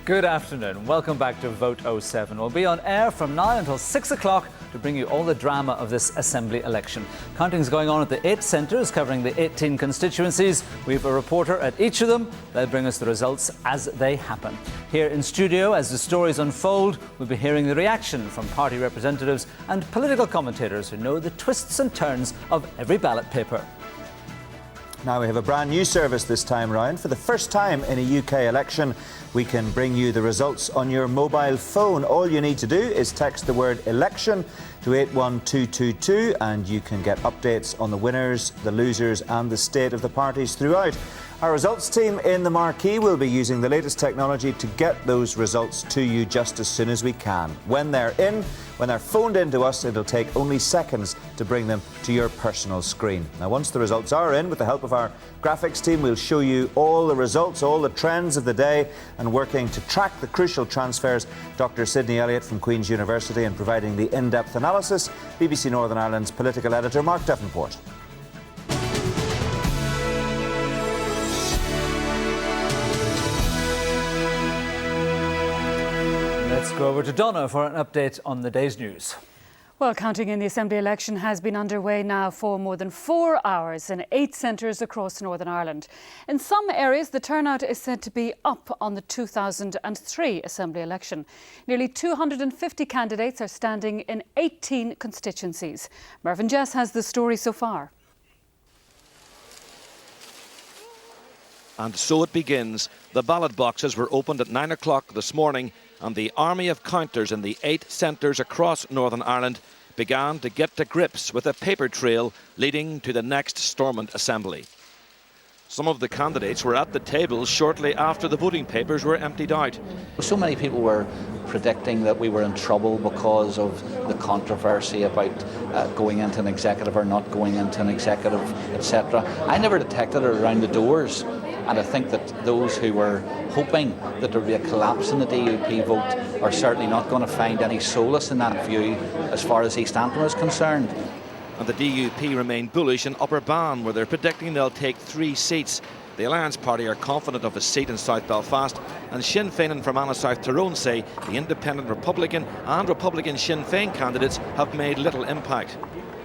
Good afternoon. Welcome back to Vote 07. We'll be on air from now until 6 o'clock to bring you all the drama of this Assembly election. Counting's going on at the 8 centres covering the 18 constituencies. We have a reporter at each of them. They'll bring us the results as they happen. Here in studio, as the stories unfold, we'll be hearing the reaction from party representatives and political commentators who know the twists and turns of every ballot paper. Now we have a brand new service this time round. For the first time in a UK election, we can bring you the results on your mobile phone. All you need to do is text the word election to 81222 and you can get updates on the winners, the losers and the state of the parties throughout. Our results team in the marquee will be using the latest technology to get those results to you just as soon as we can. When they're phoned in to us, it'll take only seconds to bring them to your personal screen. Now, once the results are in, with the help of our graphics team, we'll show you all the results, all the trends of the day, and working to track the crucial transfers, Dr. Sidney Elliott from Queen's University, and providing the in-depth analysis, BBC Northern Ireland's political editor, Mark Devenport. Let's go over to Donna for an update on the day's news. Well, counting in the Assembly election has been underway now for more than 4 hours in 8 centres across Northern Ireland. In some areas, the turnout is said to be up on the 2003 Assembly election. Nearly 250 candidates are standing in 18 constituencies. Mervyn Jess has the story so far. And so it begins. The ballot boxes were opened at 9 o'clock this morning, and the army of counters in the 8 centres across Northern Ireland began to get to grips with a paper trail leading to the next Stormont Assembly. Some of the candidates were at the tables shortly after the voting papers were emptied out. So many people were predicting that we were in trouble because of the controversy about going into an executive or not going into an executive, etc. I never detected it around the doors. And I think that those who were hoping that there would be a collapse in the DUP vote are certainly not going to find any solace in that view as far as East Antrim is concerned. And the DUP remain bullish in Upper Bann, where they're predicting they'll take 3 seats. The Alliance Party are confident of a seat in South Belfast, and Sinn Féin and Fermanagh South Tyrone say the Independent Republican and Republican Sinn Féin candidates have made little impact.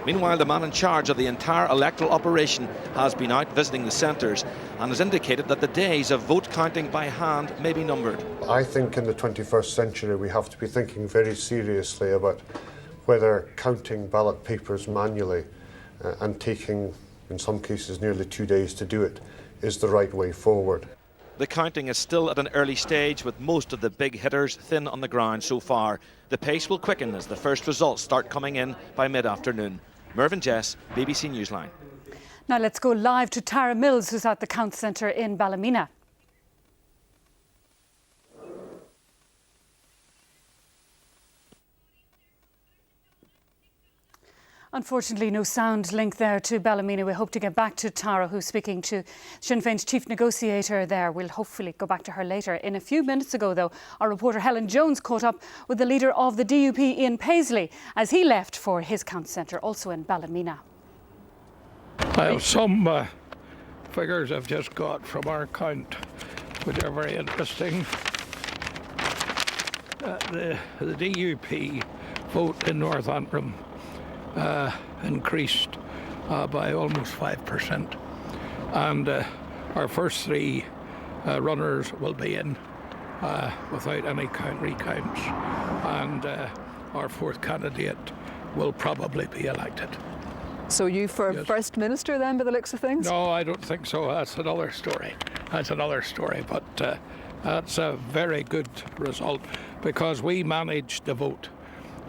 Meanwhile, the man in charge of the entire electoral operation has been out visiting the centres and has indicated that the days of vote counting by hand may be numbered. I think in the 21st century we have to be thinking very seriously about whether counting ballot papers manually and taking, in some cases, nearly 2 days to do it is the right way forward. The counting is still at an early stage, with most of the big hitters thin on the ground so far. The pace will quicken as the first results start coming in by mid-afternoon. Mervyn Jess, BBC Newsline. Now let's go live to Tara Mills, who's at the Count Centre in Ballymena. Unfortunately, no sound link there to Ballymena. We hope to get back to Tara, who's speaking to Sinn Féin's chief negotiator there. We'll hopefully go back to her later. In a few minutes ago, though, our reporter Helen Jones caught up with the leader of the DUP, Ian Paisley, as he left for his Count Centre, also in Ballymena. I have some figures I've just got from our count, which are very interesting. The DUP vote in North Antrim increased by almost 5%, and our first 3 runners will be in without any recounts, and our 4th candidate will probably be elected. So you for Yes. First Minister then, by the looks of things? No, I don't think so. That's another story. But that's a very good result because we managed the vote.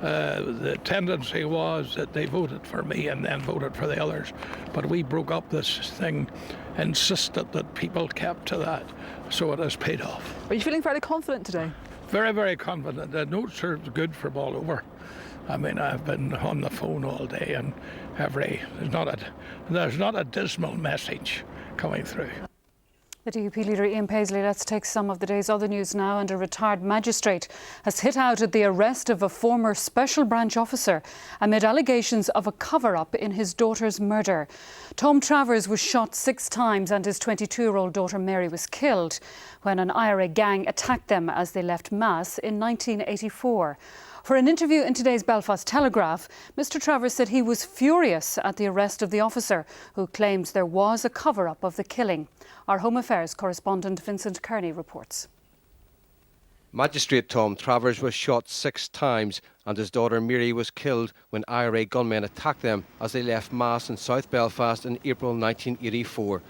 The tendency was that they voted for me and then voted for the others, but we broke up this thing, insisted that people kept to that, so it has paid off. Are you feeling fairly confident today? Very, very confident. The notes are good from all over. I mean, I've been on the phone all day, and there's not a dismal message coming through. The DUP leader Ian Paisley. Let's take some of the day's other news now. And a retired magistrate has hit out at the arrest of a former special branch officer amid allegations of a cover-up in his daughter's murder. Tom Travers was shot 6 times and his 22-year-old daughter Mary was killed when an IRA gang attacked them as they left Mass in 1984. For an interview in today's Belfast Telegraph, Mr Travers said he was furious at the arrest of the officer, who claims there was a cover-up of the killing. Our Home Affairs correspondent Vincent Kearney reports. Magistrate Tom Travers was shot 6 times and his daughter Mary was killed when IRA gunmen attacked them as they left Mass in South Belfast in April 1984.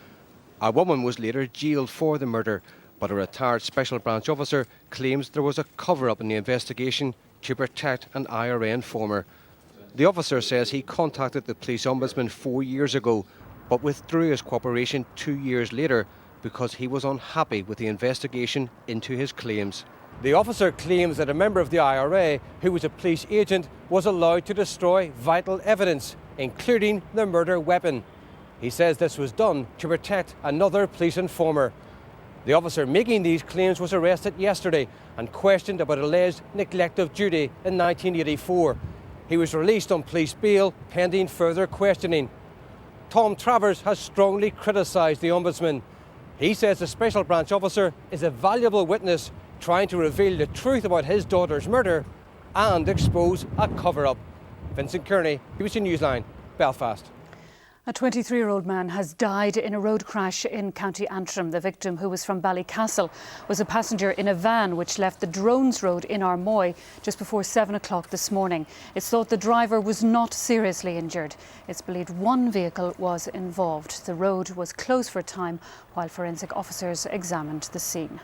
A woman was later jailed for the murder, but a retired special branch officer claims there was a cover-up in the investigation to protect an IRA informer. The officer says he contacted the police ombudsman 4 years ago, but withdrew his cooperation 2 years later because he was unhappy with the investigation into his claims. The officer claims that a member of the IRA, who was a police agent, was allowed to destroy vital evidence, including the murder weapon. He says this was done to protect another police informer. The officer making these claims was arrested yesterday and questioned about alleged neglect of duty in 1984. He was released on police bail pending further questioning. Tom Travers has strongly criticised the Ombudsman. He says the special branch officer is a valuable witness trying to reveal the truth about his daughter's murder and expose a cover-up. Vincent Kearney, BBC Newsline, Belfast. A 23-year-old man has died in a road crash in County Antrim. The victim, who was from Ballycastle, was a passenger in a van which left the Drones Road in Armoy just before 7 o'clock this morning. It's thought the driver was not seriously injured. It's believed one vehicle was involved. The road was closed for a time while forensic officers examined the scene.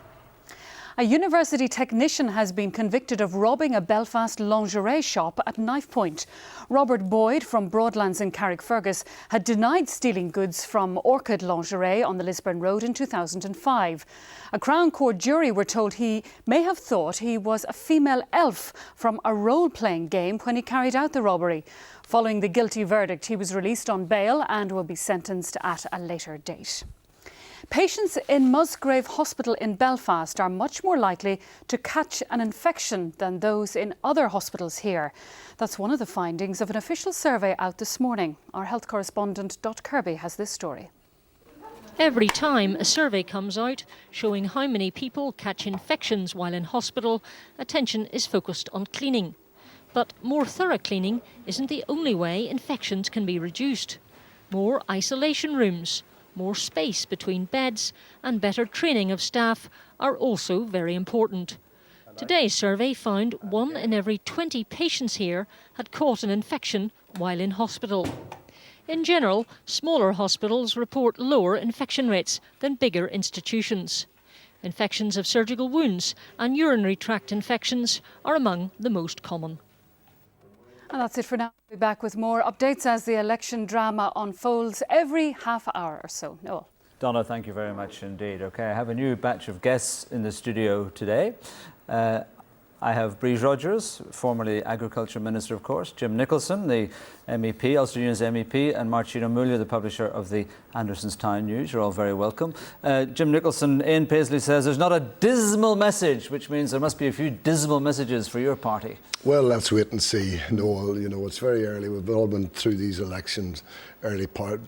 A university technician has been convicted of robbing a Belfast lingerie shop at knife point. Robert Boyd from Broadlands in Carrickfergus had denied stealing goods from Orchid Lingerie on the Lisburn Road in 2005. A Crown Court jury were told he may have thought he was a female elf from a role-playing game when he carried out the robbery. Following the guilty verdict, he was released on bail and will be sentenced at a later date. Patients in Musgrave Hospital in Belfast are much more likely to catch an infection than those in other hospitals here. That's one of the findings of an official survey out this morning. Our health correspondent Dot Kirby has this story. Every time a survey comes out showing how many people catch infections while in hospital, attention is focused on cleaning. But more thorough cleaning isn't the only way infections can be reduced. More isolation rooms, more space between beds and better training of staff are also very important. Today's survey found 1 in every 20 patients here had caught an infection while in hospital. In general, smaller hospitals report lower infection rates than bigger institutions. Infections of surgical wounds and urinary tract infections are among the most common. And that's it for now. We'll be back with more updates as the election drama unfolds every half hour or so. Noel. Donna, thank you very much indeed. OK, I have a new batch of guests in the studio today. I have Breeze Rogers, formerly Agriculture Minister, of course, Jim Nicholson, the MEP, Ulster Union's MEP, and Marcino Mulia, the publisher of the Andersonstown News. You're all very welcome. Jim Nicholson, Ian Paisley says there's not a dismal message, which means there must be a few dismal messages for your party. Well, let's wait and see, Noel. You know, it's very early. We've all been through these elections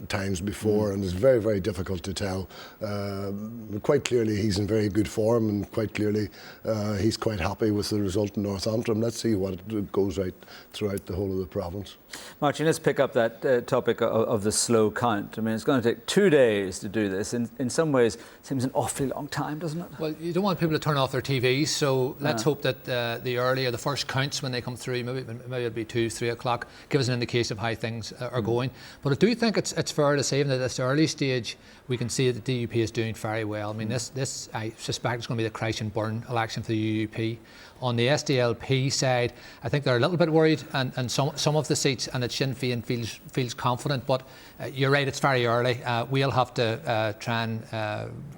times before, and it's very, very difficult to tell. Quite clearly, he's in very good form, and quite clearly, he's quite happy with the result in North Antrim. Let's see what goes right throughout the whole of the province. Martin, let's pick up that topic of the slow count. I mean, it's going to take 2 days to do this. In some ways, it seems an awfully long time, doesn't it? Well, you don't want people to turn off their TVs, so let's hope that the early or the first counts when they come through, maybe it'll be 2, 3 o'clock, give us an indication of how things are going. But I do think it's fair to say, even at this early stage, we can see that the DUP is doing very well. I mean, this I suspect is going to be the crash and burn election for the UUP. On the SDLP side, I think they're a little bit worried, and some of the seats, and that Sinn Féin feels confident. But you're right, it's very early. We'll have to try and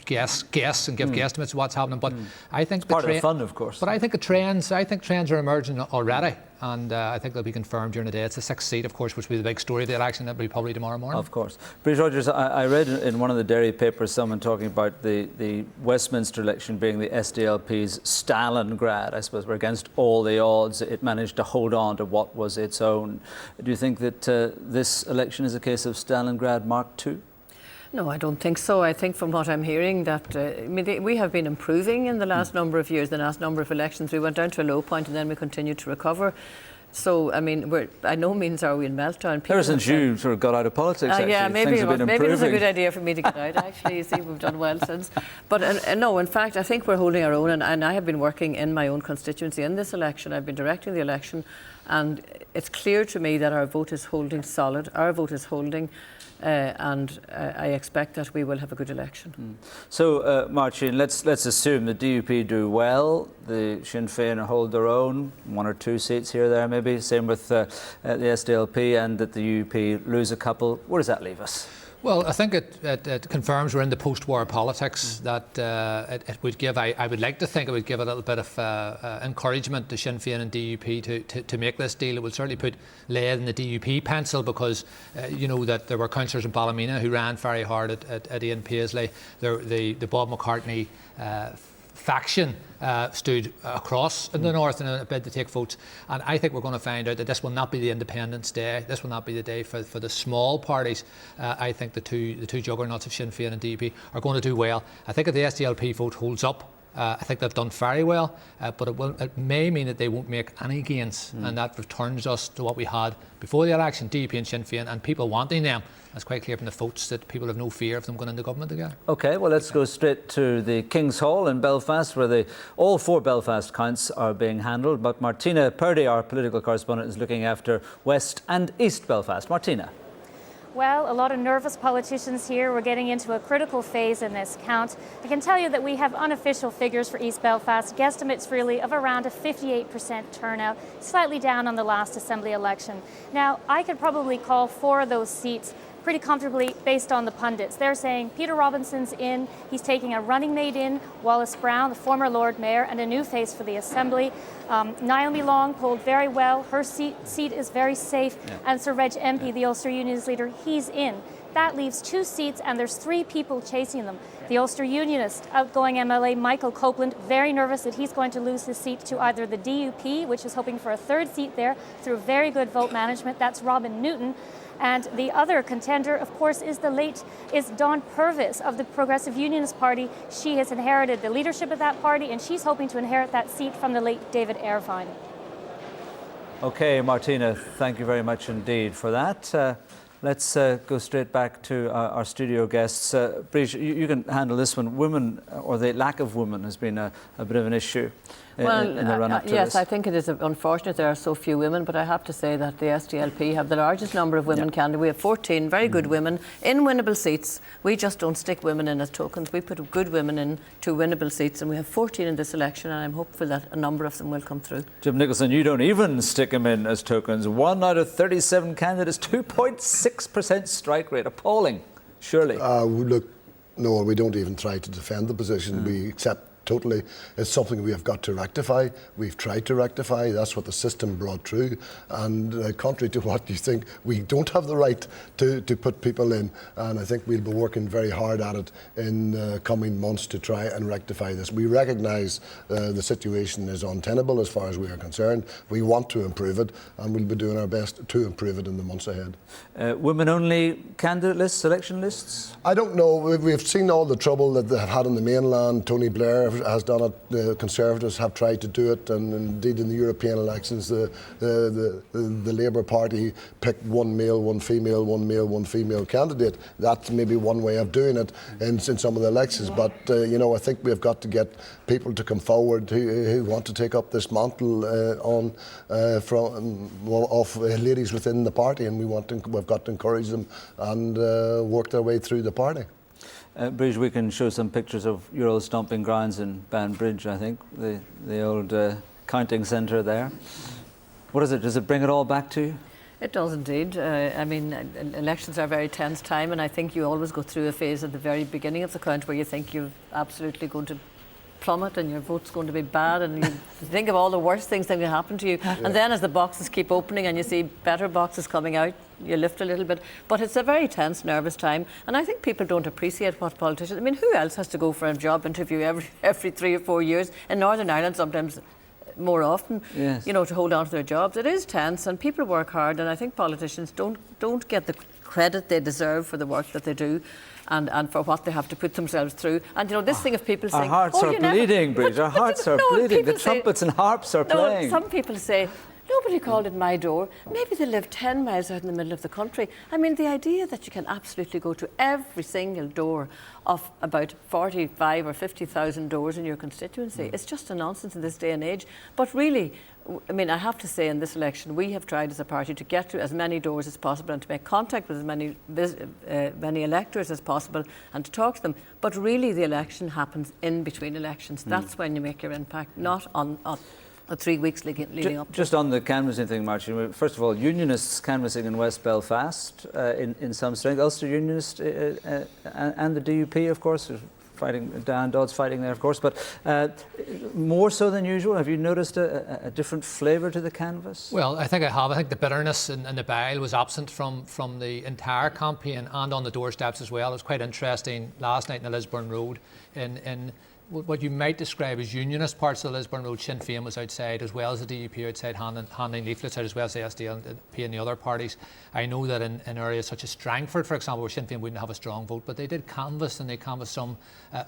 guess and give guesstimates of what's happening. But I think it's part of the fun, of course. But I think trends are emerging already. and I think they'll be confirmed during the day. It's the 6th seat, of course, which will be the big story of the election. That'll be probably tomorrow morning. Of course. Bruce Rogers, I read in one of the Derry papers someone talking about the Westminster election being the SDLP's Stalingrad. I suppose we're against all the odds. It managed to hold on to what was its own. Do you think that this election is a case of Stalingrad Mark II? No, I don't think so. I think from what I'm hearing that we have been improving in the last number of years, the last number of elections. We went down to a low point and then we continued to recover. So, I mean, we're by no means are we in meltdown. Ever since you sort of got out of politics, actually, yeah, maybe it was a good idea for me to get out, actually. You see, we've done well since. But no, in fact, I think we're holding our own, and I have been working in my own constituency in this election. I've been directing the election, and it's clear to me that our vote is holding solid. Our vote is holding. And I expect that we will have a good election. So, Martin, let's assume the DUP do well, the Sinn Féin hold their own, 1 or 2 seats here or there maybe, same with the SDLP, and that the UP lose a couple. Where does that leave us? Well, I think it confirms we're in the post-war politics that it would give, I would like to think it would give a little bit of encouragement to Sinn Féin and DUP to make this deal. It will certainly put lead in the DUP pencil because you know that there were councillors in Ballymena who ran very hard at Ian Paisley. The Bob McCartney faction stood across in the north in a bid to take votes, and I think we're going to find out that this will not be the Independence Day. This will not be the day for the small parties. I think the two juggernauts of Sinn Féin and DUP are going to do well. I think if the SDLP vote holds up, I think they've done very well, but it may mean that they won't make any gains, and that returns us to what we had before the election, DUP and Sinn Féin, and people wanting them. It's quite clear from the votes that people have no fear of them going into government together. OK, well, let's go straight to the King's Hall in Belfast, where all 4 Belfast counts are being handled. But Martina Purdy, our political correspondent, is looking after West and East Belfast. Martina. Well, a lot of nervous politicians here. We're getting into a critical phase in this count. I can tell you that we have unofficial figures for East Belfast, guesstimates really of around a 58% turnout, slightly down on the last Assembly election. Now, I could probably call 4 of those seats pretty comfortably based on the pundits. They're saying Peter Robinson's in, he's taking a running mate in, Wallace Brown, the former Lord Mayor, and a new face for the Assembly. Naomi Long polled very well, her seat is very safe, and Sir Reg MP, the Ulster Unionist leader, he's in. That leaves 2 seats, and there's 3 people chasing them. The Ulster Unionist outgoing MLA Michael Copeland, very nervous that he's going to lose his seat to either the DUP, which is hoping for a 3rd seat there through very good vote management, that's Robin Newton. And the other contender, of course, is Dawn Purvis of the Progressive Unionist Party. She has inherited the leadership of that party, and she's hoping to inherit that seat from the late David Irvine. OK, Martina, thank you very much indeed for that. Let's go straight back to our studio guests. Brigitte, you can handle this one. Women, or the lack of women, has been a bit of an issue in the run-up to yes, this. I think it is unfortunate there are so few women, but I have to say that the SDLP have the largest number of women candidates. We have 14 very good women in winnable seats. We just don't stick women in as tokens. We put good women in to winnable seats, and we have 14 in this election, and I'm hopeful that a number of them will come through. Jim Nicholson, you don't even stick them in as tokens. 1 out of 37 candidates, 2.6% strike rate. Appalling, surely. Look, no, we don't even try to defend the position. We accept totally. It's something we have got to rectify. We've tried to rectify. That's what the system brought through. And contrary to what you think, we don't have the right to put people in. And I think we'll be working very hard at it in coming months to try and rectify this. We recognise the situation is untenable as far as we are concerned. We want to improve it, and we'll be doing our best to improve it in the months ahead. Women-only candidate lists, selection lists? I don't know. We've seen all the trouble that they have had on the mainland. Tony Blair has done it. The Conservatives have tried to do it, and indeed in the European elections, the Labour Party picked 1 male, 1 female, 1 male, 1 female candidate. That's maybe one way of doing it in some of the elections. But you know, I think we've got to get people to come forward who want to take up this mantle of ladies within the party, and we've got to encourage them and work their way through the party. Bridge, we can show some pictures of your old stomping grounds in Banbridge, I think, the old counting centre there. What is it? Does it bring it all back to you? It does indeed. I mean, elections are a very tense time, and I think you always go through a phase at the very beginning of the count where you think you're absolutely going to plummet and your vote's going to be bad, and you think of all the worst things that can happen to you. And then as the boxes keep opening and you see better boxes coming out, you lift a little bit. But it's a very tense, nervous time. And I think people don't appreciate what politicians... I mean, who else has to go for a job interview every 3 or 4 years? In Northern Ireland, sometimes more often, yes, you know, to hold on to their jobs. It is tense and people work hard, and I think politicians don't get the credit they deserve for the work that they do. And for what they have to put themselves through. And, you know, this thing of people saying... Our hearts are bleeding, Bridget. Our hearts are bleeding. The trumpets and harps are playing. Some people say, nobody called at my door. Maybe they live 10 miles out in the middle of the country. I mean, the idea that you can absolutely go to every single door of about 45 or 50,000 doors in your constituency is just a nonsense in this day and age. But really, I mean, I have to say in this election, we have tried as a party to get to as many doors as possible and to make contact with as many electors as possible and to talk to them. But really, the election happens in between elections. That's when you make your impact, not on the 3 weeks leading up to Just on the canvassing thing, Martin, first of all, Unionists canvassing in West Belfast in some strength, Ulster Unionists and the DUP, of course, fighting, Dan Dodd's fighting there, of course, but more so than usual. Have you noticed a different flavour to the canvass? Well, I think I have. I think the bitterness and the bile was absent from the entire campaign and on the doorsteps as well. It was quite interesting last night in the Lisburn Road in what you might describe as unionist parts of the Lisburn Road. Sinn Féin was outside, as well as the DUP outside, handing leaflets out, as well as the SDL and the other parties. I know that in areas such as Strangford, for example, where Sinn Féin wouldn't have a strong vote, but they did canvass, and they canvassed some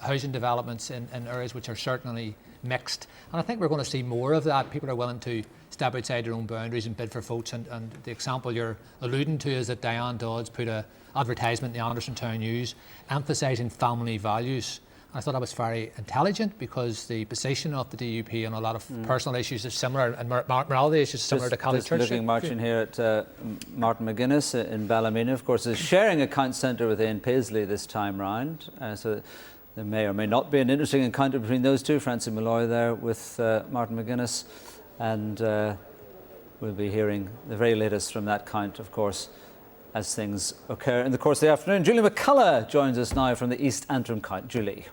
housing developments in areas which are certainly mixed. And I think we're going to see more of that. People are willing to step outside their own boundaries and bid for votes. And the example you're alluding to is that Diane Dodds put an advertisement in the Anderson Town News emphasising family values. I thought that was very intelligent, because the position of the DUP on a lot of personal issues is similar, and morality issues similar to Catholic Church. Looking, Martin, here at Martin McGuinness in Ballymena, of course, is sharing a count centre with Ian Paisley this time round. So there may or may not be an interesting encounter between those two. Francie Malloy there with Martin McGuinness, and we'll be hearing the very latest from that count, of course, as things occur in the course of the afternoon. Julie McCullough joins us now from the East Antrim count. Julie.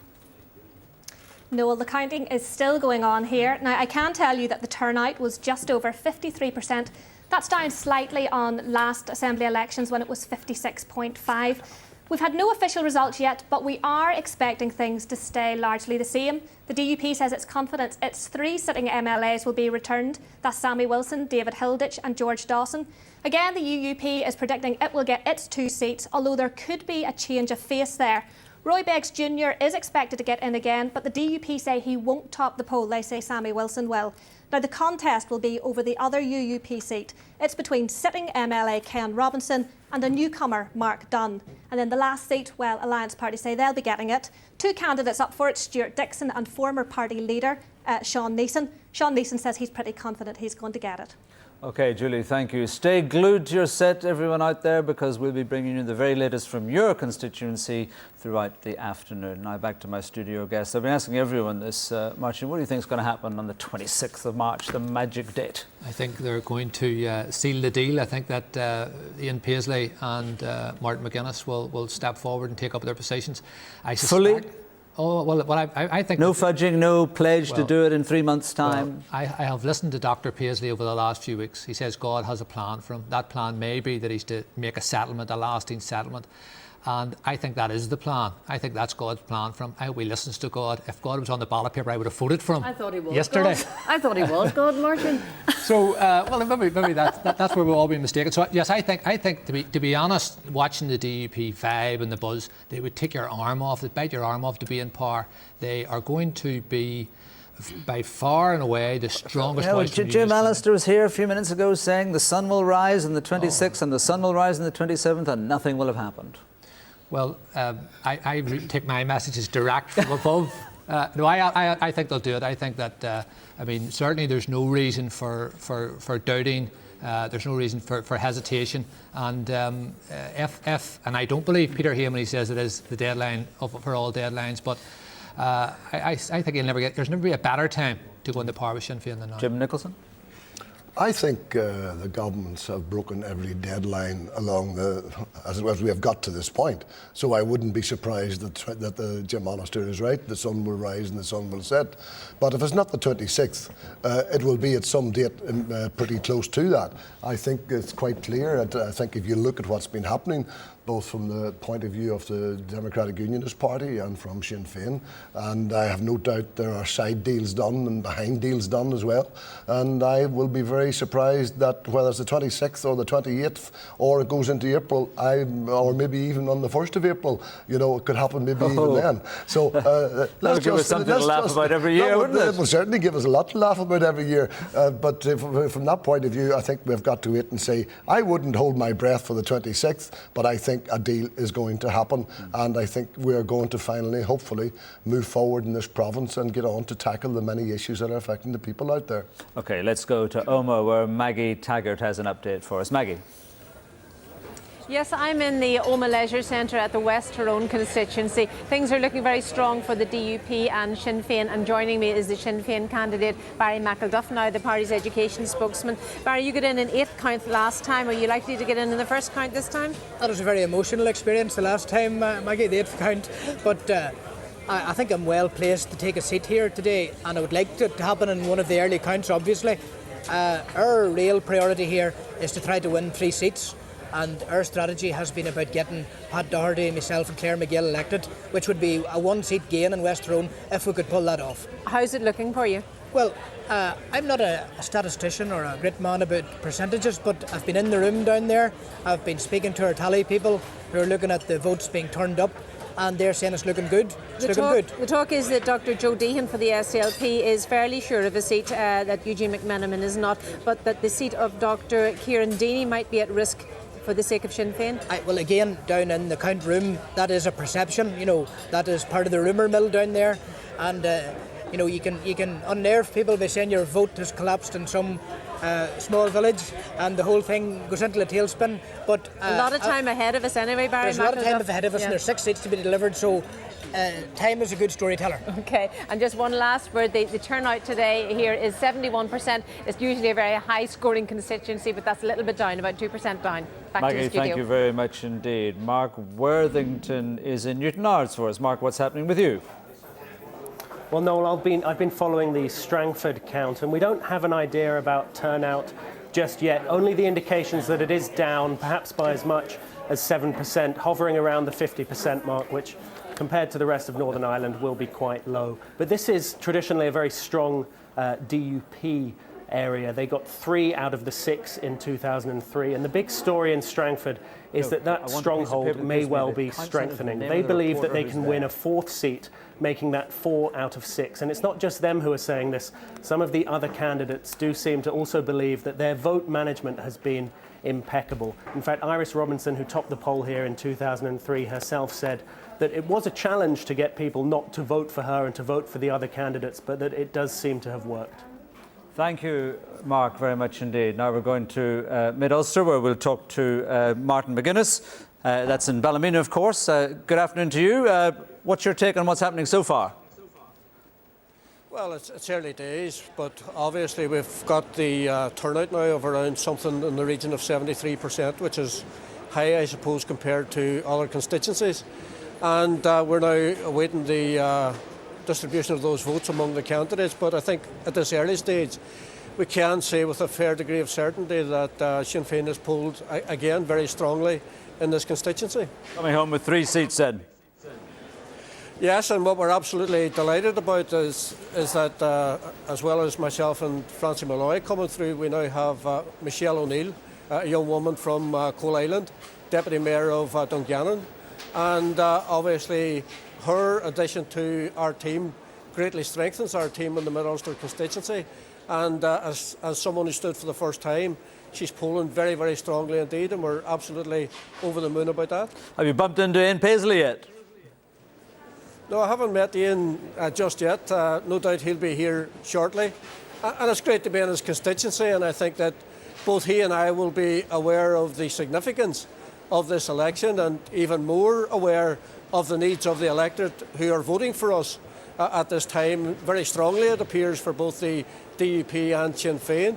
Noel, the counting is still going on here. Now, I can tell you that the turnout was just over 53%. That's down slightly on last Assembly elections when it was 56.5. We've had no official results yet, but we are expecting things to stay largely the same. The DUP says it's confident its 3 sitting MLAs will be returned. That's Sammy Wilson, David Hilditch and George Dawson. Again, the UUP is predicting it will get its 2 seats, although there could be a change of face there. Roy Beggs Jr is expected to get in again, but the DUP say he won't top the poll. They say Sammy Wilson will. Now, the contest will be over the other UUP seat. It's between sitting MLA Ken Robinson and a newcomer, Mark Dunn. And then the last seat, well, Alliance Party say they'll be getting it. 2 candidates up for it, Stuart Dixon and former party leader Sean Neeson. Sean Neeson says he's pretty confident he's going to get it. OK, Julie, thank you. Stay glued to your set, everyone out there, because we'll be bringing you the very latest from your constituency throughout the afternoon. Now back to my studio guests. I've been asking everyone this, Martin, what do you think is going to happen on the 26th of March, the magic date? I think they're going to seal the deal. I think that Ian Paisley and Martin McGuinness will step forward and take up their positions. I suspect, fully? Oh, well, I think... No fudging, no pledge to do it in 3 months' time? Well, I have listened to Dr. Paisley over the last few weeks. He says God has a plan for him. That plan may be that he's to make a settlement, a lasting settlement. And I think that is the plan. I think that's God's plan for him. I hope he listens to God. If God was on the ballot paper, I would have voted for him. I thought he was yesterday. God. I thought he was God, Martin. So, well, maybe that's where we've all been mistaken. So, yes, I think to be honest, watching the DUP vibe and the buzz, they would take your arm off, they'd bite your arm off to be in power. They are going to be, by far and away, the strongest voice. Jim Allister was here a few minutes ago saying the sun will rise on the 26th and the sun will rise on the 27th and nothing will have happened. Well, I take my messages direct from above. No, I think they'll do it. I think that, I mean, certainly there's no reason for doubting. There's no reason for hesitation. And and I don't believe Peter Hay when he says it is the deadline for all deadlines, but I think there's never be a better time to go into power with Sinn Féin than now. Jim Nicholson? I think the governments have broken every deadline along as we have got to this point. So I wouldn't be surprised that the Jim Monaster is right. The sun will rise and the sun will set. But if it's not the 26th, it will be at some date pretty close to that. I think it's quite clear. I think if you look at what's been happening, both from the point of view of the Democratic Unionist Party and from Sinn Féin. And I have no doubt there are side deals done and behind deals done as well. And I will be very surprised that whether it's the 26th or the 28th or it goes into April, or maybe even on the 1st of April, you know, it could happen maybe even then. So let's give us something to laugh about every year, wouldn't it? It will certainly give us a lot to laugh about every year. But from that point of view, I think we've got to wait and say, I wouldn't hold my breath for the 26th, but I think a deal is going to happen, and I think we are going to finally, hopefully, move forward in this province and get on to tackle the many issues that are affecting the people out there. OK, let's go to Oma, where Maggie Taggart has an update for us. Maggie. Yes, I'm in the Oma Leisure Centre at the West Tyrone constituency. Things are looking very strong for the DUP and Sinn Féin, and joining me is the Sinn Féin candidate Barry McElduff, now the party's education spokesman. Barry, you got in an 8th count last time. Are you likely to get in the first count this time? That was a very emotional experience the last time, Maggie, the 8th count. But I think I'm well placed to take a seat here today, and I would like it to happen in one of the early counts, obviously. Our real priority here is to try to win 3 seats. And our strategy has been about getting Pat Doherty, myself and Claire McGill elected, which would be a 1-seat gain in West Tyrone if we could pull that off. How's it looking for you? Well, I'm not a statistician or a great man about percentages, but I've been in the room down there. I've been speaking to our tally people who are looking at the votes being turned up, and they're saying it's looking good. The talk is that Dr. Joe Deehan for the SLP is fairly sure of a seat, that Eugene McMenamin is not, but that the seat of Dr. Kieran Deaney might be at risk for the sake of Sinn Féin? Well, again, down in the count room, that is a perception. You know, that is part of the rumour mill down there, and you know, you can unnerve people by saying your vote has collapsed in some small village, and the whole thing goes into a tailspin. But a lot of time ahead of us anyway, Barry. There's a lot of time ahead of us, and there's 6 seats to be delivered. So. Time is a good storyteller. OK, and just one last word. The turnout today here is 71%. It's usually a very high-scoring constituency, but that's a little bit down, about 2% down. Back Maggie, to the studio. thank you very much indeed. Mark Worthington is in Newton Ards for us. Mark, what's happening with you? Well, Noel, I've been following the Strangford count, and we don't have an idea about turnout just yet. Only the indications that it is down, perhaps by as much as 7%, hovering around the 50% mark, which compared to the rest of Northern Ireland will be quite low. But this is traditionally a very strong DUP area. They got 3 out of the 6 in 2003, and the big story in Strangford is that stronghold may well be strengthening. They believe that they can win a 4th seat, making that 4 out of 6. And it's not just them who are saying this. Some of the other candidates do seem to also believe that their vote management has been impeccable. In fact, Iris Robinson, who topped the poll here in 2003, herself said that it was a challenge to get people not to vote for her and to vote for the other candidates, but that it does seem to have worked. Thank you, Mark, very much indeed. Now we're going to Mid-Ulster, where we'll talk to Martin McGuinness. That's in Ballymena, of course. Good afternoon to you. What's your take on what's happening so far? Well, it's early days, but obviously we've got the turnout now of around something in the region of 73%, which is high, I suppose, compared to other constituencies. And we're now awaiting the distribution of those votes among the candidates. But I think at this early stage, we can say with a fair degree of certainty that Sinn Féin is polled again very strongly in this constituency. Coming home with 3 seats then. Yes, and what we're absolutely delighted about is that as well as myself and Francie Malloy coming through, we now have Michelle O'Neill, a young woman from Coal Island, Deputy Mayor of Dungannon. And obviously her addition to our team greatly strengthens our team in the Mid-Ulster constituency. And as someone who stood for the first time, she's polling very, very strongly indeed, and we're absolutely over the moon about that. Have you bumped into Ian Paisley yet? No, I haven't met Ian just yet. No doubt he'll be here shortly. And it's great to be in his constituency, and I think that both he and I will be aware of the significance of this election and even more aware of the needs of the electorate who are voting for us at this time very strongly, it appears, for both the DUP and Sinn Féin.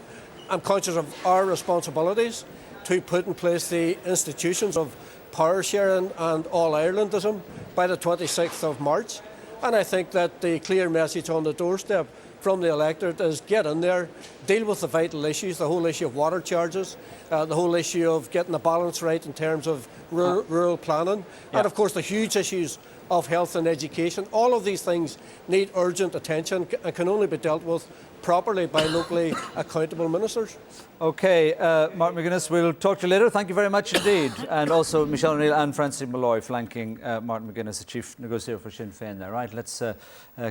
I'm conscious of our responsibilities to put in place the institutions of power sharing and all-Irelandism by the 26th of March. And I think that the clear message on the doorstep from the electorate is get in there, deal with the vital issues, the whole issue of water charges, the whole issue of getting the balance right in terms of rural planning, and of course the huge issues of health and education. All of these things need urgent attention and can only be dealt with properly by locally accountable ministers. OK, Martin McGuinness, we'll talk to you later. Thank you very much indeed. And also Michelle O'Neill and Francie Malloy flanking Martin McGuinness, the chief negotiator for Sinn Féin there. Right, let's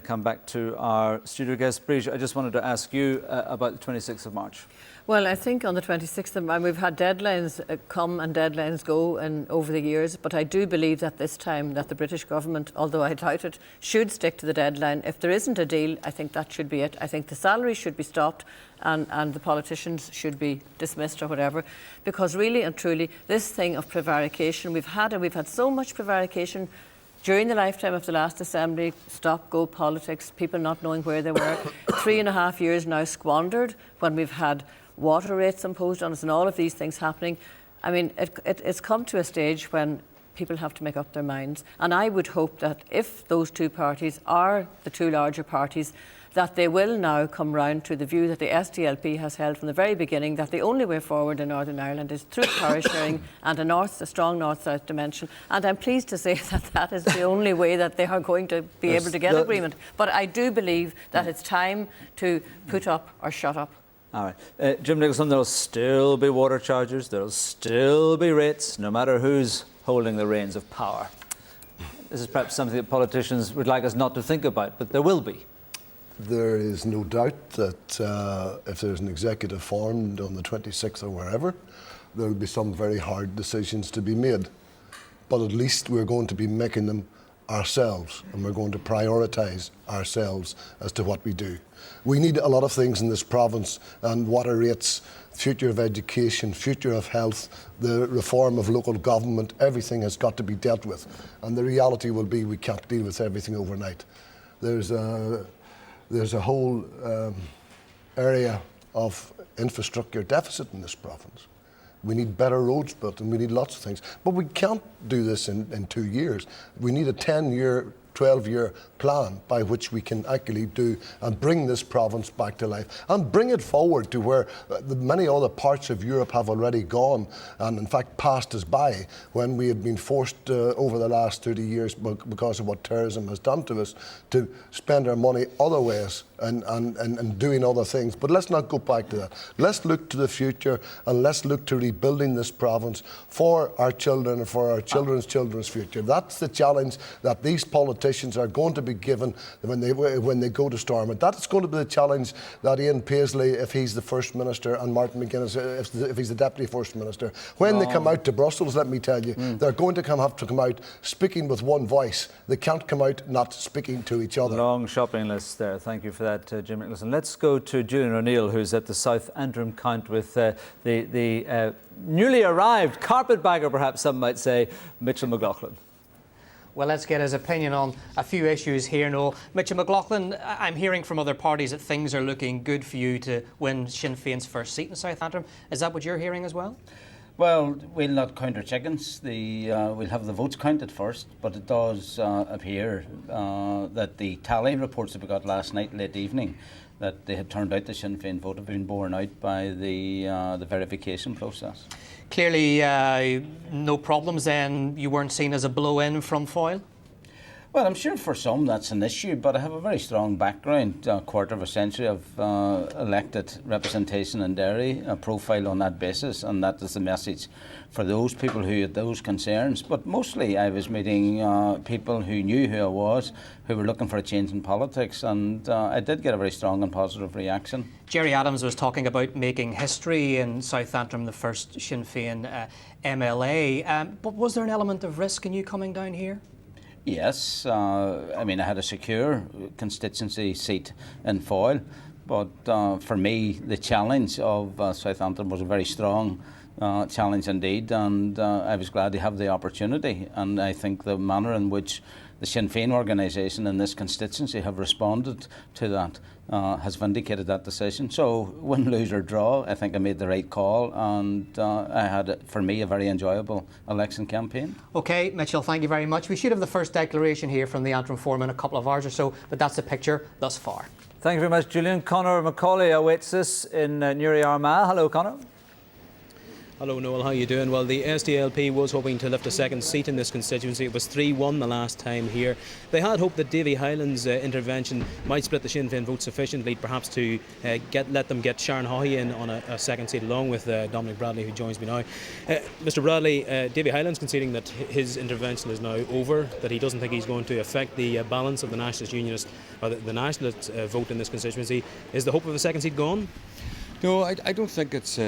come back to our studio guest. Brigitte, I just wanted to ask you about the 26th of March. Well, I think on the 26th of March, we've had deadlines come and deadlines go over the years, but I do believe that this time that the British government, although I doubt it, should stick to the deadline. If there isn't a deal, I think that should be it. I think the salaries should be stopped and the politicians should be dismissed or whatever, because really and truly, this thing of prevarication, we've had so much prevarication during the lifetime of the last Assembly, stop-go politics, people not knowing where they were, 3.5 years now squandered when we've had water rates imposed on us and all of these things happening. I mean, it's come to a stage when people have to make up their minds. And I would hope that if those two parties are the two larger parties, that they will now come round to the view that the SDLP has held from the very beginning, that the only way forward in Northern Ireland is through power sharing and a strong north-south dimension. And I'm pleased to say that that is the only way that they are going to be able to get agreement. But I do believe that it's time to put up or shut up. All right. Jim Nicholson, there'll still be water charges, there'll still be rates, no matter who's holding the reins of power. This is perhaps something that politicians would like us not to think about, but there will be. There is no doubt that if there's an executive formed on the 26th or wherever, there will be some very hard decisions to be made. But at least we're going to be making them ourselves, and we're going to prioritise ourselves as to what we do. We need a lot of things in this province, and water rates, future of education, future of health, the reform of local government, everything has got to be dealt with. And the reality will be we can't deal with everything overnight. There's a whole area of infrastructure deficit in this province. We need better roads built and we need lots of things. But we can't do this in 2 years. We need a 10-year, 12-year plan by which we can actually do and bring this province back to life and bring it forward to where many other parts of Europe have already gone and in fact passed us by when we have been forced over the last 30 years because of what terrorism has done to us to spend our money other ways and doing other things. But let's not go back to that. Let's look to the future and let's look to rebuilding this province for our children and for our children's children's future. That's the challenge that these politicians are going to be given when they go to storm it. That's going to be the challenge that Ian Paisley, if he's the First Minister, and Martin McGuinness, if he's the Deputy First Minister, when they come out to Brussels, let me tell you, they're going to have to come out speaking with one voice. They can't come out not speaking to each other. Long shopping list there. Thank you for that, Jim Nicholson. Let's go to Julian O'Neill, who's at the South Antrim count with the newly arrived carpetbagger, perhaps some might say, Mitchell McLaughlin. Well, let's get his opinion on a few issues here, Noel. Mitchell McLaughlin, I'm hearing from other parties that things are looking good for you to win Sinn Féin's first seat in South Antrim. Is that what you're hearing as well? Well, we'll not count our chickens. We'll have the votes counted first, but it does appear that the tally reports that we got last night, late evening, that they had turned out the Sinn Féin vote have been borne out by the verification process. Clearly, no problems then. You weren't seen as a blow-in from Foyle? Well, I'm sure for some that's an issue, but I have a very strong background, a quarter of a century of elected representation in Derry, a profile on that basis, and that is the message for those people who had those concerns. But mostly I was meeting people who knew who I was, who were looking for a change in politics, and I did get a very strong and positive reaction. Gerry Adams was talking about making history in South Antrim, the first Sinn Féin MLA, but was there an element of risk in you coming down here? Yes, I mean, I had a secure constituency seat in Foyle, but for me, the challenge of South Antrim was a very strong challenge indeed, and I was glad to have the opportunity. And I think the manner in which the Sinn Féin organisation in this constituency have responded to that has vindicated that decision. So win, lose or draw, I think I made the right call, and I had, for me, a very enjoyable election campaign. OK, Mitchell, thank you very much. We should have the first declaration here from the Antrim Forum in a couple of hours or so, but that's the picture thus far. Thank you very much, Julian. Conor Macaulay awaits us in Newry Armagh. Hello, Conor. Hello, Noel. How are you doing? Well, the SDLP was hoping to lift a second seat in this constituency. It was 3-1 the last time here. They had hoped that Davy Hyland's intervention might split the Sinn Féin vote sufficiently, perhaps to let them get Sharon Haughey in on a second seat, along with Dominic Bradley, who joins me now. Mr. Bradley, Davy Hyland's conceding that his intervention is now over, that he doesn't think he's going to affect the balance of the Nationalist Unionist, or the Nationalist vote in this constituency. Is the hope of a second seat gone? No, I don't think it's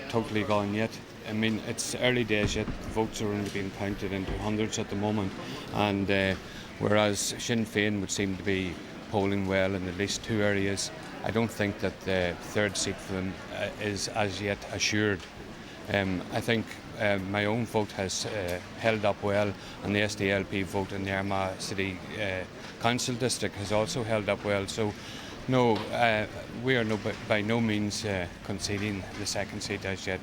totally gone yet. I mean, it's early days yet. The votes are only being counted into hundreds at the moment, and whereas Sinn Féin would seem to be polling well in at least 2 areas, I don't think that the third seat for them is as yet assured. I think my own vote has held up well, and the SDLP vote in the Armagh City Council District has also held up well. So no, we are by no means conceding the second seat as yet.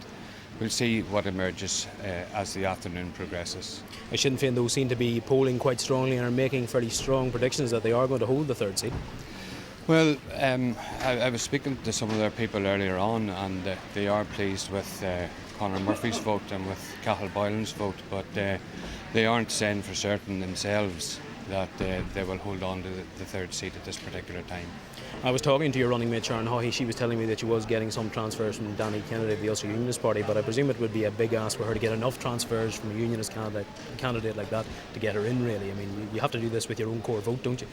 We'll see what emerges as the afternoon progresses. Sinn Féin, though, seem to be polling quite strongly and are making fairly strong predictions that they are going to hold the third seat. Well, I was speaking to some of their people earlier on, and they are pleased with Conor Murphy's vote and with Cathal Boylan's vote, but they aren't saying for certain themselves that they will hold on to the third seat at this particular time. I was talking to your running mate Sharon Haughey. She was telling me that she was getting some transfers from Danny Kennedy of the Ulster Unionist Party, but I presume it would be a big ask for her to get enough transfers from a Unionist candidate like that to get her in, really. I mean, you have to do this with your own core vote, don't you?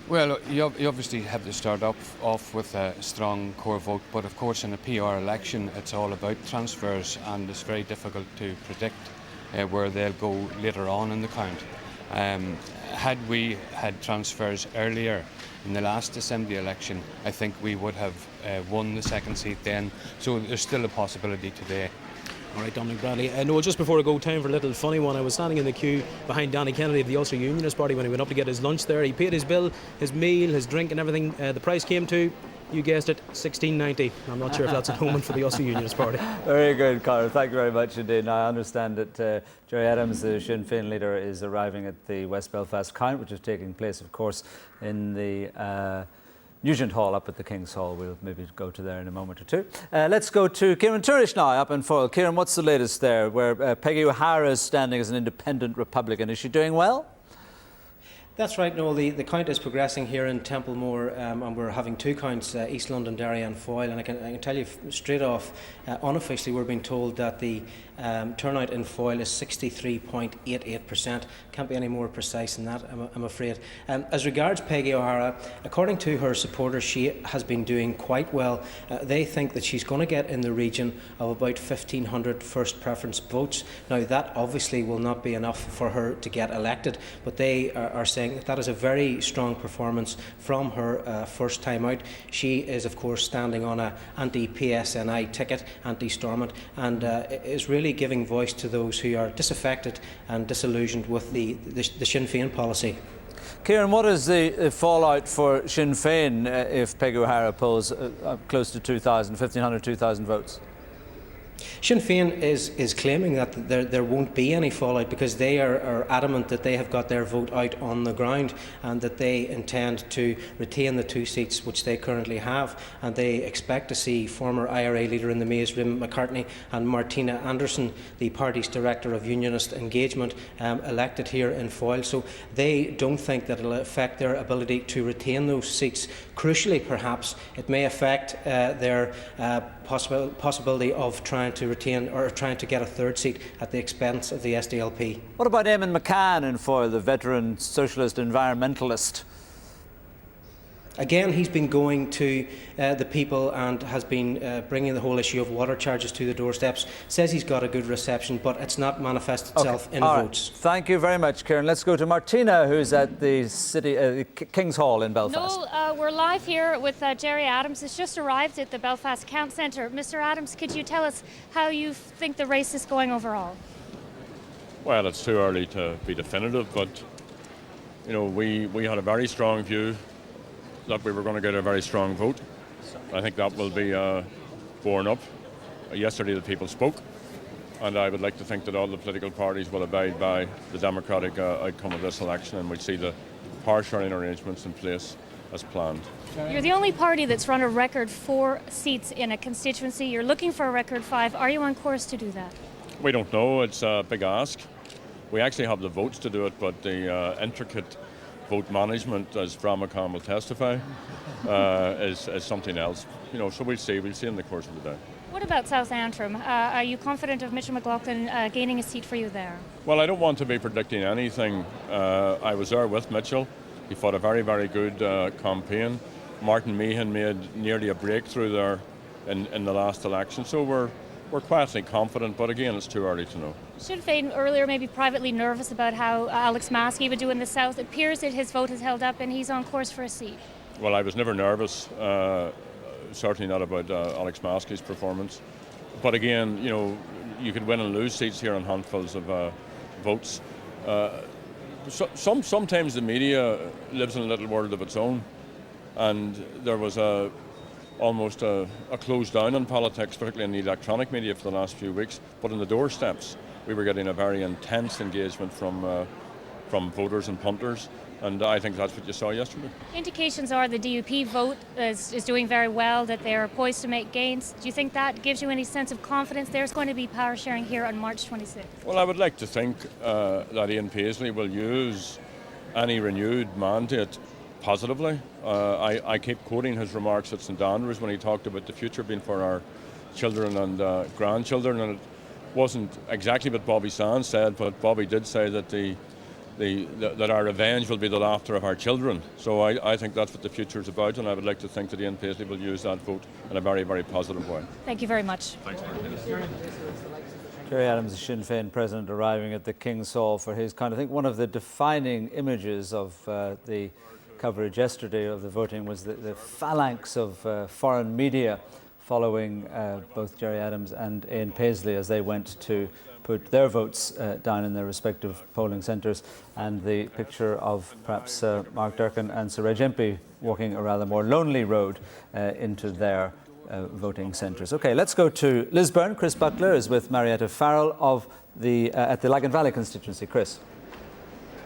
Well, you obviously have to start off with a strong core vote, but of course in a PR election it's all about transfers, and it's very difficult to predict where they'll go later on in the count. Had we had transfers earlier in the last Assembly election, I think we would have won the second seat then, so there's still a possibility today. All right, Dominic Bradley. Noel, just before I go, time for a little funny one. I was standing in the queue behind Danny Kennedy of the Ulster Unionist Party when he went up to get his lunch there. He paid his bill, his meal, his drink and everything. The price came to, you guessed it, $16.90. I'm not sure if that's an omen for the Ulster Unionist Party. Very good, Conor. Thank you very much indeed. Now, I understand that Gerry Adams, the Sinn Féin leader, is arriving at the West Belfast count, which is taking place, of course, in the Nugent Hall up at the King's Hall. We'll maybe go to there in a moment or two. Let's go to Kieran Turish now up in Foyle. Kieran, what's the latest there, where Peggy O'Hara is standing as an independent Republican? Is she doing well? That's right, Noel. The count is progressing here in Templemore, and we're having 2 counts, East London, Derry and Foyle. And I can tell you straight off, unofficially we're being told that the turnout in Foyle is 63.88%. Can't be any more precise than that, I'm afraid. As regards Peggy O'Hara, according to her supporters, she has been doing quite well. They think that she's going to get in the region of about 1,500 first preference votes. Now, that obviously will not be enough for her to get elected, but they are saying that is a very strong performance from her first time out. She is, of course, standing on an anti-PSNI ticket, anti-Stormont, and is really giving voice to those who are disaffected and disillusioned with the Sinn Féin policy. Kieran, what is the fallout for Sinn Féin if Peggy O'Hara polls close to 2,000, 1,500, 2,000 votes? Sinn Féin is claiming that there won't be any fallout because they are adamant that they have got their vote out on the ground and that they intend to retain the 2 seats which they currently have, and they expect to see former IRA leader in the Maze, Rim McCartney, and Martina Anderson, the party's Director of Unionist Engagement, elected here in Foyle. So they don't think that it will affect their ability to retain those seats. Crucially, perhaps, it may affect their possibility of trying to retain or trying to get a third seat at the expense of the SDLP. What about Eamon McCann in Foyle, the veteran socialist environmentalist? Again, he's been going to the people and has been bringing the whole issue of water charges to the doorsteps. Says he's got a good reception, but it's not manifested itself in votes. Right. Thank you very much, Kieran. Let's go to Martina, who's at the King's Hall in Belfast. No, we're live here with Gerry Adams. Has just arrived at the Belfast Count Centre. Mr. Adams, could you tell us how you think the race is going overall? Well, it's too early to be definitive, but you know, we had a very strong view that we were going to get a very strong vote. I think that will be borne up. Yesterday the people spoke, and I would like to think that all the political parties will abide by the democratic outcome of this election, and we'll see the power sharing arrangements in place as planned. You're the only party that's run a record 4 seats in a constituency. You're looking for a record 5. Are you on course to do that? We don't know. It's a big ask. We actually have the votes to do it, but the intricate vote management, as Bramacom will testify, is something else. So we'll see in the course of the day. What about South Antrim? Are you confident of Mitchell McLaughlin gaining a seat for you there? Well, I don't want to be predicting anything. I was there with Mitchell. He fought a very, very good campaign. Martin Meehan made nearly a breakthrough there in the last election. So we're quietly confident, but again, it's too early to know. Sinn Féin earlier maybe privately nervous about how Alex Maskey would do in the South. It appears that his vote has held up and he's on course for a seat. Well, I was never nervous, certainly not about Alex Maskey's performance. But again, you could win and lose seats here on handfuls of votes. Sometimes the media lives in a little world of its own, and there was almost a close down on politics, particularly in the electronic media for the last few weeks. But on the doorsteps, we were getting a very intense engagement from voters and punters, and I think that's what you saw yesterday. Indications are the DUP vote is doing very well, that they're poised to make gains. Do you think that gives you any sense of confidence there's going to be power sharing here on March 26th? Well, I would like to think that Ian Paisley will use any renewed mandate positively. I keep quoting his remarks at St Andrews when he talked about the future being for our children and grandchildren, and it wasn't exactly what Bobby Sands said, but Bobby did say that that our revenge will be the laughter of our children. So I think that's what the future is about, and I would like to think that Ian Paisley will use that vote in a very, very positive way. Thank you very much. Thanks, Mark. Gerry Adams, the Sinn Féin president, arriving at the King's Hall for his I think one of the defining images of the coverage yesterday of the voting was the phalanx of foreign media following both Gerry Adams and Ian Paisley as they went to put their votes down in their respective polling centres, and the picture of perhaps Mark Durkan and Sir Reg Impey walking a rather more lonely road into their voting centres. OK, let's go to Lisburn. Chris Buckler is with Marietta Farrell of at the Lagan Valley constituency. Chris.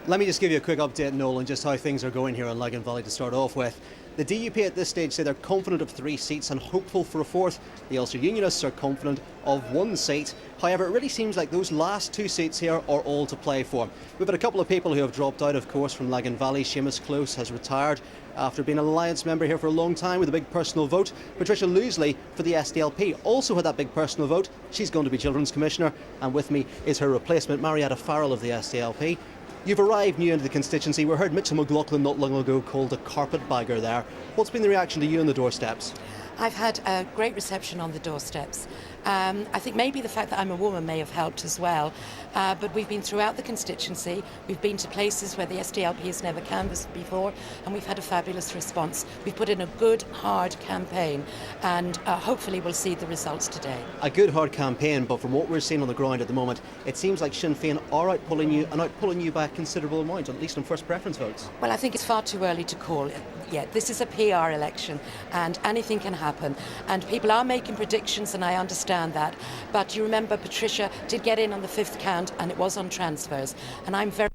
Let me just give you a quick update, Noel, on just how things are going here in Lagan Valley to start off with. The DUP at this stage say they're confident of 3 seats and hopeful for a 4th. The Ulster Unionists are confident of 1 seat. However, it really seems like those last 2 seats here are all to play for. We've had a couple of people who have dropped out, of course, from Lagan Valley. Seamus Close has retired after being an alliance member here for a long time with a big personal vote. Patricia Loosley for the SDLP also had that big personal vote. She's going to be Children's Commissioner, and with me is her replacement, Marietta Farrell of the SDLP. You've arrived new into the constituency. We heard Mitchell McLaughlin not long ago called a carpetbagger there. What's been the reaction to you on the doorsteps? I've had a great reception on the doorsteps. I think maybe the fact that I'm a woman may have helped as well. But we've been throughout the constituency. We've been to places where the SDLP has never canvassed before, and we've had a fabulous response. We've put in a good, hard campaign, and hopefully we'll see the results today. A good, hard campaign, but from what we're seeing on the ground at the moment, it seems like Sinn Féin are outpulling you and outpulling you by a considerable amount, at least on first preference votes. Well, I think it's far too early to call it yet. This is a PR election, and anything can happen. And people are making predictions, and I understand that. But you remember Patricia did get in on the 5th count, and it was on transfers. And I'm very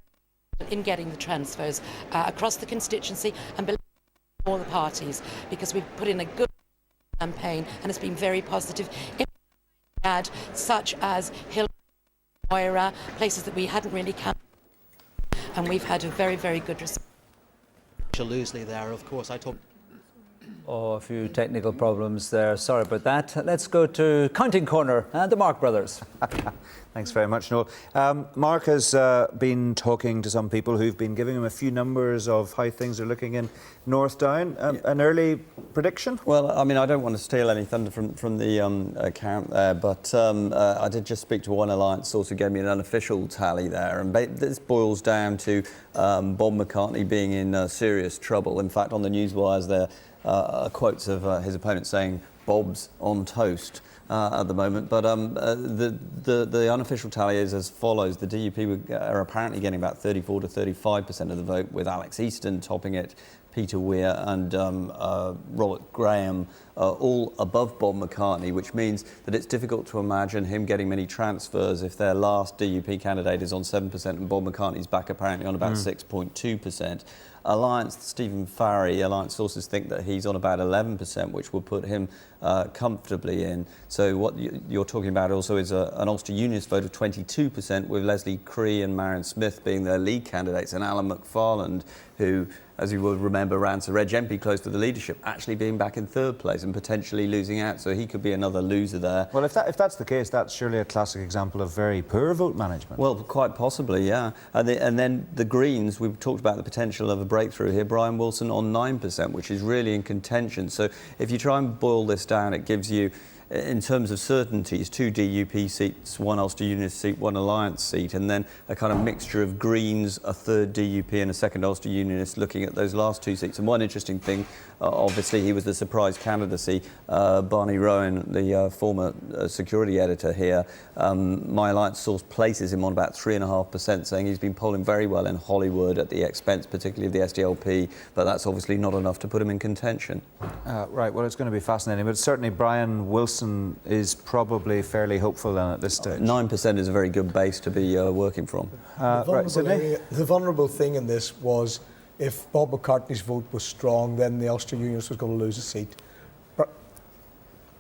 in getting the transfers across the constituency and believe all the parties, because we've put in a good campaign and it's been very positive. Such as Hill, Moira, places that we hadn't really come, and we've had a very, very good response. Loosley there, of course. I talked. Oh, a few technical problems there. Sorry about that. Let's go to Counting Corner and the Mark brothers. Thanks very much, Noel. Mark has been talking to some people who've been giving him a few numbers of how things are looking in North Down. An early prediction? Well, I mean, I don't want to steal any thunder from the account there, but I did just speak to one alliance source who gave me an unofficial tally there, and this boils down to Bob McCartney being in serious trouble. In fact, on the newswires there, quotes of his opponent saying Bob's on toast at the moment. But the unofficial tally is as follows. The DUP are apparently getting about 34 to 35% of the vote, with Alex Easton topping it, Peter Weir and Robert Graham all above Bob McCartney, which means that it's difficult to imagine him getting many transfers if their last DUP candidate is on 7% and Bob McCartney's back apparently on about 6.2%. Alliance, Stephen Farry, Alliance sources think that he's on about 11%, which will put him comfortably in. So what you're talking about also is an Ulster Unionist vote of 22%, with Leslie Cree and Marion Smith being their lead candidates, and Alan McFarland, who, as you will remember, ran Sir Reg MP close to the leadership, actually being back in third place and potentially losing out. So he could be another loser there. Well, if that's the case, that's surely a classic example of very poor vote management. Well, quite possibly, yeah. And then the Greens, we've talked about the potential of a breakthrough here. Brian Wilson on 9%, which is really in contention. So if you try and boil this down, it gives you, in terms of certainties, 2 DUP seats, 1 Ulster Unionist seat, 1 Alliance seat, and then a kind of mixture of Greens, a 3rd DUP and a 2nd Ulster Unionist looking at those last 2 seats. And one interesting thing, obviously he was the surprise candidacy, Barney Rowan, the former security editor here, My Alliance source places him on about 3.5%, saying he's been polling very well in Hollywood at the expense particularly of the SDLP, but that's obviously not enough to put him in contention. Right, well, it's going to be fascinating, but certainly Brian Wilson is probably fairly hopeful then at this stage. 9% is a very good base to be working from. The vulnerable thing in this was if Bob McCartney's vote was strong, then the Ulster Unionist was going to lose a seat.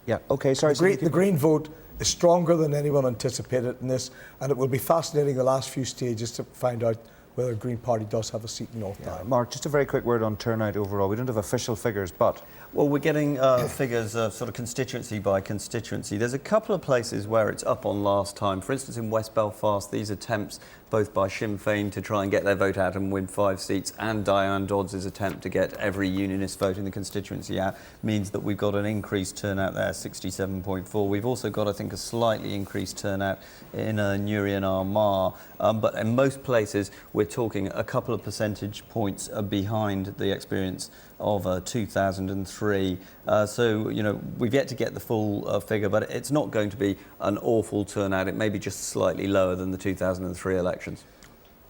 Yeah, OK, sorry. The Green vote is stronger than anyone anticipated in this, and it will be fascinating the last few stages to find out whether the Green Party does have a seat in North Down. Mark, just a very quick word on turnout overall. We don't have official figures, but... Well, we're getting figures sort of constituency by constituency. There's a couple of places where it's up on last time. For instance, in West Belfast, these attempts both by Sinn Féin to try and get their vote out and win 5 seats, and Diane Dodds' attempt to get every Unionist vote in the constituency out, means that we've got an increased turnout there, 67.4. We've also got, I think, a slightly increased turnout in Newry and Armagh. But in most places, we're talking a couple of percentage points behind the experience of 2003. So, you know, we've yet to get the full figure, but it's not going to be an awful turnout. It may be just slightly lower than the 2003 elections.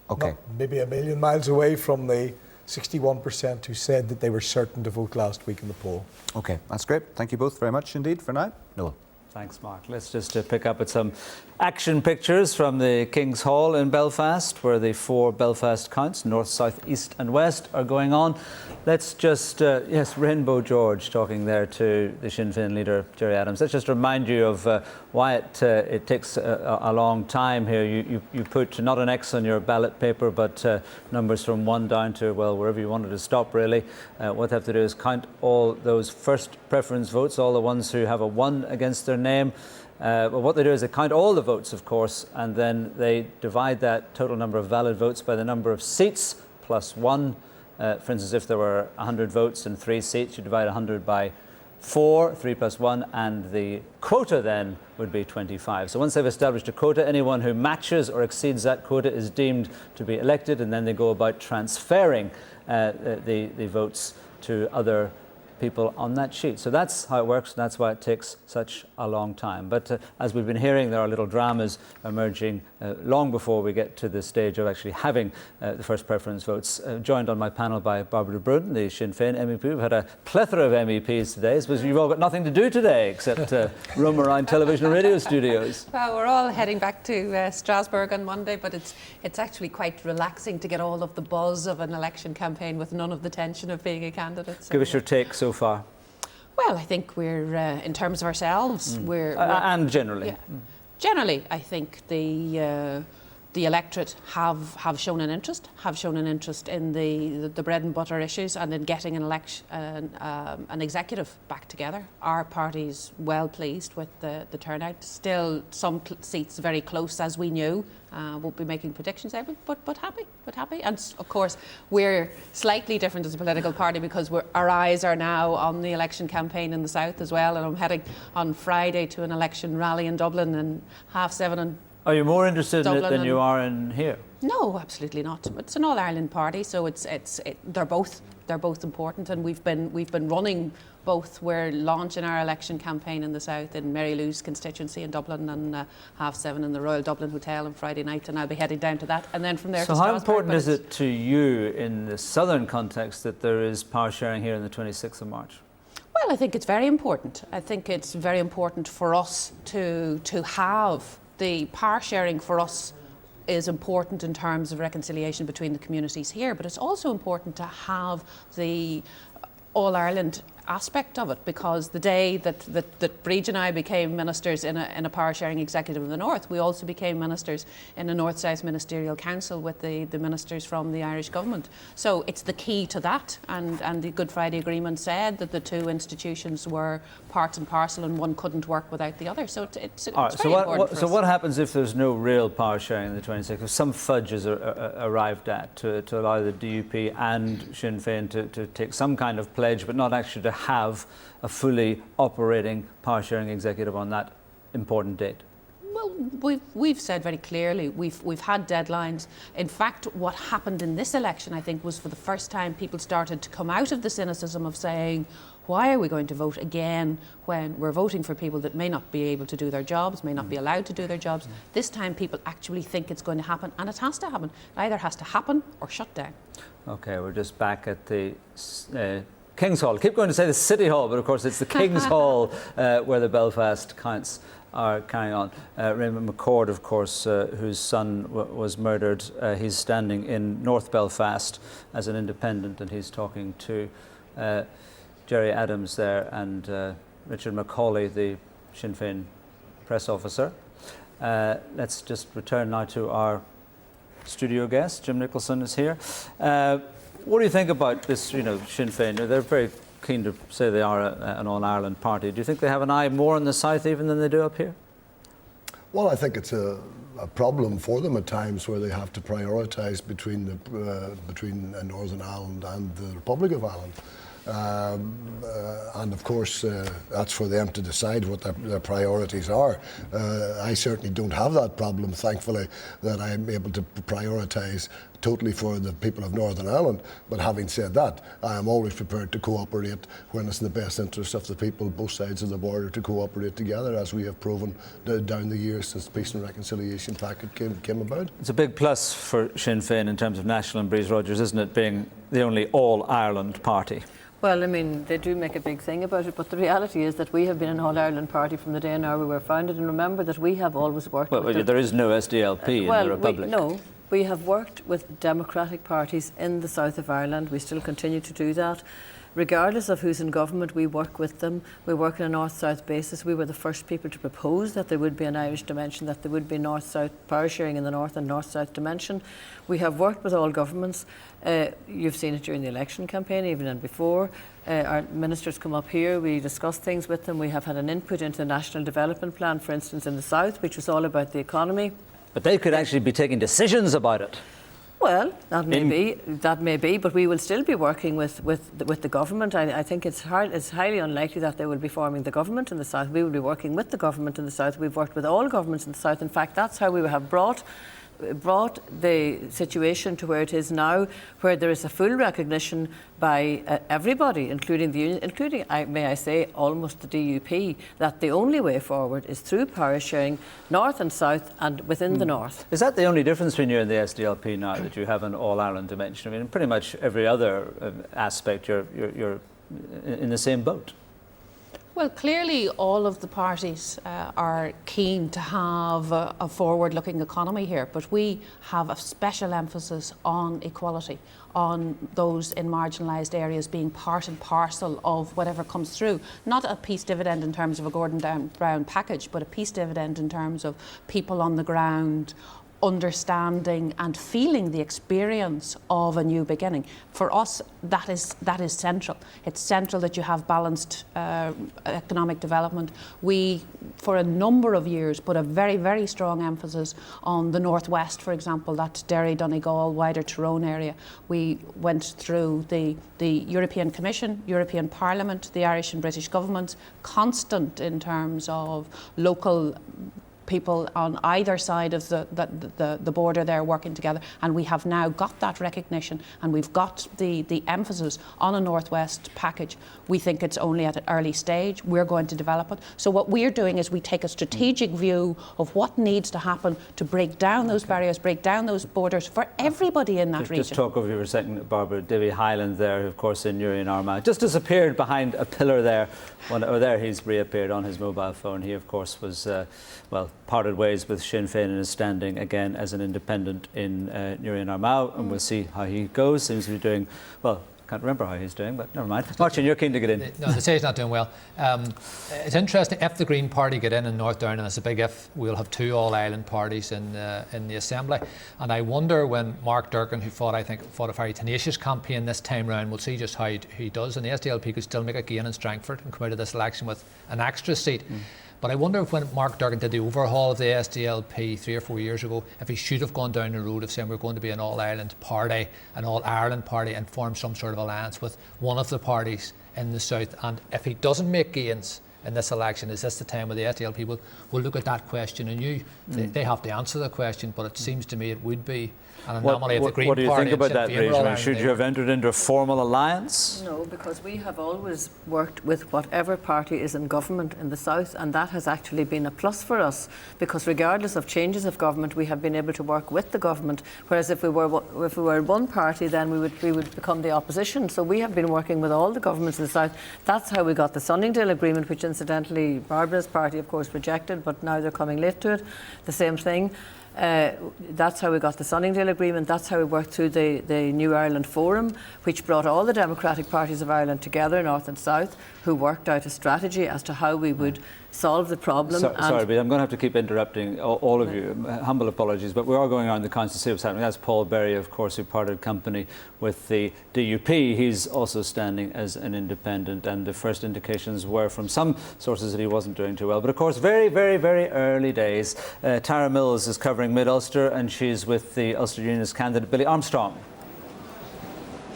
OK. Not maybe a million miles away from the 61% who said that they were certain to vote last week in the poll. OK, that's great. Thank you both very much indeed for now. Noel. Thanks, Mark. Let's just pick up at some action pictures from the King's Hall in Belfast, where the 4 Belfast counts, north, south, east and west, are going on. Let's just, yes, Rainbow George talking there to the Sinn Féin leader, Gerry Adams. Let's just remind you of why it takes a long time here. You put not an X on your ballot paper, but numbers from 1 down to, well, wherever you wanted to stop, really. What they have to do is count all those first preference votes, all the ones who have a 1 against their name. Well, what they do is they count all the votes, of course, and then they divide that total number of valid votes by the number of seats plus 1. For instance, if there were 100 votes and 3 seats, you divide 100 by 4, 3 plus 1, and the quota then would be 25. So once they've established a quota, anyone who matches or exceeds that quota is deemed to be elected, and then they go about transferring the votes to other people on that sheet. So that's how it works, and that's why it takes such a long time. But as we've been hearing, there are little dramas emerging long before we get to the stage of actually having the first preference votes. Joined on my panel by Barbara Bruden, the Sinn Féin MEP. We've had a plethora of MEPs today. I suppose you've all got nothing to do today except roam around television and radio studios. Well, we're all heading back to Strasbourg on Monday, but it's actually quite relaxing to get all of the buzz of an election campaign with none of the tension of being a candidate. So, give us your take so far. Well, I think we're, in terms of ourselves, we're and generally. Yeah. Generally, I think the electorate have shown an interest in the bread and butter issues and in getting an executive back together. Our party's well pleased with the turnout. Still some seats very close, as we knew. Won't be making predictions there, but happy. And of course, we're slightly different as a political party because our eyes are now on the election campaign in the south as well. And I'm heading on Friday to an election rally in Dublin and 7:30 Are you more interested in it Dublin than you are in here? No, absolutely not. It's an All-Ireland party, so they're both important, and we've been running both. We're launching our election campaign in the south in Mary Lou's constituency in Dublin, and 7:30 in the Royal Dublin Hotel on Friday night, and I'll be heading down to that, and then from there so to how Strasbourg. important is it to you in the southern context that there is power sharing here on the 26th of March? Well, I think it's very important. I think it's very important for us to have the power sharing. For us is important in terms of reconciliation between the communities here, but it's also important to have the All-Ireland aspect of it, because the day that Breege and I became ministers in a power sharing executive in the north, we also became ministers in a north-south ministerial council with the ministers from the Irish government. So it's the key to that, and the Good Friday Agreement said that the two institutions were part and parcel, and one couldn't work without the other. So it's very important for us. So what happens if there's no real power sharing in the 26th? If some fudge is arrived at to allow the DUP and Sinn Féin to take some kind of pledge, but not actually to have a fully operating power sharing executive on that important date? Well, we've said very clearly, we've had deadlines. In fact, what happened in this election, I think, was for the first time people started to come out of the cynicism of saying, why are we going to vote again when we're voting for people that may not be able to do their jobs, may not be allowed to do their jobs? This time people actually think it's going to happen, and it has to happen. It either has to happen or shut down. Okay, we're just back at the King's Hall. I keep going to say the City Hall, but of course it's the King's Hall where the Belfast counts are carrying on. Raymond McCord, of course, whose son was murdered, he's standing in North Belfast as an independent, and he's talking to Jerry Adams there and Richard Macaulay, the Sinn Féin press officer. Let's just return now to our studio guest. Jim Nicholson is here. What do you think about this, Sinn Féin? They're very keen to say they are an All-Ireland party. Do you think they have an eye more in the south even than they do up here? Well, I think it's a problem for them at times where they have to prioritise between Northern Ireland and the Republic of Ireland. And of course, that's for them to decide what their priorities are. I certainly don't have that problem, thankfully, that I'm able to prioritise totally for the people of Northern Ireland. But having said that, I am always prepared to cooperate when it's in the best interest of the people, both sides of the border, to cooperate together, as we have proven down the years since the Peace and Reconciliation packet came about. It's a big plus for Sinn Féin in terms of national and Breeze Rogers, isn't it, being the only all-Ireland party? Well, I mean, they do make a big thing about it, but the reality is that we have been an All-Ireland party from the day now we were founded, and remember that we have always worked with... there is no SDLP in the Republic. We have worked with democratic parties in the south of Ireland. We still continue to do that. Regardless of who's in government, we work with them. We work on a north-south basis. We were the first people to propose that there would be an Irish dimension, that there would be north-south power sharing in the north and north-south dimension. We have worked with all governments. You've seen it during the election campaign, even and before. Our ministers come up here, we discuss things with them. We have had an input into the National Development Plan, for instance, in the south, which was all about the economy. But they could actually be taking decisions about it. Well, that may be, but we will still be working with the government. I think it's highly unlikely that they will be forming the government in the south. We will be working with the government in the south. We've worked with all governments in the south. In fact, that's how we have brought the situation to where it is now, where there is a full recognition by everybody, including the union, including, may I say, almost the DUP, that the only way forward is through power sharing, north and south, and within the north. Is that the only difference between you and the SDLP now, that you have an all-Ireland dimension? I mean, in pretty much every other aspect, you're in the same boat. Well, clearly all of the parties are keen to have a forward-looking economy here, but we have a special emphasis on equality, on those in marginalised areas being part and parcel of whatever comes through. Not a peace dividend in terms of a Gordon Brown package, but a peace dividend in terms of people on the ground understanding and feeling the experience of a new beginning. For us, that is central. It's central that you have balanced economic development. We, for a number of years, put a very, very strong emphasis on the northwest, for example, that Derry, Donegal, wider Tyrone area. We went through the European Commission, European Parliament, the Irish and British governments, constant in terms of local people on either side of the border there working together, and we have now got that recognition, and we've got the emphasis on a Northwest package. We think it's only at an early stage. We're going to develop it. So what we're doing is we take a strategic view of what needs to happen to break down those barriers, break down those borders for everybody in that region. Just talk over you for a second, Barbara. Davy Hyland there, of course, in Newry and Armagh, just disappeared behind a pillar there. There he's reappeared on his mobile phone. He, of course, was, parted ways with Sinn Féin and is standing again as an independent in Newry and Armagh, and we'll see how he goes. Seems to be doing, well, can't remember how he's doing, but never mind. Martin, you're keen to get in. No, they say he's not doing well. It's interesting, if the Green Party get in North Down, and it's a big if, we'll have 2 all-island parties in the Assembly. And I wonder when Mark Durkan, who fought a very tenacious campaign this time round, we'll see just how he does. And the SDLP could still make a gain in Strangford and come out of this election with an extra seat. But I wonder if when Mark Durkan did the overhaul of the SDLP 3 or 4 years ago, if he should have gone down the road of saying we're going to be an all-Ireland party, an all-Ireland party, and form some sort of alliance with one of the parties in the south. And if he doesn't make gains in this election, is this the time where the SDLP will look at that question anew? They have to answer the question, but it seems to me it would be an anomaly of the Green Party. What do you think about that, Rachel? Should you have entered into a formal alliance? No, because we have always worked with whatever party is in government in the south, and that has actually been a plus for us, because regardless of changes of government, we have been able to work with the government. Whereas if we were one party, then we would become the opposition. So we have been working with all the governments in the south. That's how we got the Sunningdale Agreement, which incidentally Barbara's party, of course, rejected, but now they're coming late to it. The same thing. That's how we got the Sunningdale Agreement. That's how we worked through the New Ireland Forum, which brought all the democratic parties of Ireland together, north and south, who worked out a strategy as to how we would solve the problem. Sorry, but I'm going to have to keep interrupting all of you. Humble apologies, but we are going around the constituency of what's happening. That's Paul Berry, of course, who parted company with the DUP. He's also standing as an independent, and the first indications were from some sources that he wasn't doing too well. But of course, very, very, very early days. Tara Mills is covering Mid-Ulster, and she's with the Ulster Unionist candidate Billy Armstrong.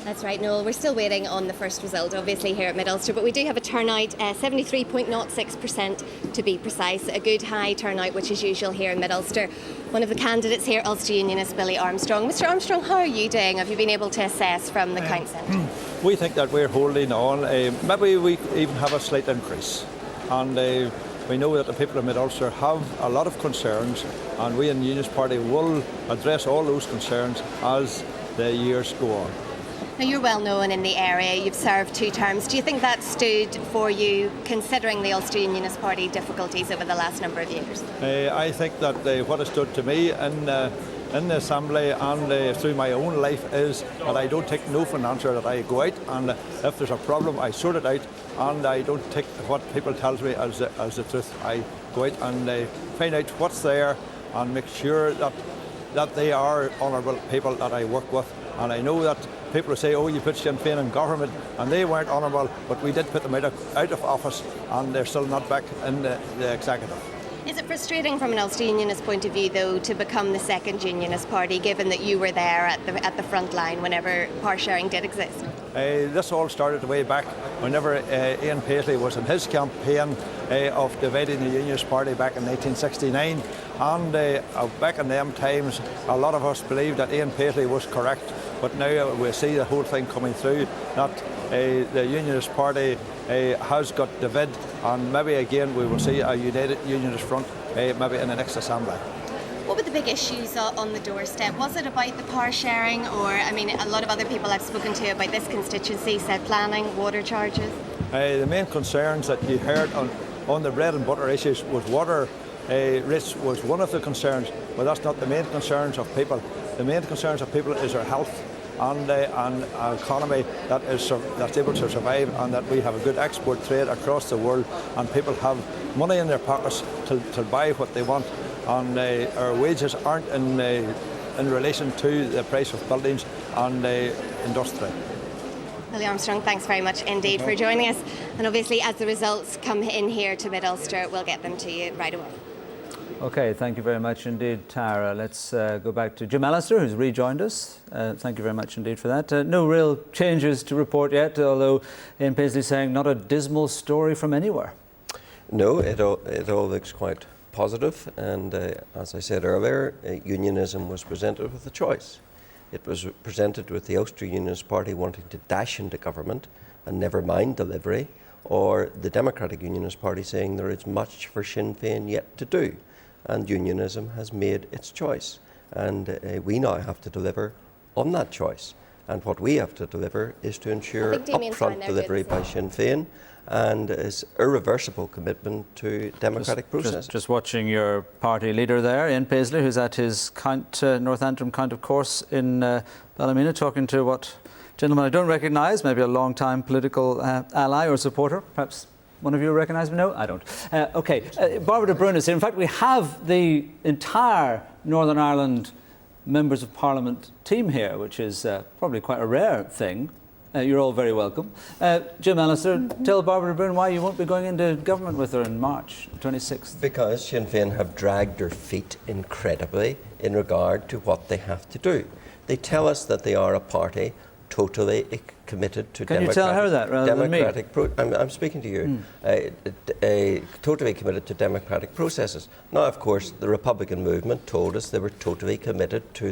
That's right, Noel. We're still waiting on the first result, obviously, here at Mid-Ulster, but we do have a turnout, 73.06% to be precise, a good high turnout, which is usual here in Mid-Ulster. One of the candidates here, Ulster Unionist Billy Armstrong. Mr. Armstrong, how are you doing? Have you been able to assess from the count centre? We think that we're holding on. Maybe we even have a slight increase. And we know that the people of Mid-Ulster have a lot of concerns, and we in the Unionist Party will address all those concerns as the years go on. Now, you're well known in the area, you've served 2 terms. Do you think that stood for you, considering the Ulster Unionist Party difficulties over the last number of years? I think that what has stood to me in the Assembly and through my own life is that I don't take no for an answer, that I go out and if there's a problem I sort it out, and I don't take what people tell me as the truth. I go out and find out what's there and make sure that they are honourable people that I work with. And I know that people will say, oh, you put Sinn Féin in government, and they weren't honourable, but we did put them out of office, and they're still not back in the executive. Is it frustrating from an Ulster Unionist point of view, though, to become the second Unionist party, given that you were there at the front line whenever power sharing did exist? This all started way back whenever Ian Paisley was in his campaign of dividing the Unionist Party back in 1969. And back in them times, a lot of us believed that Ian Paisley was correct. But now we see the whole thing coming through, that the Unionist Party has got divided, and maybe again we will see a united Unionist front maybe in the next Assembly. What were the big issues on the doorstep? Was it about the power sharing, or, I mean, a lot of other people I've spoken to about this constituency said planning, water charges? The main concerns that you heard on the bread and butter issues was water rates was one of the concerns, but that's not the main concerns of people. The main concerns of people is our health and an economy that's able to survive, and that we have a good export trade across the world, and people have money in their pockets to buy what they want, and our wages aren't in relation to the price of buildings and industry. Billy Armstrong, thanks very much indeed for joining us, and obviously as the results come in here to Mid-Ulster, we'll get them to you right away. Okay, thank you very much indeed, Tara. Let's go back to Jim Allister, who's rejoined us. Thank you very much indeed for that. No real changes to report yet, although Ian Paisley saying not a dismal story from anywhere. No, it all looks quite positive, and as I said earlier, unionism was presented with a choice. It was presented with the Ulster Unionist Party wanting to dash into government and never mind delivery, or the Democratic Unionist Party saying there is much for Sinn Féin yet to do, and unionism has made its choice, and we now have to deliver on that choice. And what we have to deliver is to ensure upfront delivery by Sinn Féin and its irreversible commitment to democratic process. Just watching your party leader there, Ian Paisley, who's at his North Antrim Count of Course in Ballymena, talking to what gentleman I don't recognise, maybe a long-time political ally or supporter. Perhaps one of you recognise me? No, I don't. Barbara de Bruyn is here. In fact, we have the entire Northern Ireland Members of Parliament team here, which is probably quite a rare thing. You're all very welcome. Jim Allister, tell Barbara de Bruyn why you won't be going into government with her in March 26th. Because Sinn Féin have dragged their feet incredibly in regard to what they have to do. They tell us that they are a party totally committed to Can you tell her that rather than me? I'm speaking to you. Totally committed to democratic processes. Now, of course, the Republican movement told us they were totally committed to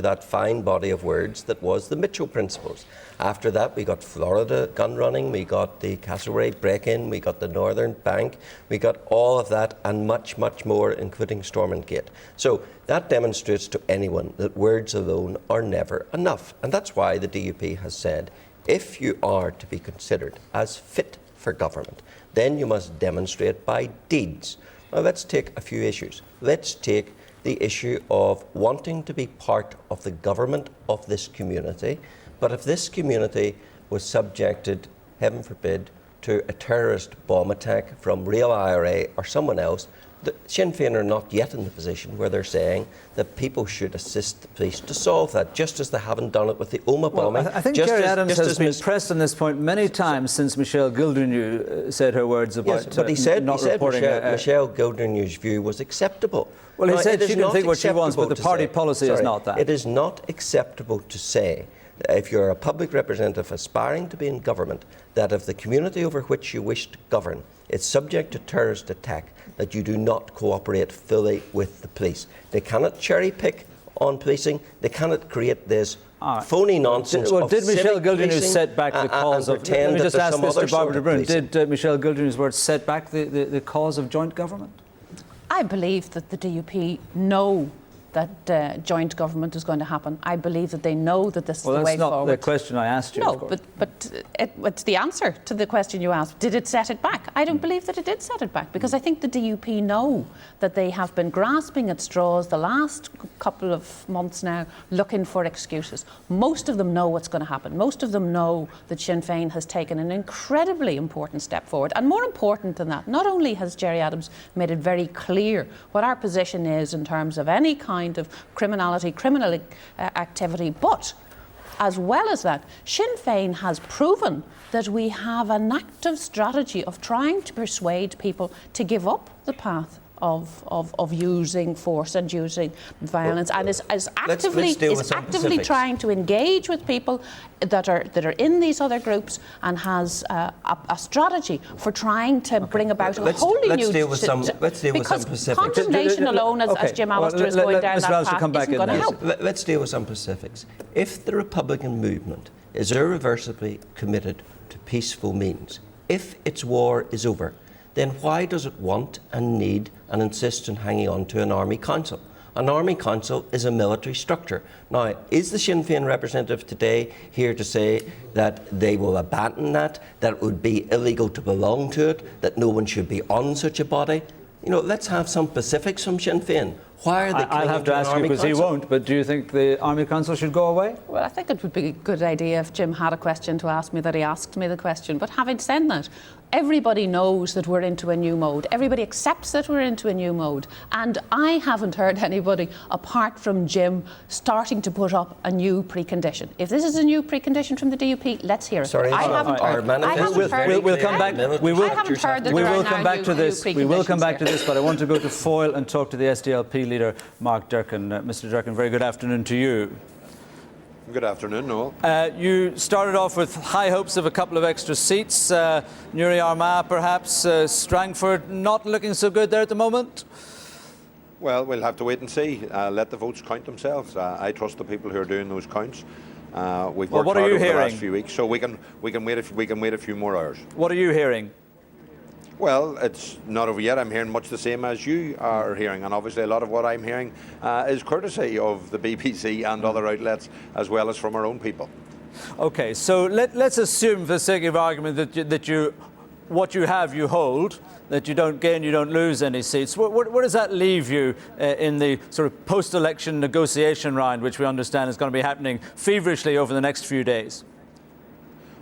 that fine body of words that was the Mitchell Principles. After that, we got Florida gun running, we got the Castlereagh break-in, we got the Northern Bank, we got all of that and much, much more, including Stormont Gate. So that demonstrates to anyone that words alone are never enough. And that's why the DUP has said, if you are to be considered as fit for government, then you must demonstrate by deeds. Now let's take a few issues. Let's take the issue of wanting to be part of the government of this community, but if this community was subjected, heaven forbid, to a terrorist bomb attack from real IRA or someone else, the Sinn Féin are not yet in the position where they're saying that people should assist the police to solve that, just as they haven't done it with the Omagh bombing. I think Gerry Adams has been pressed on this point many times since Michelle Gildernew said her words about but he said reporting. Michelle Gildernew's view was acceptable. Well, he said she can think what she wants, but the party policy is not that. It is not acceptable to say, if you're a public representative aspiring to be in government, that if the community over which you wish to govern is subject to terrorist attack, that you do not cooperate fully with the police. They cannot cherry pick on policing. They cannot create this phony nonsense. Did Michelle Gildernew set back the cause of? Let me just ask Mr. Barbara de Bruyn. Did Michelle Gildenew's words set back the cause of joint government? I believe that the DUP know that joint government is going to happen. I believe that they know that this is the way forward. Well, that's not the question I asked you. No, but it's the answer to the question you asked. Did it set it back? I don't believe that it did set it back, because I think the DUP know that they have been grasping at straws the last couple of months now, looking for excuses. Most of them know what's going to happen. Most of them know that Sinn Féin has taken an incredibly important step forward. And more important than that, not only has Gerry Adams made it very clear what our position is in terms of any kind of criminal activity, but as well as that, Sinn Féin has proven that we have an active strategy of trying to persuade people to give up the path of using force and using violence, and is actively trying to engage with people that are in these other groups, and has a strategy for trying to bring about a wholly new. Let's deal with some specifics. Condemnation alone, as Jim Allister is going down that path, isn't going to help. Let's deal with some specifics. If the Republican movement is irreversibly committed to peaceful means, if its war is over, then why does it want and need and insist on hanging on to an army council? An army council is a military structure. Now, is the Sinn Féin representative today here to say that they will abandon that it would be illegal to belong to it, that no one should be on such a body? You know, let's have some specifics from Sinn Féin. Why are they I'll have to ask you, because he won't, but do you think the Army Council should go away? Well, I think it would be a good idea if Jim had a question to ask me, that he asked me the question. But having said that, everybody knows that we're into a new mode. Everybody accepts that we're into a new mode. And I haven't heard anybody, apart from Jim, starting to put up a new precondition. If this is a new precondition from the DUP, let's hear it. Sorry, I haven't heard. We'll come back. We will come back to this. We will come back to this, but I want to go to Foyle and talk to the SDLP leader, Mark Durkan. Mr. Durkan, very good afternoon to you. Good afternoon, Noel. You started off with high hopes of a couple of extra seats. Newry Armagh, perhaps. Strangford, not looking so good there at the moment. Well, we'll have to wait and see. Let the votes count themselves. I trust the people who are doing those counts. We've worked hard over the last few weeks, so we can wait a few more hours. What are you hearing? Well, it's not over yet. I'm hearing much the same as you are hearing, and obviously a lot of what I'm hearing is courtesy of the BBC and other outlets, as well as from our own people. Okay, so let's assume, for the sake of argument, that what you have, you hold, that you don't gain, you don't lose any seats. Where does that leave you in the sort of post-election negotiation round, which we understand is going to be happening feverishly over the next few days?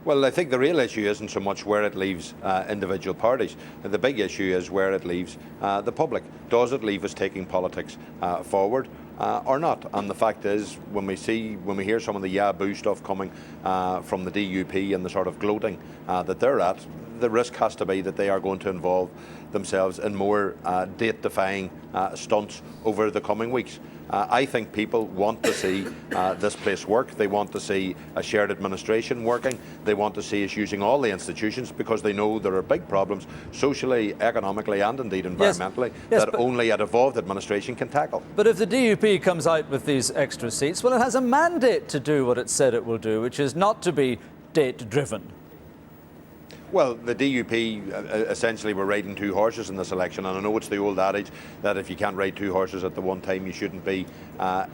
Well, I think the real issue isn't so much where it leaves individual parties. The big issue is where it leaves the public. Does it leave us taking politics forward or not? And the fact is, when we hear some of the boo stuff coming from the DUP and the sort of gloating that they're at, the risk has to be that they are going to involve themselves in more date-defying stunts over the coming weeks. I think people want to see this place work. They want to see a shared administration working. They want to see us using all the institutions, because they know there are big problems socially, economically and indeed environmentally that only a devolved administration can tackle. But if the DUP comes out with these extra seats, well, it has a mandate to do what it said it will do, which is not to be date-driven. Well, the DUP essentially were riding two horses in this election, and I know it's the old adage that if you can't ride two horses at the one time, you shouldn't be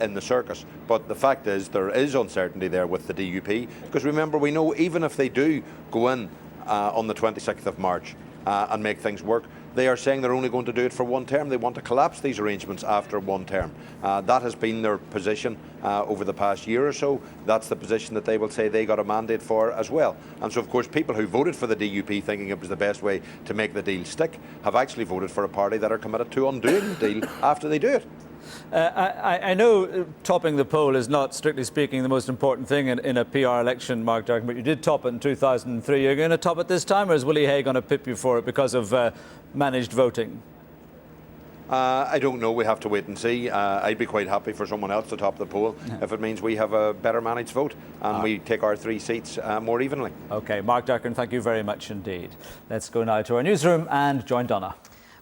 in the circus. But the fact is, there is uncertainty there with the DUP, because remember, we know even if they do go in on the 26th of March and make things work, they are saying they're only going to do it for one term. They want to collapse these arrangements after one term. That has been their position over the past year or so. That's the position that they will say they got a mandate for as well. And so, of course, people who voted for the DUP thinking it was the best way to make the deal stick have actually voted for a party that are committed to undoing the deal after they do it. I know topping the poll is not, strictly speaking, the most important thing in a PR election, Mark Durkan, but you did top it in 2003. You're going to top it this time, or is Willie Hay going to pip you for it because of managed voting? I don't know. We have to wait and see. I'd be quite happy for someone else to top the poll if it means we have a better managed vote and we take our 3 seats more evenly. OK, Mark Durkan, thank you very much indeed. Let's go now to our newsroom and join Donna.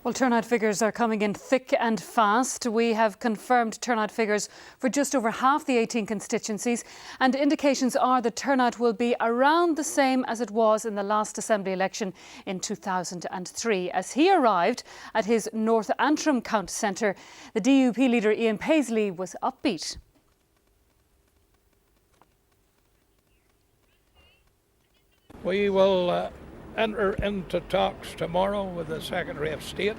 Well, turnout figures are coming in thick and fast. We have confirmed turnout figures for just over half the 18 constituencies, and indications are the turnout will be around the same as it was in the last Assembly election in 2003. As he arrived at his North Antrim Count Centre, the DUP leader Ian Paisley was upbeat. We will enter into talks tomorrow with the Secretary of State.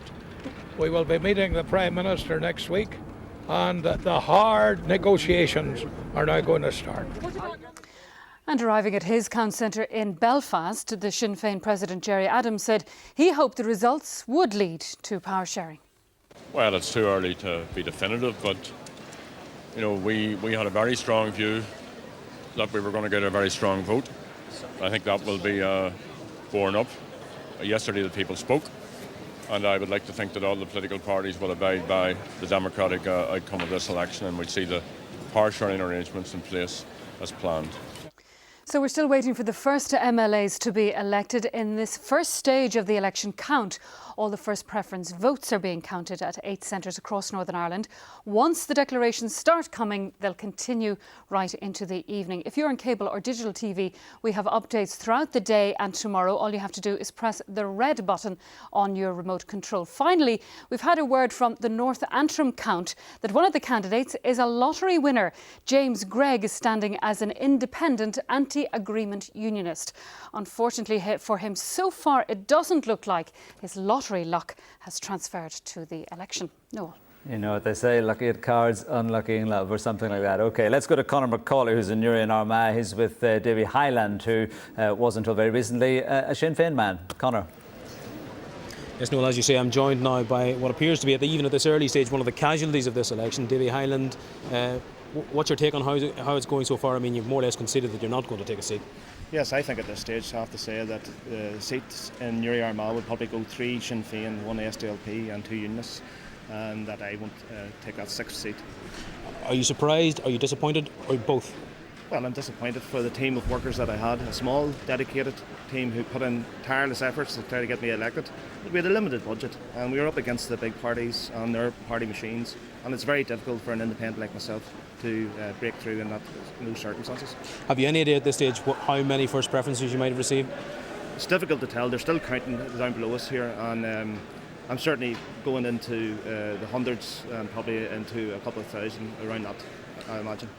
We will be meeting the Prime Minister next week, and the hard negotiations are now going to start. And arriving at his count centre in Belfast, the Sinn Féin President Gerry Adams said he hoped the results would lead to power sharing. Well, it's too early to be definitive, but you know, we had a very strong view that we were going to get a very strong vote. I think that will be borne up. Yesterday the people spoke, and I would like to think that all the political parties will abide by the democratic outcome of this election, and we'll see the power sharing arrangements in place as planned. So we're still waiting for the first MLAs to be elected in this first stage of the election count. All the first preference votes are being counted at 8 centres across Northern Ireland. Once the declarations start coming, they'll continue right into the evening. If you're on cable or digital TV, we have updates throughout the day and tomorrow. All you have to do is press the red button on your remote control. Finally, we've had a word from the North Antrim count that one of the candidates is a lottery winner. James Gregg is standing as an independent anti-agreement unionist. Unfortunately for him, so far it doesn't look like his lottery luck has transferred to the election. Noel. You know what they say, lucky at cards, unlucky in love, or something like that. OK, let's go to Conor McCauley, who's in Newry and Armagh. He's with Davy Hyland, who was until very recently a Sinn Féin man. Conor. Yes, Noel, as you say, I'm joined now by what appears to be, even at this early stage, one of the casualties of this election, Davy Hyland. What's your take on how it's going so far? I mean, you've more or less conceded that you're not going to take a seat. Yes, I think at this stage I have to say that the seats in Newry Armagh would probably go 3 Sinn Féin, 1 SDLP and 2 Unionists, and that I won't take that 6th seat. Are you surprised, are you disappointed, or both? Well, I'm disappointed for the team of workers that I had, a small, dedicated team who put in tireless efforts to try to get me elected. But we had a limited budget, and we were up against the big parties and their party machines, and it's very difficult for an independent like myself to break through in those circumstances. Have you any idea at this stage how many first preferences you might have received? It's difficult to tell. They're still counting down below us here, and I'm certainly going into the hundreds and probably into a couple of thousand around that, I imagine.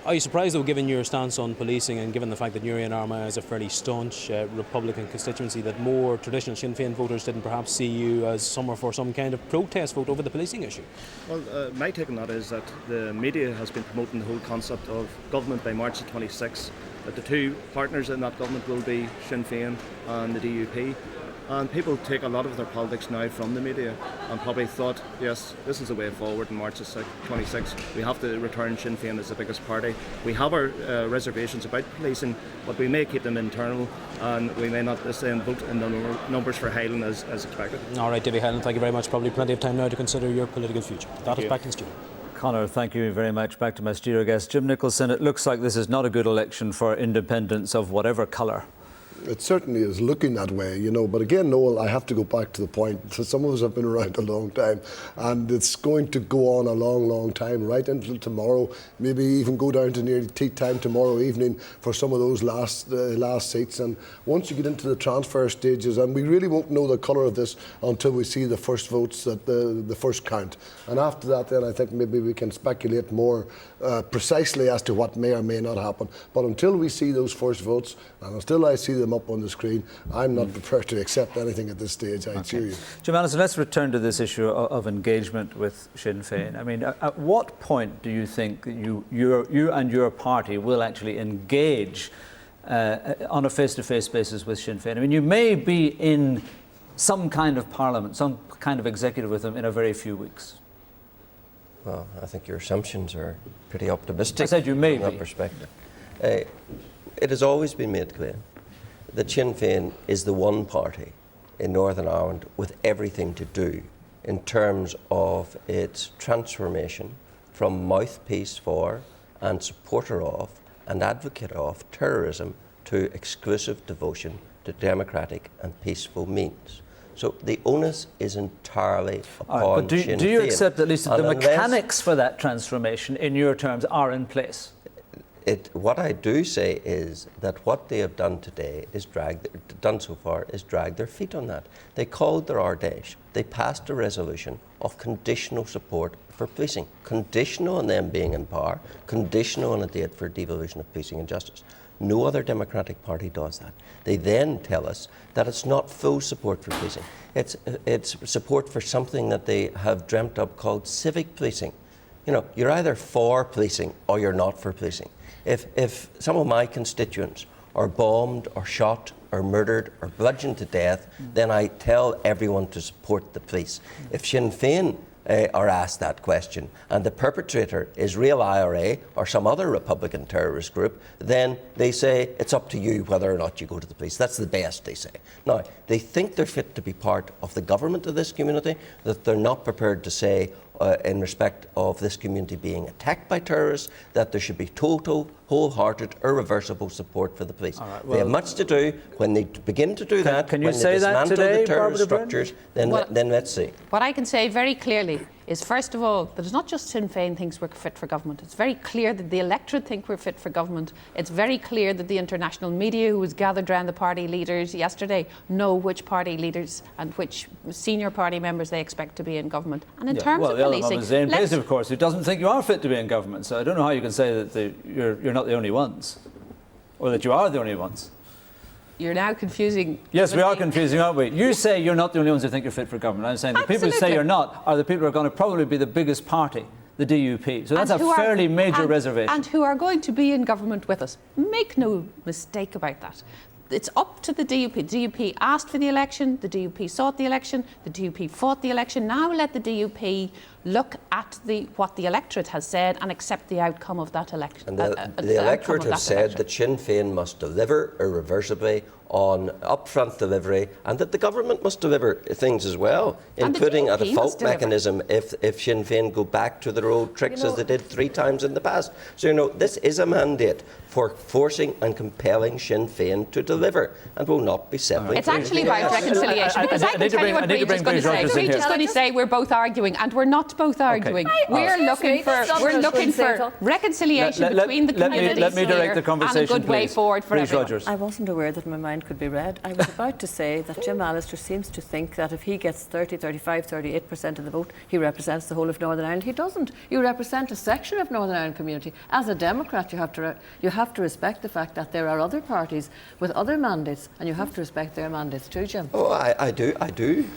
Are you surprised, though, given your stance on policing and given the fact that Newry and Armagh is a fairly staunch Republican constituency, that more traditional Sinn Féin voters didn't perhaps see you as somewhere for some kind of protest vote over the policing issue? Well, my take on that is that the media has been promoting the whole concept of government by March 26, that the two partners in that government will be Sinn Féin and the DUP. And people take a lot of their politics now from the media and probably thought, yes, this is the way forward in March 26. We have to return Sinn Féin as the biggest party. We have our reservations about policing, but we may keep them internal and we may not then vote in the numbers for Highland as expected. All right, Davy Highland, thank you very much. Probably plenty of time now to consider your political future. That is back in studio. Conor, thank you very much. Back to my studio guest, Jim Nicholson. It looks like this is not a good election for independents of whatever colour. It certainly is looking that way, you know. But again, Noel, I have to go back to the point. So some of us have been around a long time, and it's going to go on a long, long time, right until tomorrow. Maybe even go down to nearly tea time tomorrow evening for some of those last seats. And once you get into the transfer stages, and we really won't know the colour of this until we see the first votes at the first count. And after that, then I think maybe we can speculate more precisely as to what may or may not happen. But until we see those first votes, and until I see them up on the screen, I'm not prepared to accept anything at this stage, I assure you. Jim Allison, let's return to this issue of engagement with Sinn Féin. I mean, at what point do you think you and your party will actually engage on a face-to-face basis with Sinn Féin? I mean, you may be in some kind of parliament, some kind of executive with them in a very few weeks. Well, I think your assumptions are pretty optimistic. I said you may from that perspective. It has always been made clear that Sinn Féin is the one party in Northern Ireland with everything to do in terms of its transformation from mouthpiece for and supporter of and advocate of terrorism to exclusive devotion to democratic and peaceful means. So the onus is entirely upon Sinn Féin. Do you accept that at least the mechanics for that transformation, in your terms, are in place? What I do say is that what they have done today is drag their feet on that. They called their Ardèche. They passed a resolution of conditional support for policing, conditional on them being in power, conditional on a date for devolution of policing and justice. No other democratic party does that. They then tell us that it's not full support for policing. It's support for something that they have dreamt up called civic policing. You know, you're either for policing or you're not for policing. If some of my constituents are bombed or shot or murdered or bludgeoned to death, then I tell everyone to support the police. If Sinn Féin are asked that question and the perpetrator is real IRA or some other Republican terrorist group, then they say it's up to you whether or not you go to the police. That's the best they say. Now, they think they're fit to be part of the government of this community, that they're not prepared to say in respect of this community being attacked by terrorists, that there should be total, wholehearted, irreversible support for the police. Right, well, they have much to do. When they begin to do that, can you when say they dismantle that today, the terrorist structures, then let's see. What I can say very clearly is, first of all, that it's not just Sinn Féin thinks we're fit for government. It's very clear that the electorate think we're fit for government. It's very clear that the international media, who was gathered around the party leaders yesterday, know which party leaders and which senior party members they expect to be in government. And in terms of policing, Zane Paisley, of course, who doesn't think you are fit to be in government. So I don't know how you can say that you're not the only ones, or that you are the only ones. You're now confusing. Yes, we are confusing, aren't we? You say you're not the only ones who think you're fit for government. I'm saying the people who say you're not are the people who are going to probably be the biggest party, the DUP. So that's a fairly major reservation. And who are going to be in government with us. Make no mistake about that. It's up to the DUP. The DUP asked for the election, the DUP sought the election, the DUP fought the election. Now let the DUP look at what the electorate has said and accept the outcome of that election. And the electorate has said that Sinn Féin must deliver irreversibly on upfront delivery, and that the government must deliver things as well, including a default mechanism if Sinn Féin go back to their old tricks as they did 3 times in the past. So, this is a mandate for forcing and compelling Sinn Féin to deliver, and will not be settling. It's actually about reconciliation, because I can tell you what Breach is going to say. Breach is going to say we're both arguing, and we're not both arguing. We're looking for reconciliation between the communities let me direct the conversation, and a good way forward for everyone. Rogers. I wasn't aware that my mind could be read. I was about to say that Jim Allister seems to think that if he gets 30, 35, 38% of the vote, he represents the whole of Northern Ireland. He doesn't. You represent a section of Northern Ireland community. As a Democrat, you have to respect the fact that there are other parties with other mandates, and you have to respect their mandates too, Jim. Oh, I do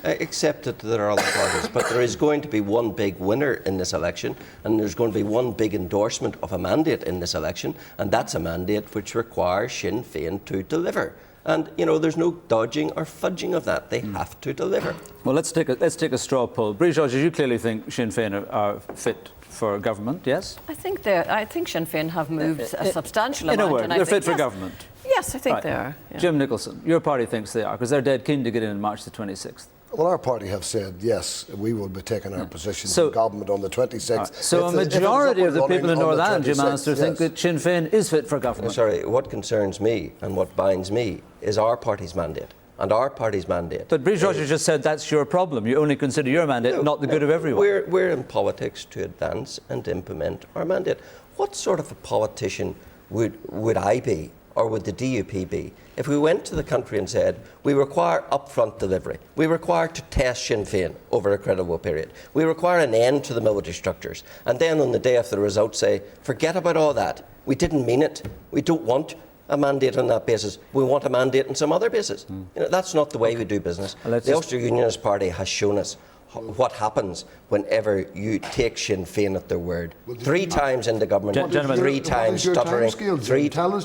accept that there are other parties, but there is going to be one big winner in this election, and there's going to be one big endorsement of a mandate in this election, and that's a mandate which requires Sinn Féin to deliver. And, there's no dodging or fudging of that. They have to deliver. Well, let's take a straw poll. Breach Rogers, you clearly think Sinn Féin are fit for government, yes? I think Sinn Féin have moved a substantial amount. In a word, they're fit for government. Yes, I think they are. Yeah. Jim Nicholson, your party thinks they are, because they're dead keen to get in March the 26th. Well, our party have said, yes, we will be taking our position in government on the 26th. So a majority of the people in Northern Ireland, Jim Allister, think that Sinn Féin is fit for government. Sorry, what concerns me and what binds me is our party's mandate. And our party's mandate. But Breach Rogers just said that's your problem. You only consider your mandate, not the good of everyone. We're in politics to advance and implement our mandate. What sort of a politician would I be, or would the DUP be, if we went to the country and said, we require upfront delivery, we require to test Sinn Féin over a credible period, we require an end to the military structures, and then on the day of the result say, forget about all that, we didn't mean it, we don't want a mandate on that basis, we want a mandate on some other basis. That's not the way we do business. The Ulster Unionist Party has shown us what happens whenever you take Sinn Féin at their word. 3 times in the government, 3 times stuttering,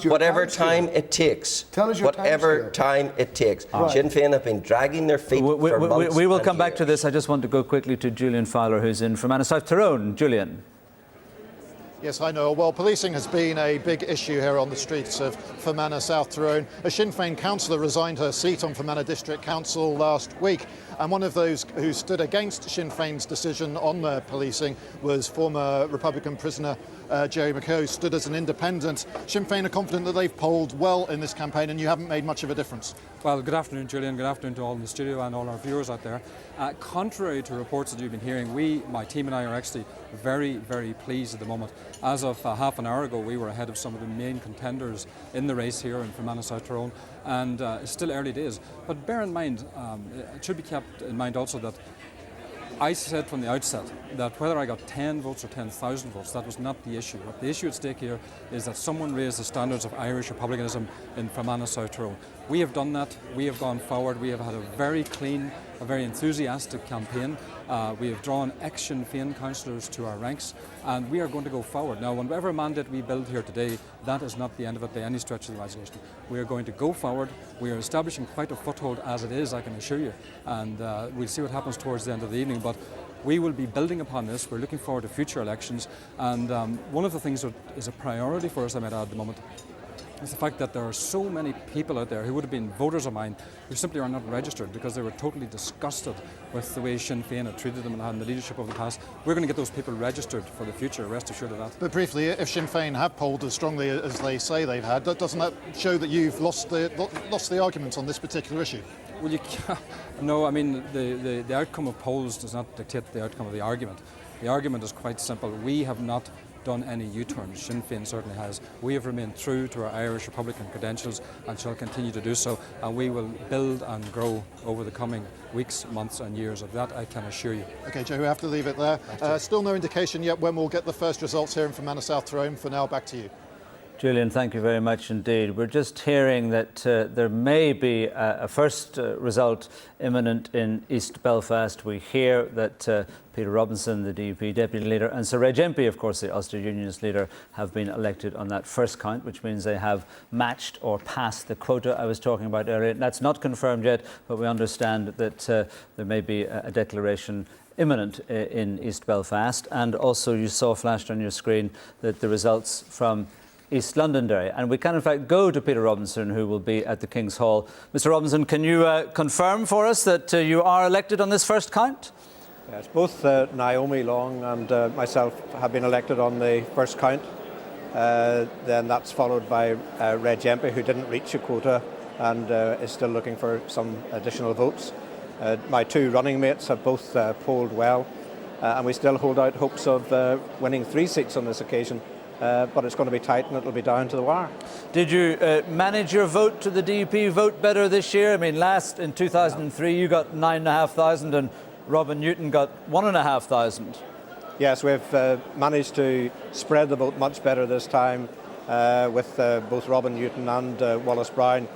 whatever time it takes. Whatever time it takes. Sinn Féin have been dragging their feet for months. We will come back to this. I just want to go quickly to Julian Fowler, who's in Fermanagh South Tyrone. Julian. Yes, hi Noel. Well, policing has been a big issue here on the streets of Fermanagh South Tyrone. A Sinn Féin councillor resigned her seat on Fermanagh District Council last week, and one of those who stood against Sinn Féin's decision on the policing was former Republican prisoner Jerry McCaw, who stood as an independent. Sinn Féin are confident that they've polled well in this campaign, and you haven't made much of a difference. Well, good afternoon, Julian. Good afternoon to all in the studio and all our viewers out there. Contrary to reports that you've been hearing, my team and I are actually very, very pleased at the moment. As of half an hour ago, we were ahead of some of the main contenders in the race here in Fermanagh South Tyrone, and it's still early days. But bear in mind, it should be kept in mind also that I said from the outset that whether I got 10 votes or 10,000 votes, that was not the issue. What the issue at stake here is that someone raised the standards of Irish republicanism in Fermanagh South Tyrone. We have done that. We have gone forward. We have had a very clean, a very enthusiastic campaign. We have drawn ex-Sinn Féin councillors to our ranks, and we are going to go forward. Now, whatever mandate we build here today, that is not the end of it by any stretch of the imagination. We are going to go forward. We are establishing quite a foothold as it is, I can assure you, and we'll see what happens towards the end of the evening. But we will be building upon this. We're looking forward to future elections, and one of the things that is a priority for us, I might add at the moment, is the fact that there are so many people out there who would have been voters of mine who simply are not registered because they were totally disgusted with the way Sinn Féin had treated them and had in the leadership over the past. We're going to get those people registered for the future, rest assured of that. But briefly, if Sinn Féin have polled as strongly as they say they've had, doesn't that show that you've lost the argument on this particular issue? Well, no, I mean, the outcome of polls does not dictate the outcome of the argument. The argument is quite simple. We have not done any U-turns. Sinn Féin certainly has. We have remained true to our Irish Republican credentials and shall continue to do so, and we will build and grow over the coming weeks, months and years. Of that I can assure you. OK, Joe, we have to leave it there. Still no indication yet when we'll get the first results here in Fermanagh South Tyrone. For now, back to you. Julian, thank you very much indeed. We're just hearing that there may be a first result imminent in East Belfast. We hear that Peter Robinson, the DUP deputy leader, and Sir Reg Empey, of course, the Ulster Unionist leader, have been elected on that first count, which means they have matched or passed the quota I was talking about earlier. That's not confirmed yet, but we understand that there may be a declaration imminent in East Belfast. And also you saw flashed on your screen that the results from East Londonderry. And we can in fact go to Peter Robinson, who will be at the King's Hall. Mr. Robinson, can you confirm for us that you are elected on this first count? Yes, both Naomi Long and myself have been elected on the first count. Then that's followed by Reg Empey, who didn't reach a quota and is still looking for some additional votes. My two running mates have both polled well, and we still hold out hopes of winning 3 seats on this occasion. But it's going to be tight and it'll be down to the wire. Did you manage your vote to the DUP vote better this year? I mean, last in 2003 you got 9,500 and Robin Newton got 1,500. Yes, we've managed to spread the vote much better this time with both Robin Newton and Wallace Brown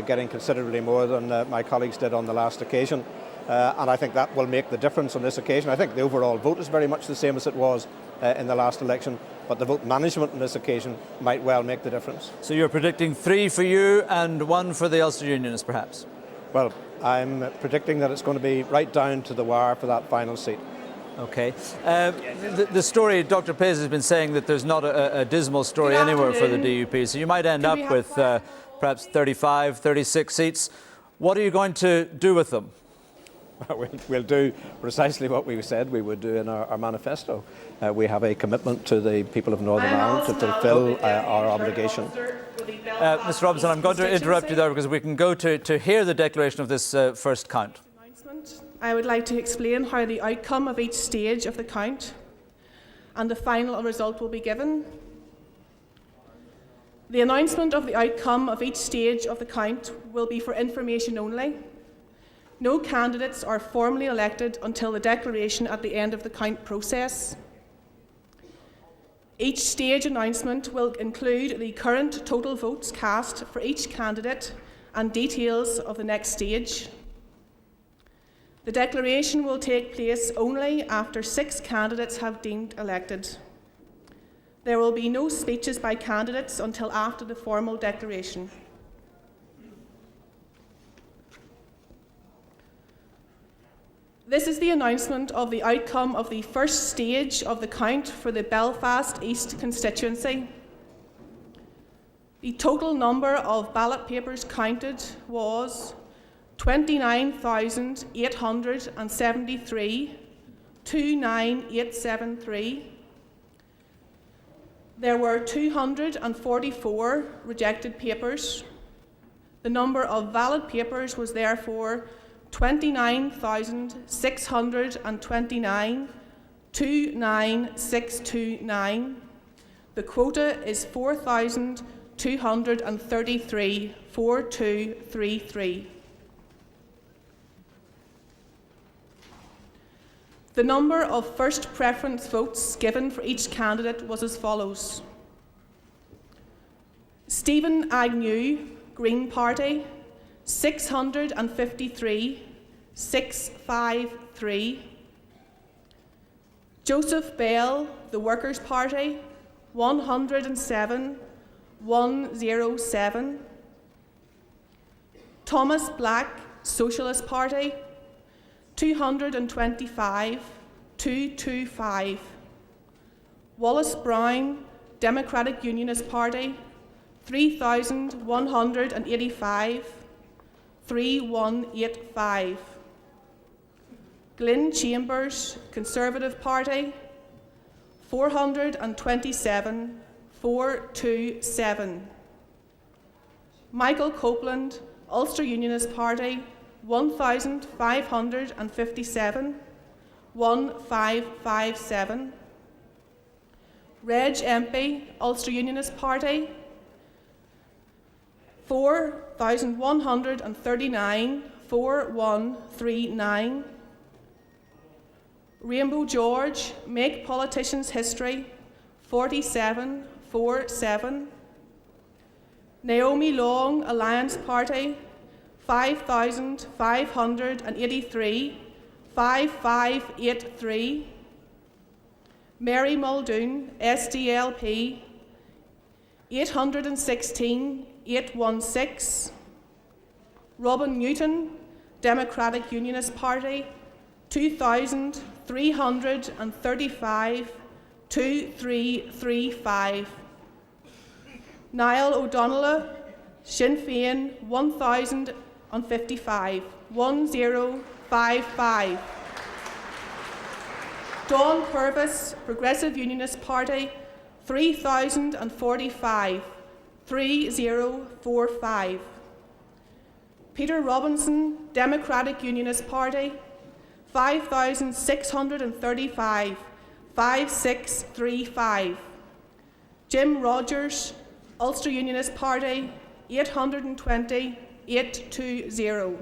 getting considerably more than my colleagues did on the last occasion. And I think that will make the difference on this occasion. I think the overall vote is very much the same as it was in the last election, but the vote management on this occasion might well make the difference. So you're predicting 3 for you and 1 for the Ulster Unionists, perhaps? Well, I'm predicting that it's going to be right down to the wire for that final seat. Okay. The story, Dr. Pace has been saying that there's not a dismal story anywhere for the DUP, so you might end up with perhaps 35, 36 seats. What are you going to do with them? We'll do precisely what we said we would do in our manifesto. We have a commitment to the people of Northern Ireland to fulfil our obligation. Mr. Robinson, I'm going to interrupt you there because we can go to hear the declaration of this first count. I would like to explain how the outcome of each stage of the count and the final result will be given. The announcement of the outcome of each stage of the count will be for information only. No candidates are formally elected until the declaration at the end of the count process. Each stage announcement will include the current total votes cast for each candidate and details of the next stage. The declaration will take place only after 6 candidates have deemed elected. There will be no speeches by candidates until after the formal declaration. This is the announcement of the outcome of the first stage of the count for the Belfast East constituency. The total number of ballot papers counted was 29,873, 29873. There were 244 rejected papers. The number of valid papers was therefore 29,629, 29629. The quota is 4,233, 4233. The number of first preference votes given for each candidate was as follows. Stephen Agnew, Green Party, 653, 653. Joseph Bell, the Workers' Party, 107, 107. Thomas Black, Socialist Party, 225, 225. Wallace Brown, Democratic Unionist Party, 3,185, 3185. Glyn Chambers, Conservative Party, 427, 427. Michael Copeland, Ulster Unionist Party, 1,557, 1557. Reg Empey, Ulster Unionist Party, 4,139, 4139. Rainbow George, Make Politicians History, 4747. Naomi Long, Alliance Party, 5,583, 5583. Mary Muldoon, SDLP, 816, 816. Robin Newton, Democratic Unionist Party, 2,335, 2335. Niall O'Donnell, Sinn Féin, 1,055, 1055. Dawn Purvis, Progressive Unionist Party, 3,045, 3045. Peter Robinson, Democratic Unionist Party, 5,635, 5635. Jim Rogers, Ulster Unionist Party, 820, 820.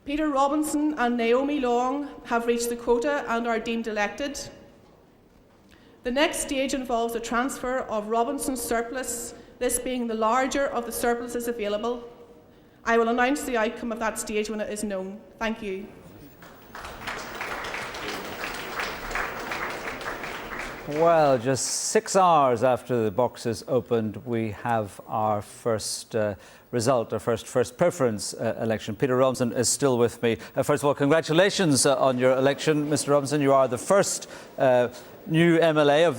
Peter Robinson and Naomi Long have reached the quota and are deemed elected. The next stage involves a transfer of Robinson's surplus, this being the larger of the surpluses available. I will announce the outcome of that stage when it is known. Thank you. Well, just 6 hours after the boxes opened, we have our first result, our first preference election. Peter Robinson is still with me. First of all, congratulations on your election, Mr. Robinson. You are the first new MLA of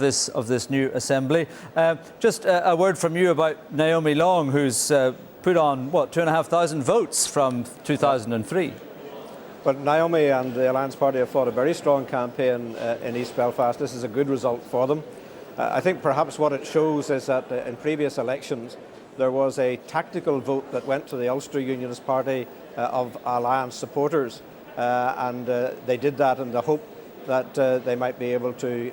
this new assembly. Just a word from you about Naomi Long, who's put on, 2,500 votes from 2003. But Naomi and the Alliance Party have fought a very strong campaign in East Belfast. This is a good result for them. I think perhaps what it shows is that in previous elections there was a tactical vote that went to the Ulster Unionist Party of Alliance supporters, and they did that in the hope that they might be able to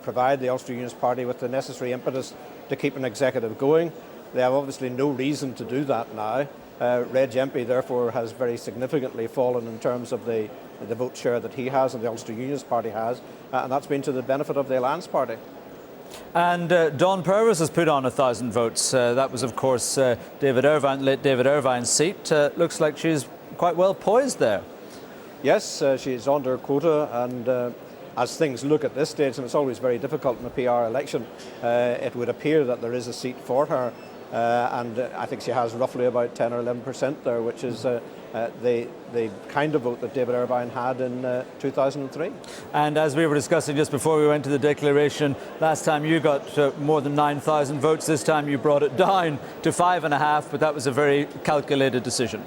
provide the Ulster Unionist Party with the necessary impetus to keep an executive going. They have obviously no reason to do that now. Reg Empey, therefore, has very significantly fallen in terms of the vote share that he has and the Ulster Unionist Party has, and that's been to the benefit of the Alliance Party. And Dawn Purvis has put on 1,000 votes. That was, of course, late David Irvine's seat. Looks like she's quite well poised there. Yes, she's under her quota, and as things look at this stage, and it's always very difficult in a PR election, it would appear that there is a seat for her. And I think she has roughly about 10 or 11% there, which is the kind of vote that David Irvine had in 2003. And as we were discussing just before we went to the declaration, last time you got more than 9,000 votes. This time you brought it down to 5.5, but that was a very calculated decision.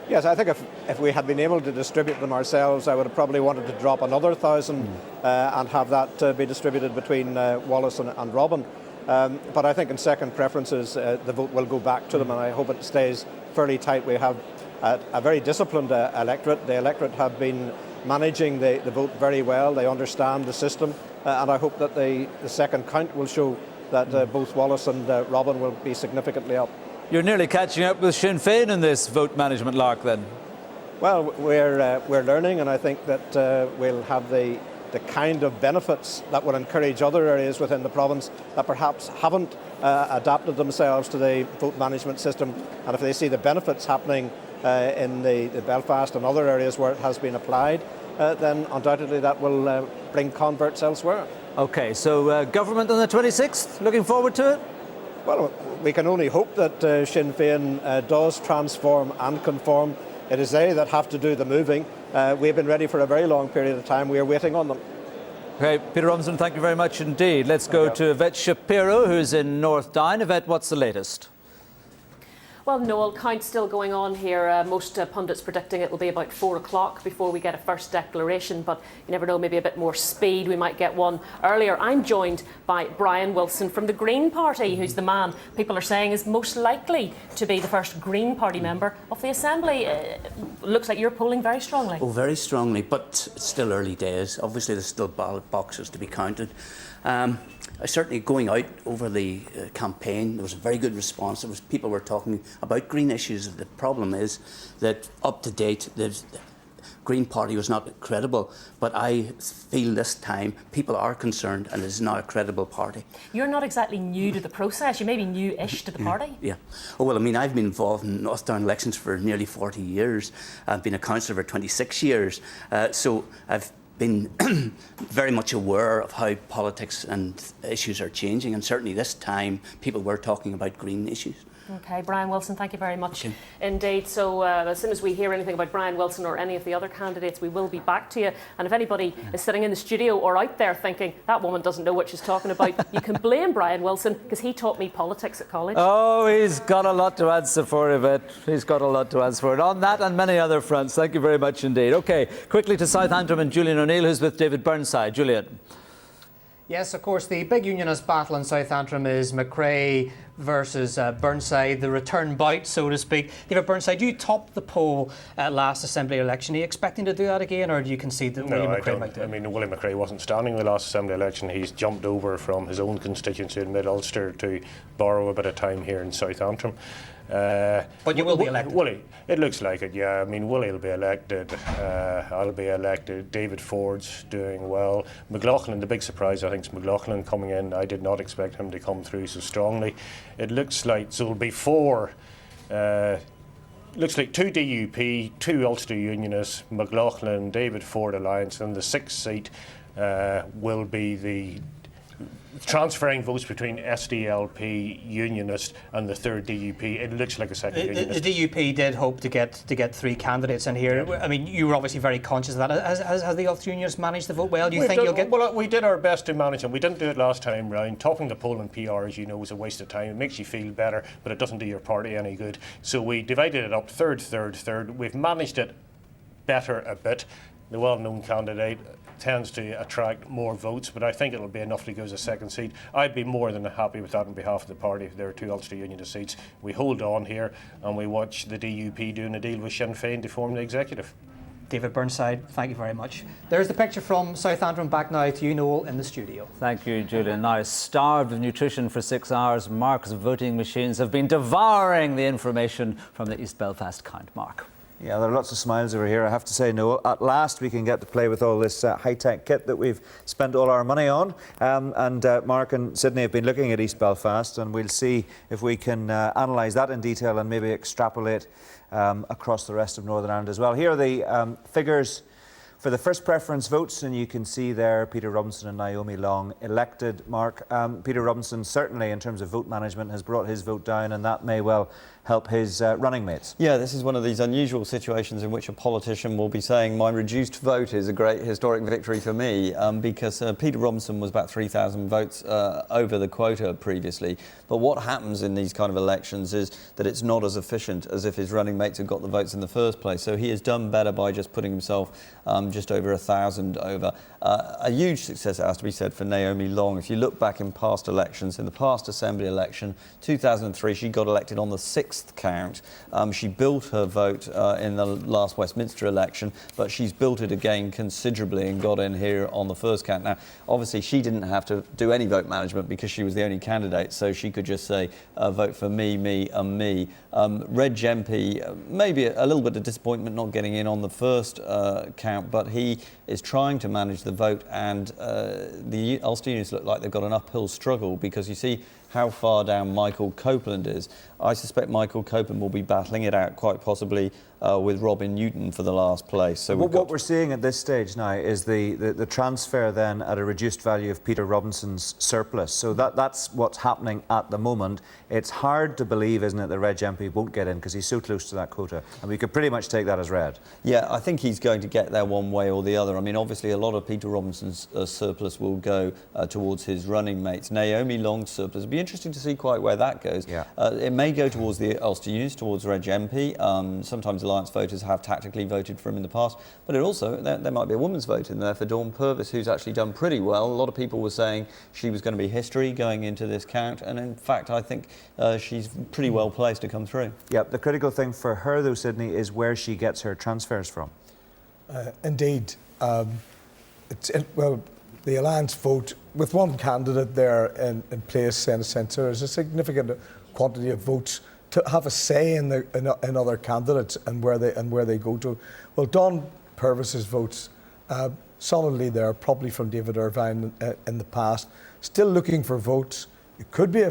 Yes, I think if we had been able to distribute them ourselves, I would have probably wanted to drop another 1,000 and have that be distributed between Wallace and Robin. But I think in second preferences, the vote will go back to them, and I hope it stays fairly tight. We have a very disciplined electorate. The electorate have been managing the vote very well. They understand the system, and I hope that the second count will show that both Wallace and Robin will be significantly up. You're nearly catching up with Sinn Féin in this vote management lark, then? Well, we're learning, and I think that we'll have the kind of benefits that will encourage other areas within the province that perhaps haven't adapted themselves to the vote management system. And if they see the benefits happening in the Belfast and other areas where it has been applied, then undoubtedly that will bring converts elsewhere. OK, so government on the 26th, looking forward to it? Well, we can only hope that Sinn Féin does transform and conform. It is they that have to do the moving. We've been ready for a very long period of time. We are waiting on them. Okay, Peter Robinson, thank you very much indeed. Let's go to Yvette Shapiro, who's in North Down. Yvette, what's the latest? Well, Noel, count's still going on here. Most pundits predicting it will be about 4 o'clock before we get a first declaration, but you never know, maybe a bit more speed. We might get one earlier. I'm joined by Brian Wilson from the Green Party, who's the man people are saying is most likely to be the first Green Party member of the Assembly. Looks like you're polling very strongly. Oh, very strongly, but it's still early days. Obviously, there's still ballot boxes to be counted. Certainly going out over the campaign, there was a very good response. People were talking about green issues. The problem is that up to date, Green Party was not credible, but I feel this time people are concerned and it is now a credible party. You're not exactly new to the process. You may be new-ish to the party. Yeah. Oh, well, I mean, I've been involved in North Down elections for nearly 40 years. I've been a councillor for 26 years. So I've been very much aware of how politics and issues are changing, and certainly this time people were talking about green issues. Okay, Brian Wilson, thank you very much indeed. So as soon as we hear anything about Brian Wilson or any of the other candidates, we will be back to you. And if anybody is sitting in the studio or out there thinking, that woman doesn't know what she's talking about, you can blame Brian Wilson, because he taught me politics at college. Oh, he's got a lot to answer for, Yvette. He's got a lot to answer for it on that and many other fronts. Thank you very much indeed. OK, quickly to Southampton and Julian O'Neill, who's with David Burnside. Julian. Yes, of course, the big unionist battle in Southampton is McRae versus Burnside, the return bout, so to speak. David Burnside, you topped the poll at last Assembly election. Are you expecting to do that again, or do you concede that William McRae might do it? I mean, William McRae wasn't standing in the last Assembly election. He's jumped over from his own constituency in Mid-Ulster to borrow a bit of time here in Southampton. But you will be elected? Willie, it looks like it, yeah. I mean, Willie will be elected. I'll be elected. David Ford's doing well. McLaughlin, the big surprise, I think, is McLaughlin coming in. I did not expect him to come through so strongly. It looks like, so it'll be four. Looks like 2 DUP, 2 Ulster Unionists, McLaughlin, David Ford alliance, and the 6th seat will be the transferring votes between SDLP, Unionist, and the 3rd DUP. It looks like a second Unionist. The DUP did hope to get 3 candidates in here. Yeah. I mean, you were obviously very conscious of that. Has the Ulster Unionists managed the vote well? Do you think you'll get? Well, we did our best to manage them. We didn't do it last time round. Topping the poll in PR, as you know, is a waste of time. It makes you feel better, but it doesn't do your party any good. So we divided it up: 3rd, 3rd, 3rd. We've managed it better a bit. The well-known candidate tends to attract more votes, but I think it'll be enough to go as a second seat. I'd be more than happy with that on behalf of the party if there are 2 Ulster Unionist seats. We hold on here and we watch the DUP doing a deal with Sinn Féin to form the executive. David Burnside, thank you very much. There's the picture from Southampton. Back now to you, Noel, in the studio. Thank you, Julian. Now, starved of nutrition for 6 hours, Mark's voting machines have been devouring the information from the East Belfast count. Mark. Yeah, there are lots of smiles over here, I have to say, Noel. At last we can get to play with all this high-tech kit that we've spent all our money on. Mark and Sydney have been looking at East Belfast, and we'll see if we can analyse that in detail and maybe extrapolate across the rest of Northern Ireland as well. Here are the figures for the first preference votes, and you can see there Peter Robinson and Naomi Long elected. Mark, Peter Robinson certainly in terms of vote management has brought his vote down, and that may well help his running mates. Yeah, this is one of these unusual situations in which a politician will be saying my reduced vote is a great historic victory for me, because Peter Robinson was about 3,000 votes over the quota previously. But what happens in these kind of elections is that it's not as efficient as if his running mates had got the votes in the first place. So he has done better by just putting himself just over 1,000 over. A huge success, it has to be said, for Naomi Long. If you look back in past elections, in the past Assembly election, 2003, she got elected on the 6th count. She built her vote in the last Westminster election, but she's built it again considerably and got in here on the first count. Now, obviously, she didn't have to do any vote management because she was the only candidate, so she could just say, vote for me, me, and me. Reg MP, maybe a little bit of disappointment not getting in on the first count, but he is trying to manage the vote, and the Ulster Unionists look like they've got an uphill struggle, because you see how far down Michael Copeland is. I suspect Michael Copeland will be battling it out quite possibly with Robin Newton for the last place. So what we're seeing at this stage now is the transfer then at a reduced value of Peter Robinson's surplus. So that's what's happening at the moment. It's hard to believe, isn't it, that Reg MP won't get in because he's so close to that quota. And we could pretty much take that as read. Yeah, I think he's going to get there one way or the other. I mean, obviously a lot of Peter Robinson's surplus will go towards his running mates. Naomi Long's surplus, it'll be interesting to see quite where that goes. Yeah. It may go towards the Ulster Unionists, towards Reg MP. Sometimes Alliance voters have tactically voted for him in the past, but it also, there might be a woman's vote in there for Dawn Purvis, who's actually done pretty well. A lot of people were saying she was going to be history going into this count, and in fact I think she's pretty well placed to come through. Yep, the critical thing for her though, Sydney, is where she gets her transfers from. Indeed. Well, the Alliance vote, with one candidate there in place, in a sense, there is a significant quantity of votes to have a say in other candidates and where they go to. Well, Dawn Purvis's votes solidly there, probably from David Irvine in the past. Still looking for votes. It could be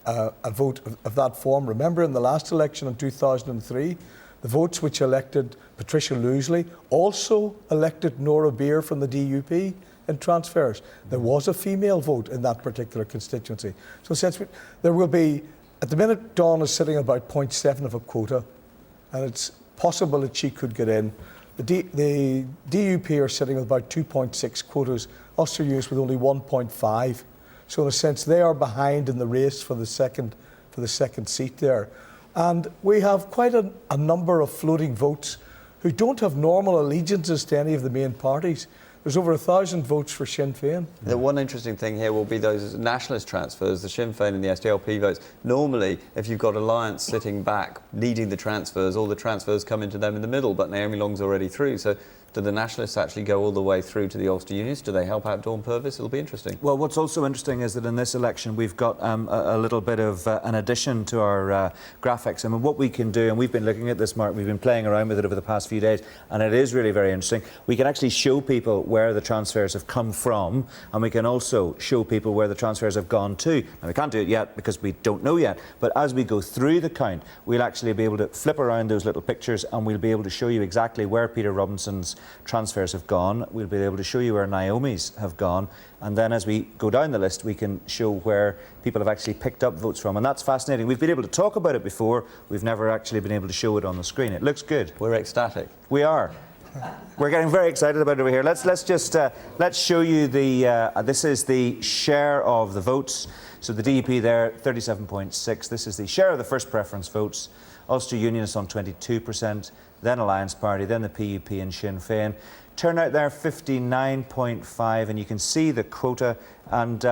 a vote of that form. Remember, in the last election in 2003, the votes which elected Patricia Loosley also elected Nora Beer from the DUP in transfers. There was a female vote in that particular constituency. So since there will be, at the minute, Dawn is sitting about 0.7 of a quota, and it's possible that she could get in. The DUP are sitting with about 2.6 quotas, Ulster Youth with only 1.5. So in a sense, they are behind in the race for the second seat there. And we have quite a number of floating votes who don't have normal allegiances to any of the main parties. There's over 1,000 votes for Sinn Féin. The one interesting thing here will be those nationalist transfers, the Sinn Féin and the SDLP votes. Normally, if you've got Alliance sitting back, leading the transfers, all the transfers come into them in the middle, but Naomi Long's already through. So do the nationalists actually go all the way through to the Ulster Unionists? Do they help out Dawn Purvis? It'll be interesting. Well, what's also interesting is that in this election we've got a little bit of an addition to our graphics. I mean, what we can do, and we've been looking at this, Mark, we've been playing around with it over the past few days, and it is really very interesting. We can actually show people where the transfers have come from, and we can also show people where the transfers have gone to. Now, we can't do it yet because we don't know yet, but as we go through the count, we'll actually be able to flip around those little pictures and we'll be able to show you exactly where Peter Robinson's transfers have gone. We'll be able to show you where Naomi's have gone, and then as we go down the list we can show where people have actually picked up votes from, and that's fascinating. We've been able to talk about it before, we've never actually been able to show it on the screen. It looks good. We're ecstatic. We are. We're getting very excited about it over here. Let's just let's show you the this is the share of the votes. So the DUP there 37.6. This is the share of the first preference votes. Ulster Unionists on 22%, then Alliance Party, then the PUP and Sinn Féin. Turnout there 59.5, and you can see the quota. And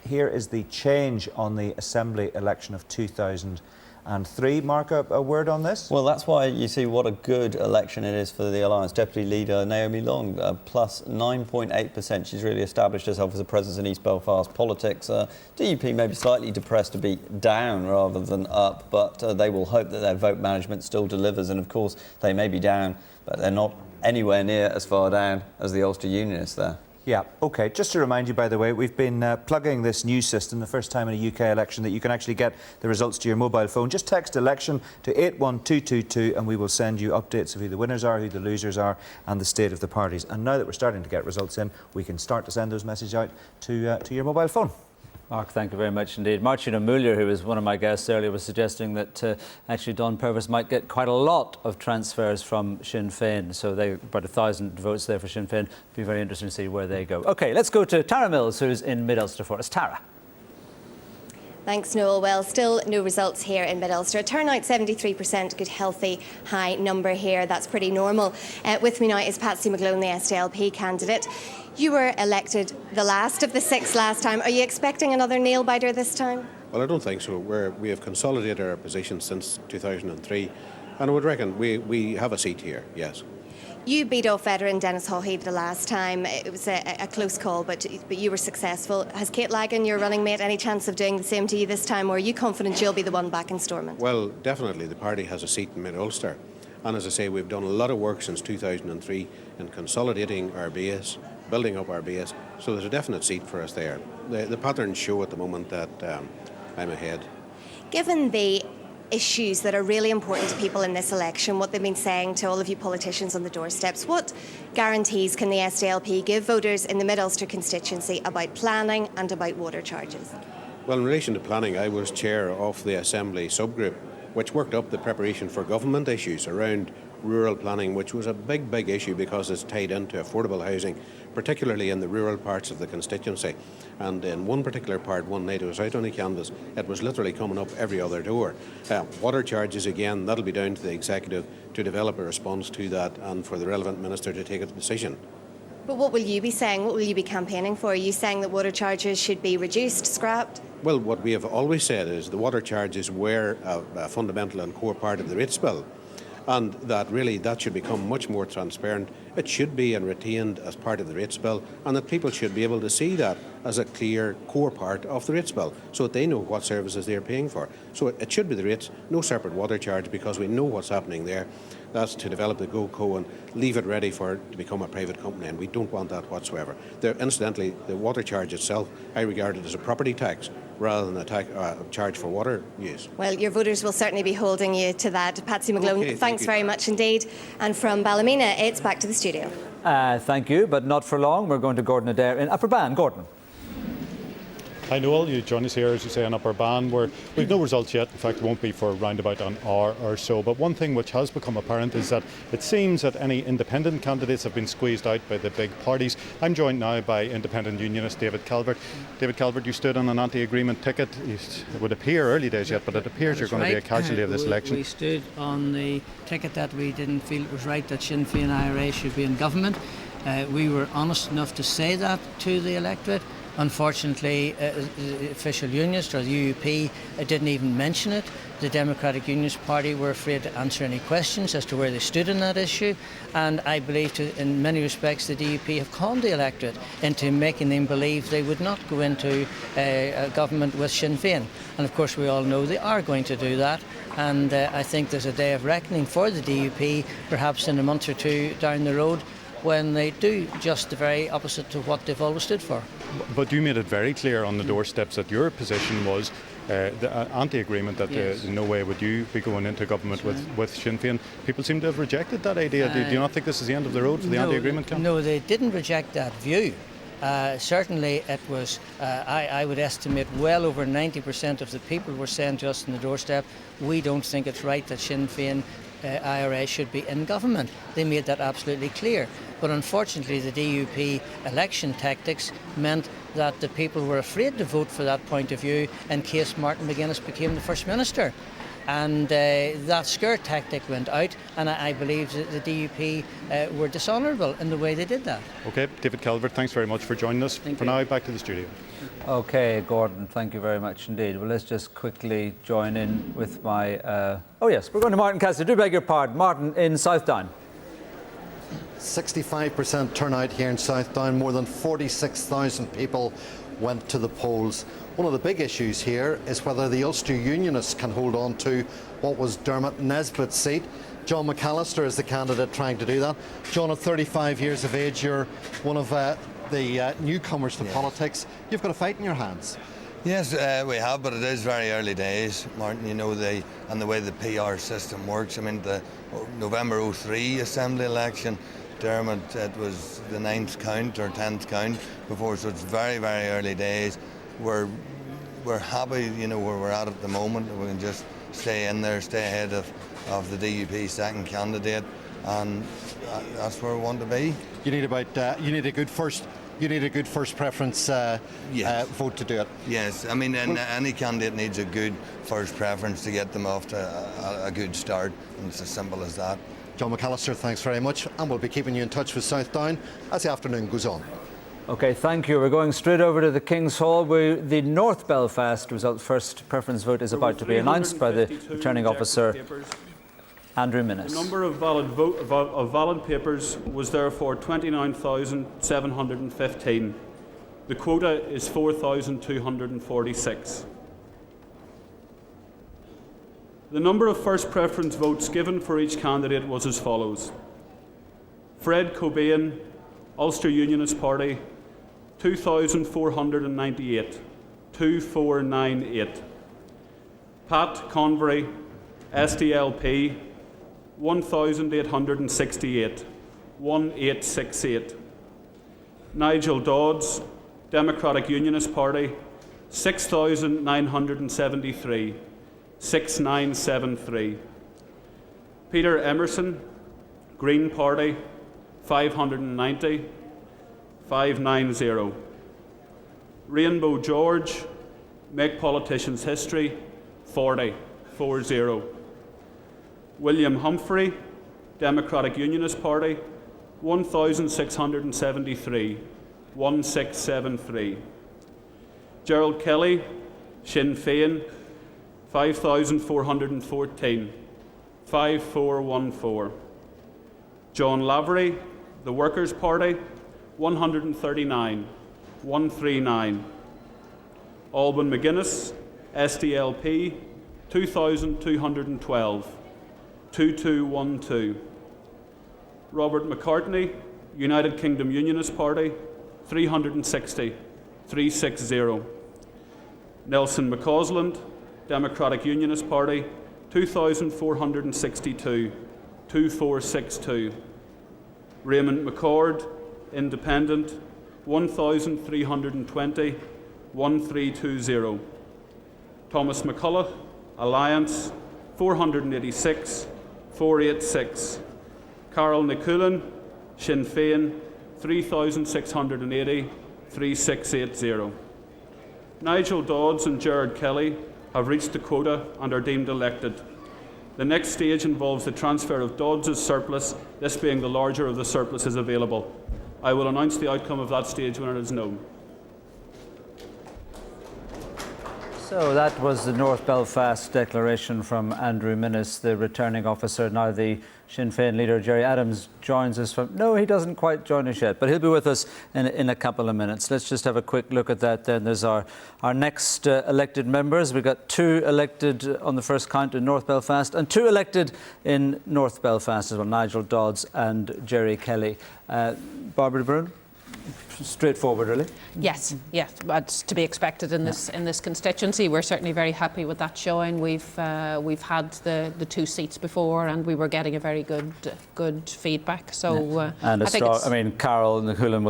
here is the change on the Assembly election of 2003. Mark, a word on this? Well, that's why you see what a good election it is for the Alliance. Deputy Leader Naomi Long, plus 9.8%. She's really established herself as a presence in East Belfast politics. DUP may be slightly depressed to be down rather than up, but they will hope that their vote management still delivers. And of course, they may be down, but they're not anywhere near as far down as the Ulster Unionists there. Yeah, OK. Just to remind you, by the way, we've been plugging this new system, the first time in a UK election that you can actually get the results to your mobile phone. Just text election to 81222 and we will send you updates of who the winners are, who the losers are, and the state of the parties. And now that we're starting to get results in, we can start to send those messages out to your mobile phone. Mark, thank you very much indeed. Martina Muller, who was one of my guests earlier, was suggesting that actually Dawn Purvis might get quite a lot of transfers from Sinn Féin. So they about 1,000 votes there for Sinn Féin. Be very interesting to see where they go. OK, let's go to Tara Mills, who's in Mid-Ulster for us. Tara. Thanks, Noel. Well, still no results here in Mid-Ulster. Turnout 73%, good, healthy, high number here. That's pretty normal. With me now is Patsy McGlone, the SDLP candidate. You were elected the last of the six last time. Are you expecting another nail-biter this time? Well, I don't think so. We have consolidated our position since 2003, and I would reckon we have a seat here, yes. You beat off veteran Dennis Haughey the last time. It was a close call, but you were successful. Has Kate Lagan, your running mate, any chance of doing the same to you this time, or are you confident you'll be the one back in Stormont? Well, definitely the party has a seat in Mid-Ulster, and as I say, we've done a lot of work since 2003 in consolidating our base, building up our base, so there's a definite seat for us there. The patterns show at the moment that I'm ahead. Given the issues that are really important to people in this election, what they've been saying to all of you politicians on the doorsteps, what guarantees can the SDLP give voters in the Mid-Ulster constituency about planning and about water charges? Well, in relation to planning, I was chair of the Assembly subgroup, which worked up the preparation for government issues around rural planning, which was a big issue because it's tied into affordable housing, particularly in the rural parts of the constituency. And in one particular part, one night I was out on the canvas, it was literally coming up every other door. Water charges, again, that'll be down to the executive to develop a response to that and for the relevant minister to take a decision. But what will you be saying? What will you be campaigning for? Are you saying that water charges should be reduced, scrapped? Well, what we have always said is the water charges were a fundamental and core part of the rates bill, and that really that should become much more transparent. It should be and retained as part of the rates bill, and that people should be able to see that as a clear core part of the rates bill so that they know what services they're paying for. So it should be the rates, no separate water charge, because we know what's happening there. That's to develop the GoCo and leave it ready for it to become a private company, and we don't want that whatsoever. Incidentally, the water charge itself, I regard it as a property tax rather than a charge for water use. Well, your voters will certainly be holding you to that. Patsy McGlone, Okay, thanks very much indeed. And from Ballymena, it's back to the studio. Thank you, but not for long. We're going to Gordon Adair in Upper Bann. Gordon. Hi Noel, you join us here, as you say, in Upper Bann, where we've no results yet. In fact, it won't be for around about an hour or so. But one thing which has become apparent is that it seems that any independent candidates have been squeezed out by the big parties. I'm joined now by independent unionist David Calvert. David Calvert, you stood on an anti-agreement ticket. It would appear, early days yet, but it appears you're going to be a casualty of this election. We stood on the ticket that we didn't feel it was right that Sinn Féin IRA should be in government. We were honest enough to say that to the electorate. Unfortunately, the official unionist or the UUP didn't even mention it. The Democratic Unionist Party were afraid to answer any questions as to where they stood on that issue, and I believe in many respects the DUP have conned the electorate into making them believe they would not go into a government with Sinn Féin. And of course we all know they are going to do that, and I think there's a day of reckoning for the DUP, perhaps in a month or two down the road, when they do just the very opposite to what they've always stood for. But you made it very clear on the doorsteps that your position was the anti-agreement, that in no way would you be going into government with Sinn Féin. People seem to have rejected that idea. Do you not think this is the end of the road for the anti-agreement camp? No, they didn't reject that view. Certainly it was, I would estimate well over 90% of the people were saying to us on the doorstep, we don't think it's right that Sinn Féin IRA should be in government. They made that absolutely clear. But unfortunately the DUP election tactics meant that the people were afraid to vote for that point of view in case Martin McGuinness became the First Minister. And that scare tactic went out, and I believe that the DUP were dishonourable in the way they did that. OK, David Calvert, thanks very much for joining us. For now, back to the studio. OK, Gordon, thank you very much indeed. Well, let's just quickly join in with my... oh yes, we're going to Martin Cassidy. Do beg your pardon. Martin in Southdown. 65% turnout here in Southdown. More than 46,000 people went to the polls. One of the big issues here is whether the Ulster Unionists can hold on to what was Dermot Nesbitt's seat. John McAllister is the candidate trying to do that. John, at 35 years of age, you're one of the newcomers to politics. You've got a fight in your hands. Yes, we have, but it is very early days, Martin. You know, the way the PR system works. I mean, the November 03 Assembly election, Dermot, it was the 9th count or 10th count before, so it's very, very early days. We're happy, you know, where we're at the moment. We can just stay in there, stay ahead of the DUP second candidate, and that's where we want to be. You need a good first preference vote to do it. Yes, I mean, any candidate needs a good first preference to get them off to a good start, and it's as simple as that. John McAllister, thanks very much, and we'll be keeping you in touch with Southdown as the afternoon goes on. OK, thank you. We're going straight over to the King's Hall, where the North Belfast result first preference vote is about to be announced by the returning officer, Andrew Minnis. The number of valid papers was therefore 29,715. The quota is 4,246. The number of first preference votes given for each candidate was as follows: Fred Cobain, Ulster Unionist Party, 2,498, 2498. Pat Convery, SDLP, 1,868, 1868. Nigel Dodds, Democratic Unionist Party, 6,973, 6973. Peter Emerson, Green Party, 590, 590. Rainbow George, Make Politicians History, 40, 40. William Humphrey, Democratic Unionist Party, 1,673, 1673. Gerald Kelly, Sinn Féin, 5,414, 5414. John Lavery, the Workers' Party, 139, 139. Alban McGuinness, SDLP, 2,212, 2212. Robert McCartney, United Kingdom Unionist Party, 360, 360. Nelson McCausland, Democratic Unionist Party, 2,462, 2462. Raymond McCord, Independent, 1,320, 1320. Thomas McCullough, Alliance, 486, 486. Carol Niculin, Sinn Féin, 3,680, 3680. Nigel Dodds and Gerard Kelly have reached the quota and are deemed elected. The next stage involves the transfer of Dodds' surplus, this being the larger of the surpluses available. I will announce the outcome of that stage when it is known. So that was the North Belfast declaration from Andrew Minnis, the returning officer. Now the Sinn Féin leader, Gerry Adams, joins us from... No, he doesn't quite join us yet, but he'll be with us in a couple of minutes. Let's just have a quick look at that then. There's our next elected members. We've got 2 elected on the first count in North Belfast and 2 elected in North Belfast as well, Nigel Dodds and Gerry Kelly. Barbara de Bruyn? Straightforward, really. Yes, that's to be expected in this constituency. We're certainly very happy with that showing. We've had the 2 seats before, and we were getting a very good feedback. So and I think Carol Niculin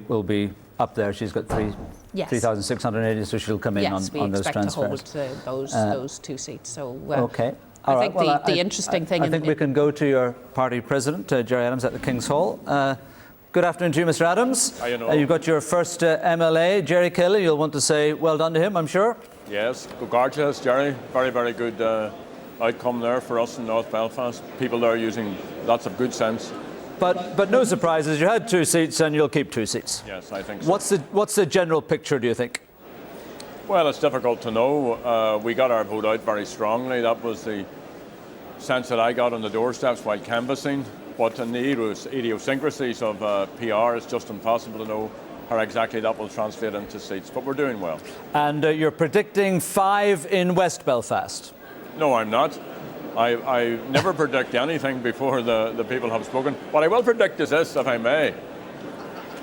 will be up there. She's got 3,680, so she'll come in on those transfers. To hold those 2 seats. So okay. I think the interesting thing. I think we can go to your party president, Gerry Adams, at the King's Hall. Good afternoon to you, Mr. Adams. How you know? You've got your first MLA, Gerry Kelly. You'll want to say well done to him, I'm sure. Yes, congratulations, Gerry. Very, very good outcome there for us in North Belfast. People there using lots of good sense. But no surprises. You had 2 seats and you'll keep 2 seats. Yes, I think so. What's the general picture, do you think? Well, it's difficult to know. We got our vote out very strongly. That was the sense that I got on the doorsteps while canvassing. But in the idiosyncrasies of PR, it's just impossible to know how exactly that will translate into seats. But we're doing well. And you're predicting 5 in West Belfast? No, I'm not. I never predict anything before the people have spoken. What I will predict is this, if I may.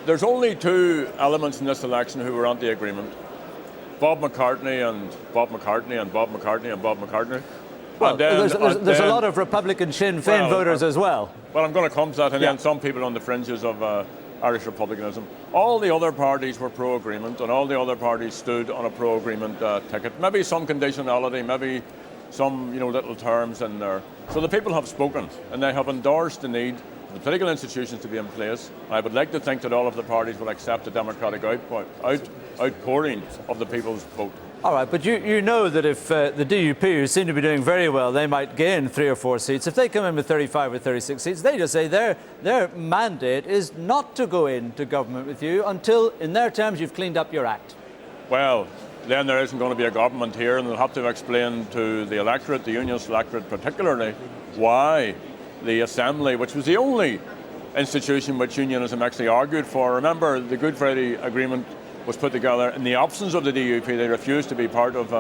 There's only 2 elements in this election who were anti-agreement. Bob McCartney and Bob McCartney and Bob McCartney and Bob McCartney. Well, there's a lot of Republican Sinn Féin voters as well. Well, I'm going to come to that, and then some people on the fringes of Irish republicanism. All the other parties were pro-agreement, and all the other parties stood on a pro-agreement ticket. Maybe some conditionality, maybe some little terms in there. So the people have spoken, and they have endorsed the need for the political institutions to be in place. I would like to think that all of the parties will accept the democratic outpouring of the people's vote. All right, but you know that if the DUP, who seem to be doing very well, they might gain 3 or 4 seats. If they come in with 35 or 36 seats, they just say their mandate is not to go into government with you until, in their terms, you've cleaned up your act. Well, then there isn't going to be a government here, and they'll have to explain to the electorate, the unionist electorate particularly, why the Assembly, which was the only institution which unionism actually argued for. Remember, the Good Friday Agreement was put together in the absence of the DUP. They refused to be part of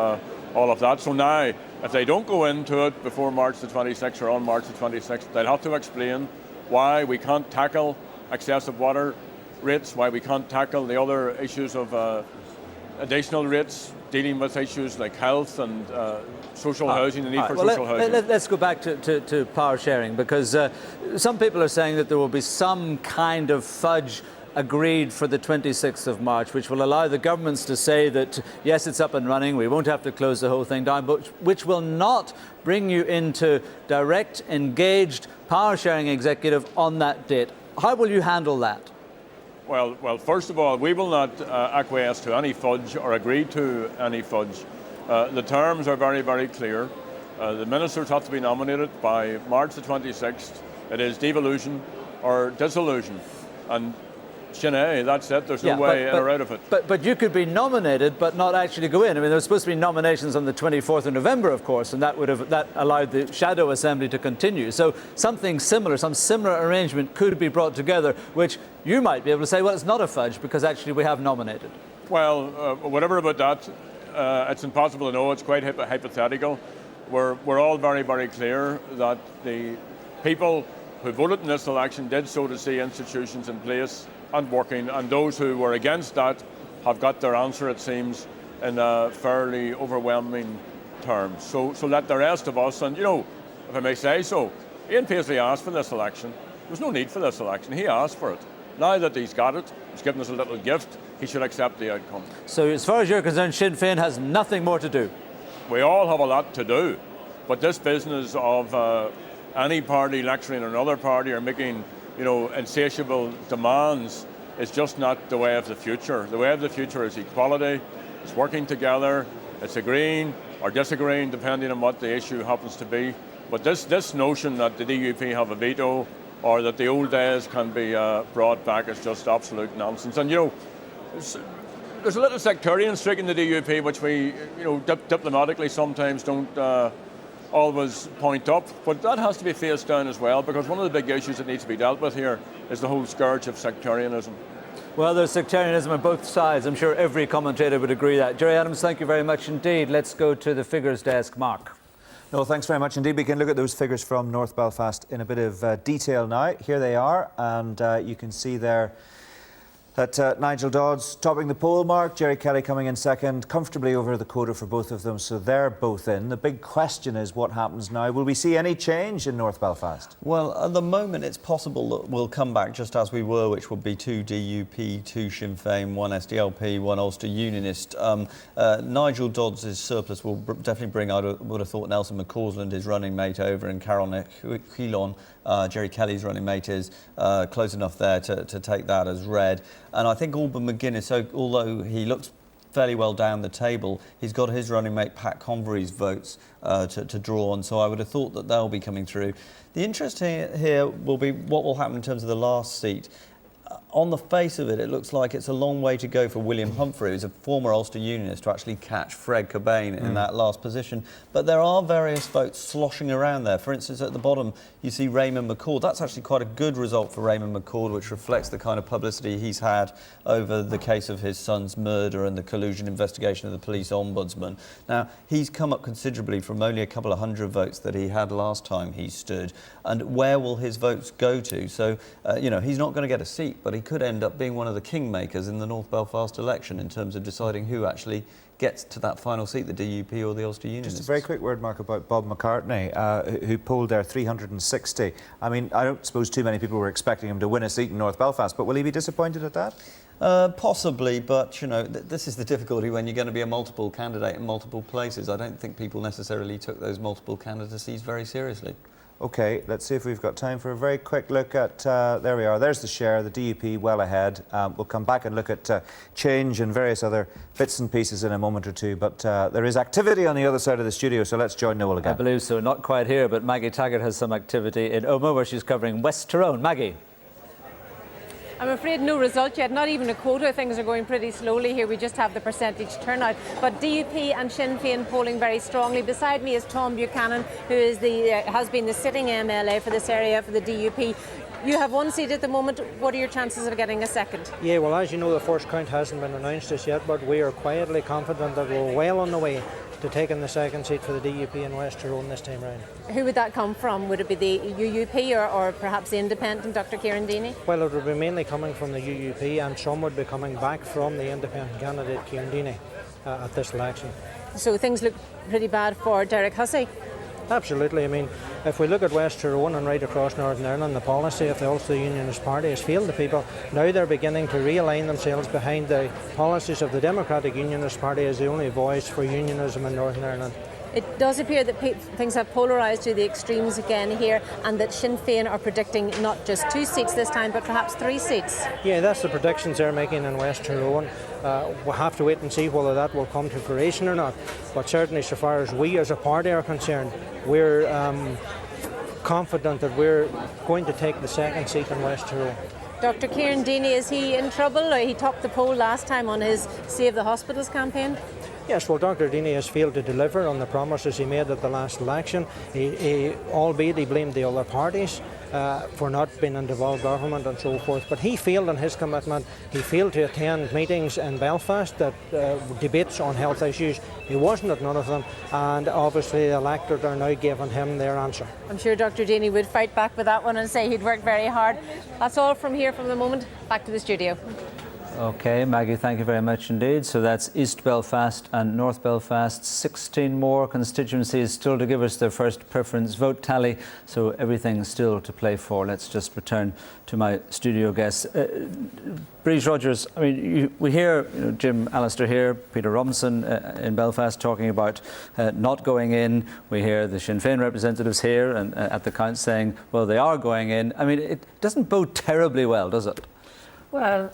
all of that. So now, if they don't go into it before March the 26th or on March the 26th, they'll have to explain why we can't tackle excessive water rates, why we can't tackle the other issues of additional rates, dealing with issues like health and social housing, the need for social housing. Let's go back to power sharing, because some people are saying that there will be some kind of fudge agreed for the 26th of March, which will allow the governments to say that, yes, it's up and running, we won't have to close the whole thing down, but which will not bring you into direct, engaged, power-sharing executive on that date. How will you handle that? Well, first of all, we will not acquiesce to any fudge or agree to any fudge. The terms are very, very clear. The ministers have to be nominated by March the 26th. It is devolution or dissolution. And Sinn Féin, that's it. There's no way in or out of it. But you could be nominated, but not actually go in. I mean, there were supposed to be nominations on the 24th of November, of course, and that allowed the shadow assembly to continue. So something similar, some similar arrangement could be brought together, which you might be able to say, well, it's not a fudge because actually we have nominated. Well, whatever about that, it's impossible to know. It's quite hypothetical. we're all very, very clear that the people who voted in this election did so to see institutions in place and working, and those who were against that have got their answer, it seems, in a fairly overwhelming terms. So let the rest of us, and if I may say so, Ian Paisley asked for this election. There was no need for this election. He asked for it. Now that he's got it, he's given us a little gift, he should accept the outcome. So as far as you're concerned, Sinn Féin has nothing more to do? We all have a lot to do, but this business of any party lecturing another party or making, insatiable demands is just not the way of the future. The way of the future is equality, it's working together, it's agreeing or disagreeing depending on what the issue happens to be. But this notion that the DUP have a veto or that the old days can be brought back is just absolute nonsense. And there's a little sectarian streak in the DUP which we, diplomatically sometimes don't always point up, but that has to be faced down as well, because one of the big issues that needs to be dealt with here is the whole scourge of sectarianism. Well, there's sectarianism on both sides. I'm sure every commentator would agree that. Jerry Adams, thank you very much indeed. Let's go to the figures desk. Mark. No, thanks very much indeed. We can look at those figures from North Belfast in a bit of detail now. Here they are, and you can see there that Nigel Dodds topping the poll mark, Jerry Kelly coming in second, comfortably over the quota for both of them, so they're both in. The big question is what happens now. Will we see any change in North Belfast? Well, at the moment it's possible that we'll come back just as we were, which would be 2 DUP, 2 Sinn Féin, 1 SDLP, 1 Ulster Unionist. Nigel Dodds' surplus will definitely bring, I would have thought, Nelson McCausland, his running mate over, and Carol Quilon, Jerry Kelly's running mate, is close enough there to take that as read. And I think Alban McGuinness, although he looks fairly well down the table, he's got his running mate Pat Convery's votes to draw on, so I would have thought that they'll be coming through. The interest here will be what will happen in terms of the last seat. On the face of it, it looks like it's a long way to go for William Humphrey, who's a former Ulster Unionist, to actually catch Fred Cobain in that last position. But there are various votes sloshing around there. For instance, at the bottom, you see Raymond McCord. That's actually quite a good result for Raymond McCord, which reflects the kind of publicity he's had over the case of his son's murder and the collusion investigation of the police ombudsman. Now, he's come up considerably from only a couple of hundred votes that he had last time he stood. And where will his votes go to? So, he's not going to get a seat, but he could end up being one of the kingmakers in the North Belfast election in terms of deciding who actually gets to that final seat, the DUP or the Ulster Unionists. Just a very quick word, Mark, about Bob McCartney, who polled there 360. I mean, I don't suppose too many people were expecting him to win a seat in North Belfast, but will he be disappointed at that? Possibly, but, this is the difficulty when you're going to be a multiple candidate in multiple places. I don't think people necessarily took those multiple candidacies very seriously. OK, let's see if we've got time for a very quick look at, there we are, there's the share, the DUP well ahead. We'll come back and look at change and various other bits and pieces in a moment or two, but there is activity on the other side of the studio, so let's join Noel again. I believe so, not quite here, but Maggie Taggart has some activity in Omagh where she's covering West Tyrone. Maggie. I'm afraid no result yet, not even a quota. Things are going pretty slowly here. We just have the percentage turnout. But DUP and Sinn Féin polling very strongly. Beside me is Tom Buchanan, who is has been the sitting MLA for this area for the DUP. You have one seat at the moment. What are your chances of getting a second? Yeah, well, as you know, the first count hasn't been announced as yet, but we are quietly confident that we're well on the way to taking the second seat for the DUP in West Tyrone this time round. Who would that come from? Would it be the UUP or perhaps the independent, Dr. Kieran Deaney? Well, it would be mainly coming from the UUP, and some would be coming back from the independent candidate Kieran Deaney at this election. So things look pretty bad for Derek Hussey? Absolutely. I mean, if we look at West Tyrone and right across Northern Ireland, the policy of the Ulster Unionist Party has failed the people. Now they're beginning to realign themselves behind the policies of the Democratic Unionist Party as the only voice for unionism in Northern Ireland. It does appear that things have polarised to the extremes again here, and that Sinn Féin are predicting not just 2 seats this time, but perhaps 3 seats. Yeah, that's the predictions they're making in West Tyrone. We'll have to wait and see whether that will come to fruition or not. But certainly, so far as we as a party are concerned, we're confident that we're going to take the second seat in West Tyrone. Dr. Kieran Deaney, is he in trouble? He topped the poll last time on his Save the Hospitals campaign. Yes, well, Dr. Deaney has failed to deliver on the promises he made at the last election. Albeit he blamed the other parties. for not being in devolved government and so forth. But he failed in his commitment. He failed to attend meetings in Belfast that debates on health issues. He wasn't at none of them, and obviously the electorate are now giving him their answer. I'm sure Dr. Janey would fight back with that one and say he'd worked very hard. That's all from here from the moment. Back to the studio. OK, Maggie, thank you very much indeed. So that's East Belfast and North Belfast. 16 more constituencies still to give us their first preference vote tally. So everything still to play for. Let's just return to my studio guests. Breeze Rogers, I mean, we hear Jim Allister here, Peter Robinson in Belfast talking about not going in. We hear the Sinn Féin representatives here and at the count saying, well, they are going in. I mean, it doesn't bode terribly well, does it? Well,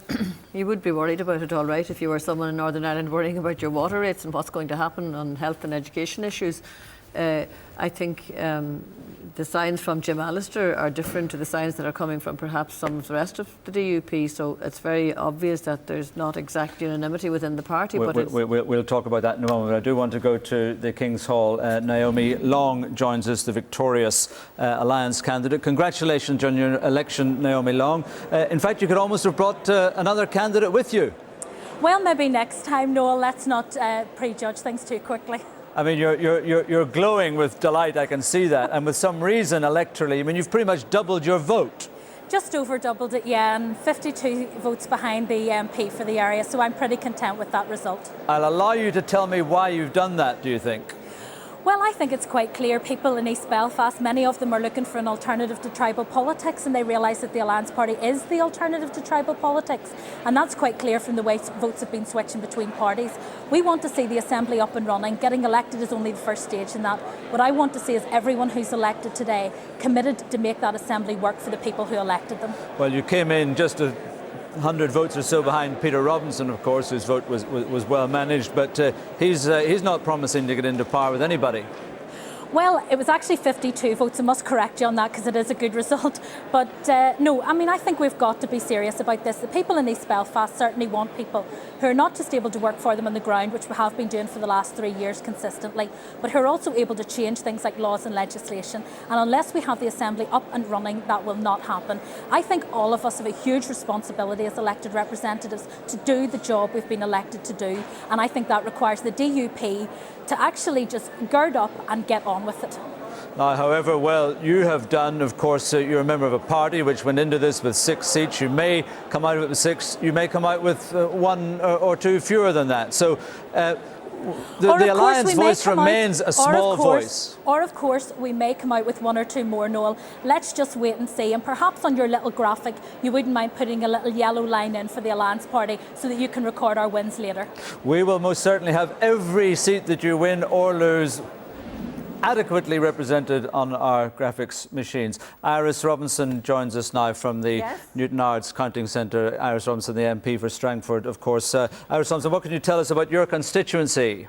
you would be worried about it, all right, if you were someone in Northern Ireland worrying about your water rates and what's going to happen on health and education issues. I think the signs from Jim Allister are different to the signs that are coming from perhaps some of the rest of the DUP. So it's very obvious that there's not exact unanimity within the party. We'll talk about that in a moment. I do want to go to the King's Hall. Naomi Long joins us, the victorious Alliance candidate. Congratulations on your election, Naomi Long. In fact, you could almost have brought another candidate with you. Well, maybe next time, Noel. Let's not prejudge things too quickly. I mean, you're glowing with delight, I can see that, and with some reason electorally. I mean, you've pretty much doubled your vote. Just over doubled it, yeah, and 52 votes behind the MP for the area, so I'm pretty content with that result. I'll allow you to tell me why you've done that, do you think? Well, I think it's quite clear people in East Belfast, many of them are looking for an alternative to tribal politics, and they realise that the Alliance Party is the alternative to tribal politics, and that's quite clear from the way votes have been switching between parties. We want to see the Assembly up and running. Getting elected is only the first stage in that. What I want to see is everyone who's elected today committed to make that Assembly work for the people who elected them. Well, you came in just 100 votes or so behind Peter Robinson, of course, whose vote was well managed, but he's not promising to get into power with anybody. Well, it was actually 52 votes. I must correct you on that because it is a good result. But no, I mean, I think we've got to be serious about this. The people in East Belfast certainly want people who are not just able to work for them on the ground, which we have been doing for the last 3 years consistently, but who are also able to change things like laws and legislation. And unless we have the Assembly up and running, that will not happen. I think all of us have a huge responsibility as elected representatives to do the job we've been elected to do. And I think that requires the DUP to actually just gird up and get on with it. Now, however well you have done, of course, you're a member of a party which went into this with 6 seats. You may come out of it with 6. You may come out with 1 or 2 fewer than that. So the Alliance voice remains a small voice. Or, of course, we may come out with 1 or 2 more, Noel. Let's just wait and see. And perhaps on your little graphic, you wouldn't mind putting a little yellow line in for the Alliance Party so that you can record our wins later. We will most certainly have every seat that you win or lose adequately represented on our graphics machines. Iris Robinson joins us now from the Newton Ards Counting Centre. Iris Robinson, the MP for Strangford, of course. Iris Robinson, what can you tell us about your constituency?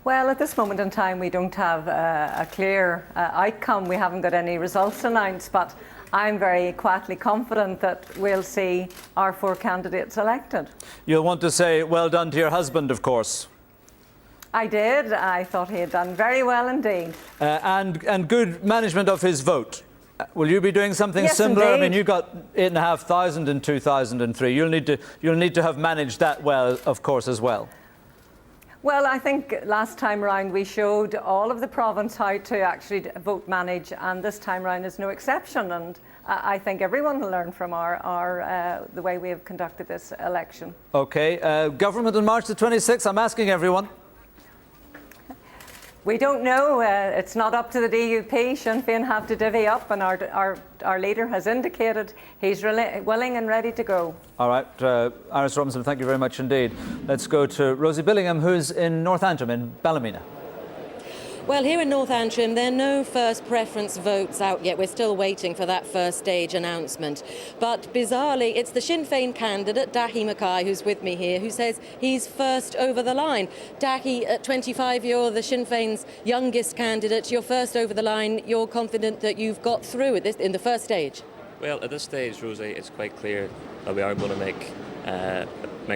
Well, at this moment in time, we don't have a clear outcome. We haven't got any results announced, but I'm very quietly confident that we'll see our 4 candidates elected. You'll want to say well done to your husband, of course. I did. I thought he had done very well indeed. And good management of his vote. Will you be doing something similar? Indeed. I mean, you got 8,500 in 2003. You'll need to have managed that well, of course, as well. Well, I think last time round we showed all of the province how to actually vote manage, and this time round is no exception. And I think everyone will learn from the way we have conducted this election. OK. Government on March the 26th, I'm asking everyone. We don't know. It's not up to the DUP. Sinn Féin have to divvy up, and our leader has indicated he's willing and ready to go. All right, Iris Robinson, thank you very much indeed. Let's go to Rosie Billingham, who's in North Antrim, in Ballymena. Well, here in North Antrim, there are no first preference votes out yet. We're still waiting for that first stage announcement. But bizarrely, it's the Sinn Féin candidate, Dahi Mackay, who's with me here, who says he's first over the line. Dahi, at 25, you're the Sinn Féin's youngest candidate. You're first over the line. You're confident that you've got through in the first stage? Well, at this stage, Rosie, it's quite clear that we are going to make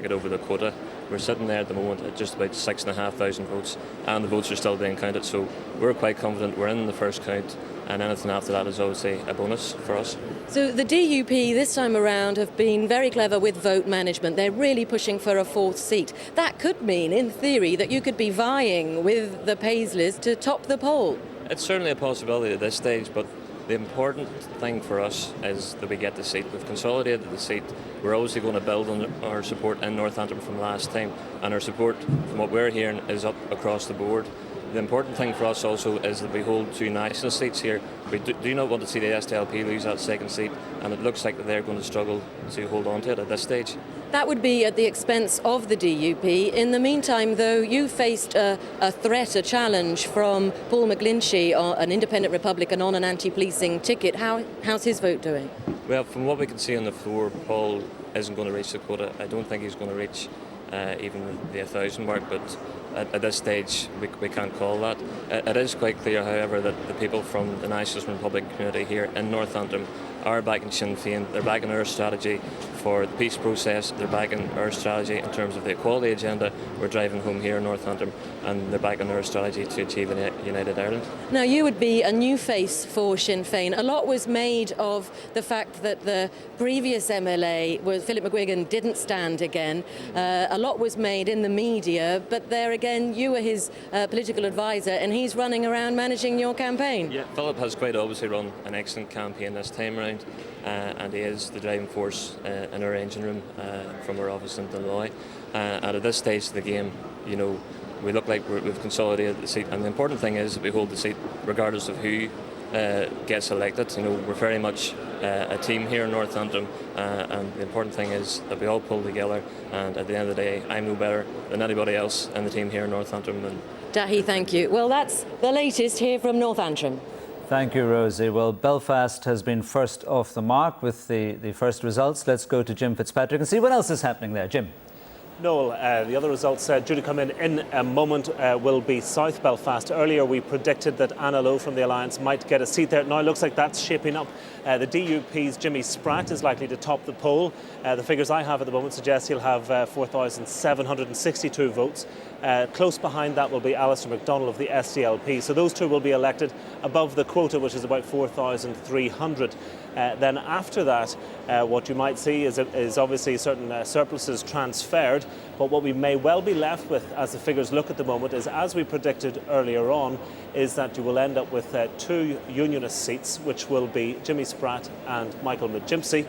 it over the quota. We're sitting there at the moment at just about 6,500 votes, and the votes are still being counted, so we're quite confident we're in the first count. and anything after that is obviously a bonus for us. So the DUP this time around have been very clever with vote management. They're really pushing for a fourth seat. That could mean, in theory, that you could be vying with the Paisleys to top the poll. It's certainly a possibility at this stage, but the important thing for us is that we get the seat. We've consolidated the seat. We're obviously going to build on our support in Northampton from last time, and our support, from what we're hearing, is up across the board. The important thing for us also is that we hold 2 national seats here. We do not want to see the SDLP lose that second seat, and it looks like that they're going to struggle to hold on to it at this stage. That would be at the expense of the DUP. In the meantime, though, you faced a threat, a challenge from Paul McGlinchey, an independent Republican on an anti-policing ticket. How's his vote doing? Well, from what we can see on the floor, Paul isn't going to reach the quota. I don't think he's going to reach even the 1,000 mark, but at this stage we can't call that. It is quite clear, however, that the people from the Nationalist and Republican community here in Northampton are backing Sinn Féin. They're backing our strategy for the peace process. They're backing our strategy in terms of the equality agenda we're driving home here in Northampton, and they're backing our strategy to achieve a united Ireland. Now, you would be a new face for Sinn Féin. A lot was made of the fact that the previous MLA, Philip McGuigan, didn't stand again. A lot was made in the media, but there again, you were his political advisor, and he's running around managing your campaign. Yeah, Philip has quite obviously run an excellent campaign this time around, and he is the driving force in our engine room from our office in Dunloy. And at this stage of the game, you know, we look like we've consolidated the seat, and the important thing is that we hold the seat regardless of who gets elected. You know, we're very much a team here in Northampton, and the important thing is that we all pull together, and at the end of the day, I'm no better than anybody else in the team here in Northampton. And Dahi, thank you. Well, that's the latest here from Northampton. Thank you, Rosie. Well, Belfast has been first off the mark with the first results. Let's go to Jim Fitzpatrick and see what else is happening there. Jim. Noel, the other results due to come in a moment will be South Belfast. Earlier we predicted that Anna Lowe from the Alliance might get a seat there. Now it looks like that's shaping up. The DUP's Jimmy Spratt is likely to top the poll. The figures I have at the moment suggest he'll have 4,762 votes. Close behind that will be Alistair MacDonald of the SDLP. So those two will be elected above the quota, which is about 4,300. Then after that, what you might see is obviously certain surpluses transferred. But what we may well be left with, as the figures look at the moment, is, as we predicted earlier on, is that you will end up with 2 unionist seats, which will be Jimmy Spratt and Michael McGimpsey.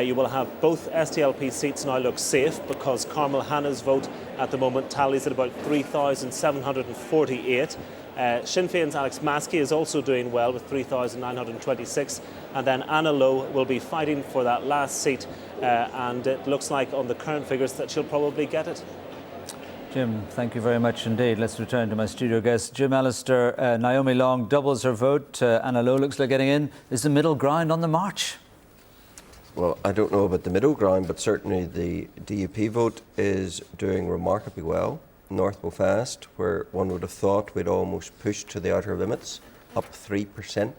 You will have both SDLP seats now look safe, because Carmel Hanna's vote at the moment tallies at about 3,748. Sinn Féin's Alex Maskey is also doing well with 3,926, and then Anna Lowe will be fighting for that last seat, and it looks like on the current figures that she'll probably get it. Jim, thank you very much indeed. Let's return to my studio guest, Jim Allister. Naomi Long doubles her vote. Anna Lowe looks like getting in. Is the middle ground on the march? Well, I don't know about the middle ground, but certainly the DUP vote is doing remarkably well. North Belfast, where one would have thought we'd almost pushed to the outer limits, up 3%,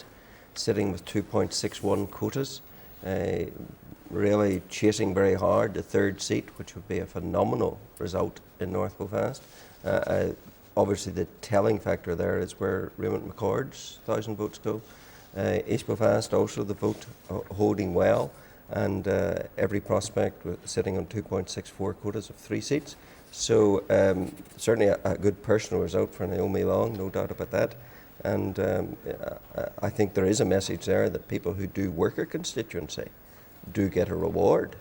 sitting with 2.61 quotas, really chasing very hard the third seat, which would be a phenomenal result in North Belfast. Obviously the telling factor there is where Raymond McCord's 1,000 votes go. East Belfast also the vote holding well, and every prospect sitting on 2.64 quotas of 3 seats. So certainly a good personal result for Naomi Long, no doubt about that. And I think there is a message there that people who do work a constituency do get a reward,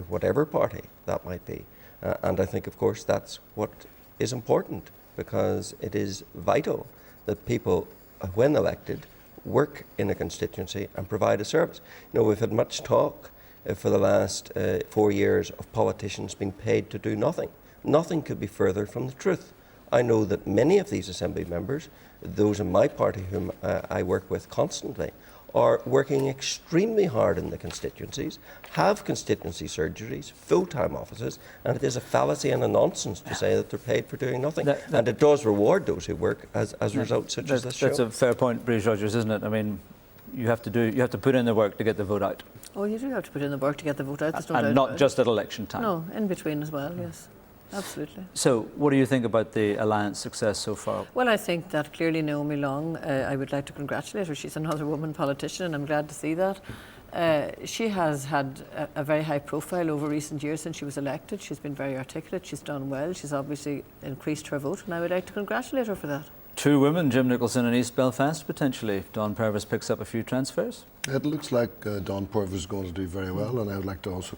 whatever party that might be. And I think, of course, that's what is important, because it is vital that people, when elected, work in a constituency and provide a service. You know, we've had much talk for the last 4 years of politicians being paid to do nothing. Nothing could be further from the truth. I know that many of these Assembly members, those in my party whom I work with constantly, are working extremely hard in the constituencies, have constituency surgeries, full-time offices, and it is a fallacy and a nonsense to say that they're paid for doing nothing. And it does reward those who work, as a result such as this show. That's a fair point, Bruce Rogers, isn't it? I mean, you have to put in the work to get the vote out. Oh, you do have to put in the work to get the vote out. There's no and doubt not about just at election time. No, in between as well, yes. Absolutely. So what do you think about the Alliance success so far? Well, I think that clearly Naomi Long, I would like to congratulate her. She's another woman politician, and I'm glad to see that. She has had a very high profile over recent years since she was elected. She's been very articulate, she's done well, she's obviously increased her vote, and I would like to congratulate her for that. 2 women, Jim Nicholson in East Belfast, potentially. Dawn Purvis picks up a few transfers. It looks like Dawn Purvis is going to do very well, and I would like to also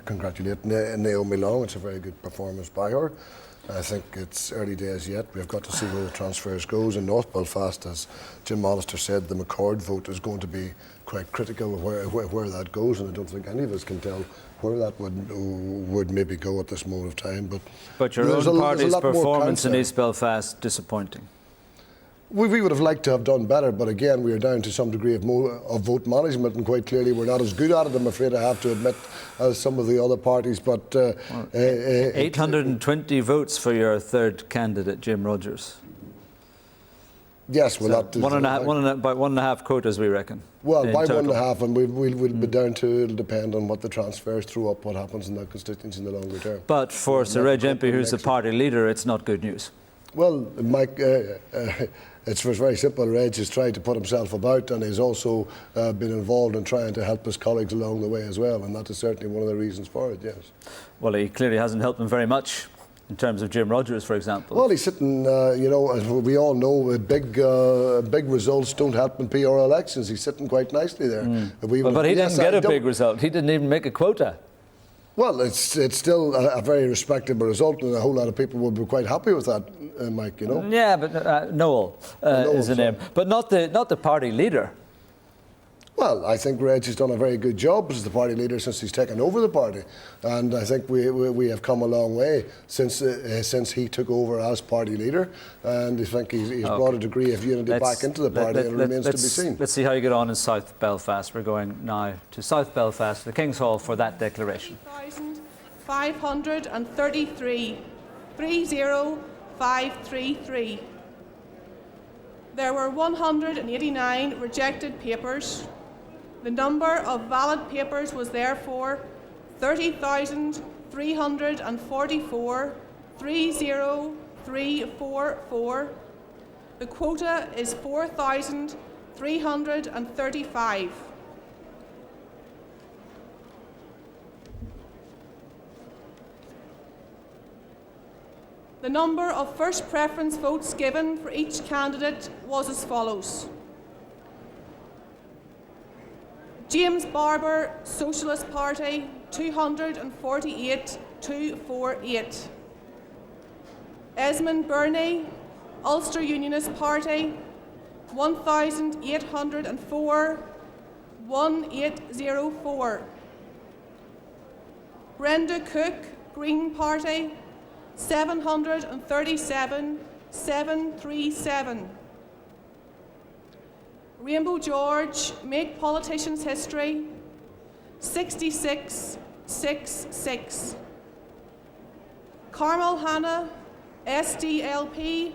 congratulate Naomi Long. It's a very good performance by her. I think it's early days yet. We've got to see where the transfers goes. In North Belfast, as Jim Mollister said, the McCord vote is going to be quite critical of where that goes, and I don't think any of us can tell where that would maybe go at this moment of time. But your own party's performance in East Belfast, disappointing. We would have liked to have done better, but again, we are down to some degree of vote management, and quite clearly we're not as good at it, I'm afraid I have to admit, as some of the other parties. But 820 votes for your third candidate, Jim Rogers. Yes, well, so about 1.5 quotas, we reckon. Well, by total. 1.5, and we'll be down to, it'll depend on what the transfers throw up, what happens in that constituency in the longer term. But for Sir Reg MP, who's the party leader, it's not good news. Well, Mike, it's very simple. Reg has tried to put himself about, and he's also been involved in trying to help his colleagues along the way as well, and that is certainly one of the reasons for it, yes. Well, he clearly hasn't helped them very much in terms of Jim Rogers, for example. Well, he's sitting, as we all know, big results don't help in PR elections. He's sitting quite nicely there. But he didn't get a big result. He didn't even make a quota. Well, it's still a very respectable result, and a whole lot of people will be quite happy with that, Mike, Yeah, but Noel is the name. But not the party leader. Well, I think Reg has done a very good job as the party leader since he's taken over the party, and I think we have come a long way since he took over as party leader, and I think he's brought a degree of unity back into the party, and it remains to be seen. Let's see how you get on in South Belfast. We're going now to South Belfast, the King's Hall, for that declaration. 533, 30533. There were 189 rejected papers. The number of valid papers was therefore 30,344, 30344. The quota is 4,335. The number of first preference votes given for each candidate was as follows. James Barber, Socialist Party, 248,248. Esmond Burney, Ulster Unionist Party, 1,804, 1804. Brenda Cook, Green Party, 737, 737. Rainbow George, Make Politicians History, 6666. Carmel Hannah, SDLP,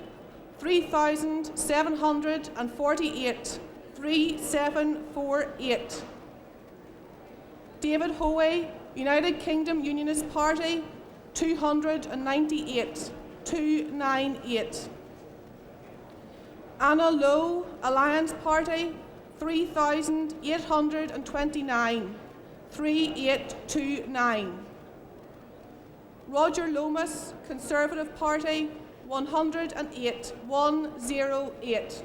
3,748, 3748. David Hoey, United Kingdom Unionist Party, 298, 298. Anna Lowe, Alliance Party, 3,829, 3829. Roger Lomas, Conservative Party, 108, 108.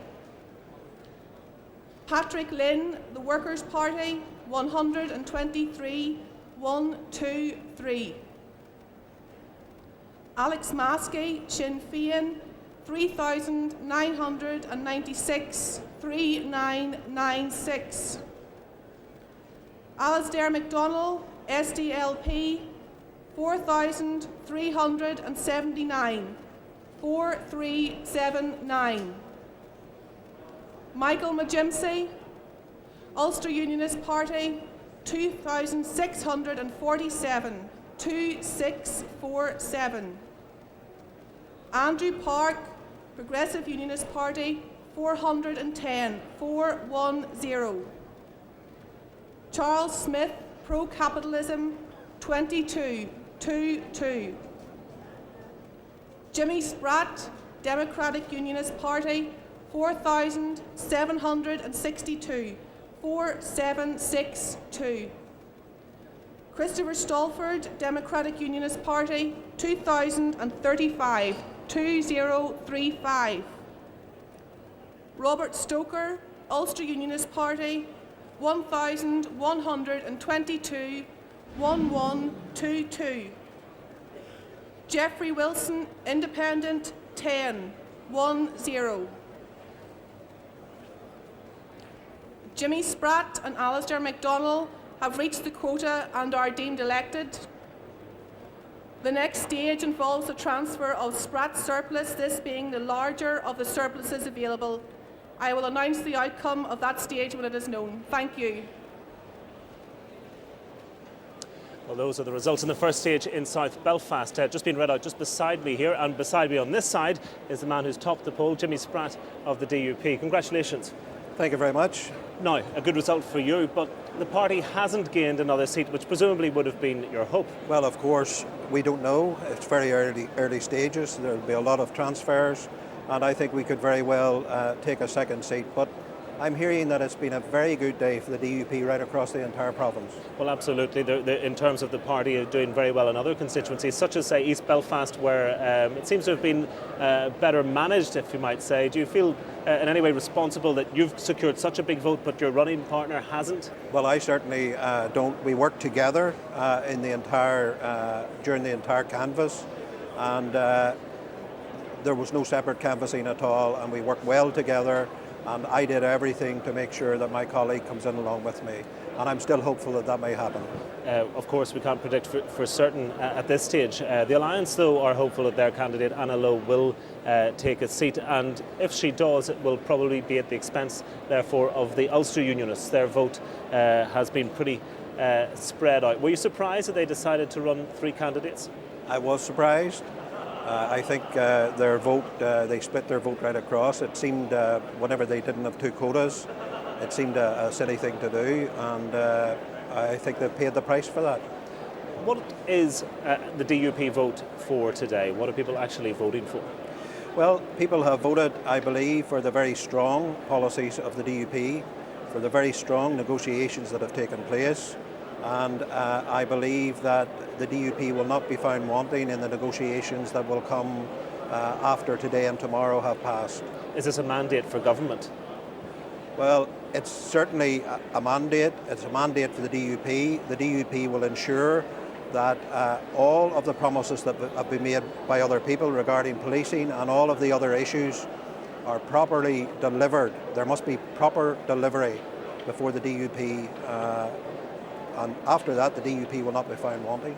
Patrick Lynn, the Workers' Party, 123, 123. Alex Maskey, Sinn Féin, 3,996, 3996. Alasdair MacDonald, SDLP, 4,379, 4379. Michael Majimsey, Ulster Unionist Party, 2,647, 2647. Andrew Park, Progressive Unionist Party, 410, 410. Charles Smith, Pro-Capitalism, 22, 22. Jimmy Spratt, Democratic Unionist Party, 4,762. 4762. Christopher Stalford, Democratic Unionist Party, 2,035. 2035. Robert Stoker, Ulster Unionist Party, 1,122. 1122. Jeffrey Wilson, Independent, 10. 10. Jimmy Spratt and Alistair MacDonald have reached the quota and are deemed elected. The next stage involves the transfer of Spratt's surplus, this being the larger of the surpluses available. I will announce the outcome of that stage when it is known. Thank you. Well, those are the results in the first stage in South Belfast. Just been read out just beside me here, and beside me on this side is the man who's topped the poll, Jimmy Spratt of the DUP. Congratulations. Thank you very much. Now, a good result for you, but the party hasn't gained another seat, which presumably would have been your hope. Well, of course, we don't know. It's very early stages. There'll be a lot of transfers, and I think we could very well take a second seat. But I'm hearing that it's been a very good day for the DUP right across the entire province. Well, absolutely. In terms of the party doing very well in other constituencies, such as, say, East Belfast, where it seems to have been better managed, if you might say. Do you feel in any way responsible that you've secured such a big vote, but your running partner hasn't? Well, I certainly don't. We worked together during the entire canvass, and there was no separate canvassing at all, and we worked well together. And I did everything to make sure that my colleague comes in along with me. And I'm still hopeful that that may happen. Of course, we can't predict for certain at this stage. The Alliance, though, are hopeful that their candidate, Anna Lowe, will take a seat. And if she does, it will probably be at the expense, therefore, of the Ulster Unionists. Their vote has been pretty spread out. Were you surprised that they decided to run three candidates? I was surprised. I think their vote, they split their vote right across. It seemed, whenever they didn't have two quotas, it seemed a silly thing to do, and I think they paid the price for that. What is the DUP vote for today? What are people actually voting for? Well, people have voted, I believe, for the very strong policies of the DUP, for the very strong negotiations that have taken place. And I believe that the DUP will not be found wanting in the negotiations that will come after today and tomorrow have passed. Is this a mandate for government? Well, it's certainly a mandate. It's a mandate for the DUP. The DUP will ensure that all of the promises that have been made by other people regarding policing and all of the other issues are properly delivered. There must be proper delivery before the DUP and after that, the DUP will not be found wanting.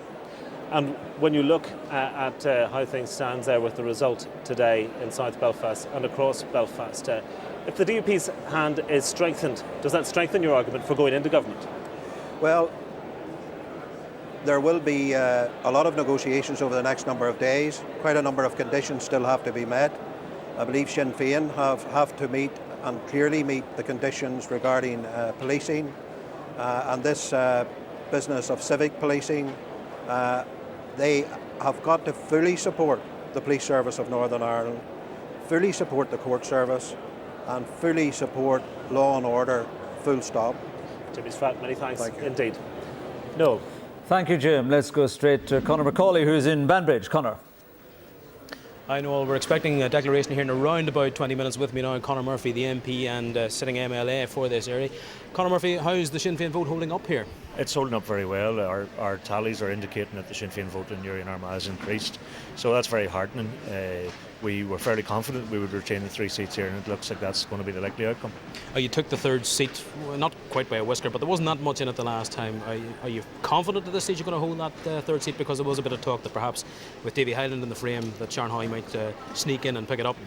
And when you look at how things stand there with the result today in South Belfast and across Belfast, if the DUP's hand is strengthened, does that strengthen your argument for going into government? Well, there will be a lot of negotiations over the next number of days. Quite a number of conditions still have to be met. I believe Sinn Féin have to meet and clearly meet the conditions regarding policing. And this business of civic policing, they have got to fully support the police service of Northern Ireland, fully support the court service, and fully support law and order, full stop. Jimmy Spratt, many thanks indeed. No. Thank you, Jim. Let's go straight to Conor McCauley, who's in Banbridge. Conor. Hi Noel, we're expecting a declaration here in around about 20 minutes. With me now, Conor Murphy, the MP and sitting MLA for this area. Conor Murphy, how's the Sinn Féin vote holding up here? It's holding up very well. Our tallies are indicating that the Sinn Féin vote in Uri and Armagh has increased, so that's very heartening. We were fairly confident we would retain the 3 seats here, and it looks like that's going to be the likely outcome. You took the third seat, not quite by a whisker, but there wasn't that much in it the last time. Are you confident at this stage you're going to hold that third seat? Because there was a bit of talk that perhaps with Davy Hyland in the frame that Sharon Hoy might sneak in and pick it up.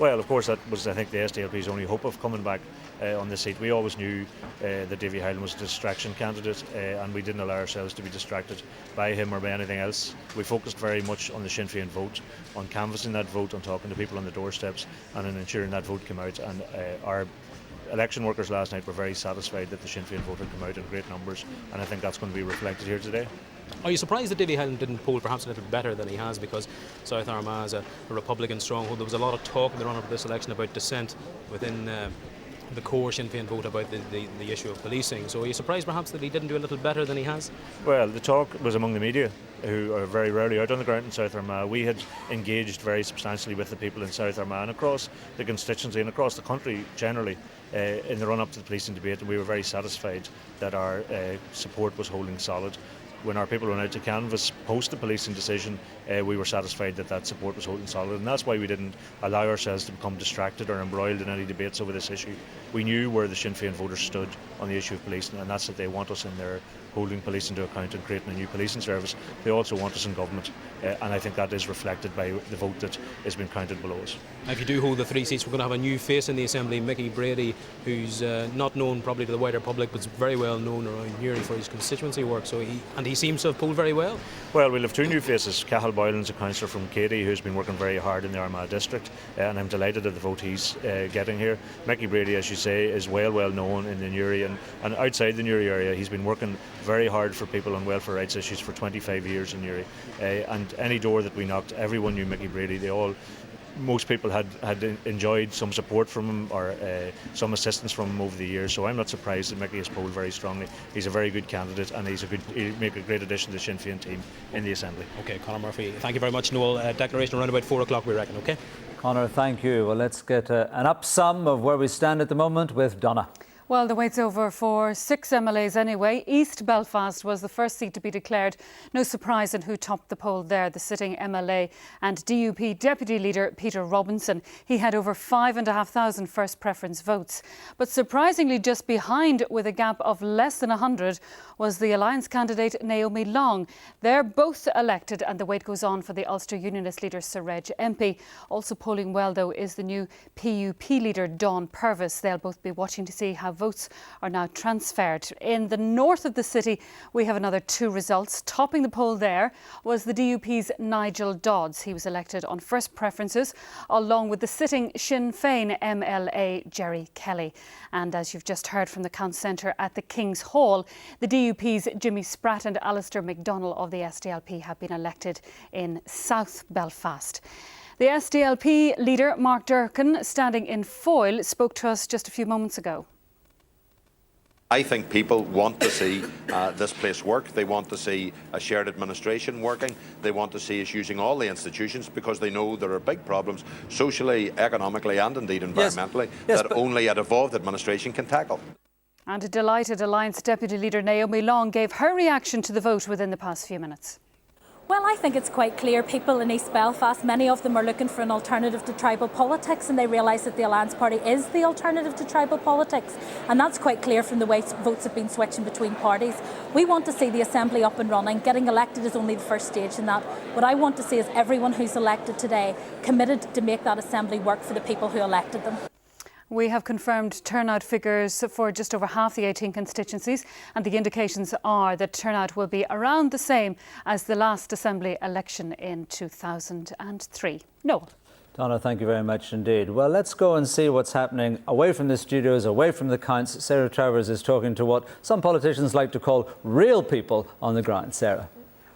Well, of course, that was, I think, the SDLP's only hope of coming back on this seat. We always knew that Davy Hyland was a distraction candidate, and we didn't allow ourselves to be distracted by him or by anything else. We focused very much on the Sinn Féin vote, on canvassing that vote, on talking to people on the doorsteps, and on ensuring that vote came out. And our election workers last night were very satisfied that the Sinn Féin vote had come out in great numbers, and I think that's going to be reflected here today. Are you surprised that Davy Highland didn't poll perhaps a little better than he has, because South Armagh is a Republican stronghold? There was a lot of talk in the run-up to this election about dissent within the core Sinn Féin vote about the issue of policing. So are you surprised perhaps that he didn't do a little better than he has? Well, the talk was among the media, who are very rarely out on the ground in South Armagh. We had engaged very substantially with the people in South Armagh and across the constituency and across the country generally in the run-up to the policing debate, and we were very satisfied that our support was holding solid. When our people went out to canvass post the policing decision, we were satisfied that that support was holding solid, and that's why we didn't allow ourselves to become distracted or embroiled in any debates over this issue. We knew where the Sinn Féin voters stood on the issue of policing, and that's that they want us in there holding policing to account and creating a new policing service. They also want us in government, and I think that is reflected by the vote that has been counted below us. If you do hold the 3 seats, we're going to have a new face in the Assembly, Mickey Brady, who's not known probably to the wider public, but very well known around Newry for his constituency work. So he seems to have polled very well. Well, we'll have 2 new faces. Cathal Boylan's a councillor from Katy who's been working very hard in the Armagh district, and I'm delighted at the vote he's getting here. Mickey Brady, as you say, is well known in the Newry and outside the Newry area. He's been working very hard for people on welfare rights issues for 25 years in Newry, and any door that we knocked, everyone knew Mickey Brady. Most people had enjoyed some support from him or some assistance from him over the years, so I'm not surprised that Mickey has polled very strongly. He's a very good candidate, and he'll make a great addition to the Sinn Féin team in the Assembly. OK, Conor Murphy, thank you very much. Noel, declaration around about 4 o'clock, we reckon, OK? Conor, thank you. Well, let's get an up-sum of where we stand at the moment with Donna. Well, the wait's over for 6 MLAs anyway. East Belfast was the first seat to be declared. No surprise in who topped the poll there, the sitting MLA and DUP Deputy Leader Peter Robinson. He had over 5,500 first preference votes. But surprisingly, just behind with a gap of less than 100 was the Alliance candidate Naomi Long. They're both elected, and the wait goes on for the Ulster Unionist leader Sir Reg MP. Also polling well, though, is the new PUP leader Dawn Purvis. They'll both be watching to see how votes are now transferred. In the north of the city, we have another 2 results. Topping the poll there was the DUP's Nigel Dodds. He was elected on first preferences, along with the sitting Sinn Féin MLA Jerry Kelly. And as you've just heard from the Count Centre at the King's Hall, the DUP's Jimmy Spratt and Alistair McDonnell of the SDLP have been elected in South Belfast. The SDLP leader, Mark Durkan, standing in Foyle, spoke to us just a few moments ago. I think people want to see this place work. They want to see a shared administration working. They want to see us using all the institutions, because they know there are big problems socially, economically and indeed environmentally that only a devolved administration can tackle. And a delighted Alliance Deputy Leader Naomi Long gave her reaction to the vote within the past few minutes. Well, I think it's quite clear people in East Belfast, many of them are looking for an alternative to tribal politics, and they realise that the Alliance Party is the alternative to tribal politics. And that's quite clear from the way votes have been switching between parties. We want to see the Assembly up and running. Getting elected is only the first stage in that. What I want to see is everyone who's elected today committed to make that Assembly work for the people who elected them. We have confirmed turnout figures for just over half the 18 constituencies, and the indications are that turnout will be around the same as the last Assembly election in 2003. Noel. Donna, thank you very much indeed. Well, let's go and see what's happening away from the studios, away from the counts. Sarah Travers is talking to what some politicians like to call real people on the ground. Sarah.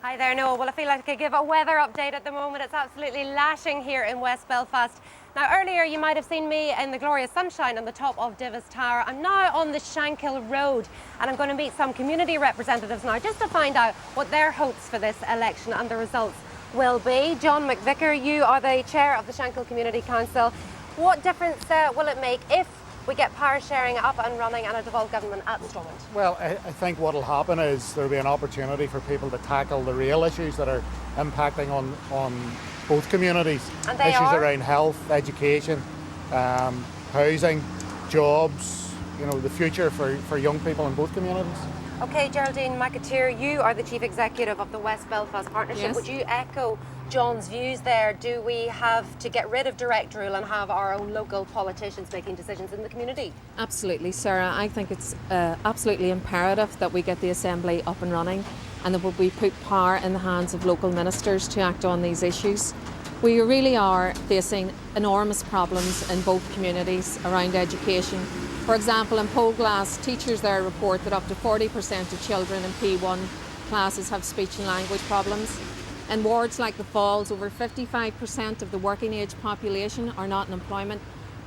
Hi there, Noel. Well, I feel like I could give a weather update at the moment. It's absolutely lashing here in West Belfast. Now, earlier you might have seen me in the glorious sunshine on the top of Divis Tower. I'm now on the Shankill Road, and I'm going to meet some community representatives now just to find out what their hopes for this election and the results will be. John McVicker, you are the chair of the Shankill Community Council. What difference will it make if we get power sharing up and running and a devolved government at Stormont? Well, I think what will happen is there will be an opportunity for people to tackle the real issues that are impacting on both communities. And they issues are? around health, education, housing, jobs, you know, the future for young people in both communities. OK, Geraldine McAteer, you are the Chief Executive of the West Belfast Partnership. Yes. Would you echo John's views there? Do we have to get rid of direct rule and have our own local politicians making decisions in the community? Absolutely, Sarah. I think it's absolutely imperative that we get the Assembly up and running, and that we put power in the hands of local ministers to act on these issues. We really are facing enormous problems in both communities around education. For example, in Polglass, teachers there report that up to 40% of children in P1 classes have speech and language problems. In wards like the Falls, over 55% of the working age population are not in employment.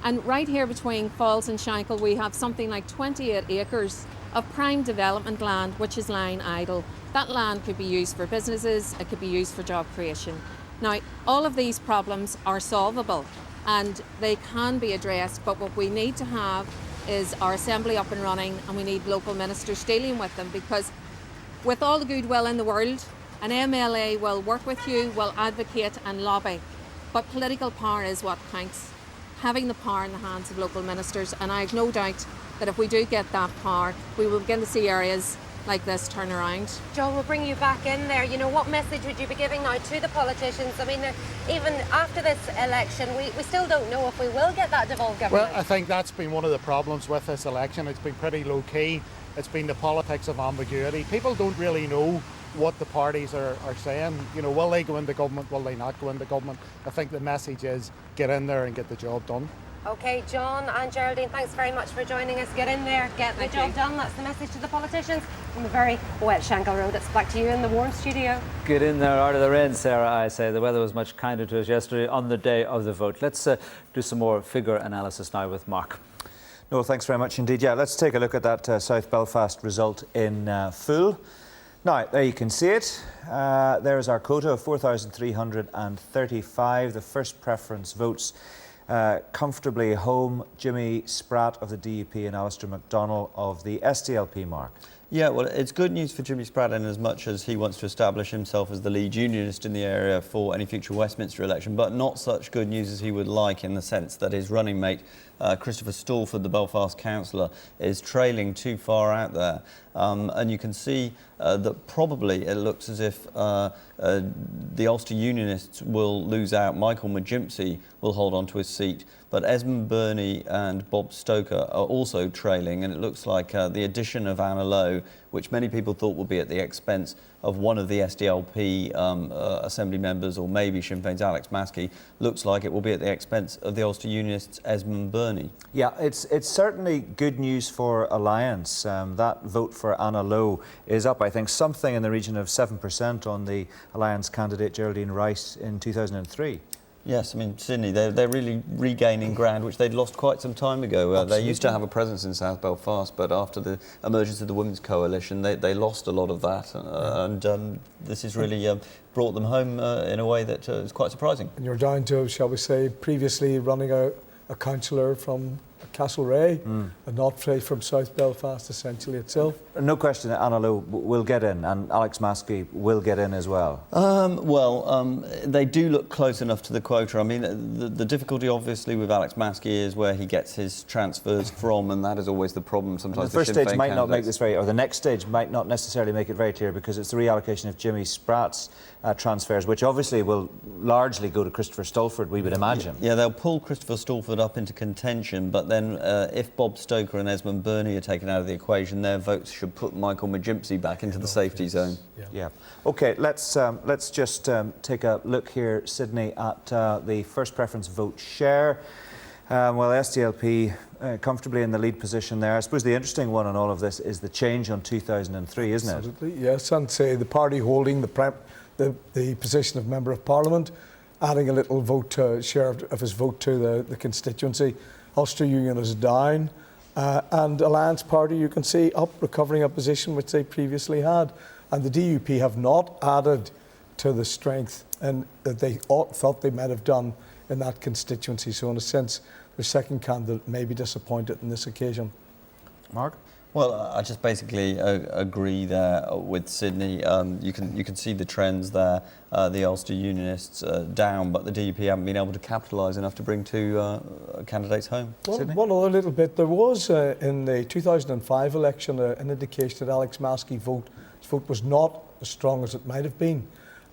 And right here between Falls and Shankill, we have something like 28 acres of prime development land which is lying idle. That land could be used for businesses, it could be used for job creation. Now, all of these problems are solvable and they can be addressed, but what we need to have is our assembly up and running, and we need local ministers dealing with them, because with all the goodwill in the world, an MLA will work with you, will advocate and lobby, but political power is what counts. Having the power in the hands of local ministers, and I have no doubt that if we do get that power, we will begin to see areas like this turn around. John, we'll bring you back in there. You know, what message would you be giving now to the politicians? I mean, even after this election, we still don't know if we will get that devolved government. Well, I think that's been one of the problems with this election. It's been pretty low-key. It's been the politics of ambiguity. People don't really know what the parties are saying. You know, will they go into government, will they not go into government? I think the message is get in there and get the job done. OK, John and Geraldine, thanks very much for joining us. Get in there, get the job done. That's the message to the politicians from the very wet Shankill Road. It's back to you in the warm studio. Get in there out of the rain, Sarah, I say. The weather was much kinder to us yesterday on the day of the vote. Let's do some more figure analysis now with Mark. No, thanks very much indeed. Yeah, let's take a look at that South Belfast result in full. Now, there you can see it. There's our quota of 4,335. The first preference votes comfortably home. Jimmy Spratt of the DUP and Alistair MacDonald of the SDLP, Mark. Yeah, well, it's good news for Jimmy Spratt in as much as he wants to establish himself as the lead unionist in the area for any future Westminster election, but not such good news as he would like, in the sense that his running mate, Christopher Stalford, the Belfast councillor, is trailing too far out there. And you can see that probably it looks as if the Ulster Unionists will lose out. Michael Magimsey will hold on to his seat, but Esmond Burney and Bob Stoker are also trailing, and it looks like the addition of Anna Lowe, which many people thought would be at the expense of one of the SDLP Assembly members, or maybe Sinn Féin's Alex Maskey, looks like it will be at the expense of the Ulster Unionists' Esmond Burney. Yeah, it's certainly good news for Alliance. That vote for Anna Lowe is up, I think, something in the region of 7% on the Alliance candidate Geraldine Rice in 2003. Yes, I mean, Sydney, they're really regaining ground which they'd lost quite some time ago. They used to have a presence in South Belfast, but after the emergence of the Women's Coalition, they lost a lot of that, and this has really brought them home in a way that is quite surprising. And you're down to, shall we say, previously running a councillor from Castlereagh, and not from South Belfast essentially itself. No question that Anna Lowe will get in, and Alex Maskey will get in as well. They do look close enough to the quota. I mean, the difficulty obviously with Alex Maskey is where he gets his transfers from, and that is always the problem. Sometimes the first stage might not make this very, or the next stage might not necessarily make it very clear, because it's the reallocation of Jimmy Spratt's transfers, which obviously will largely go to Christopher Stalford, we would imagine. Yeah, they'll pull Christopher Stalford up into contention, but then if Bob Stoker and Esmond Burney are taken out of the equation, their votes should put Michael Magimsey back into the safety zone. Yeah. OK, let's just take a look here, Sydney, at the first preference vote share. Well, SDLP comfortably in the lead position there. I suppose the interesting one on all of this is the change on 2003, isn't it? Absolutely, yes, and say the party holding the position of Member of Parliament, adding a little vote share of his vote to the constituency. Ulster Union is down, and Alliance Party, you can see, up, recovering a position which they previously had. And the DUP have not added to the strength and that they thought they might have done in that constituency. So in a sense, their second candidate may be disappointed on this occasion. Mark? Well, I just basically agree there with Sydney. You can see the trends there. The Ulster Unionists down, but the DUP haven't been able to capitalise enough to bring two candidates home. Well, one other little bit. There was in the 2005 election an indication that Alex Maskey's vote was not as strong as it might have been,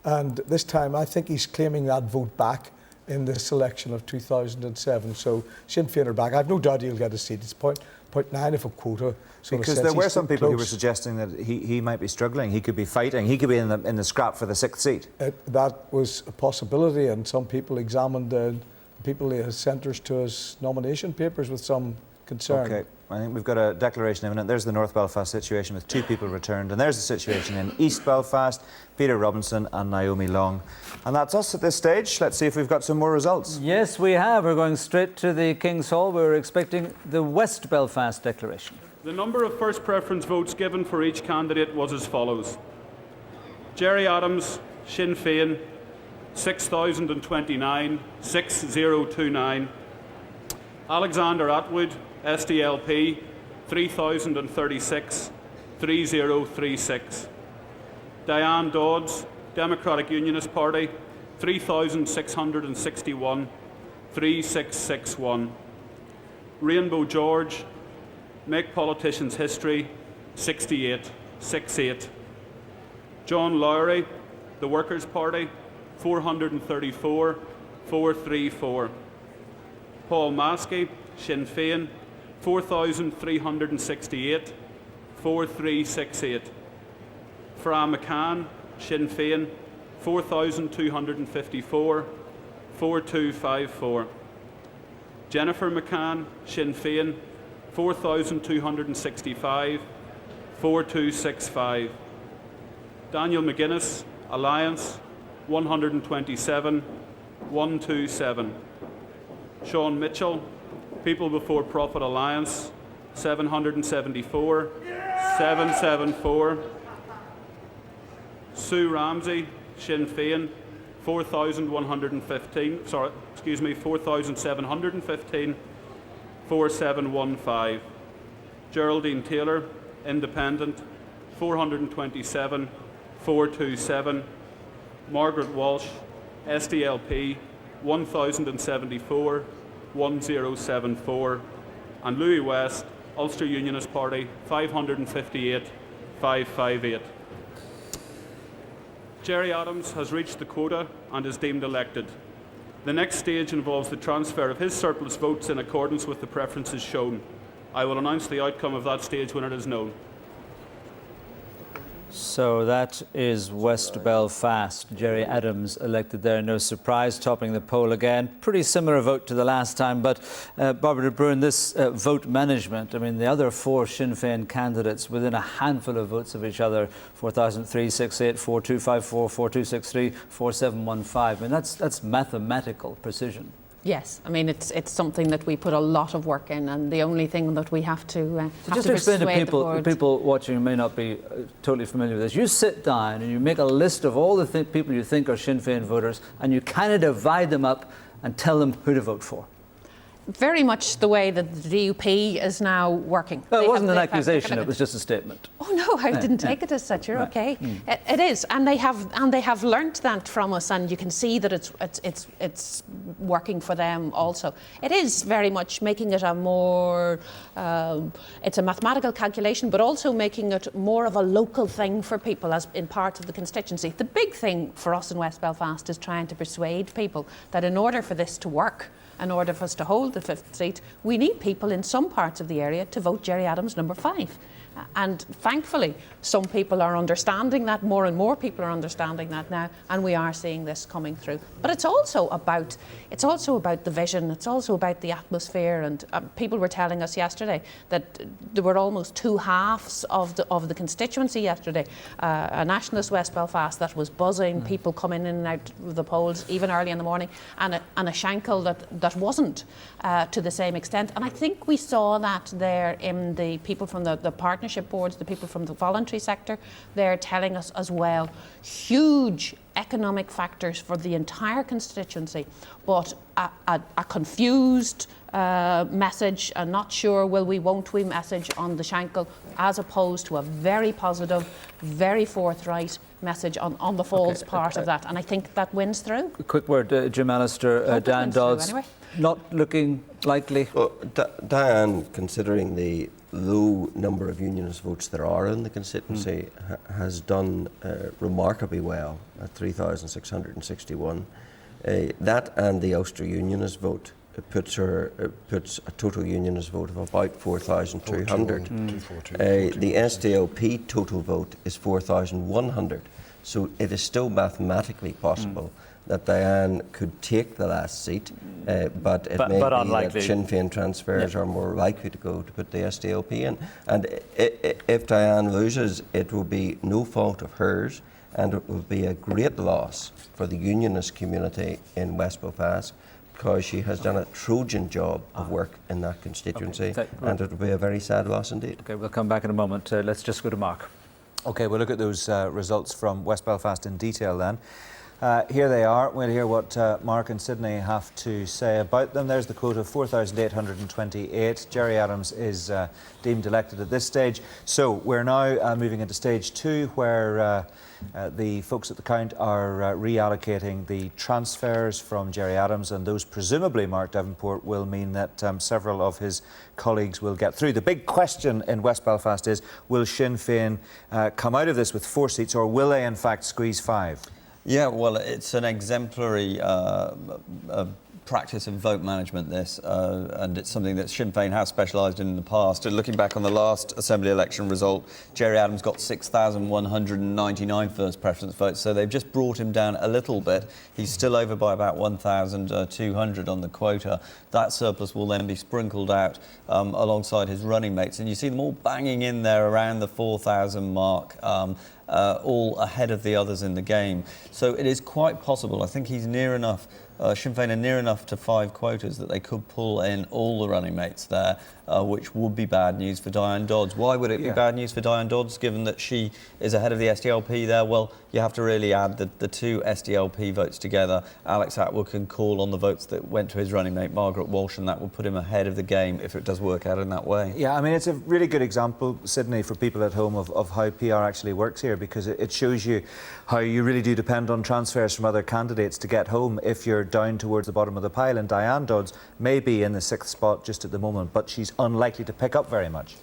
and this time I think he's claiming that vote back in this election of 2007. So Sinn Féin are back. I've no doubt he'll get a seat. It's 0.9 of a quota. So because there were some people who were suggesting that he might be struggling. He could be fighting. He could be in the scrap for the 6th seat. That was a possibility, and some people examined people sent us to his nomination papers with some concern. Okay. I think we've got a declaration imminent. There's the North Belfast situation with 2 people returned, and there's the situation in East Belfast, Peter Robinson and Naomi Long. And that's us at this stage. Let's see if we've got some more results. Yes, we have. We're going straight to the King's Hall. We're expecting the West Belfast declaration. The number of first preference votes given for each candidate was as follows. Gerry Adams, Sinn Féin, 6,029, 6029. Alexander Atwood, SDLP, 3,036, 3036. Diane Dodds, Democratic Unionist Party, 3,661, 3661. Rainbow George, Make Politicians History, 6868. John Lowry, the Workers' Party, 434, 434. Paul Maskey, Sinn Féin, 4,368, 4368. Fra McCann, Sinn Féin, 4,254, 4254. Jennifer McCann, Sinn Féin, 4,265, 4265. Daniel McGuinness, Alliance, 127, 127. Sean Mitchell, People Before Profit Alliance, 774, 774. Sue Ramsey, Sinn Féin, 4,715, 4715. Geraldine Taylor, Independent, 427, 427. Margaret Walsh, SDLP, 1,074, 1074. And Louis West, Ulster Unionist Party, 558, 558. Gerry Adams has reached the quota and is deemed elected. The next stage involves the transfer of his surplus votes in accordance with the preferences shown. I will announce the outcome of that stage when it is known. So that is West Belfast. Gerry Adams elected there, no surprise, topping the poll again. Pretty similar vote to the last time, but Barbara de Bruin, this vote management, I mean, the other 4 Sinn Féin candidates within a handful of votes of each other, 4,368, 4,254, 4,263, 4,715. I mean, that's mathematical precision. Yes, I mean it's something that we put a lot of work in, and the only thing that we have to just to explain to people watching who may not be totally familiar with this. You sit down and you make a list of all the people you think are Sinn Féin voters, and you kind of divide them up and tell them who to vote for. Very much the way that the DUP is now working. Well, it wasn't an accusation; it was just a statement. Oh no, I didn't take it as such. You're okay. It is, and they have learnt that from us, and you can see that it's working for them also. It is very much making it a more. It's a mathematical calculation, but also making it more of a local thing for people as in part of the constituency. The big thing for us in West Belfast is trying to persuade people that in order for this to work, in order for us to hold the 5th seat, we need people in some parts of the area to vote Gerry Adams number 5. And thankfully, some people are understanding that, more and more people are understanding that now, and we are seeing this coming through. But it's also about the vision, it's also about the atmosphere, and people were telling us yesterday that there were almost 2 halves of the constituency yesterday. A nationalist West Belfast that was buzzing, people coming in and out of the polls, even early in the morning, and a Shankill that wasn't to the same extent. And I think we saw that there in the people from the partnership boards, the people from the voluntary sector, they're telling us as well, huge economic factors for the entire constituency, but a confused message, a not sure will we, won't we message on the Shankill, as opposed to a very positive, very forthright message on the Falls part of that. And I think that wins through. A quick word, Jim Allister, Diane Dodds, anyway. Not looking likely? Well, Diane, considering the low number of unionist votes there are in the constituency, has done remarkably well at 3,661. That and the Ulster Unionist vote puts a total Unionist vote of about 4,200. The SDLP total vote is 4,100. So it is still mathematically possible that Diane could take the last seat, but it may be unlikely. that Sinn Féin transfers are more likely to go to put the SDLP in. And if Diane loses, it will be no fault of hers, and it will be a great loss for the unionist community in West Belfast, because she has done a Trojan job of work in that constituency, and it will be a very sad loss indeed. Okay, we'll come back in a moment. Let's just go to Mark. Okay, we'll look at those results from West Belfast in detail then. Here they are. We'll hear what Mark and Sydney have to say about them. There's the quote of 4,828. Gerry Adams is deemed elected at this stage. So we're now moving into stage 2, where the folks at the count are reallocating the transfers from Gerry Adams, and those presumably, Mark Devenport, will mean that several of his colleagues will get through. The big question in West Belfast is, will Sinn Féin come out of this with 4 seats, or will they in fact squeeze 5? Yeah, well, it's an exemplary practice of vote management, this, and it's something that Sinn Féin has specialised in the past. And looking back on the last Assembly election result, Gerry Adams got 6,199 first preference votes, so they've just brought him down a little bit. He's still over by about 1,200 on the quota. That surplus will then be sprinkled out alongside his running mates, and you see them all banging in there around the 4,000 mark. All ahead of the others in the game. So it is quite possible. I think he's near enough, Sinn Féin are near enough to 5 quotas that they could pull in all the running mates there, which would be bad news for Diane Dodds. Why would it be bad news for Diane Dodds, given that she is ahead of the SDLP there? Well, you have to really add the 2 SDLP votes together. Alex Atwood can call on the votes that went to his running mate, Margaret Walsh, and that will put him ahead of the game if it does work out in that way. Yeah, I mean, it's a really good example, Sydney, for people at home of how PR actually works here, because it shows you how you really do depend on transfers from other candidates to get home if you're down towards the bottom of the pile. And Diane Dodds may be in the 6th spot just at the moment, but she's unlikely to pick up very much.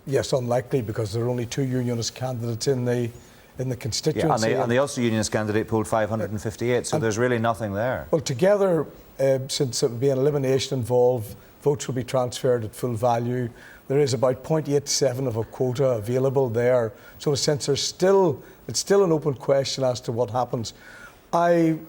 Yes, unlikely, because there are only 2 unionist candidates in the constituency. Yeah, and the Ulster Unionist candidate polled 558, so there's really nothing there. Well, together, since it will be an elimination involved, votes will be transferred at full value. There is about 0.87 of a quota available there. So in a sense, it's still an open question as to what happens. I'm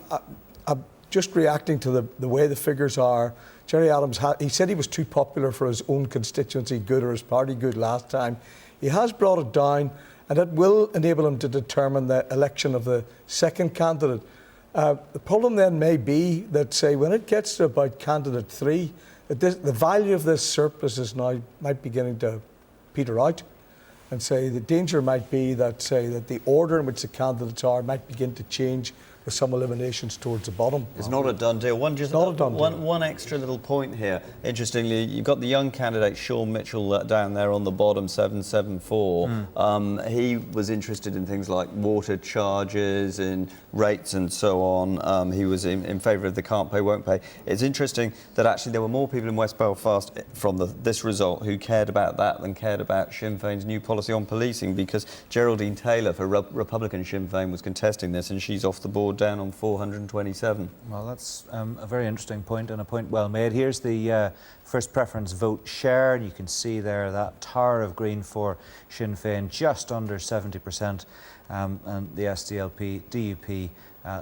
just reacting to the way the figures are. Gerry Adams, he said he was too popular for his own constituency good or his party good last time. He has brought it down, and it will enable him to determine the election of the second candidate. The problem then may be that, say, when it gets to about candidate 3, the value of this surplus is now might beginning to peter out, and say the danger might be that, say, that the order in which the candidates are might begin to change with some eliminations towards the bottom. It's not a done deal. One extra little point here. Interestingly, you've got the young candidate Sean Mitchell down there on the bottom, 774. He was interested in things like water charges and rates and so on. He was in favour of the can't pay, won't pay. It's interesting that actually there were more people in West Belfast from this result who cared about that than cared about Sinn Féin's new policy on policing, because Geraldine Taylor for Republican Sinn Féin was contesting this, and she's off the board down on 427. Well, that's a very interesting point, and a point well made. Here's the first preference vote share. You can see there that tower of green for Sinn Féin, just under 70%, and the SDLP, DUP,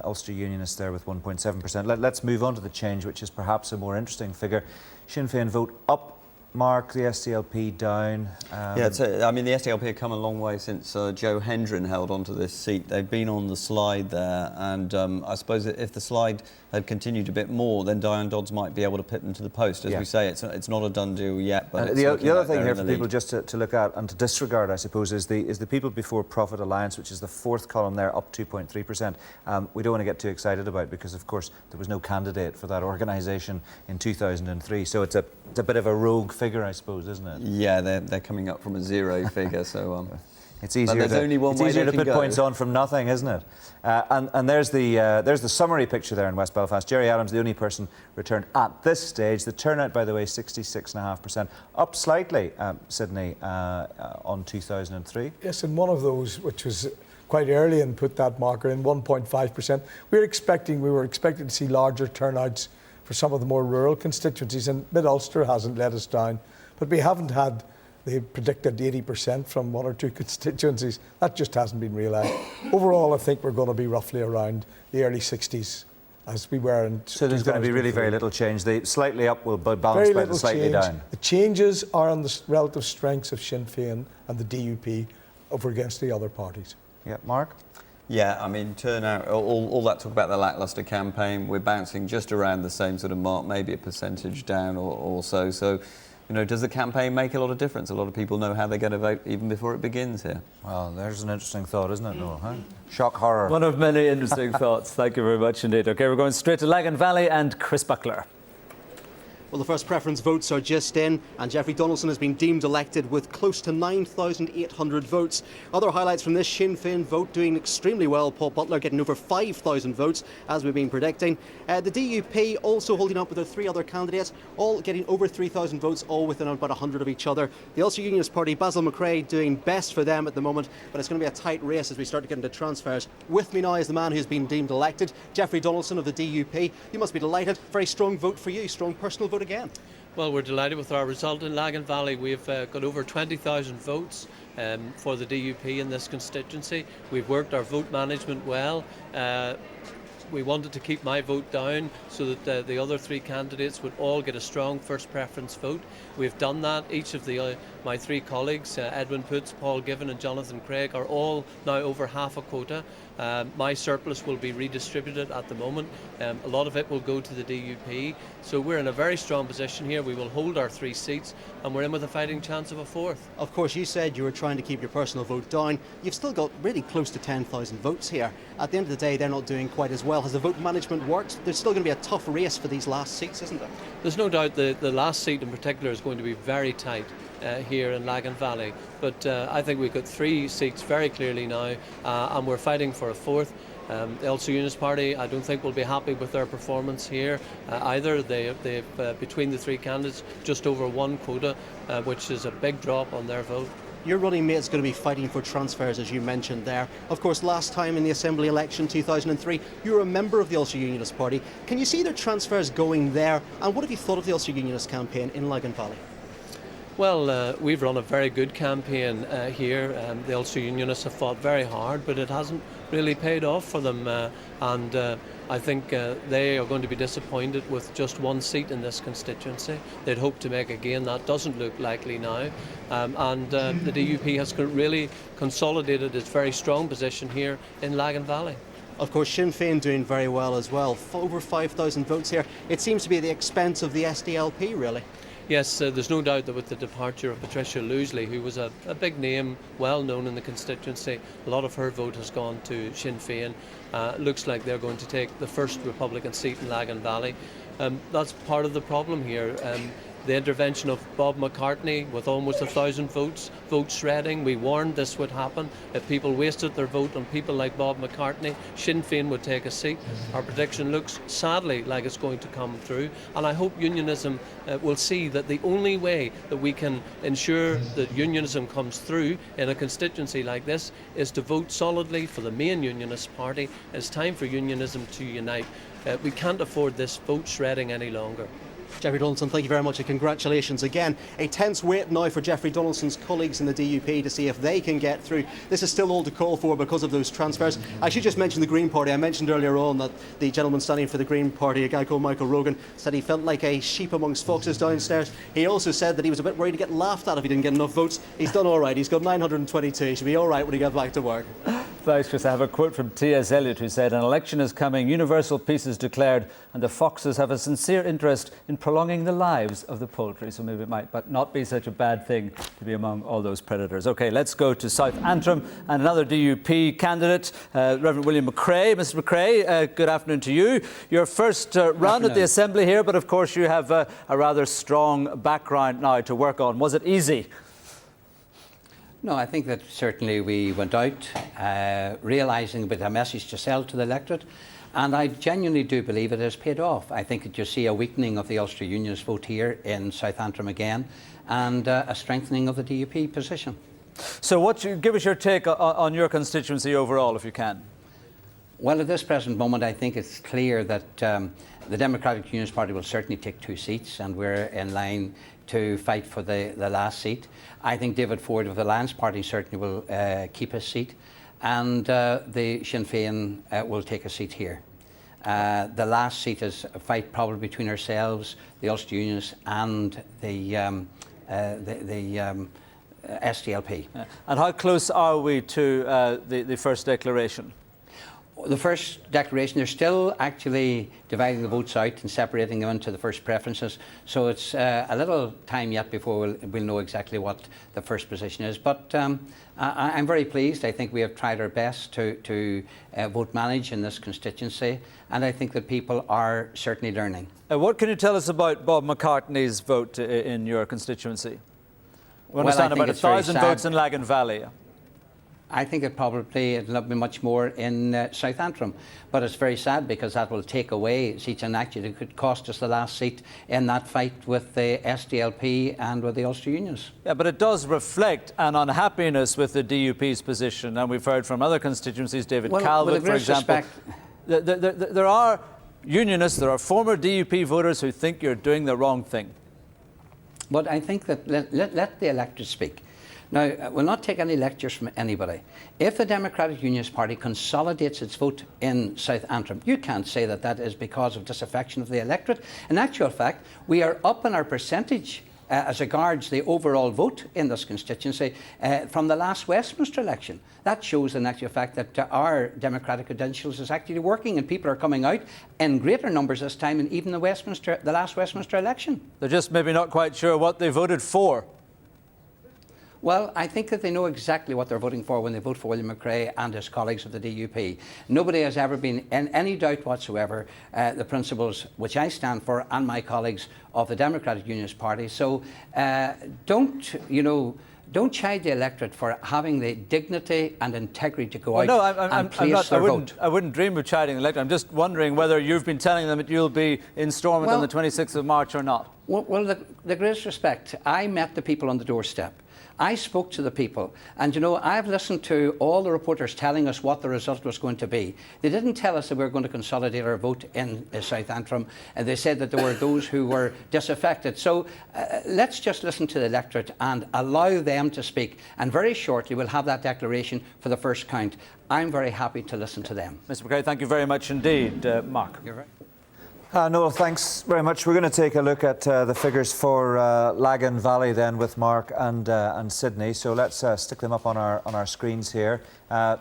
Ulster Unionists there with 1.7%. Let's move on to the change, which is perhaps a more interesting figure. Sinn Féin vote up, Mark, the SDLP down. I mean, the SDLP have come a long way since Joe Hendren held onto this seat. They've been on the slide there, and I suppose if the slide had continued a bit more, then Diane Dodds might be able to pit them to the post. As we say, it's not a done deal yet. But the other thing here for people just to look at and to disregard, I suppose, is the People Before Profit Alliance, which is the 4th column there, up 2.3%. We don't want to get too excited about, because of course there was no candidate for that organisation in 2003, so it's a bit of a rogue figure, I suppose, isn't it? Yeah, they're coming up from a 0 figure, so it's easier to put points on from nothing, isn't it? And there's the summary picture there in West Belfast. Gerry Adams, the only person returned at this stage. The turnout, by the way, 66.5%, up slightly, Sydney, on 2003. Yes, and one of those, which was quite early and put that marker in, 1.5%. We were expecting to see larger turnouts for some of the more rural constituencies, and Mid-Ulster hasn't let us down. But we haven't had they predicted 80% from 1 or 2 constituencies. That just hasn't been realised. Overall, I think we're going to be roughly around the early 60s as we were in So there's going to be really very little change. The slightly up will be very balanced by little the slightly change. down. The changes are on the relative strengths of Sinn Féin and the DUP over against the other parties. Yeah, Mark? Yeah, I mean, turnout, all that talk about the lacklustre campaign, we're bouncing just around the same sort of mark, maybe a percentage down or so. So, you know, does the campaign make a lot of difference? A lot of people know how they're going to vote even before it begins here. Well, there's an interesting thought, isn't it, Noel? Huh? Shock horror. One of many interesting thoughts. Thank you very much indeed. OK, we're going straight to Lagan Valley and Chris Buckler. Well, the first preference votes are just in, and Jeffrey Donaldson has been deemed elected with close to 9,800 votes. Other highlights from this Sinn Féin vote doing extremely well. Paul Butler getting over 5,000 votes, as we've been predicting. The DUP also holding up with their 3 other candidates, all getting over 3,000 votes, all within about 100 of each other. The Ulster Unionist Party, Basil McRae, doing best for them at the moment, but it's going to be a tight race as we start to get into transfers. With me now is the man who's been deemed elected, Jeffrey Donaldson of the DUP. You must be delighted. Very strong vote for you, strong personal vote again. Well, we're delighted with our result in Lagan Valley. We've got over 20,000 votes for the DUP in this constituency. We've worked our vote management well. We wanted to keep my vote down so that the other 3 candidates would all get a strong first preference vote. We've done that. Each of my 3 colleagues, Edwin Poots, Paul Given and Jonathan Craig, are all now over half a quota. My surplus will be redistributed at the moment. A lot of it will go to the DUP. So we're in a very strong position here. We will hold our 3 seats and we're in with a fighting chance of a 4th. Of course, you said you were trying to keep your personal vote down. You've still got really close to 10,000 votes here. At the end of the day, they're not doing quite as well. Has the vote management worked? There's still going to be a tough race for these last seats, isn't there? There's no doubt the last seat in particular is going to be very tight here in Lagan Valley. But I think we've got 3 seats very clearly now and we're fighting for a 4th. The Ulster Unionist Party, I don't think will be happy with their performance here either. They've between the 3 candidates, just over 1 quota, which is a big drop on their vote. Your running mate's going to be fighting for transfers, as you mentioned there. Of course, last time in the Assembly election 2003, you were a member of the Ulster Unionist Party. Can you see their transfers going there? And what have you thought of the Ulster Unionist campaign in Lagan Valley? Well, we've run a very good campaign here. The Ulster Unionists have fought very hard, but it hasn't really paid off for them. I think they are going to be disappointed with just 1 seat in this constituency. They'd hope to make a gain. That doesn't look likely now. The DUP has really consolidated its very strong position here in Lagan Valley. Of course, Sinn Féin doing very well as well. Over 5,000 votes here. It seems to be at the expense of the SDLP, really. Yes, there's no doubt that with the departure of Patricia Loosley, who was a big name, well known in the constituency, a lot of her vote has gone to Sinn Féin. Looks like they're going to take the first Republican seat in Lagan Valley. That's part of the problem here. The intervention of Bob McCartney with almost 1,000 votes, vote shredding. We warned this would happen. If people wasted their vote on people like Bob McCartney, Sinn Féin would take a seat. Our prediction looks sadly like it's going to come through. And I hope unionism will see that the only way that we can ensure that unionism comes through in a constituency like this is to vote solidly for the main unionist party. It's time for unionism to unite. We can't afford this vote shredding any longer. Jeffrey Donaldson, thank you very much and congratulations again. A tense wait now for Jeffrey Donaldson's colleagues in the DUP to see if they can get through. This is still all to call for because of those transfers. I should just mention the Green Party. I mentioned earlier on that the gentleman standing for the Green Party, a guy called Michael Rogan, said he felt like a sheep amongst foxes downstairs. He also said that he was a bit worried to get laughed at if he didn't get enough votes. He's done all right. He's got 922. He should be all right when he gets back to work. Thanks, Chris. I have a quote from T.S. Eliot who said, "An election is coming, universal peace is declared, and the foxes have a sincere interest in prolonging the lives of the poultry." So maybe it might but not be such a bad thing to be among all those predators. OK, let's go to South Antrim and another DUP candidate, Reverend William McRae. Mr McRae, good afternoon to you. Your first run at the Assembly here, but of course you have a rather strong background now to work on. Was it easy? No, I think that certainly we went out realising a bit a message to sell to the electorate, and I genuinely do believe it has paid off. I think that you see a weakening of the Ulster Unionist vote here in South Antrim again, and a strengthening of the DUP position. So give us your take on your constituency overall, if you can. Well, at this present moment, I think it's clear that the Democratic Unionist Party will certainly take 2 seats, and we're in line to fight for the last seat. I think David Ford of the Alliance Party certainly will keep his seat, and the Sinn Féin will take a seat here. The last seat is a fight probably between ourselves, the Ulster Unionists, and the SDLP. And how close are we to the first declaration? The first declaration, they're still actually dividing the votes out and separating them into the first preferences. So it's a little time yet before we'll know exactly what the first position is. But I'm very pleased. I think we have tried our best to vote manage in this constituency. And I think that people are certainly learning. What can you tell us about Bob McCartney's vote in your constituency? We understand about 1,000 votes in Lagan Valley. I think it'll be much more in South Antrim. But it's very sad because that will take away seats, and actually it could cost us the last seat in that fight with the SDLP and with the Ulster Unions. Yeah, but it does reflect an unhappiness with the DUP's position, and we've heard from other constituencies, David Calvert, for example. There are unionists, there are former DUP voters who think you're doing the wrong thing. But I think that let the electorate speak. Now, we'll not take any lectures from anybody. If the Democratic Unionist Party consolidates its vote in South Antrim, you can't say that that is because of disaffection of the electorate. In actual fact, we are up in our percentage as regards the overall vote in this constituency from the last Westminster election. That shows in actual fact that our democratic credentials is actually working, and people are coming out in greater numbers this time than even the last Westminster election. They're just maybe not quite sure what they voted for. Well, I think that they know exactly what they're voting for when they vote for William McRae and his colleagues of the DUP. Nobody has ever been in any doubt whatsoever the principles which I stand for and my colleagues of the Democratic Unionist Party. So don't chide the electorate for having the dignity and integrity to go out and place their vote. I wouldn't dream of chiding the electorate. I'm just wondering whether you've been telling them that you'll be in Stormont on the 26th of March or not. Well, the greatest respect, I met the people on the doorstep. I spoke to the people, and I've listened to all the reporters telling us what the result was going to be. They didn't tell us that we were going to consolidate our vote in South Antrim, and they said that there were those who were disaffected. So let's just listen to the electorate and allow them to speak, and very shortly we'll have that declaration for the first count. I'm very happy to listen to them. Mr. McRae, thank you very much indeed. Mark. You're right. Noel, thanks very much. We're going to take a look at the figures for Lagan Valley then with Mark and Sydney. So let's stick them up on our screens here.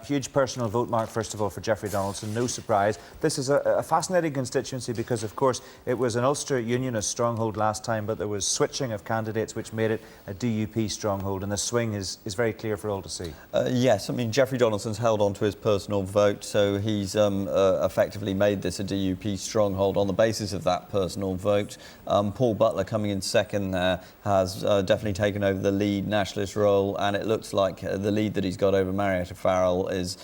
Huge personal vote, Mark, first of all, for Jeffrey Donaldson. No surprise. This is a fascinating constituency because, of course, it was an Ulster Unionist stronghold last time, but there was switching of candidates which made it a DUP stronghold, and the swing is very clear for all to see. Yes, I mean, Jeffrey Donaldson's held on to his personal vote, so he's effectively made this a DUP stronghold on the basis of that personal vote. Paul Butler, coming in second there, has definitely taken over the lead nationalist role, and it looks like the lead that he's got over Marietta Farrell is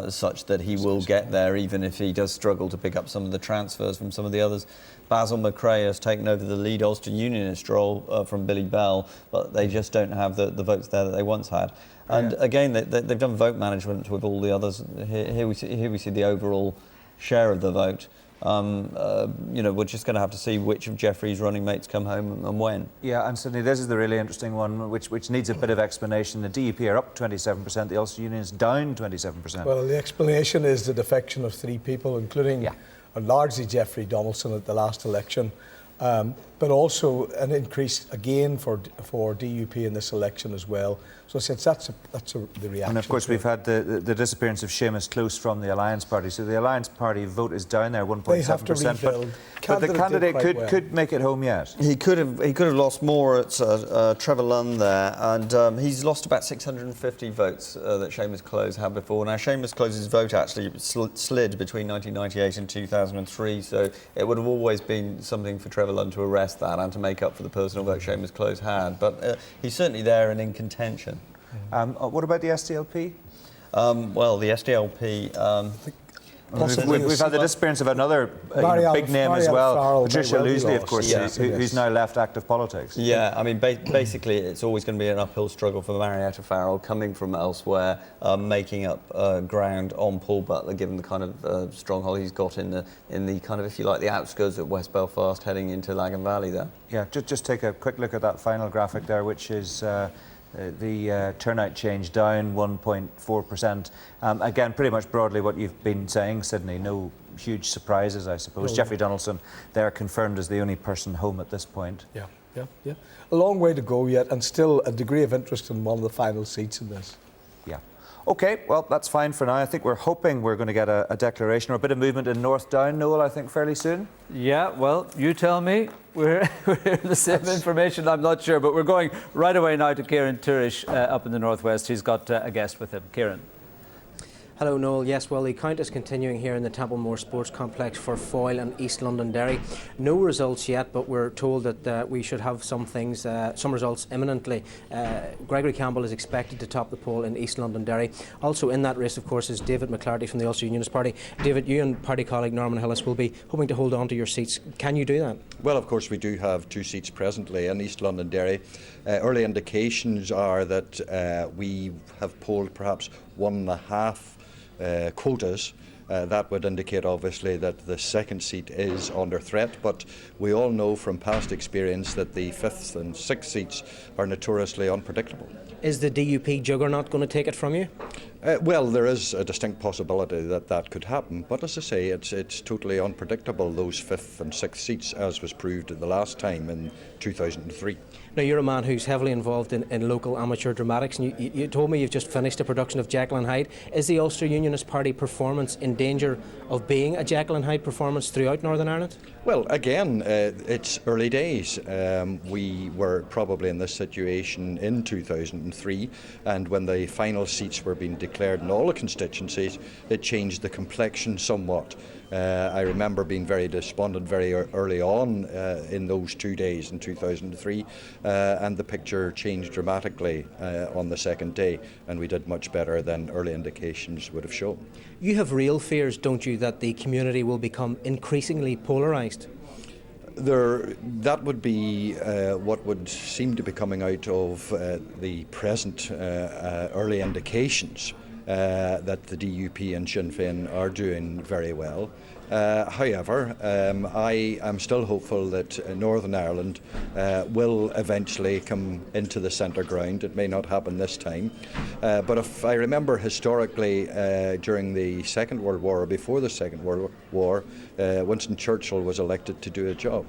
such that he will get there, even if he does struggle to pick up some of the transfers from some of the others. Basil McRae has taken over the lead Ulster Unionist role from Billy Bell, but they just don't have the votes there that they once had. And again, they've done vote management with all the others. Here we see the overall share of the vote. We're just going to have to see which of Jeffrey's running mates come home and when. Yeah, and Sydney, this is the really interesting one, which needs a bit of explanation. The DUP are up 27%, the Ulster Union is down 27%. Well, the explanation is the defection of 3 people, including largely Jeffrey Donaldson at the last election, but also an increase again for DUP in this election as well. So that's the reaction. And of course we've had the disappearance of Seamus Close from the Alliance Party. So the Alliance Party vote is down there, 1.7%. They have to rebuild. But the candidate could make it home yet. He could have lost more at Trevor Lunn there, and he's lost about 650 votes that Seamus Close had before. Now Seamus Close's vote actually slid between 1998 and 2003, so it would have always been something for Trevor Lunn to arrest that and to make up for the personal vote Seamus Close had. But he's certainly there and in contention. What about the SDLP? Well, the SDLP... Possibly We've had the disappearance of another big name as well, Patricia Loosley, of course, who's now left active politics. Yeah, I mean, basically, it's always going to be an uphill struggle for Marietta Farrell coming from elsewhere, making up ground on Paul Butler, given the kind of stronghold he's got in the kind of, if you like, the outskirts of West Belfast, heading into Lagan Valley there. Yeah, just take a quick look at that final graphic there, which is the turnout change down 1.4%. Again, pretty much broadly what you've been saying, Sydney. No huge surprises, I suppose. No. Jeffrey Donaldson there confirmed as the only person home at this point. Yeah. A long way to go yet, and still a degree of interest in one of the final seats in this. Yeah. OK, well, that's fine for now. I think we're hoping we're going to get a declaration or a bit of movement in North Down, Noel, I think, fairly soon. Yeah, well, you tell me. We're hearing the same information, I'm not sure, but we're going right away now to Kieran Turish up in the northwest. He's got a guest with him. Kieran. Hello, Noel. Yes, well, the count is continuing here in the Templemore Sports Complex for Foyle and East London Derry. No results yet, but we're told that we should have some results imminently. Gregory Campbell is expected to top the poll in East London Derry. Also in that race, of course, is David McClarty from the Ulster Unionist Party. David, you and party colleague Norman Hillis will be hoping to hold on to your seats. Can you do that? Well, of course, we do have 2 seats presently in East London Derry. Early indications are that we have polled perhaps 1.5 quotas. That would indicate obviously that the second seat is under threat, but we all know from past experience that the 5th and 6th seats are notoriously unpredictable. Is the DUP juggernaut going to take it from you? Well, there is a distinct possibility that that could happen, but as I say, it's totally unpredictable, those 5th and 6th seats, as was proved the last time in 2003. Now, you're a man who's heavily involved in local amateur dramatics, and you told me you've just finished a production of Jekyll and Hyde. Is the Ulster Unionist Party performance in danger of being a Jekyll and Hyde performance throughout Northern Ireland? Well, again, it's early days. We were probably in this situation in 2003, and when the final seats were being declared in all the constituencies, it changed the complexion somewhat. I remember being very despondent very early on in those 2 days in 2003, and the picture changed dramatically on the second day, and we did much better than early indications would have shown. You have real fears, don't you, that the community will become increasingly polarised? That would be what would seem to be coming out of the present early indications that the DUP and Sinn Féin are doing very well. However, I am still hopeful that Northern Ireland will eventually come into the centre ground. It may not happen this time, but if I remember historically during the Second World War, or before the Second World War, Winston Churchill was elected to do a job.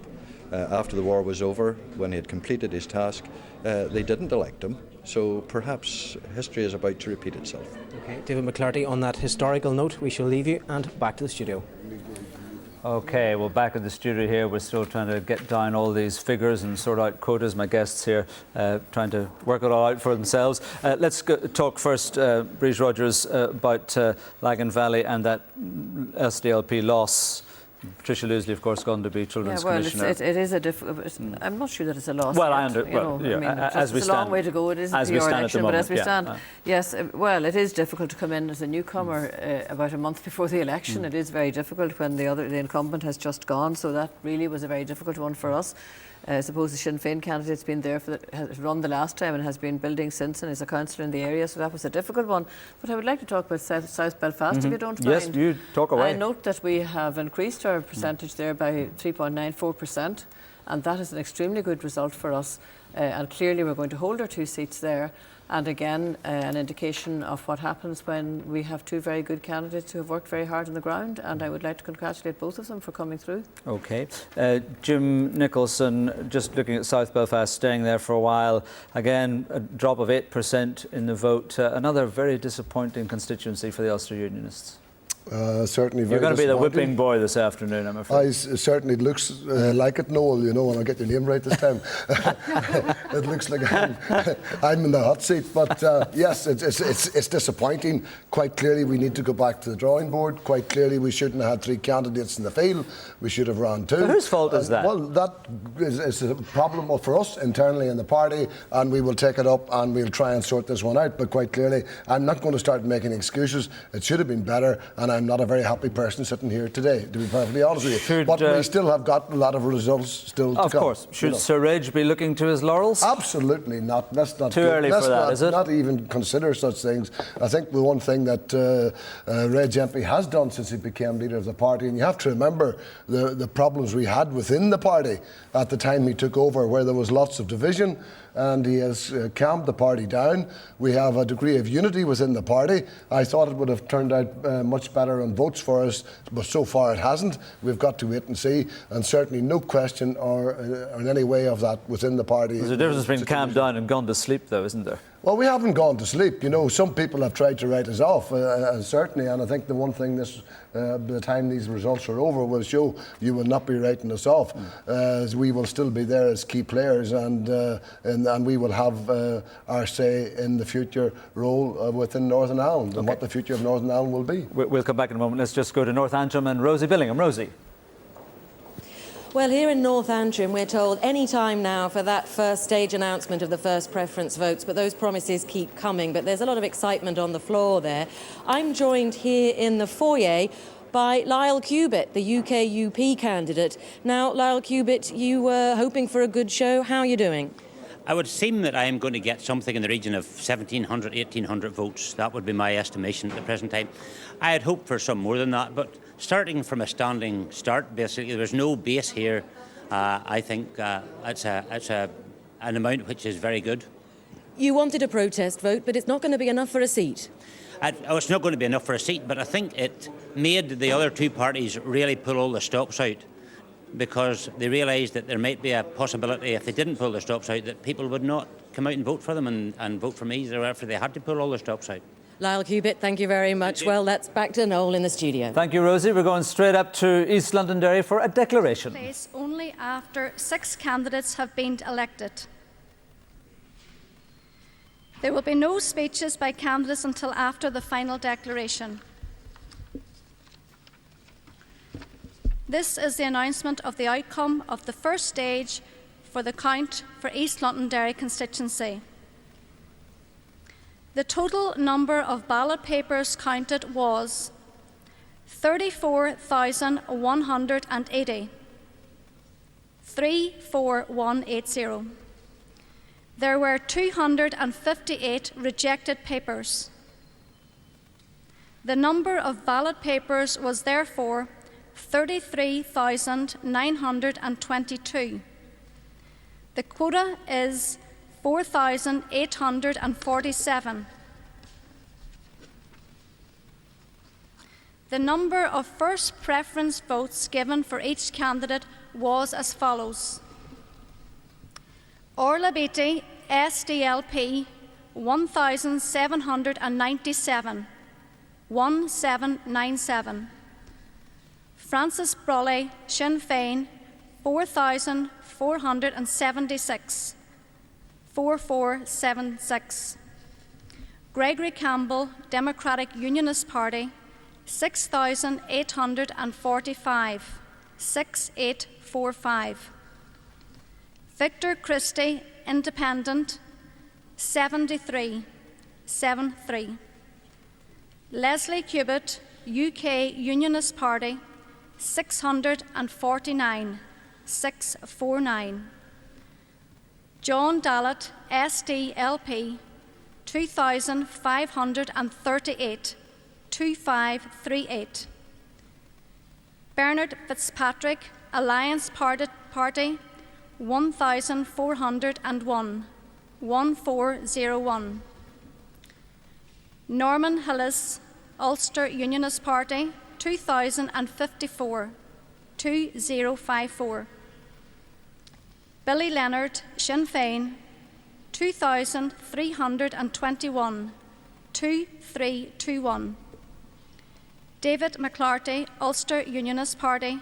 After the war was over, when he had completed his task, they didn't elect him. So perhaps history is about to repeat itself. Okay, David McClarty, on that historical note, we shall leave you and back to the studio. OK, well, back in the studio here, we're still trying to get down all these figures and sort out quotas. My guests here trying to work it all out for themselves. Let's talk first, Breeze Rogers, about Lagan Valley and that SDLP loss. Patricia Loosley, of course, going to be Children's Commissioner. It is a difficult. I'm not sure that it's a loss. Well, as we stand, it's a long way to go. It isn't the election, but as we stand, yes. Well, it is difficult to come in as a newcomer about a month before the election. It is very difficult when the incumbent has just gone. So that really was a very difficult one for us. I suppose the Sinn Féin candidate's been there has run the last time and has been building since, and is a councillor in the area, so that was a difficult one. But I would like to talk about South Belfast, if you don't mind. Yes, you talk away. I note that we have increased our percentage there by 3.94%, and that is an extremely good result for us. And clearly we're going to hold our 2 seats there. And again, an indication of what happens when we have 2 very good candidates who have worked very hard on the ground, and I would like to congratulate both of them for coming through. OK. Jim Nicholson, just looking at South Belfast, staying there for a while. Again, a drop of 8% in the vote. Another very disappointing constituency for the Ulster Unionists. Certainly very You're going to be the whipping boy this afternoon, I'm afraid. Certainly looks like it, Noel, you know, and I'll get your name right this time. It looks like I'm in the hot seat, but yes, it's disappointing. Quite clearly we need to go back to the drawing board. Quite clearly we shouldn't have had 3 candidates in the field. We should have run 2. But whose fault is that? Well, that is a problem for us internally in the party, and we will take it up and we'll try and sort this one out. But quite clearly, I'm not going to start making excuses. It should have been better, and I'm not a very happy person sitting here today, to be perfectly honest with you. But we still have got a lot of results still to come. Of course. Should Sir Reg be looking to his laurels? Absolutely not. That's not too early for that, is it? Not even consider such things. I think the one thing that Reg MP has done since he became leader of the party, and you have to remember the problems we had within the party at the time he took over, where there was lots of division, and he has calmed the party down. We have a degree of unity within the party. I thought it would have turned out much better on votes for us, but so far it hasn't. We've got to wait and see, and certainly no question or in any way of that within the party. There's a difference between calmed down and gone to sleep, though, isn't there? Well, we haven't gone to sleep. You know, some people have tried to write us off, certainly, and I think the one thing by the time these results are over will show you will not be writing us off. As we will still be there as key players, and we will have our say in the future role within Northern Ireland and what the future of Northern Ireland will be. We'll come back in a moment. Let's just go to North Antrim and Rosie Billingham. Rosie. Well, here in North Antrim, we're told any time now for that first stage announcement of the first preference votes, but those promises keep coming. But there's a lot of excitement on the floor there. I'm joined here in the foyer by Lyle Cubitt, the UK UP candidate. Now, Lyle Cubitt, you were hoping for a good show. How are you doing? I would seem that I am going to get something in the region of 1,700, 1,800 votes. That would be my estimation at the present time. I had hoped for some more than that, but starting from a standing start, basically, there's no base here. I think it's an amount which is very good. You wanted a protest vote, but it's not going to be enough for a seat. It's not going to be enough for a seat, but I think it made the other two parties really pull all the stops out, because they realised that there might be a possibility, if they didn't pull the stops out, that people would not come out and vote for them and vote for me, therefore they had to pull all the stops out. Lyle Cubitt, thank you very much. Well, that's back to Noel in the studio. Thank you, Rosie. We're going straight up to East Londonderry for a declaration. Place only after 6 candidates have been elected. There will be no speeches by candidates until after the final declaration. This is the announcement of the outcome of the first stage for the count for East Londonderry constituency. The total number of ballot papers counted was 34,180. 34180. There were 258 rejected papers. The number of ballot papers was therefore 33,922. The quota is 4,847. The number of first preference votes given for each candidate was as follows. Orla Beatty, SDLP, 1,797, 1797. Francis Brawley, Sinn Féin, 4,476, 4476. Gregory Campbell, Democratic Unionist Party, 6,845, 6845. Victor Christie, Independent, 73, 73. Leslie Cubitt, UK Unionist Party, 649, 649. John Dallett, SDLP, 2,538, 2538. Bernard Fitzpatrick, Alliance Party, 1,401, 1401. Norman Hillis, Ulster Unionist Party, 2,054, 2054. Billy Leonard, Sinn Féin, 2,321, 2321. David McClarty, Ulster Unionist Party,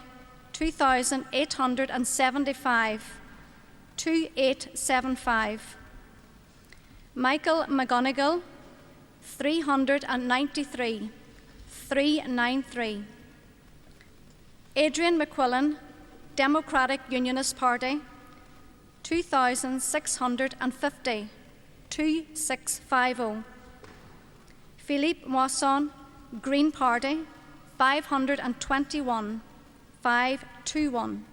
2,875, 2875. Michael McGonigal, 393, 393. Adrian McQuillan, Democratic Unionist Party, 2,650, 2650. Philippe Moisson, Green Party, 521, 521.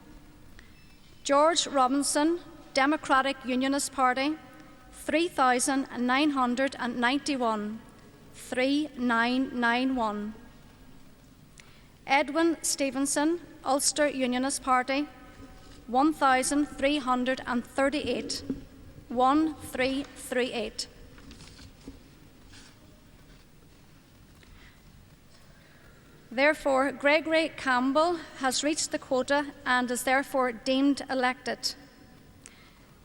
George Robinson, Democratic Unionist Party, 3,991, 3991. Edwin Stevenson, Ulster Unionist Party, 1,338, 1338. Therefore, Gregory Campbell has reached the quota and is therefore deemed elected.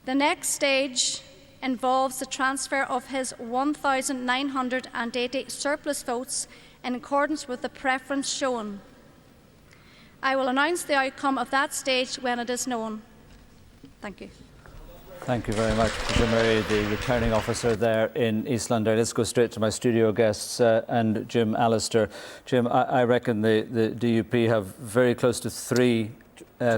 The next stage involves the transfer of his 1,980 surplus votes in accordance with the preference shown. I will announce the outcome of that stage when it is known. Thank you. Thank you very much, Jim Murray, the returning officer there in East London. Let's go straight to my studio guests and Jim Allister. Jim, I reckon the DUP have very close to 3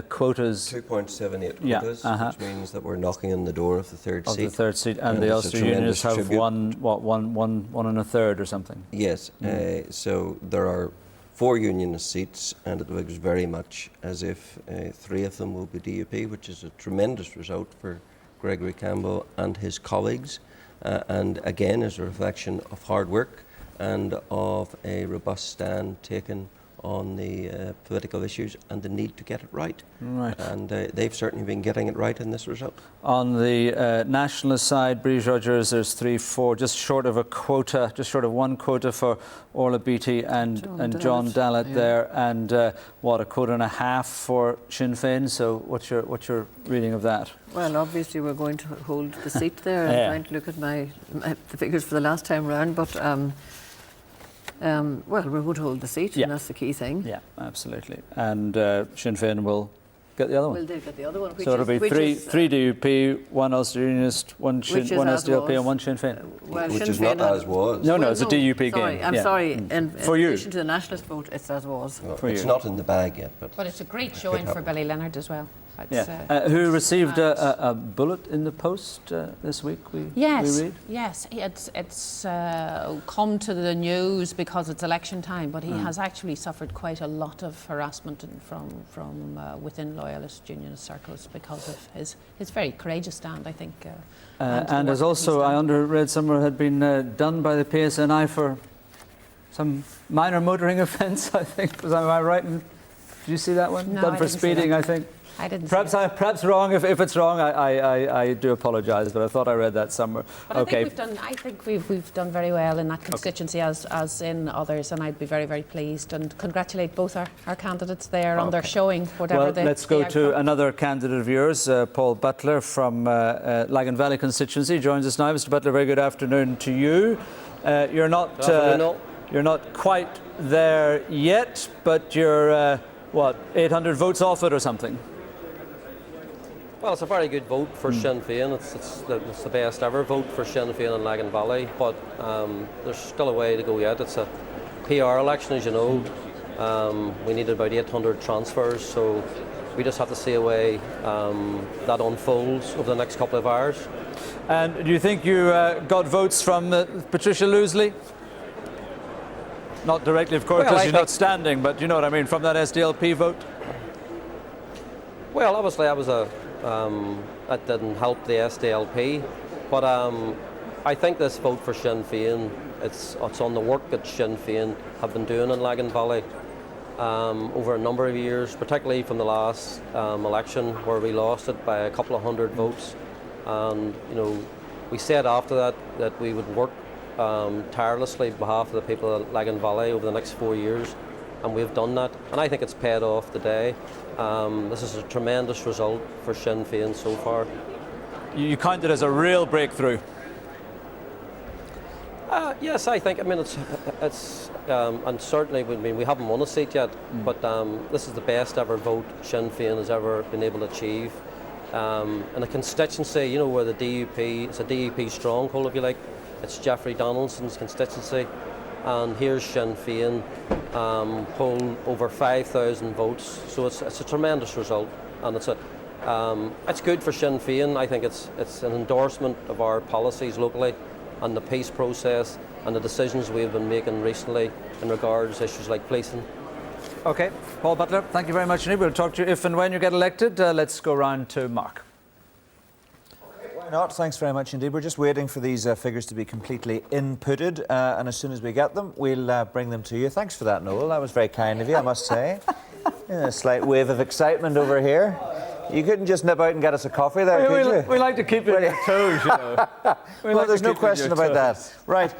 quotas. 2.78 quotas, which means that we're knocking on the door of the third seat. Of the third seat, and the Ulster Unionists have one and a third or something. Yes, so there are 4 unionist seats, and it looks very much as if 3 of them will be DUP, which is a tremendous result for Gregory Campbell and his colleagues, and again is a reflection of hard work and of a robust stand taken on the political issues and the need to get it right. Right. And they've certainly been getting it right in this result. On the nationalist side, Breeze Rogers, there's 3, 4, just short of a quota, just short of 1 quota for Orla Beattie and John Dallett there, and a quota and a half for Sinn Féin. So what's your reading of that? Well, obviously we're going to hold the seat there. I'm trying to look at the figures for the last time round, but well, we're going to hold the seat, and that's the key thing. Yeah, absolutely. And Sinn Féin will get the other one. Well, they'll get the other one. So it'll be 3 DUP, 1 Ulster Unionist, 1 SDLP, and 1 Sinn Féin. Well, which is not as was. No, it's a DUP game. I'm sorry. In for you. addition to the nationalist vote, it's as was. Well, it's not in the bag yet, but it's a great showing for Billy Leonard as well. Who received a bullet in the post this week? Yes, we read? yes. It's come to the news because it's election time, but he has actually suffered quite a lot of harassment from within loyalist unionist circles because of his very courageous stand, I think. And as also, I read somewhere, had been done by the PSNI for some minor motoring offence, I think. Am I right? Did you see that one? No, done for speeding, I think. I didn't. Perhaps wrong. If it's wrong, I do apologise. But I thought I read that somewhere. But I think we've done very well in that constituency as in others, and I'd be very, very pleased and congratulate both our candidates there on their showing. Whatever. Well, let's go to another candidate of yours, Paul Butler from Lagan Valley constituency, joins us now. Mr. Butler, very good afternoon to you. You're not quite there yet, but you're 800 votes off it or something. Well, it's a very good vote for Sinn Féin. It's the best ever vote for Sinn Féin in Lagan Valley, but there's still a way to go yet. It's a PR election, as you know. We needed about 800 transfers, so we just have to see a way that unfolds over the next couple of hours. And do you think you got votes from Patricia Loosley? Not directly, of course, because she's not standing, but you know what I mean, from that SDLP vote? Well, obviously that didn't help the SDLP, but I think this vote for Sinn Féin, it's on the work that Sinn Féin have been doing in Lagan Valley over a number of years, particularly from the last election where we lost it by a couple of hundred votes. And we said after that we would work tirelessly on behalf of the people of Lagan Valley over the next 4 years, and we've done that, and I think it's paid off today. This is a tremendous result for Sinn Féin so far. You count it as a real breakthrough? Yes, I think. I mean, it's and certainly we haven't won a seat yet, but this is the best ever vote Sinn Féin has ever been able to achieve. In a constituency, where the DUP, it's a DUP stronghold, if you like. It's Jeffrey Donaldson's constituency, and here's Sinn Féin polled over 5,000 votes. So it's a tremendous result, and it's good for Sinn Féin. I think it's an endorsement of our policies locally, and the peace process, and the decisions we've been making recently in regards to issues like policing OK, Paul Butler, thank you very much indeed. We'll talk to you if and when you get elected. Let's go round to Mark. Why not? Thanks very much indeed. We're just waiting for these figures to be completely inputted, and as soon as we get them, we'll bring them to you. Thanks for that, Noel. That was very kind of you, I must say. A slight wave of excitement over here. You couldn't just nip out and get us a coffee there, could you? We like to keep you on your toes, you know. Well, there's no question about that. Right.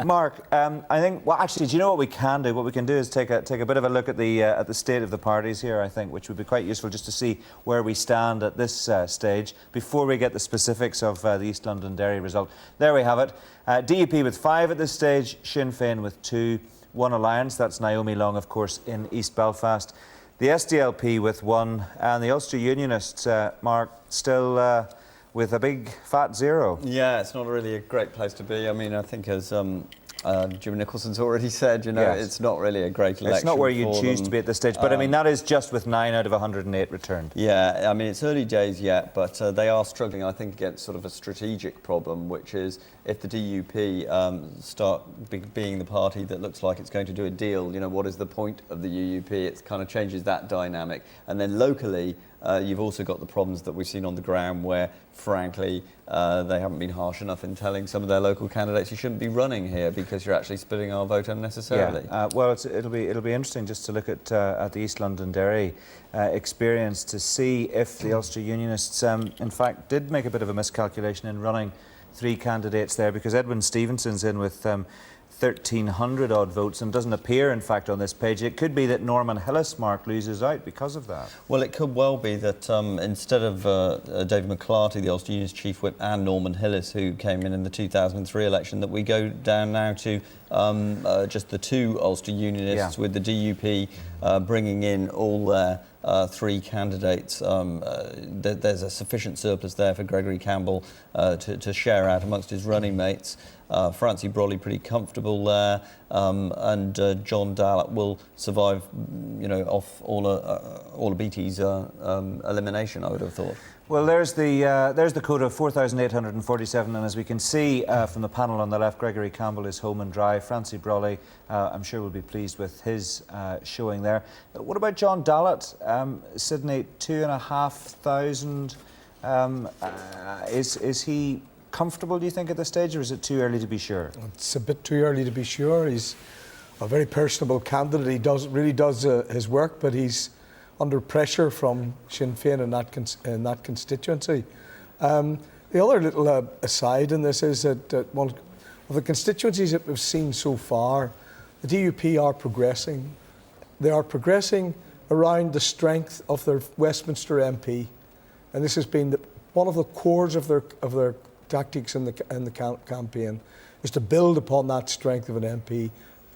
Mark, I think, well, actually, do you know what we can do? What we can do is take a bit of a look at the state of the parties here, I think, which would be quite useful just to see where we stand at this stage before we get the specifics of the East London Derry result. There we have it. DUP with 5 at this stage, Sinn Féin with 2, one alliance, that's Naomi Long, of course, in East Belfast. The SDLP with 1, and the Ulster Unionists, Mark, still with a big fat 0. Yeah, it's not really a great place to be. I mean, I think as Jim Nicholson's already said, you know, Yes. it's not really a great election. It's not where you choose them. to be at this stage, but I mean, that is just with 9 out of 108 returned. Yeah, I mean, it's early days yet, but they are struggling, I think, against sort of a strategic problem, which is if the DUP start being the party that looks like it's going to do a deal, you know, what is the point of the UUP? It kind of changes that dynamic. And then locally, you've also got the problems that we've seen on the ground where, frankly, they haven't been harsh enough in telling some of their local candidates you shouldn't be running here because you're actually splitting our vote unnecessarily. Yeah. Well, it'll be interesting just to look at the East London Derry experience to see if the Ulster Unionists, in fact, did make a bit of a miscalculation in running 3 candidates there, because Edwin Stevenson's in with 1,300 odd votes and doesn't appear, in fact, on this page. It could be that Norman Hillis, Mark, loses out because of that. Well, it could well be that instead of David McClarty, the Ulster Unionist chief whip, and Norman Hillis, who came in the 2003 election, that we go down now to just the 2 Ulster Unionists, with the DUP bringing in all their 3 candidates. There's a sufficient surplus there for Gregory Campbell to share out amongst his running mates. Francie Brolly pretty comfortable there, and John Dallett will survive, you know, off all of BT's elimination, I would have thought. Well, there's the quota of 4,847, and as we can see from the panel on the left, Gregory Campbell is home and dry. Francie Brolly, I'm sure, will be pleased with his showing there. What about John Dallett? Sydney, 2,500. Is he comfortable, do you think, at this stage, or is it too early to be sure? It's a bit too early to be sure. He's a very personable candidate. He really does his work, but he's under pressure from Sinn Féin in that constituency. The other little aside in this is that one of the constituencies that we've seen so far, the DUP are progressing. They are progressing around the strength of their Westminster MP, and this has been one of the cores of their tactics in the campaign, is to build upon that strength of an MP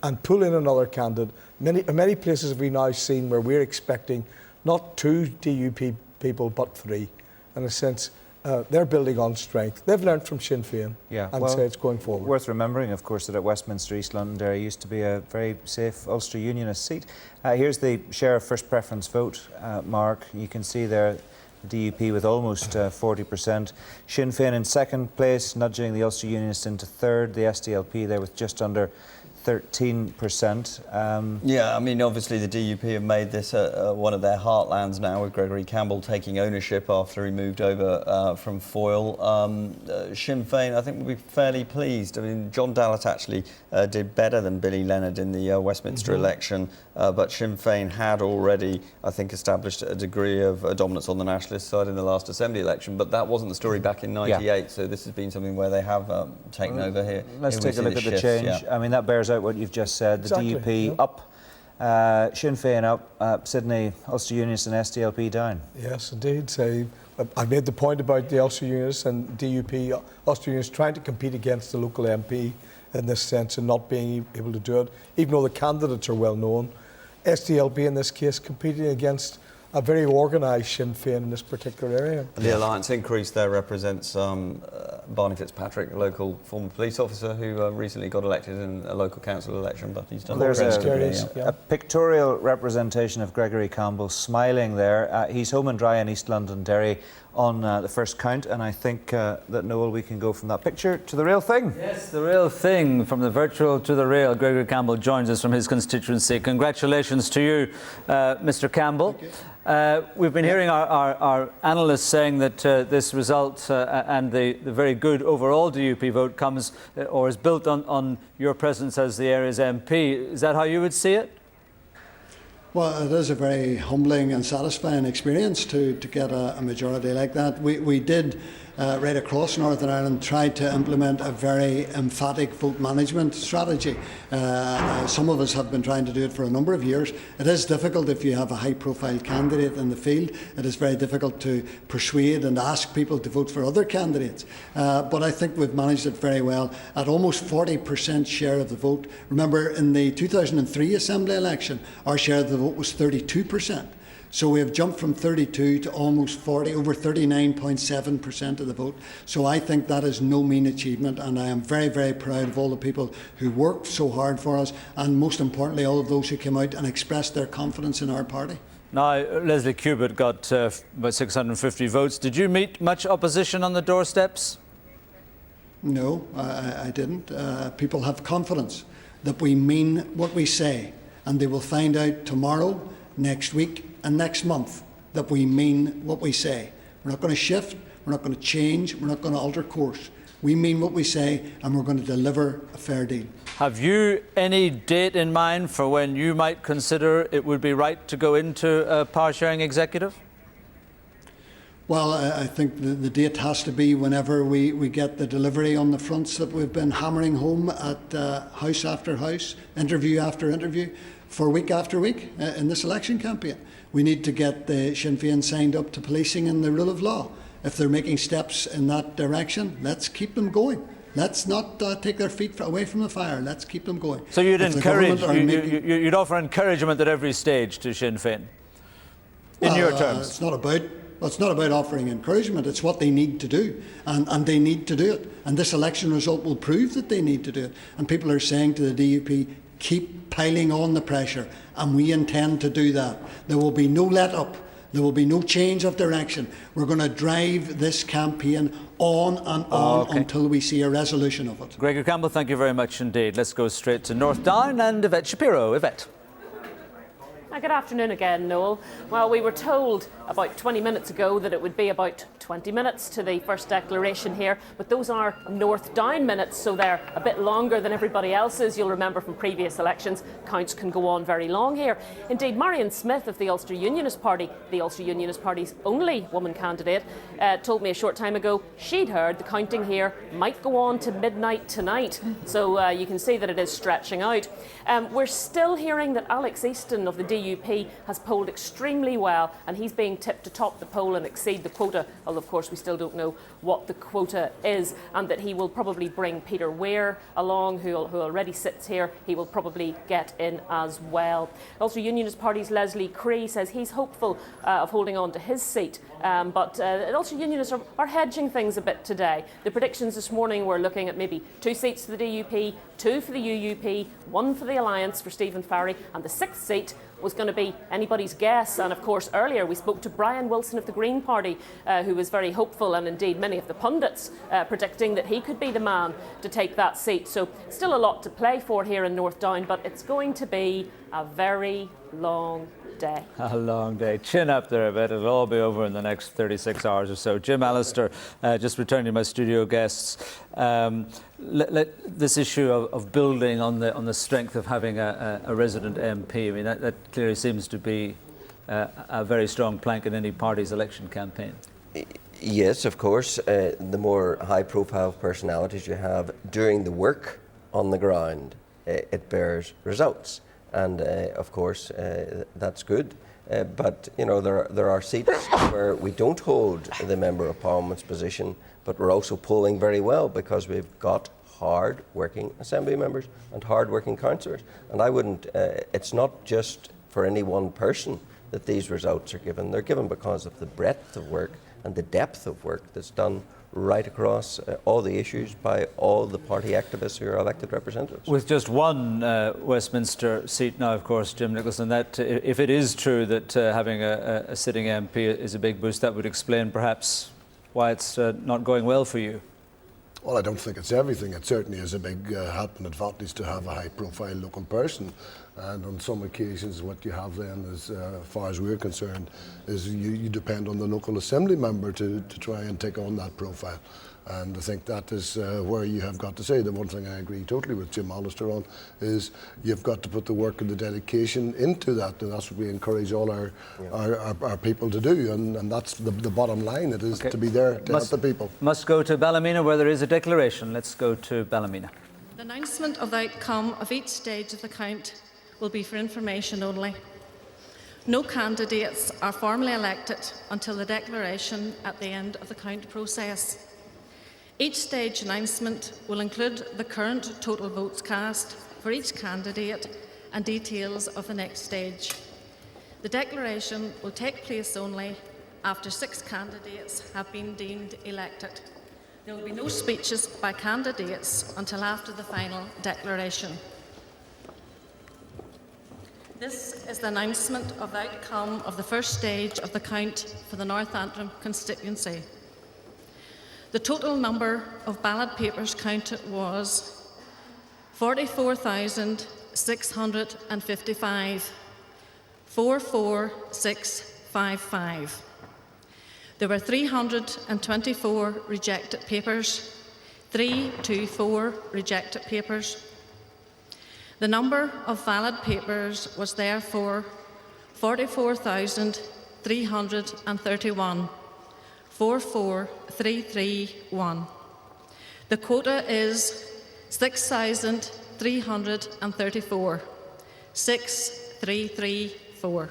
and pull in another candidate. Many places have we now seen where we're expecting not 2 DUP people but 3. In a sense, they're building on strength. They've learned from Sinn Féin, and say it's going forward. Worth remembering, of course, that at Westminster, East London Derry used to be a very safe Ulster Unionist seat. Here's the share of first preference vote, Mark. You can see there the DUP with almost 40%. Sinn Féin in second place, nudging the Ulster Unionists into third. The SDLP there with just under 13%. Yeah, I mean, obviously the DUP have made this one of their heartlands now, with Gregory Campbell taking ownership after he moved over from Foyle. Sinn Féin, I think, will be fairly pleased. I mean, John Dallett actually did better than Billy Leonard in the Westminster election, but Sinn Féin had already, I think, established a degree of dominance on the nationalist side in the last Assembly election, but that wasn't the story back in '98, so this has been something where they have taken over here. Let's take a look at the change. I mean, that bears out what you've just said. The DUP up, Sinn Féin up, Sydney, Ulster Unionists and SDLP down. Yes, indeed. I made the point about the Ulster Unionists and DUP, Ulster Unionists trying to compete against the local MP in this sense and not being able to do it, even though the candidates are well known. SDLP in this case competing against a very organised Sinn Féin in this particular area. The alliance increase there represents Barney Fitzpatrick, a local former police officer who recently got elected in a local council election, but he's done There's incredibly. a pictorial representation of Gregory Campbell smiling there. He's home and dry in East Londonderry on the first count, and I think that, Noel, we can go from that picture to the real thing. Yes, the real thing, from the virtual to the real. Gregory Campbell joins us from his constituency. Congratulations to you, Mr. Campbell. We've been hearing our analysts saying that this result and the very good overall DUP vote comes or is built on your presence as the area's MP. Is that how you would see it? Well, it is a very humbling and satisfying experience to get a majority like that. We did, right across Northern Ireland, try to implement a very emphatic vote management strategy. Some of us have been trying to do it for a number of years. It is difficult if you have a high-profile candidate in the field. It is very difficult to persuade and ask people to vote for other candidates. But I think we've managed it very well. At almost 40% share of the vote. Remember, in the 2003 Assembly election, our share of the vote was 32%. So we have jumped from 32 to almost 40, over 39.7% of the vote. So I think that is no mean achievement, and I am very, very proud of all the people who worked so hard for us, and most importantly, all of those who came out and expressed their confidence in our party. Now, Leslie Cubitt got about 650 votes. Did you meet much opposition on the doorsteps? No, I didn't. People have confidence that we mean what we say, and they will find out tomorrow, next week, and next month that we mean what we say. We're not going to shift, we're not going to change, we're not going to alter course. We mean what we say, and we're going to deliver a fair deal. Have you any date in mind for when you might consider it would be right to go into a power-sharing executive? Well, I think the date has to be whenever we get the delivery on the fronts that we've been hammering home at house after house, interview after interview, for week after week in this election campaign. We need to get the Sinn Féin signed up to policing and the rule of law. If they're making steps in that direction, let's keep them going. Let's not take their feet away from the fire. Let's keep them going. So you'd encourage, you'd offer encouragement at every stage to Sinn Féin, in your terms? It's not about offering encouragement. It's what they need to do, and they need to do it. And this election result will prove that they need to do it. And people are saying to the DUP, keep piling on the pressure, and we intend to do that. There will be no let-up. There will be no change of direction. We're going to drive this campaign on and on until we see a resolution of it. Gregory Campbell, thank you very much indeed. Let's go straight to North Down and Yvette Shapiro. Yvette. Good afternoon again, Noel. Well, we were told about 20 minutes ago that it would be about 20 minutes to the first declaration here, but those are North Down minutes, so they're a bit longer than everybody else's. You'll remember from previous elections, counts can go on very long here. Indeed, Marion Smith of the Ulster Unionist Party, the Ulster Unionist Party's only woman candidate, told me a short time ago she'd heard the counting here might go on to midnight tonight, so you can see that it is stretching out. We're still hearing that Alex Easton of the DUP has polled extremely well, and he's being tipped to top the poll and exceed the quota, although of course we still don't know what the quota is, and that he will probably bring Peter Weir along, who already sits here. He will probably get in as well. Ulster Unionist Party's Leslie Cree says he's hopeful of holding on to his seat, but Ulster Unionists are hedging things a bit today. The predictions this morning were looking at maybe 2 seats for the DUP, 2 for the UUP, 1 for the Alliance for Stephen Farry, and the 6th seat was going to be anybody's guess. And of course earlier we spoke to Brian Wilson of the Green Party, who was very hopeful, and indeed many of the pundits predicting that he could be the man to take that seat. So still a lot to play for here in North Down, but it's going to be a very long day. A long day. Chin up there a bit. It'll all be over in the next 36 hours or so. Jim Allister, just returning to my studio guests. This issue of building on the strength of having a resident MP, I mean, that clearly seems to be a very strong plank in any party's election campaign. Yes, of course. The more high-profile personalities you have doing the work on the ground, it bears results. And of course, that's good. But you know, there are seats where we don't hold the Member of Parliament's position, but we're also polling very well because we've got hard-working Assembly members and hard-working councillors. And I wouldn't. It's not just for any one person that these results are given. They're given because of the breadth of work and the depth of work that's done right across all the issues by all the party activists who are elected representatives. With just one Westminster seat now, of course, Jim Nicholson, that if it is true that having a sitting MP is a big boost, that would explain perhaps why it's not going well for you. Well, I don't think it's everything. It certainly is a big help and advantage to have a high-profile local person. And on some occasions, what you have then, as far as we're concerned, is you depend on the local assembly member to try and take on that profile. And I think that is where you have got to say, the one thing I agree totally with Jim Allister on, is you've got to put the work and the dedication into that, and that's what we encourage all our people to do, and that's the bottom line. It is to be there to help the people. Must go to Ballymena where there is a declaration. Let's go to Ballymena. The announcement of the outcome of each stage of the count will be for information only. No candidates are formally elected until the declaration at the end of the count process. Each stage announcement will include the current total votes cast for each candidate and details of the next stage. The declaration will take place only after 6 candidates have been deemed elected. There will be no speeches by candidates until after the final declaration. This is the announcement of the outcome of the first stage of the count for the North Antrim constituency. The total number of ballot papers counted was 44,655, 44655. There were 324 rejected papers, 324 rejected papers. The number of valid papers was therefore 44,331, 44331. The quota is 6,334, 6334.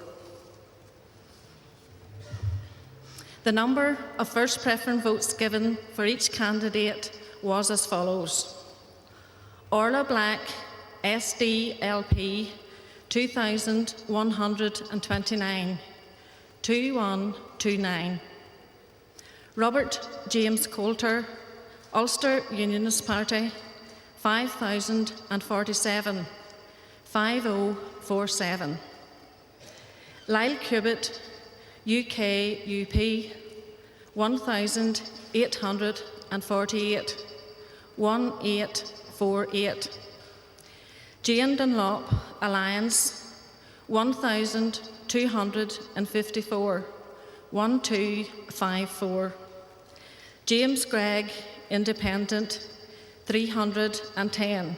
The number of first preference votes given for each candidate was as follows. Orla Black, SDLP, 2,129, 2129. Robert James Coulter, Ulster Unionist Party, 5,047, 5047. Lyle Cubitt, UK UP, 1,848, 1848. Jane Dunlop, Alliance, 1,254, 1254. James Gregg, Independent, 310,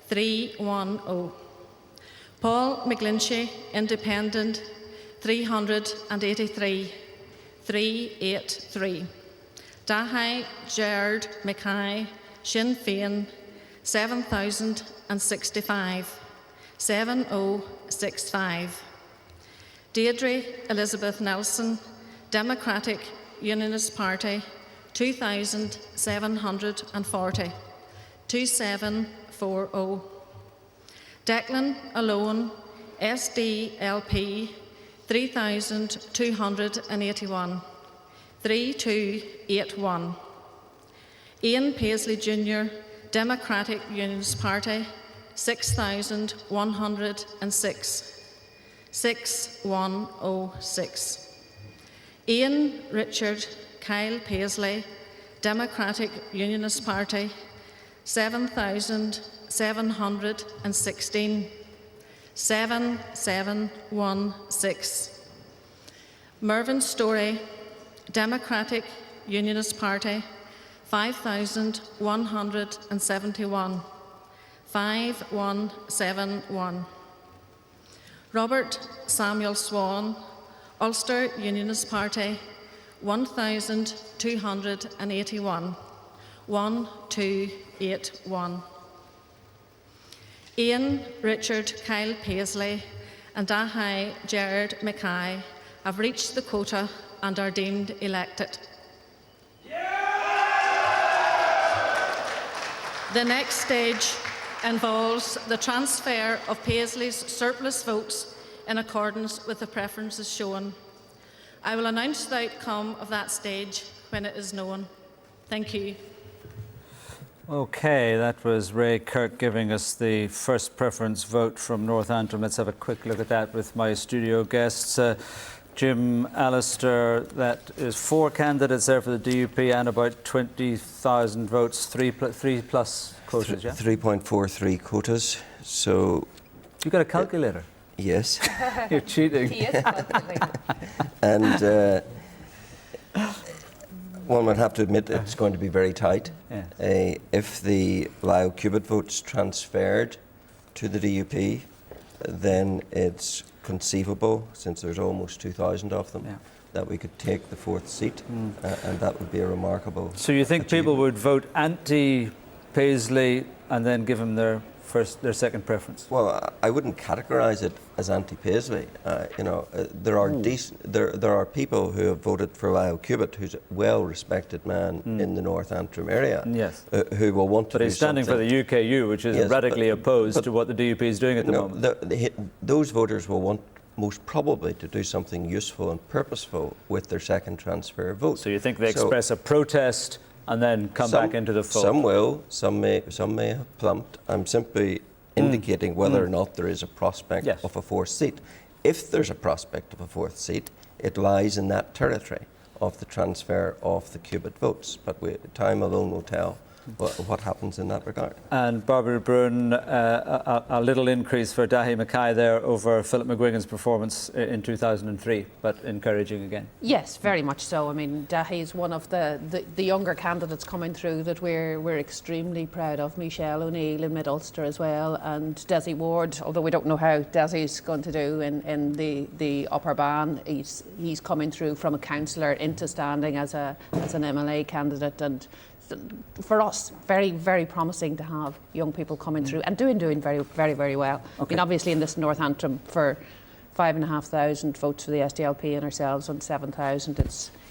310. Paul McGlinchey, Independent, 383, 383. Dahai Gerard Mackay, Sinn Féin, 7,065, 7065. Deirdre Elizabeth Nelson, Democratic Unionist Party, 2,740, 2740. Declan Alone, SDLP, 3,281, 3281. Ian Paisley Jr., Democratic Unionist Party, 6,106, 6106. Ian Richard Kyle Paisley, Democratic Unionist Party, 7,716, 7716. Mervyn Story, Democratic Unionist Party, 5,171, 5171. Robert Samuel Swan, Ulster Unionist Party, 1,281, 1281. Ian Richard Kyle Paisley and Dahai Gerard Mackay have reached the quota and are deemed elected. The next stage involves the transfer of Paisley's surplus votes in accordance with the preferences shown. I will announce the outcome of that stage when it is known. Thank Thank you. OK, that was Ray Kirk giving us the first preference vote from North Antrim. Let's have a quick look at that with my studio guests. Jim Allister, that is 4 candidates there for the DUP and about 20,000 votes, 3 plus quotas, yeah? 3.43 quotas, so... You got a calculator? Yes. You're cheating. He is calculating. And one would have to admit it's going to be very tight. Yeah. If the Lao Cubit votes transferred to the DUP, then it's conceivable, since there's almost 2,000 of them, that we could take the 4th seat, and that would be a remarkable So you think people would vote anti-Paisley and then give him their second preference? Well, I wouldn't categorise it as anti-Paisley. There are people who have voted for Lyle Cubitt, who's a well-respected man in the North Antrim area, yes, who will want to. But he's standing for the UKU, which is radically opposed to what the DUP is doing at the moment. Those voters will want, most probably, to do something useful and purposeful with their second transfer vote. So you think they express a protest and then come back into the fold? Some will, some may have plumped. I'm simply indicating whether or not there is a prospect of a 4th seat. If there's a prospect of a 4th seat, it lies in that territory of the transfer of the Cubit votes. But time alone will tell what happens in that regard. And Barbara Brune, a little increase for Dahi Mackay there over Philip McGuigan's performance in 2003, but encouraging again. Yes, very much so. I mean, Dahi is one of the younger candidates coming through that we're extremely proud of. Michelle O'Neill in Mid-Ulster as well, and Desi Ward, although we don't know how Desi's going to do in the upper ban. He's coming through from a councillor into standing as an MLA candidate, and for us, very, very promising to have young people coming through and doing very, very, very well. Okay. I mean, obviously in this North Antrim, for 5,500 votes for the SDLP and ourselves on 7,000,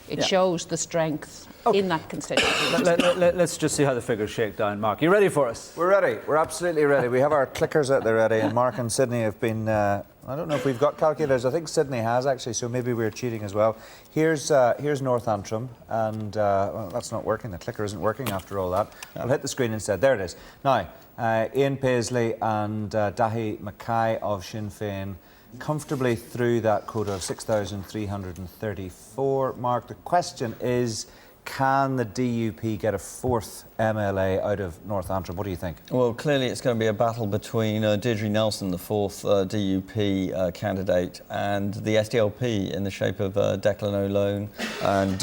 it shows the strength in that constituency. Let's just see how the figures shake down. Mark, you ready for us? We're ready. We're absolutely ready. We have our clickers out there ready, and Mark and Sydney have been... I don't know if we've got calculators. I think Sydney has, actually, so maybe we're cheating as well. Here's North Antrim, and well, that's not working. The clicker isn't working after all that. I'll hit the screen instead. There it is. Now, Ian Paisley and Dahi Mackay of Sinn Féin comfortably through that quota of 6,334. Mark, the question is, can the DUP get a 4th MLA out of North Antrim? What do you think? Well, clearly it's going to be a battle between Deirdre Nelson, the 4th DUP candidate, and the SDLP in the shape of Declan O'Lone and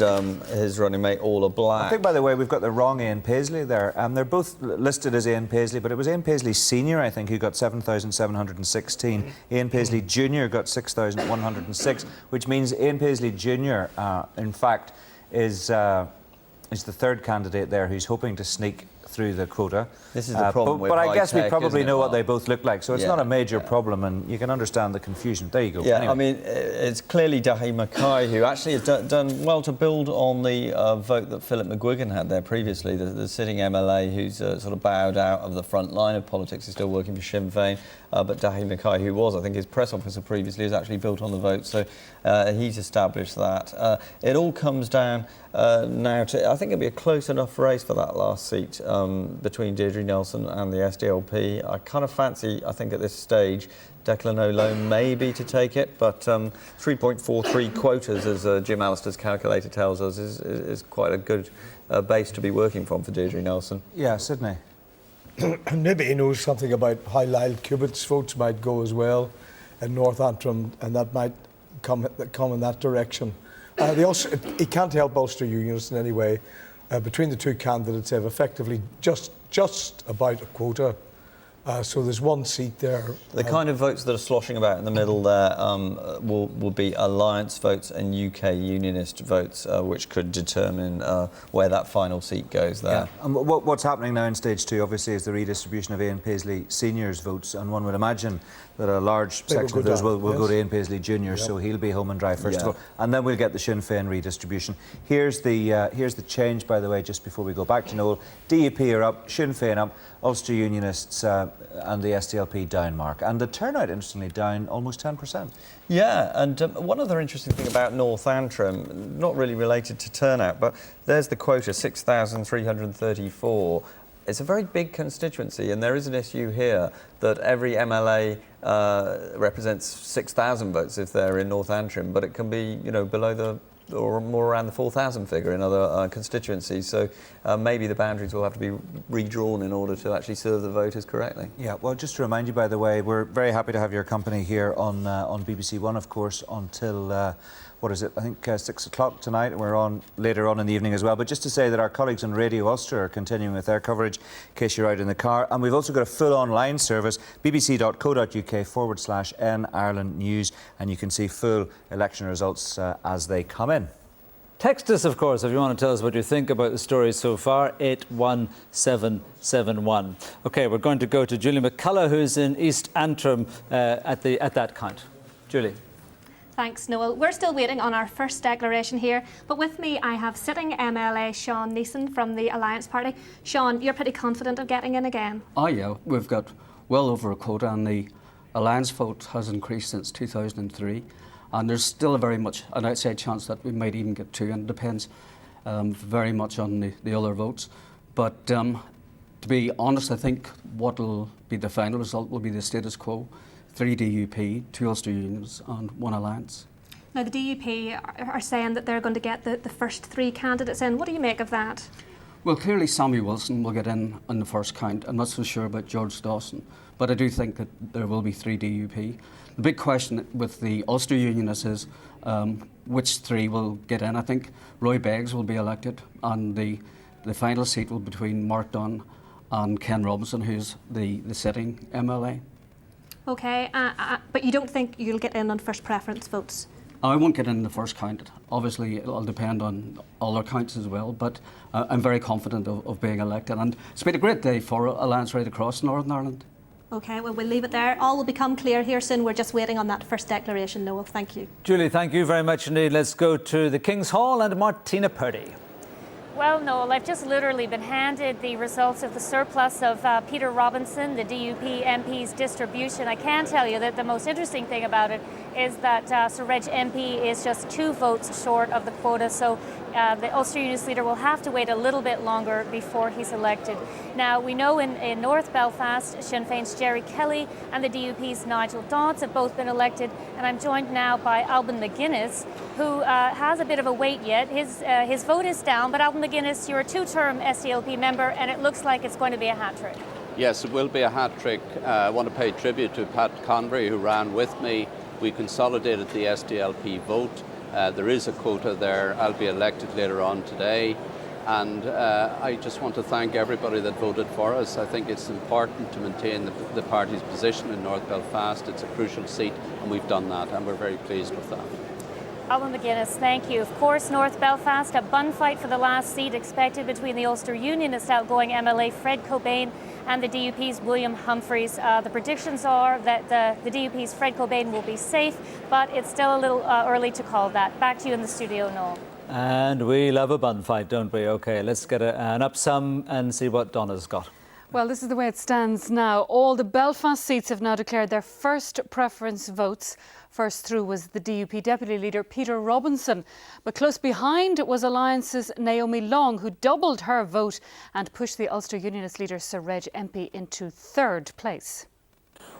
his running mate, Orla Black. I think, by the way, we've got the wrong Ian Paisley there. They're both listed as Ian Paisley, but it was Ian Paisley Senior, I think, who got 7,716. Ian Paisley Junior got 6,106, which means Ian Paisley Junior, in fact, is the 3rd candidate there who's hoping to sneak through the quota. This is the problem but I guess we probably know what they they both look like, so it's not a major problem, and you can understand the confusion. There you go. Yeah, anyway. I mean, it's clearly Dahi Mackay who actually has done well to build on the vote that Philip McGuigan had there previously, the sitting MLA who's sort of bowed out of the front line of politics. He's still working for Sinn Féin, but Dahi Mackay, who was, I think, his press officer previously, has actually built on the vote, so he's established that. It all comes down now to, I think it'll be a close enough race for that last seat between Deirdre Nelson and the SDLP. I kind of fancy, I think at this stage, Declan O'Lone maybe to take it, but 3.43 quotas, as Jim Allister's calculator tells us, is quite a good base to be working from for Deirdre Nelson. Yeah, Sydney. Maybe he knows something about how Lyle Cubitt's votes might go as well in North Antrim, and that might come in that direction. He can't help Ulster Unionists in any way. Between the two candidates, they've effectively just about a quota. So there's one seat there. The kind of votes that are sloshing about in the middle there will be alliance votes and UK unionist votes, which could determine where that final seat goes there. Yeah. And what's happening now in stage 2, obviously, is the redistribution of Ian Paisley Senior's votes, and one would imagine that a large section of those will go to Ian Paisley Junior, so he'll be home and dry first of all, and then we'll get the Sinn Féin redistribution. Here's the change, by the way, just before we go back to Noel. DUP are up, Sinn Féin up, Ulster Unionists the SDLP down, Mark. And the turnout, interestingly, down almost 10%. Yeah, and one other interesting thing about North Antrim, not really related to turnout, but there's the quota, 6,334. It's a very big constituency, and there is an issue here that every MLA represents 6,000 votes if they're in North Antrim, but it can be, below the or more around the 4,000 figure in other constituencies. So maybe the boundaries will have to be redrawn in order to actually serve the voters correctly. Yeah, well, just to remind you, by the way, we're very happy to have your company here on BBC One, of course, until what is it? I think 6 o'clock tonight. We're on later on in the evening as well. But just to say that our colleagues on Radio Ulster are continuing with their coverage in case you're out in the car. And we've also got a full online service, bbc.co.uk/N Ireland News. And you can see full election results as they come in. Text us, of course, if you want to tell us what you think about the story so far, 81771. OK, we're going to go to Julie McCullough, who's in East Antrim at that count. Julie. Thanks, Noel. We're still waiting on our first declaration here, but with me I have sitting MLA Sean Neeson from the Alliance Party. Sean, you're pretty confident of getting in again? Oh yeah, we've got well over a quota, and the Alliance vote has increased since 2003, and there's still very much an outside chance that we might even get 2, and it depends very much on the other votes. But to be honest, I think what will be the final result will be the status quo. 3 DUP, 2 Ulster Unions and 1 Alliance. Now the DUP are saying that they're going to get the first 3 candidates in. What do you make of that? Well, clearly Sammy Wilson will get in on the first count. I'm not so sure about George Dawson, but I do think that there will be 3 DUP. The big question with the Ulster Unionists is which 3 will get in. I think Roy Beggs will be elected, and the final seat will be between Mark Dunn and Ken Robinson, who's the sitting MLA. OK, but you don't think you'll get in on first preference votes? I won't get in the first count. Obviously, it'll depend on other counts as well, but I'm very confident of being elected. And it's been a great day for Alliance right across Northern Ireland. OK, well, we'll leave it there. All will become clear here soon. We're just waiting on that first declaration, Noel. Thank you. Julie, thank you very much indeed. Let's go to the King's Hall and Martina Purdy. Well, Noel, I've just literally been handed the results of the surplus of Peter Robinson, the DUP MP's distribution. I can tell you that the most interesting thing about it is that Sir Reg MP is just 2 votes short of the quota, so the Ulster Unionist leader will have to wait a little bit longer before he's elected. Now, we know in North Belfast, Sinn Féin's Jerry Kelly and the DUP's Nigel Dodds have both been elected, and I'm joined now by Alban McGuinness, who has a bit of a wait yet. His vote is down, but Alban McGuinness, you're a 2-term SDLP member, and it looks like it's going to be a hat-trick. Yes, it will be a hat-trick. I want to pay tribute to Pat Convery, who ran with me. We consolidated the SDLP vote. There is a quota there. I'll be elected later on today. And I just want to thank everybody that voted for us. I think it's important to maintain the party's position in North Belfast. It's a crucial seat, and we've done that, and we're very pleased with that. Alban McGuinness, thank you. Of course, North Belfast, a bun fight for the last seat expected between the Ulster Unionist outgoing MLA Fred Cobain and the DUP's William Humphreys. The predictions are that the DUP's Fred Cobain will be safe, but it's still a little early to call that. Back to you in the studio, Noel. And we love a bun fight, don't we? OK, let's get an up-sum and see what Donna's got. Well, this is the way it stands now. All the Belfast seats have now declared their first preference votes. First through was the DUP Deputy Leader Peter Robinson. But close behind was Alliance's Naomi Long, who doubled her vote and pushed the Ulster Unionist leader Sir Reg MP into 3rd place.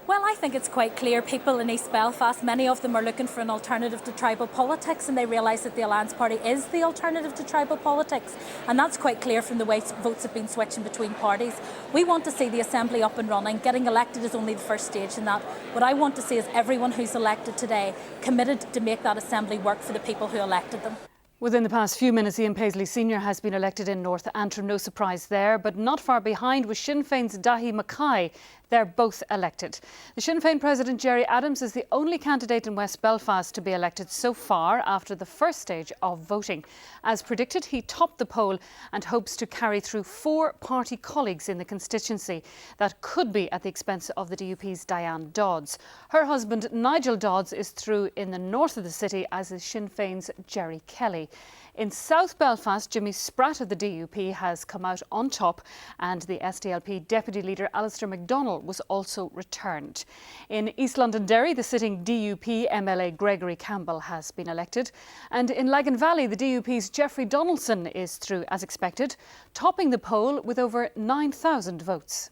Well, I think it's quite clear people in East Belfast, many of them are looking for an alternative to tribal politics, and they realise that the Alliance Party is the alternative to tribal politics, and that's quite clear from the way votes have been switching between parties. We want to see the Assembly up and running. Getting elected is only the first stage in that. What I want to see is everyone who's elected today committed to make that Assembly work for the people who elected them. Within the past few minutes, Ian Paisley Sr. has been elected in North Antrim. No surprise there, but not far behind was Sinn Féin's Dahi Mackay. They're both elected. The Sinn Féin President Gerry Adams is the only candidate in West Belfast to be elected so far after the first stage of voting. As predicted, he topped the poll and hopes to carry through 4 party colleagues in the constituency. That could be at the expense of the DUP's Diane Dodds. Her husband Nigel Dodds is through in the north of the city, as is Sinn Féin's Jerry Kelly. In South Belfast, Jimmy Spratt of the DUP has come out on top, and the SDLP Deputy Leader Alistair MacDonald was also returned. In East Londonderry, the sitting DUP MLA Gregory Campbell has been elected. And in Lagan Valley, the DUP's Geoffrey Donaldson is through as expected, topping the poll with over 9,000 votes.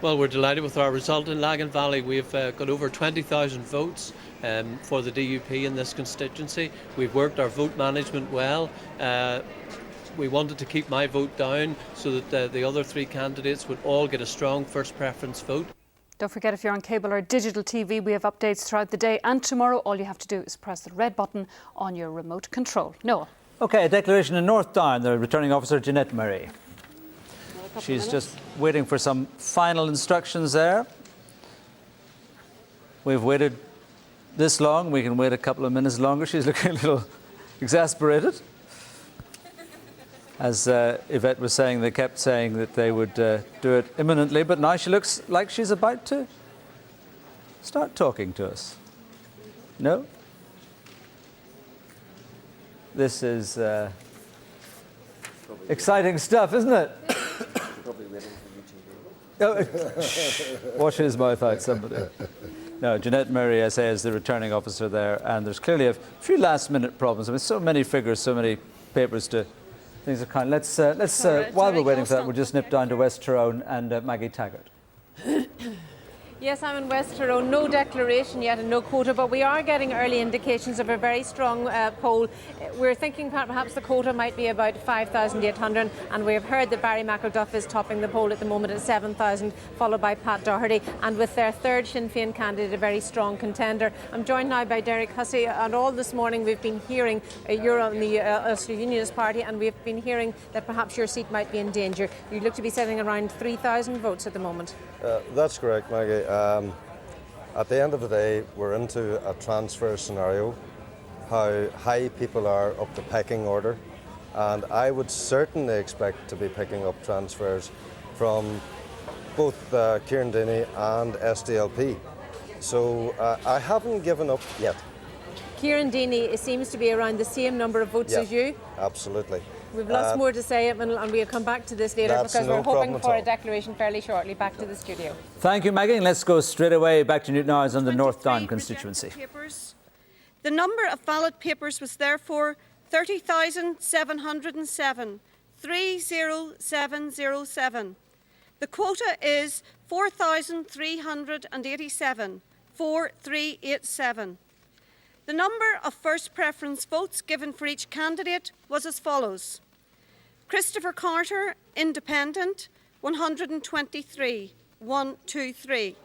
Well, we're delighted with our result in Lagan Valley. We've got over 20,000 votes for the DUP in this constituency. We've worked our vote management well. We wanted to keep my vote down so that the other three candidates would all get a strong first preference vote. Don't forget, if you're on cable or digital TV, we have updates throughout the day and tomorrow. All you have to do is press the red button on your remote control. Noel. OK, a declaration in North Down. The returning officer, Jeanette Murray. She's just waiting for some final instructions there. We've waited this long. We can wait a couple of minutes longer. She's looking a little exasperated. As Yvette was saying, they kept saying that they would do it imminently, but now she looks like she's about to start talking to us. No? This is exciting stuff, isn't it? Oh, wash his mouth out, somebody. No, Jeanette Murray, I say, is the returning officer there, and there's clearly a few last-minute problems. I mean, so many figures, so many papers to things are kind. Let's while we're waiting for that, we'll just nip down to West Tyrone and Maggie Taggart. Yes, I'm in West Tyrone. No declaration yet and no quota, but we are getting early indications of a very strong poll. We're thinking perhaps the quota might be about 5,800, and we've heard that Barry McElduff is topping the poll at the moment at 7,000, followed by Pat Doherty, and with their third Sinn Féin candidate, a very strong contender. I'm joined now by Derek Hussey, and all this morning we've been hearing you're on the Ulster Unionist Party, and we've been hearing that perhaps your seat might be in danger. You look to be setting around 3,000 votes at the moment. That's correct, Maggie. At the end of the day, we're into a transfer scenario, how high people are up the pecking order, and I would certainly expect to be picking up transfers from both Kieran Deeney and SDLP. So I haven't given up yet. Kieran Deeney seems to be around the same number of votes as you. Absolutely. We've lots more to say, and we'll come back to this later because we're hoping for a declaration fairly shortly. Back to the studio. Thank you, Maggie. And let's go straight away back to Newton Ayres on the North Down constituency. The number of ballot papers was therefore 30,707, 30707. The quota is 4,387, 4387. The number of first preference votes given for each candidate was as follows. Christopher Carter, Independent, 123, 123.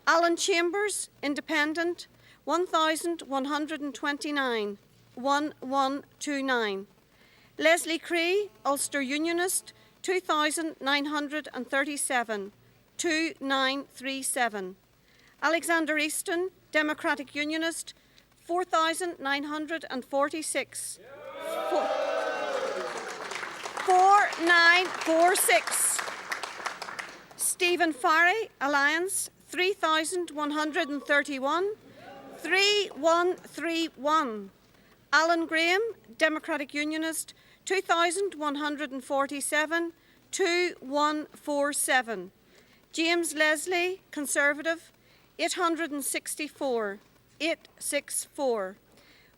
Alan Chambers, Independent, 1,129, 1129. Leslie Cree, Ulster Unionist, 2,937, 2937. Alexander Easton, Democratic Unionist, 4,946. 4946. Stephen Farry, Alliance, 3,131. 3131. Alan Graham, Democratic Unionist, 2,147. 2147. James Leslie, Conservative, 864. 864.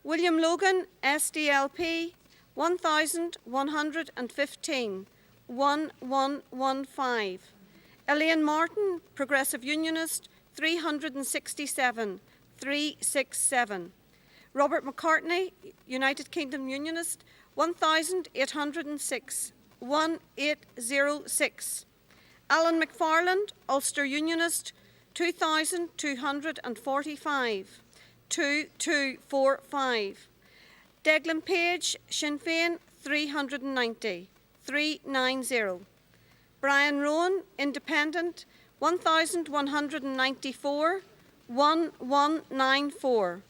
William Logan, SDLP, 1,115, 1115. Elaine Martin, Progressive Unionist, 367, 367. Robert McCartney, United Kingdom Unionist, 1,806, 1806. Alan McFarland, Ulster Unionist, 2,245. 2245. Declan Page, Sinn Féin, 390, 390. Brian Rowan, Independent, 1,194, 1194.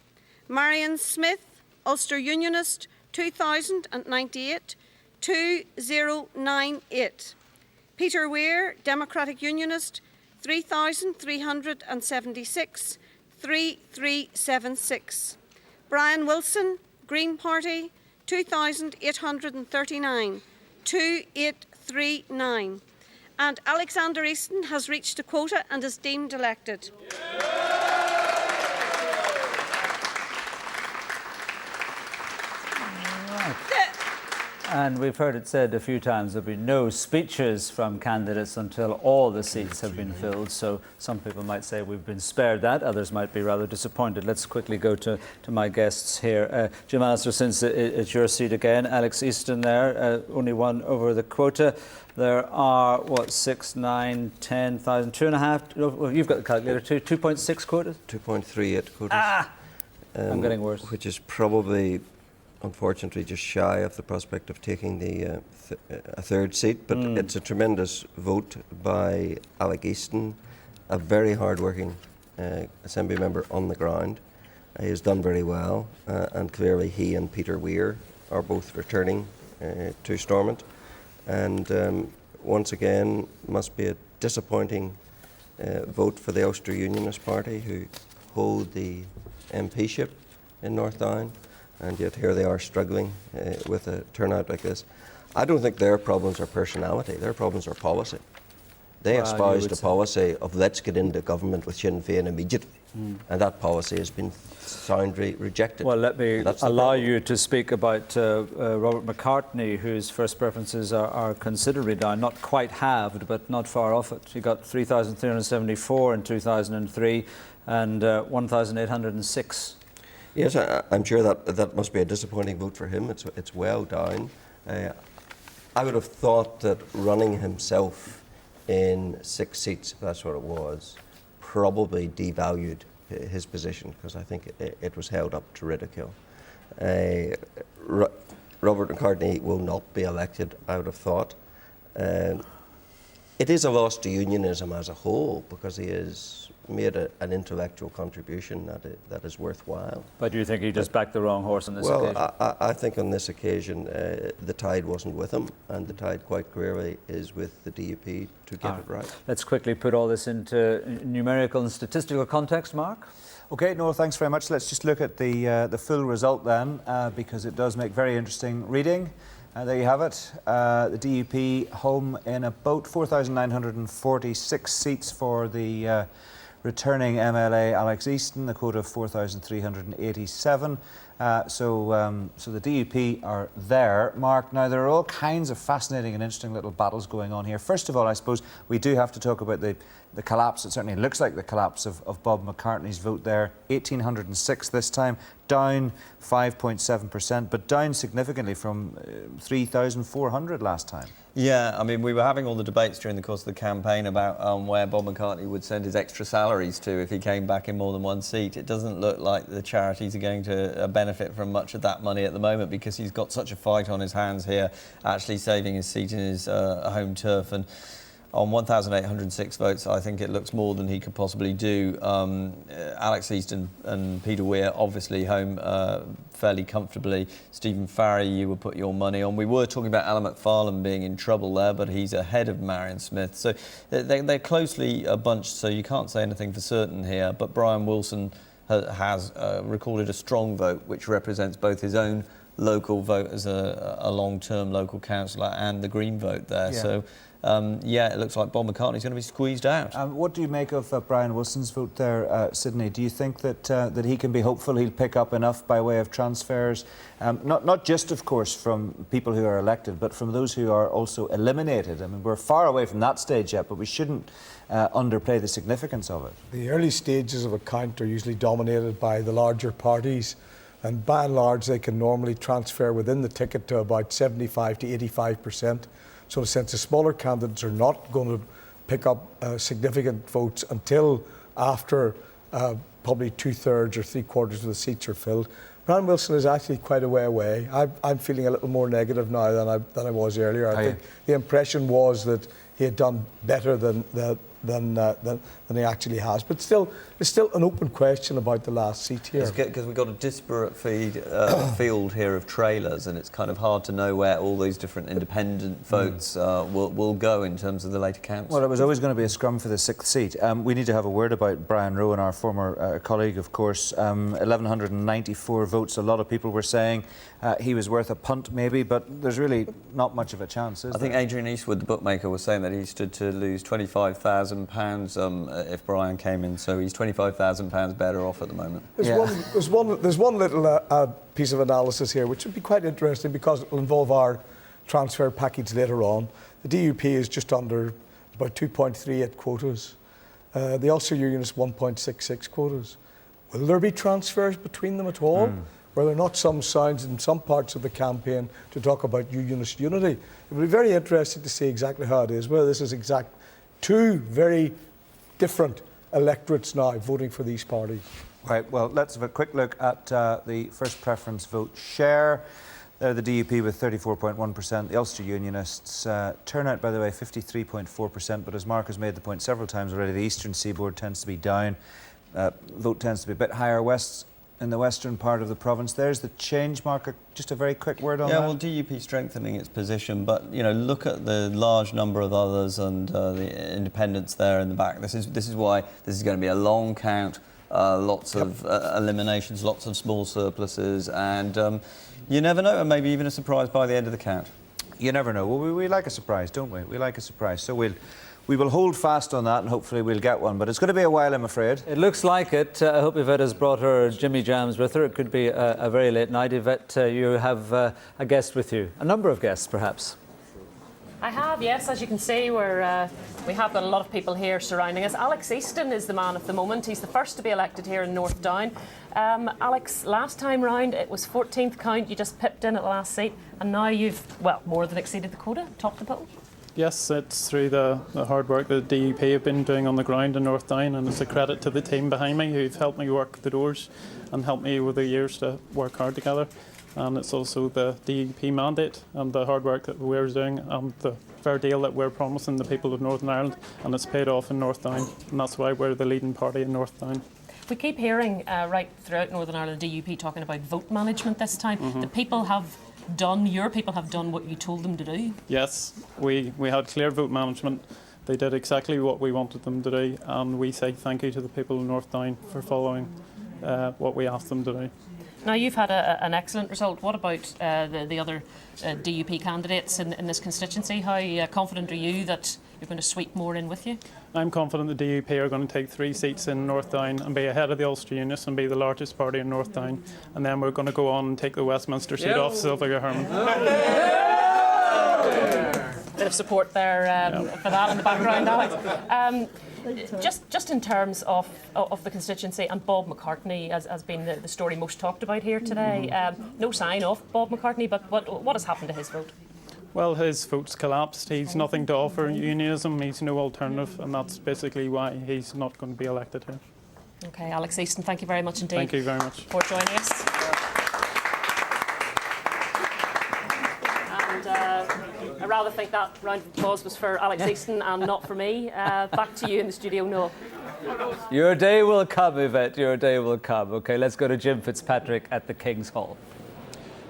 Marion Smith, Ulster Unionist, 2,098, 2098. Peter Weir, Democratic Unionist, 3,376, 3376. Brian Wilson, Green Party, 2,839, 2839. and Alexander Easton has reached a quota and is deemed elected. And we've heard it said a few times there'll be no speeches from candidates until all the seats have been filled. So some people might say we've been spared that, others might be rather disappointed. Let's quickly go to my guests here. Jim Alistair, since it's your seat again, Alex Easton there, only one over the quota. There are, what, 6, 9, 10,000, 2.5, well, you've got the calculator too, 2.6 quotas? 2.38 quotas. I'm getting worse. Which is probably, unfortunately, just shy of the prospect of taking the a third seat, but it's a tremendous vote by Alec Easton, a very hard-working Assembly member on the ground. He has done very well, and clearly he and Peter Weir are both returning to Stormont. And once again, must be a disappointing vote for the Ulster Unionist Party, who hold the MPship in North Down, and yet here they are struggling with a turnout like this. I don't think their problems are personality, their problems are policy. They espoused a policy of let's get into government with Sinn Féin immediately, and that policy has been soundly rejected. Well, let me allow you to speak about Robert McCartney, whose first preferences are considerably down, not quite halved, but not far off it. He got 3,374 in 2003 and 1,806. Yes, I'm sure that must be a disappointing vote for him. It's well down. I would have thought that running himself in 6 seats, if that's what it was, probably devalued his position, because I think it was held up to ridicule. Robert McCartney will not be elected, I would have thought. It is a loss to unionism as a whole, because he has made an intellectual contribution that is worthwhile. But do you think he just backed the wrong horse on this occasion? Well, I think on this occasion the tide wasn't with him, and the tide quite clearly is with the DUP to get it right. Let's quickly put all this into numerical and statistical context, Mark. Okay, Noel, thanks very much. Let's just look at the full result then, because it does make very interesting reading. There you have it. The DUP home in about 4,946 seats for the returning MLA Alex Easton, the quota of 4,387. So the DUP are there. Mark, now there are all kinds of fascinating and interesting little battles going on here. First of all, I suppose we do have to talk about the collapse. It certainly looks like the collapse of Bob McCartney's vote there. 1,806 this time, down 5.7%, but down significantly from 3,400 last time. Yeah, I mean, we were having all the debates during the course of the campaign about where Bob McCartney would send his extra salaries to if he came back in more than one seat. It doesn't look like the charities are going to benefit from much of that money at the moment, because he's got such a fight on his hands here, actually saving his seat in his home turf. And on 1,806 votes, I think it looks more than he could possibly do. Alex Easton and Peter Weir obviously home fairly comfortably. Stephen Farry, you would put your money on. We were talking about Alan McFarlane being in trouble there, but he's ahead of Marion Smith. So they're closely bunched, so you can't say anything for certain here. But Brian Wilson has recorded a strong vote, which represents both his own local vote as a long-term local councillor and the Green vote there. Yeah. So. It looks like Bob McCartney's going to be squeezed out. What do you make of Brian Wilson's vote there, Sydney? Do you think that he can be hopeful he'll pick up enough by way of transfers, not just, of course, from people who are elected, but from those who are also eliminated? I mean, we're far away from that stage yet, but we shouldn't underplay the significance of it. The early stages of a count are usually dominated by the larger parties, and by and large they can normally transfer within the ticket to about 75 to 85%. So since the smaller candidates are not going to pick up significant votes until after probably 2/3 or 3/4 of the seats are filled, Brian Wilson is actually quite a way away. I'm feeling a little more negative now than I was earlier. I think the impression was that he had done better than than he actually has. But still, there's still an open question about the last seat here. Because we've got a disparate field here of trailers, and it's kind of hard to know where all these different independent votes will go in terms of the later counts. Well, it was always going to be a scrum for the 6th seat. We need to have a word about Brian Rowan, our former colleague, of course. 1,194 votes. A lot of people were saying he was worth a punt, maybe, but there's really not much of a chance, is there? I think Adrian Eastwood, the bookmaker, was saying that he stood to lose £25,000 if Brian came in, so he's £25,000 better off at the moment. There's one little piece of analysis here which would be quite interesting because it will involve our transfer package later on. The DUP is just under about 2.38 quotas. The Ulster Unionists 1.66 quotas. Will there be transfers between them at all? Were there not some signs in some parts of the campaign to talk about unionist unity? It would be very interesting to see exactly how it is, whether this is two very different electorates now voting for these parties. Right, well, let's have a quick look at the first preference vote share. They're the DUP with 34.1%, the Ulster Unionists. Turnout, by the way, 53.4%, but as Mark has made the point several times already, the Eastern Seaboard tends to be down. Vote tends to be a bit higher in the western part of the province. There's the change, Mark. Just a very quick word on that. Yeah, well, DUP strengthening its position, but look at the large number of others and the independents there in the back. This is why this is going to be a long count. Lots of eliminations, lots of small surpluses, and you never know, and maybe even a surprise by the end of the count. You never know. Well, we like a surprise, don't we? We like a surprise. So we will hold fast on that, and hopefully we'll get one. But it's going to be a while, I'm afraid. It looks like it. I hope Yvette has brought her Jimmy Jams with her. It could be a very late night. Yvette, you have a guest with you. A number of guests, perhaps. I have, yes. As you can see, we have got a lot of people here surrounding us. Alex Easton is the man of the moment. He's the first to be elected here in North Down. Alex, last time round it was 14th count. You just pipped in at the last seat, and now you've, more than exceeded the quota, topped the poll. Yes, it's through the hard work that the DUP have been doing on the ground in North Down, and it's a credit to the team behind me who've helped me work the doors and helped me over the years to work hard together. And it's also the DUP mandate and the hard work that we're doing and the fair deal that we're promising the people of Northern Ireland, and it's paid off in North Down, and that's why we're the leading party in North Down. We keep hearing right throughout Northern Ireland, DUP talking about vote management this time. Your people have done what you told them to do. Yes, we had clear vote management. They did exactly what we wanted them to do, and we say thank you to the people of North Down for following what we asked them to do. Now, you've had an excellent result. What about the other DUP candidates in this constituency? How confident are you that you're going to sweep more in with you? I'm confident the DUP are going to take 3 seats in North Down and be ahead of the Ulster Unionists and be the largest party in North Down. And then we're going to go on and take the Westminster seat off Sylvia Herman. Bit of support there for that in the background, Alex. Just in terms of the constituency, and Bob McCartney has been the story most talked about here today. No sign of Bob McCartney, but what has happened to his vote? Well, his vote's collapsed. He's nothing to offer unionism. He's no alternative, and that's basically why he's not going to be elected here. Okay, Alex Easton, thank you very much indeed. Thank you very much for joining us. I rather think that round of applause was for Alex Easton and not for me. Back to you in the studio, Noel. Your day will come, Yvette. Your day will come. OK, let's go to Jim Fitzpatrick at the King's Hall.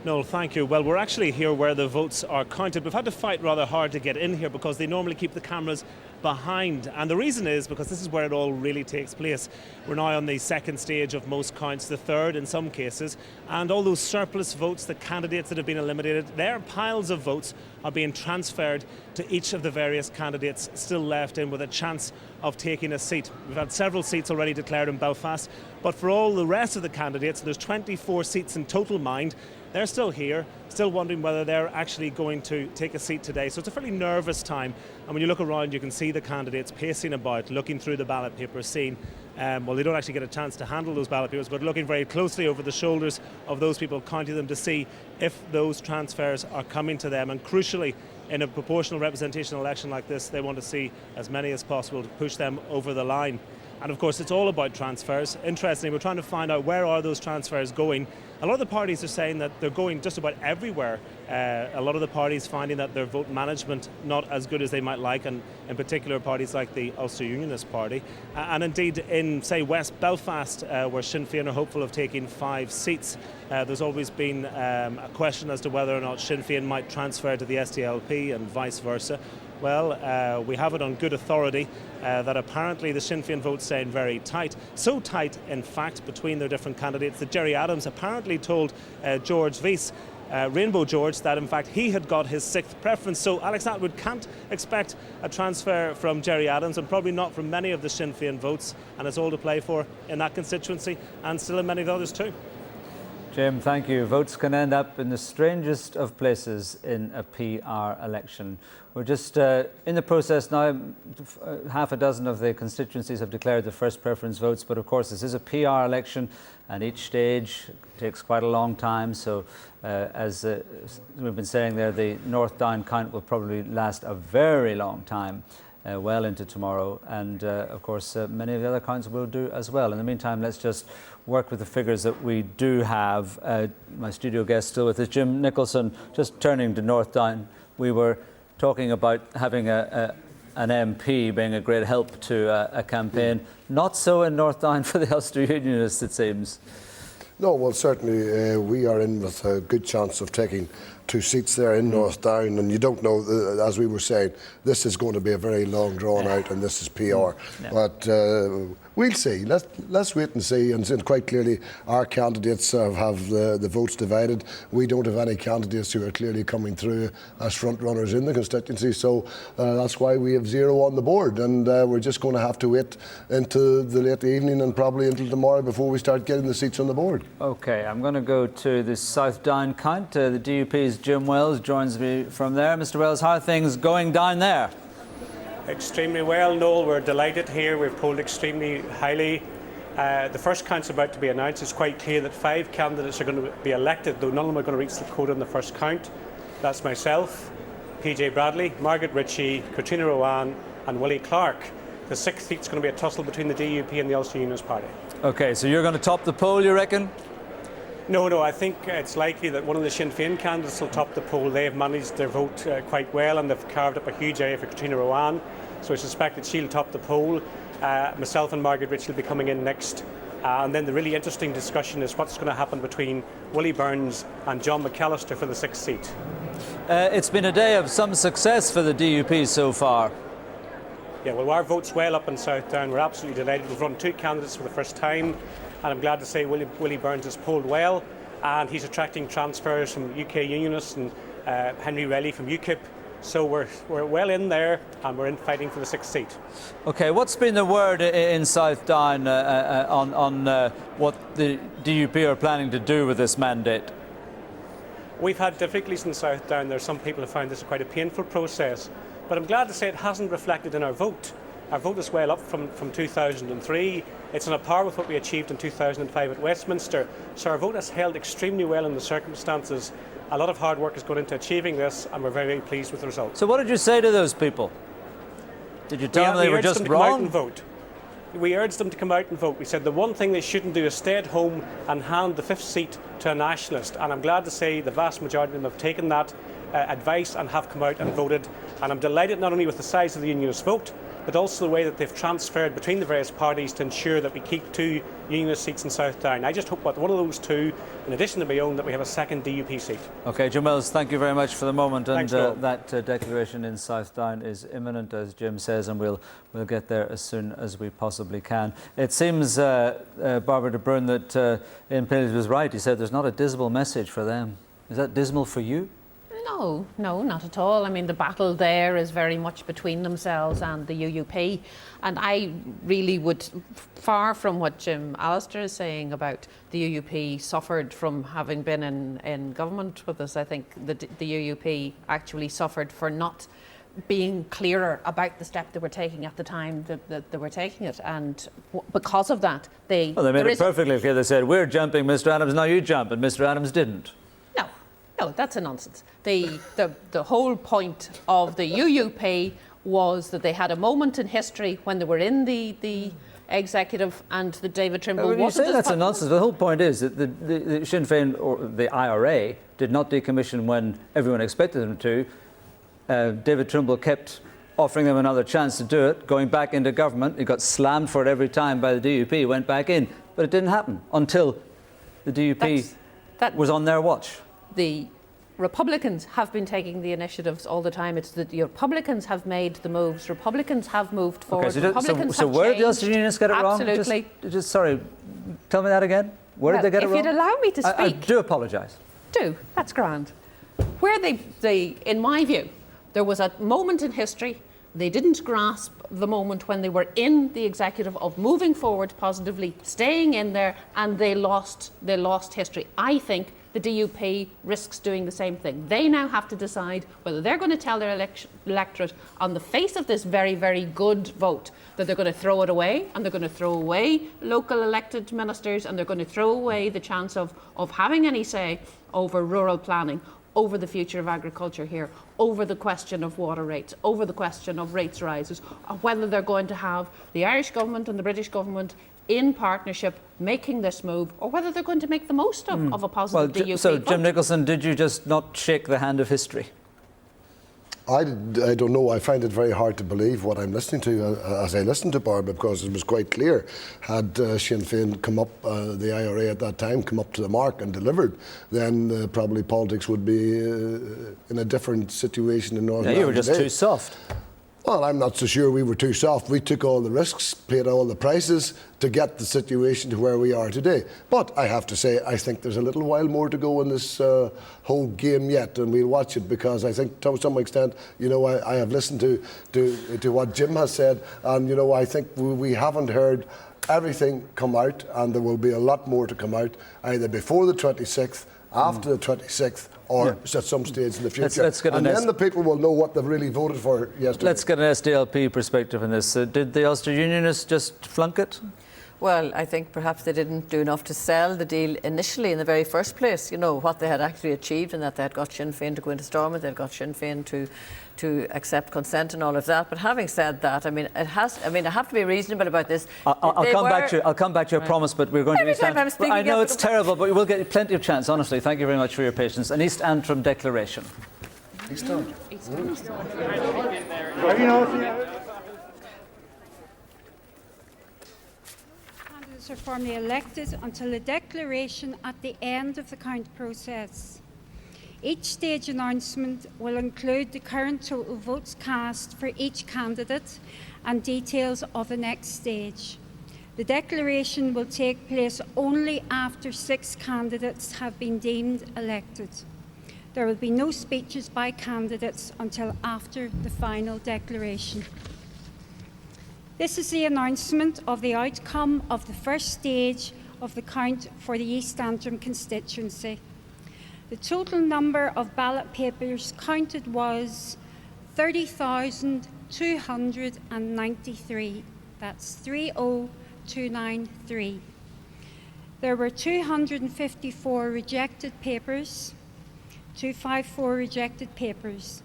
Noel, thank you. Well, we're actually here where the votes are counted. We've had to fight rather hard to get in here because they normally keep the cameras behind. And the reason is because this is where it all really takes place. We're now on the second stage of most counts, the third in some cases. And all those surplus votes, the candidates that have been eliminated, their piles of votes are being transferred to each of the various candidates still left in with a chance of taking a seat. We've had several seats already declared in Belfast. But for all the rest of the candidates, there's 24 seats in total mind. They're still here, still wondering whether they're actually going to take a seat today. So it's a fairly nervous time. And when you look around, you can see the candidates pacing about, looking through the ballot papers, seeing, well, they don't actually get a chance to handle those ballot papers, but looking very closely over the shoulders of those people, counting them to see if those transfers are coming to them. And crucially, in a proportional representation election like this, they want to see as many as possible to push them over the line. And of course, it's all about transfers. Interestingly, we're trying to find out where are those transfers going. A lot of the parties are saying that they're going just about everywhere. A lot of the parties finding that their vote management not as good as they might like, and in particular parties like the Ulster Unionist Party. And indeed in, say, West Belfast, where Sinn Féin are hopeful of taking 5 seats, there's always been a question as to whether or not Sinn Féin might transfer to the SDLP and vice versa. Well, we have it on good authority that apparently the Sinn Féin vote's staying very tight. So tight, in fact, between their different candidates that Gerry Adams apparently told George Weiss, Rainbow George, that in fact he had got his 6th preference. So Alex Atwood can't expect a transfer from Gerry Adams, and probably not from many of the Sinn Féin votes, and it's all to play for in that constituency and still in many of the others too. Jim, thank you. Votes can end up in the strangest of places in a PR election. We're just in the process now. Half a dozen of the constituencies have declared the first preference votes, but of course this is a PR election and each stage takes quite a long time. So as we've been saying there, the North Down count will probably last a very long time. Well into tomorrow, and of course many of the other counts will do as well. In the meantime, let's just work with the figures that we do have. My studio guest still with us, Jim Nicholson. Just turning to North Down, we were talking about having an MP being a great help to a campaign. Not so in North Down for the Ulster Unionists, it seems. No, well, certainly we are in with a good chance of taking 2 seats there in North Down, and you don't know, as we were saying, this is going to be a very long drawn out, and this is PR. But we'll see. Let's wait and see. And quite clearly, our candidates have the votes divided. We don't have any candidates who are clearly coming through as front runners in the constituency. So that's why we have 0 on the board, and we're just going to have to wait into the late evening and probably until tomorrow before we start getting the seats on the board. Okay, I'm going to go to the South Down count. The DUP's Jim Wells joins me from there. Mr. Wells, how are things going down there? Extremely well, Noel. We're delighted here. We've polled extremely highly. The first count's about to be announced. It's quite clear that 5 candidates are going to be elected, though none of them are going to reach the quota in the first count. That's myself, PJ Bradley, Margaret Ritchie, Katrina Rowan and Willie Clark. The 6th seat's going to be a tussle between the DUP and the Ulster Unionist Party. Okay, so you're going to top the poll, you reckon? No, I think it's likely that one of the Sinn Féin candidates will top the poll. They have managed their vote quite well, and they've carved up a huge area for Katrina Rowan. So I suspect that she'll top the poll. Myself and Margaret Ritchie will be coming in next. And then the really interesting discussion is what's going to happen between Willie Burns and John McAllister for the 6th seat. It's been a day of some success for the DUP so far. Yeah, well, our vote's well up in South Down. We're absolutely delighted. We've run 2 candidates for the first time, and I'm glad to say Willie Burns has polled well, and he's attracting transfers from UK Unionists and Henry Reilly from UKIP. So we're well in there, and we're in fighting for the 6th seat. Okay, what's been the word in South Down on what the DUP are planning to do with this mandate? We've had difficulties in South Down. There are some people who found this quite a painful process, but I'm glad to say it hasn't reflected in our vote. Our vote is well up from 2003. It's on a par with what we achieved in 2005 at Westminster. So our vote has held extremely well in the circumstances. A lot of hard work has gone into achieving this, and we're very, very pleased with the results. So what did you say to those people? Did you tell them they were just wrong? We urged them to come out and vote. We said the one thing they shouldn't do is stay at home and hand the 5th seat to a nationalist. And I'm glad to say the vast majority of them have taken that advice and have come out and voted. And I'm delighted not only with the size of the unionist vote, but also the way that they've transferred between the various parties to ensure that we keep 2 unionist seats in South Down. I just hope that one of those 2, in addition to my own, that we have a 2nd DUP seat. Okay, Jim Wells, thank you very much for the moment. And that declaration in South Down is imminent, as Jim says, and we'll get there as soon as we possibly can. It seems, Barbara de Bruyn, that Ian Paisley was right. He said there's not a dismal message for them. Is that dismal for you? No, not at all. I mean, the battle there is very much between themselves and the UUP. And I really would, far from what Jim Allister is saying about the UUP suffered from having been in government with us, I think the UUP actually suffered for not being clearer about the step they were taking at the time that they were taking it. And because of that, they made it perfectly clear. They said, we're jumping, Mr. Adams, now you jump. And Mr. Adams didn't. No, that's a nonsense. The whole point of the UUP was that they had a moment in history when they were in the executive and the David Trimble. When you say that's a nonsense, the whole point is that the Sinn Féin or the IRA did not decommission when everyone expected them to. David Trimble kept offering them another chance to do it, going back into government. He got slammed for it every time by the DUP, went back in. But it didn't happen until the DUP was on their watch. The Republicans have been taking the initiatives all the time. It's that the Republicans have made the moves. Republicans have moved forward. Okay, so where did the Ulster Unionists get it wrong? Absolutely. Just sorry, tell me that again. Where did they get it wrong? If you'd allow me to speak. I do apologise. That's grand. Where they, in my view, there was a moment in history. They didn't grasp the moment when they were in the executive of moving forward positively, staying in there, and they lost history. I think the DUP risks doing the same thing. They now have to decide whether they're going to tell their electorate on the face of this very, very good vote that they're going to throw it away, and they're going to throw away local elected ministers, and they're going to throw away the chance of having any say over rural planning, over the future of agriculture here, over the question of water rates, over the question of rates rises, whether they're going to have the Irish government and the British government in partnership making this move, or whether they're going to make the most of a positive DUP So, vote. Jim Nicholson, did you just not shake the hand of history? I don't know. I find it very hard to believe what I'm listening to as I listened to Barbara, because it was quite clear. Had Sinn Féin come up, the IRA at that time, come up to the mark and delivered, then probably politics would be in a different situation in Northern Ireland. You were just too soft. Well, I'm not so sure we were too soft. We took all the risks, paid all the prices to get the situation to where we are today. But I have to say, I think there's a little while more to go in this whole game yet, and we'll watch it, because I think to some extent, I have listened to what Jim has said, and I think we haven't heard everything come out, and there will be a lot more to come out, either before the 26th, after the 26th, or at some stage in the future. And then the people will know what they've really voted for yesterday. Let's get an SDLP perspective on this. Did the Ulster Unionists just flunk it? Well, I think perhaps they didn't do enough to sell the deal initially in the very first place, what they had actually achieved, and that they had got Sinn Féin to go into Stormont, they'd got Sinn Féin to accept consent and all of that. But having said that, I have to be reasonable about this. I'll come back to your promise, but we're going to East Antrim. I know it's terrible, but we'll get plenty of chance, honestly. Thank you very much for your patience. An East Antrim declaration. East Antrim. Candidates are formally elected until the declaration at the end of the count process. Each stage announcement will include the current total votes cast for each candidate and details of the next stage. The declaration will take place only after 6 candidates have been deemed elected. There will be no speeches by candidates until after the final declaration. This is the announcement of the outcome of the first stage of the count for the East Antrim constituency. The total number of ballot papers counted was 30,293. That's 30,293. There were 254 rejected papers, 254 rejected papers.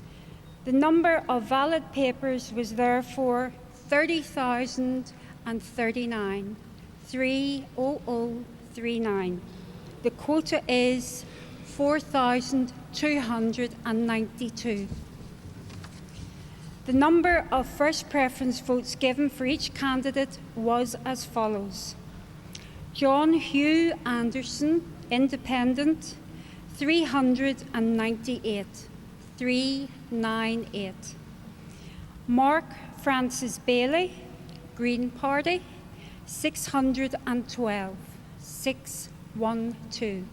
The number of valid papers was therefore 30,039, 30039. The quota is 4,292. The number of first preference votes given for each candidate was as follows: John Hugh Anderson, Independent, 398, 398. Mark Francis Bailey, Green Party, 612, 612.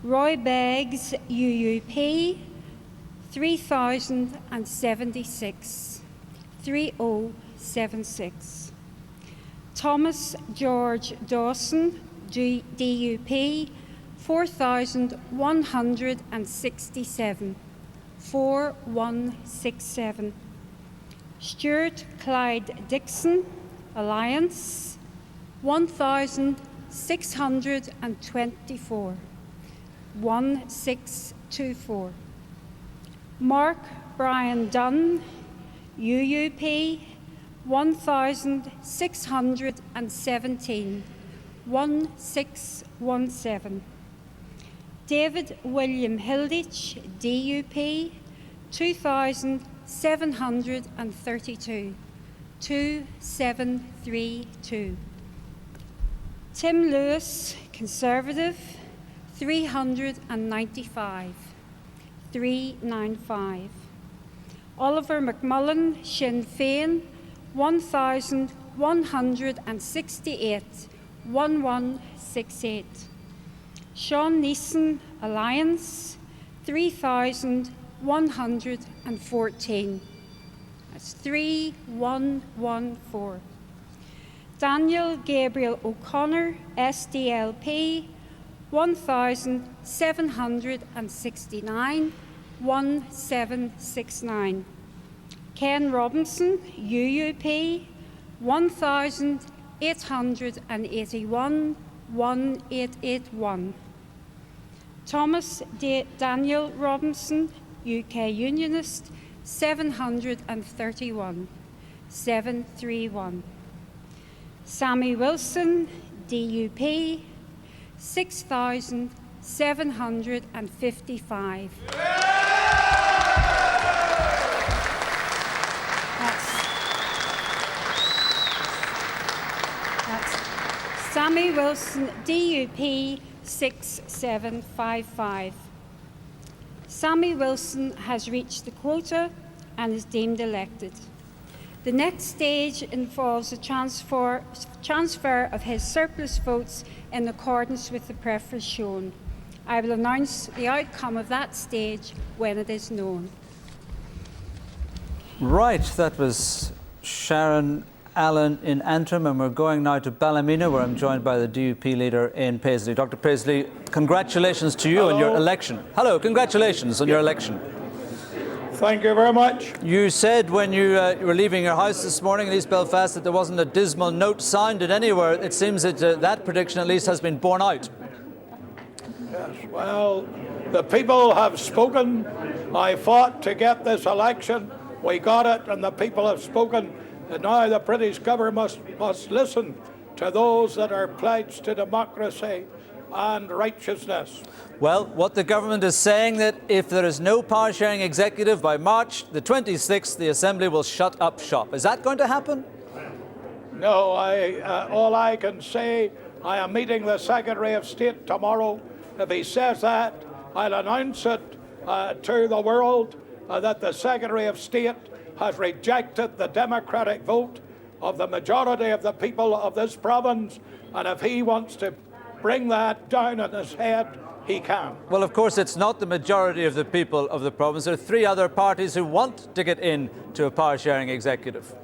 Roy Beggs, UUP, 3,076, 3076. Thomas George Dawson, DUP, 4,167, 4167. Stuart Clyde Dixon, Alliance, 1,624, 1624. Mark Brian Dunn, UUP, 1617. 1617. David William Hilditch, DUP, 2732. 2732. Tim Lewis, Conservative, 395. 395. Oliver McMullen, Sinn Féin, 1168. 1168. Sean Neeson, Alliance, 3114. That's 3114. Daniel Gabriel O'Connor, SDLP, 1769. 1769. Ken Robinson, UUP, 1881. 1881. Thomas Daniel Robinson, UK Unionist, 731. 731. Sammy Wilson, DUP, 6,755. That's Sammy Wilson, DUP, 6755. Sammy Wilson has reached the quota and is deemed elected. The next stage involves a transfer of his surplus votes in accordance with the preference shown. I will announce the outcome of that stage when it is known. Right, that was Sharon Allen in Antrim, and we're going now to Ballymena, where I'm joined by the DUP leader in Paisley. Dr. Paisley, congratulations to you on your election. Hello, congratulations on your election. Thank you very much. You said when you were leaving your house this morning in East Belfast that there wasn't a dismal note sounded anywhere. It seems that that prediction at least has been borne out. Yes, well, the people have spoken. I fought to get this election. We got it, and the people have spoken. And now the British government must listen to those that are pledged to democracy and righteousness. Well, what the government is saying that if there is no power-sharing executive by March the 26th, the Assembly will shut up shop. Is that going to happen? No, all I can say, I am meeting the Secretary of State tomorrow. If he says that, I'll announce it to the world that the Secretary of State has rejected the democratic vote of the majority of the people of this province, and if he wants to bring that down on his head, he can. Well, of course, it's not the majority of the people of the province. There are three other parties who want to get into a power-sharing executive.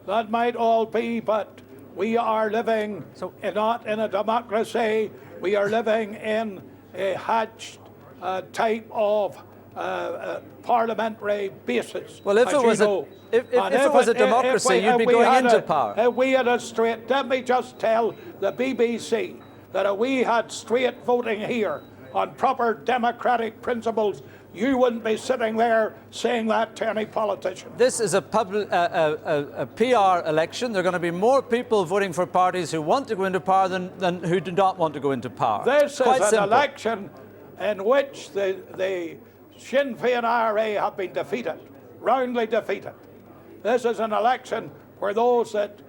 That might all be, but we are living not in a democracy. We are living in a hatched type of parliamentary basis. Well, if it was a democracy, you'd be going into power. If we had a straight, let me just tell the BBC that if we had straight voting here on proper democratic principles, you wouldn't be sitting there saying that to any politician. This is a PR election. There are going to be more people voting for parties who want to go into power than who do not want to go into power. This is an election in which the Sinn Féin IRA have been defeated, roundly defeated. This is an election where those that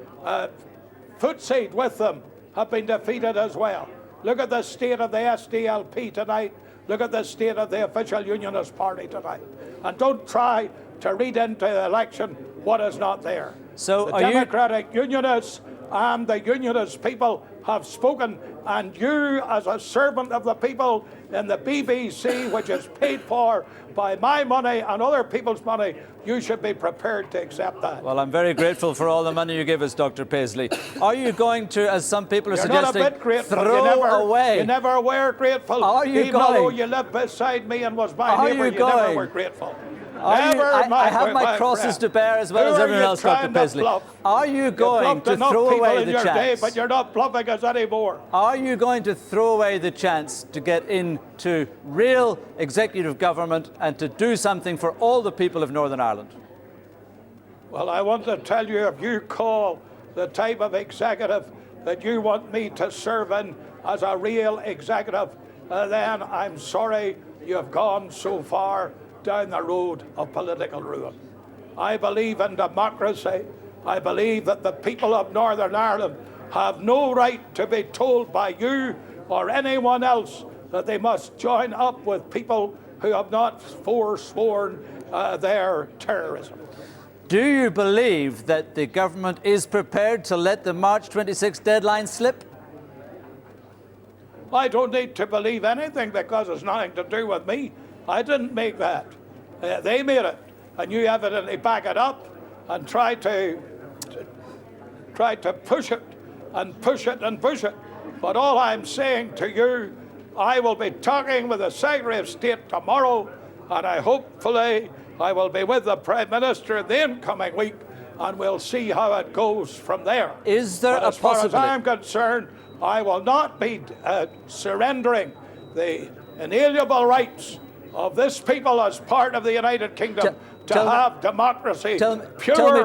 footseed with them have been defeated as well. Look at the state of the SDLP tonight. Look at the state of the official Unionist Party tonight. And don't try to read into the election what is not there. So the Democratic Unionists and the Unionist people have spoken, and you, as a servant of the people in the BBC, which is paid for by my money and other people's money, you should be prepared to accept that. Well, I'm very grateful for all the money you give us, Dr. Paisley. Are you going to, as some people are suggesting, not a bit grateful. throw away? You never were grateful. Are you Even going? though you lived beside me and was my neighbour, you never were grateful. I have my crosses to bear as well as everyone else, Dr. Paisley. Are you going to throw away the chance? But you're not bluffing us anymore. Are you going to throw away the chance to get into real executive government and to do something for all the people of Northern Ireland? Well, I want to tell you, if you call the type of executive that you want me to serve in as a real executive, then I'm sorry you've gone so far down the road of political ruin. I believe in democracy. I believe that the people of Northern Ireland have no right to be told by you or anyone else that they must join up with people who have not forsworn their terrorism. Do you believe that the government is prepared to let the March 26 deadline slip? I don't need to believe anything because it's nothing to do with me. I didn't make that. They made it, and you evidently back it up and try to push it and push it and push it. But all I'm saying to you, I will be talking with the Secretary of State tomorrow, and hopefully I will be with the Prime Minister the incoming week, and we'll see how it goes from there. Is there but as far as I'm concerned, I will not be surrendering the inalienable rights of this people as part of the United Kingdom to have democracy. Tell me,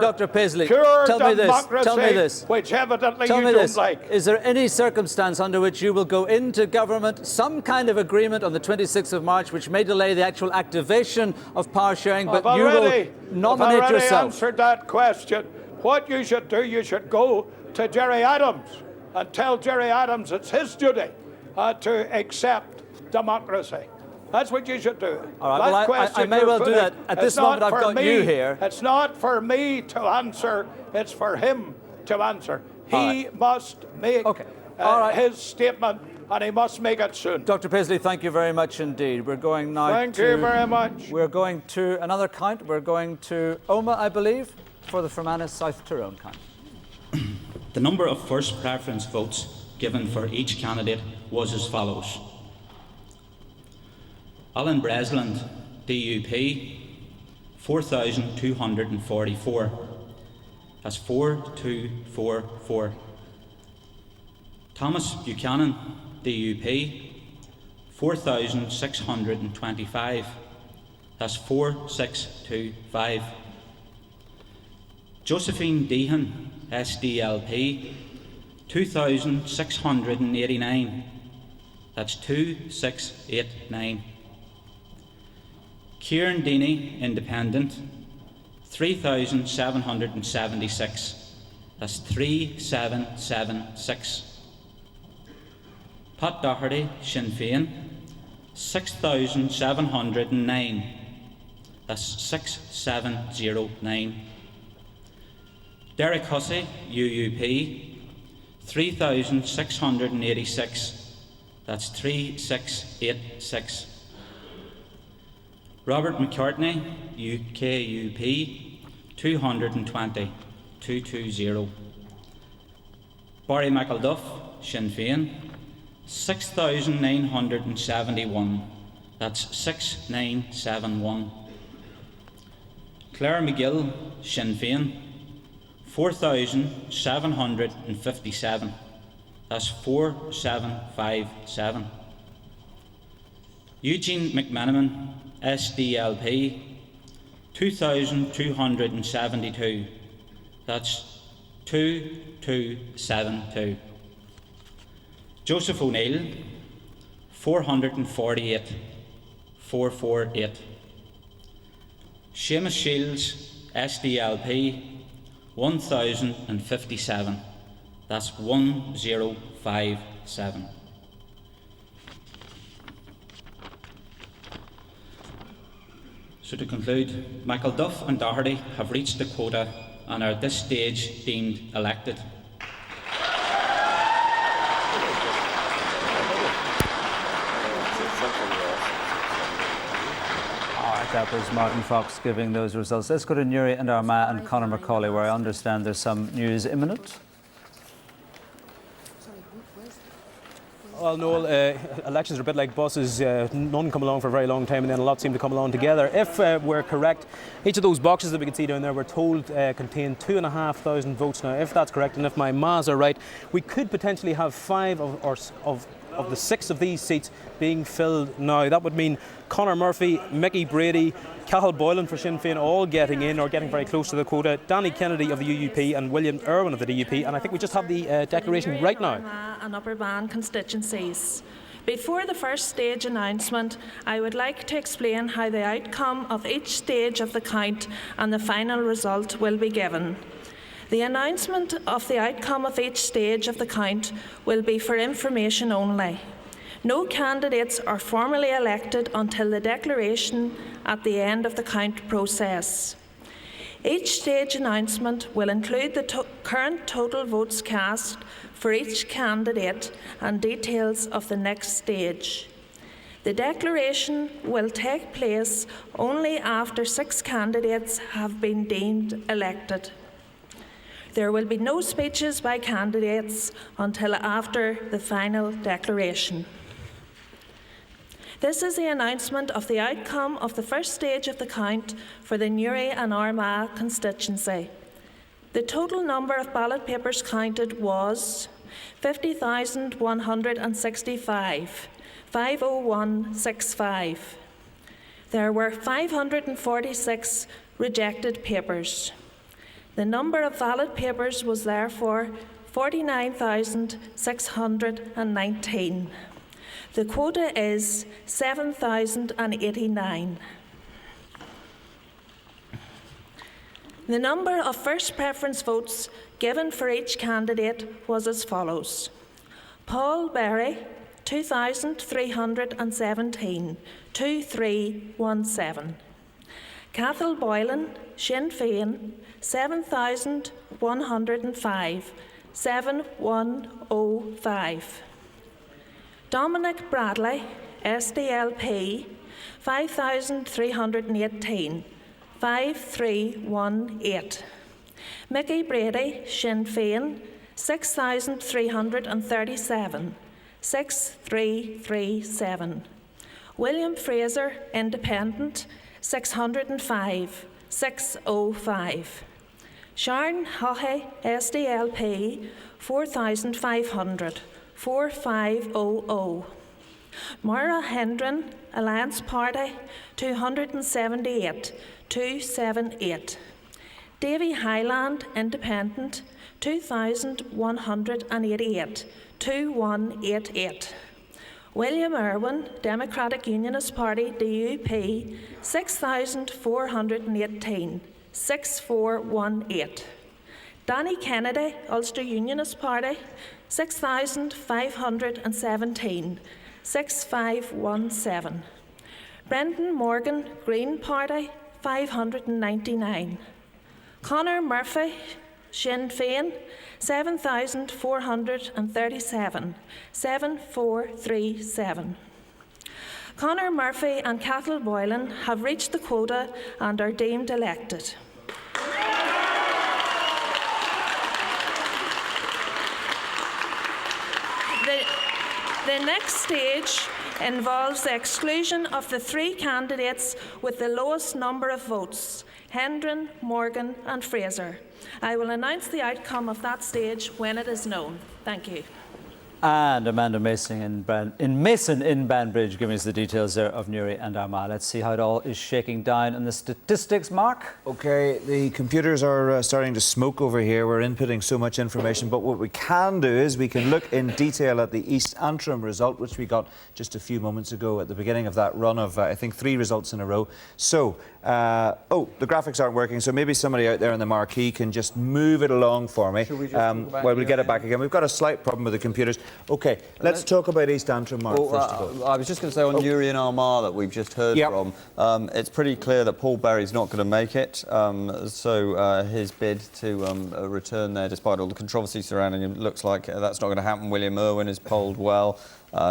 Dr. Paisley. Pure Tell me this. Which evidently you don't like. Is there any circumstance under which you will go into government, some kind of agreement on the 26th of March, which may delay the actual activation of power sharing, but you will nominate I've already yourself? Answered that question. What you should do, you should go to Jerry Adams and tell Jerry Adams it's his duty to accept democracy. That's what you should do. All right, well, I may well do that. At this moment, I've got you here. It's not for me to answer. It's for him to answer. He must make his statement, and he must make it soon. Dr. Paisley, thank you very much indeed. We're going now Thank you very much. We're going to another count. We're going to Omagh, I believe, for the Fermanagh South Tyrone count. The number of first preference votes given for each candidate was as follows. Alan Bresland, DUP, 4,244. That's 4244. Thomas Buchanan, DUP, 4,625. That's 4625. Josephine Deehan, SDLP, 2,689. That's 2689. Kieran Deeney, Independent, 3,776. That's 3776. Pat Doherty, Sinn Féin, 6,709. That's 6709. Derek Hussey, UUP, 3,686. That's 3686. Robert McCartney, UKUP, 220, 220. Barry McElduff, Sinn Féin, 6,971. That's 6971. Claire McGill, Sinn Féin, 4,757. That's 4757. Eugene McManaman, SDLP, 2,272. That's 2272. Joseph O'Neill, 448. 448. Seamus Shields, SDLP, 1,057. That's 1057. So to conclude, McElduff and Doherty have reached the quota and are at this stage deemed elected. That was Martin Fox giving those results. Let's go to Newry and Armagh and Conor Macaulay, where I understand there's some news imminent. Well, Noel, elections are a bit like buses. None come along for a very long time and then a lot seem to come along together. If we're correct, each of those boxes that we can see down there, we're told contain 2,500 votes now. If that's correct, and if my maths are right, we could potentially have 5 of of the 6 of these seats being filled now. That would mean Conor Murphy, Mickey Brady, Cathal Boylan for Sinn Féin all getting in or getting very close to the quota, Danny Kennedy of the UUP and William Irwin of the DUP. And I think we just have the declaration right now. And Upper Bann constituencies. Before the first stage announcement, I would like to explain how the outcome of each stage of the count and the final result will be given. The announcement of the outcome of each stage of the count will be for information only. No candidates are formally elected until the declaration at the end of the count process. Each stage announcement will include the current total votes cast for each candidate and details of the next stage. The declaration will take place only after 6 candidates have been deemed elected. There will be no speeches by candidates until after the final declaration. This is the announcement of the outcome of the first stage of the count for the Newry and Armagh constituency. The total number of ballot papers counted was 50,165, 50165. There were 546 rejected papers. The number of valid papers was therefore 49,619. The quota is 7,089. The number of first preference votes given for each candidate was as follows. Paul Berry, 2,317, 2317. Cathal Boylan, Sinn Féin, 7,105, 7105. Dominic Bradley, SDLP, 5,318, 5318. Mickey Brady, Sinn Féin, 6,337, 6337. William Fraser, Independent, 605, 605. Sharon Haughey, SDLP, 4,500, 4500. Maura Hendren, Alliance Party, 278, 278. Davy Highland, Independent, 2,188, 2188. William Irwin, Democratic Unionist Party, DUP, 6,418, 6418. Danny Kennedy, Ulster Unionist Party, 6,517, 6517. Brendan Morgan, Green Party, 599. Conor Murphy, Sinn Féin, 7,437, 7437. Conor Murphy and Cathal Boylan have reached the quota and are deemed elected. The next stage involves the exclusion of the 3 candidates with the lowest number of votes, Hendren, Morgan and Fraser. I will announce the outcome of that stage when it is known. Thank you. And Amanda Mason in Banbridge giving us the details there of Newry and Armagh. Let's see how it all is shaking down in the statistics, Mark. OK, the computers are starting to smoke over here. We're inputting so much information, but what we can do is we can look in detail at the East Antrim result, which we got just a few moments ago at the beginning of that run of, I think, 3 results in a row. So, the graphics aren't working, so maybe somebody out there in the marquee can just move it along for me while we get it back again. We've got a slight problem with the computers. OK, let's talk about East Antrim, Mark, first of all. I was just going to say on Newry and Armagh that we've just heard from, it's pretty clear that Paul Berry's not going to make it, so his bid to return there, despite all the controversy surrounding him, looks like that's not going to happen. William Irwin is polled well.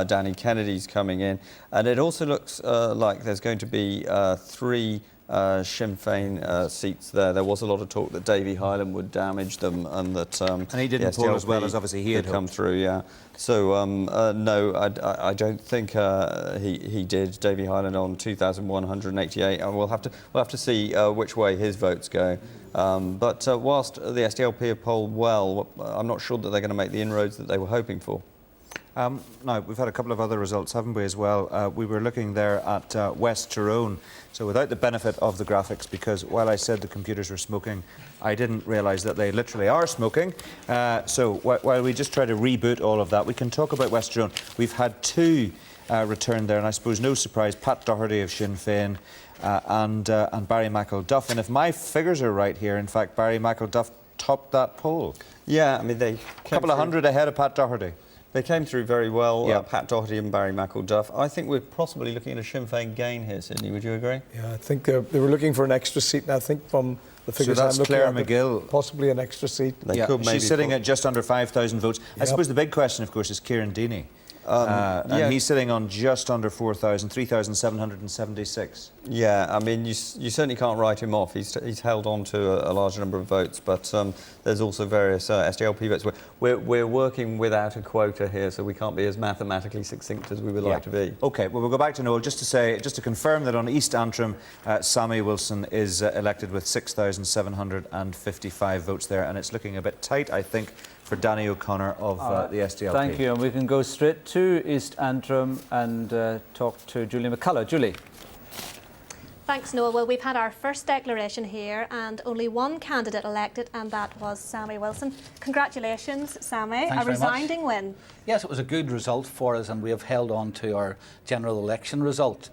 Danny Kennedy's coming in. And it also looks like there's going to be 3 Sinn Féin seats there. There was a lot of talk that Davy Highland would damage them and that... and he didn't poll as well as obviously he had come through, yeah. So, no, I don't think he did. Davy Highland on 2,188. And we'll have to see which way his votes go. But whilst the SDLP have polled well, I'm not sure that they're going to make the inroads that they were hoping for. Now, we've had a couple of other results, haven't we, as well? We were looking there at West Tyrone, so without the benefit of the graphics, because while I said the computers were smoking, I didn't realise that they literally are smoking. So while we just try to reboot all of that, we can talk about West Tyrone. We've had two returned there, and I suppose no surprise, Pat Doherty of Sinn Féin and Barry McElduff. And if my figures are right here, in fact, Barry McElduff topped that poll. Yeah, I mean, they a couple of hundred ahead of Pat Doherty. They came through very well, Yeah. Pat Doherty and Barry McElduff. I think we're possibly looking at a Sinn Féin gain here, Sydney. Would you agree? Yeah, I think they were looking for an extra seat, and I think from the figures that's I'm looking Claire at, McGill. possibly an extra seat. She's sitting at just under 5,000 votes. I suppose the big question, of course, is Kieran Deeney. And he's sitting on just under 4,000, 3,776. Yeah, I mean, you certainly can't write him off. He's held on to a large number of votes, but there's also various SDLP votes. We're working without a quota here, so we can't be as mathematically succinct as we would like to be. OK, well, we'll go back to Noel just to confirm that on East Antrim, Sammy Wilson is elected with 6,755 votes there, and it's looking a bit tight, I think, for Danny O'Connor of the SDLP. Thank you, and we can go straight to East Antrim and talk to Julie McCullough. Julie. Thanks, Noel. Well, we've had our first declaration here and only one candidate elected, and that was Sammy Wilson. Congratulations, Sammy. Thanks a resounding win. Yes, it was a good result for us, and we have held on to our general election result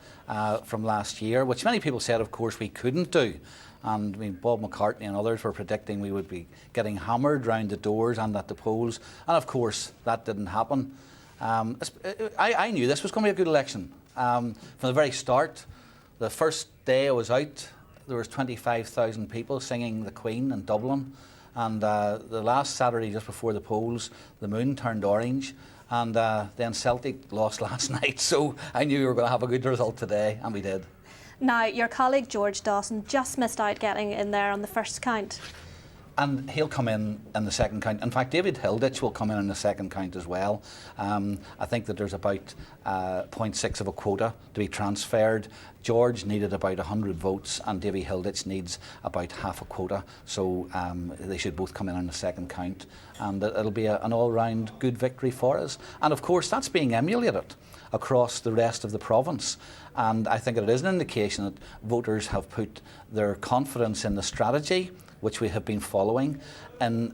from last year, which many people said, of course, we couldn't do. And I mean, Bob McCartney and others were predicting we would be getting hammered round the doors and at the polls. And of course, that didn't happen. I knew this was going to be a good election. From the very start, the first day I was out, there was 25,000 people singing The Queen in Dublin. And the last Saturday, just before the polls, the moon turned orange. And then Celtic lost last night. So I knew we were going to have a good result today, and we did. Now, your colleague George Dawson just missed out getting in there on the first count. And he'll come in the second count. In fact, David Hilditch will come in the second count as well. I think that there's about 0.6 of a quota to be transferred. George needed about 100 votes, and David Hilditch needs about half a quota. So they should both come in the second count. And it'll be an all-round good victory for us. And of course, that's being emulated across the rest of the province. And I think it is an indication that voters have put their confidence in the strategy, which we have been following, and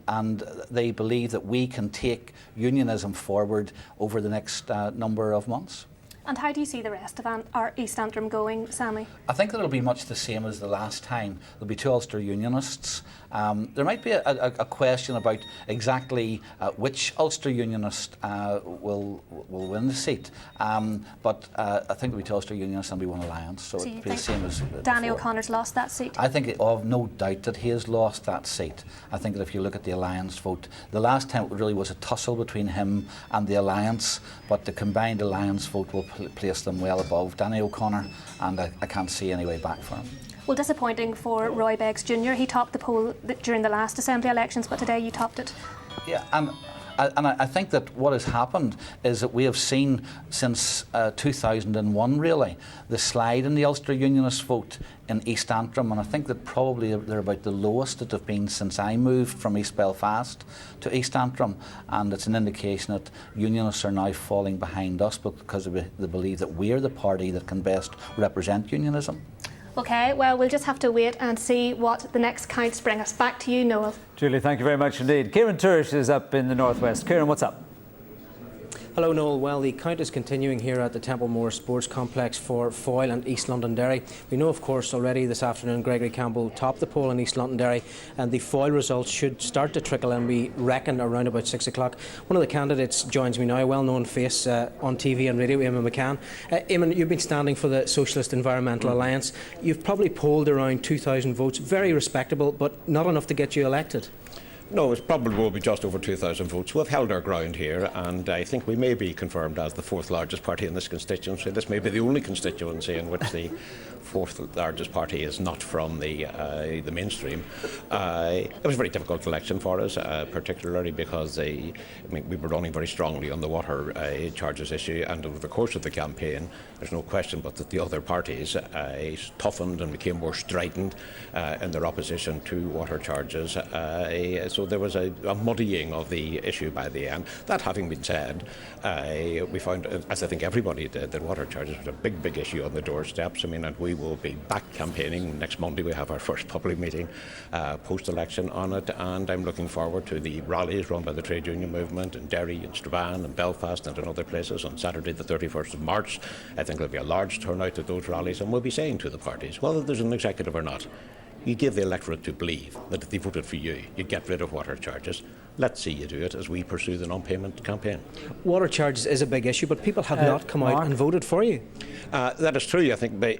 they believe that we can take unionism forward over the next number of months. And how do you see the rest of our East Antrim going, Sammy? I think that it'll be much the same as the last time. There'll be two Ulster Unionists. There might be a question about exactly which Ulster Unionist will win the seat. But I think there'll be two Ulster Unionists and there'll be one alliance. So it'll be the same as Danny before. O'Connor's lost that seat? I think of no doubt that he has lost that seat. I think that if you look at the alliance vote, the last time it really was a tussle between him and the alliance, but the combined alliance vote will place them well above Danny O'Connor, and I can't see any way back for him. Well, disappointing for Roy Beggs Jr. He topped the poll during the last Assembly elections, but today you topped it. Yeah, and I think that what has happened is that we have seen since 2001, really, the slide in the Ulster Unionist vote in East Antrim, and I think that probably they're about the lowest that have been since I moved from East Belfast to East Antrim, and it's an indication that Unionists are now falling behind us because they believe that we're the party that can best represent unionism. OK, well, we'll just have to wait and see what the next counts bring us. Back to you, Noel. Julie, thank you very much indeed. Kieran Turish is up in the northwest. Kieran, what's up? Hello, Noel. Well, the count is continuing here at the Templemore Sports Complex for Foyle and East Londonderry. We know, of course, already this afternoon Gregory Campbell topped the poll in East Londonderry, and the Foyle results should start to trickle in, we reckon, around about 6 o'clock. One of the candidates joins me now, a well-known face on TV and radio, Eamon McCann. Eamon, you've been standing for the Socialist Environmental Alliance. You've probably polled around 2,000 votes, very respectable, but not enough to get you elected. No, it probably will be just over 2,000 votes. We've held our ground here, and I think we may be confirmed as the fourth largest party in this constituency. This may be the only constituency in which the fourth largest party is not from the mainstream. It was a very difficult election for us, particularly because we were running very strongly on the water charges issue, and over the course of the campaign, there's no question but that the other parties toughened and became more strident in their opposition to water charges. so there was a muddying of the issue by the end. That having been said, we found, as I think everybody did, that water charges was a big issue on the doorsteps. I mean, and we will be back campaigning. Next Monday we have our first public meeting post-election on it, and I'm looking forward to the rallies run by the trade union movement in Derry and Strabane and Belfast and in other places on Saturday the 31st of March. I think there'll be a large turnout at those rallies, and we'll be saying to the parties, whether there's an executive or not, you give the electorate to believe that if they voted for you, you'd get rid of water charges. Let's see you do it as we pursue the non-payment campaign. Water charges is a big issue, but people have not come out and voted for you. That is true, I think, but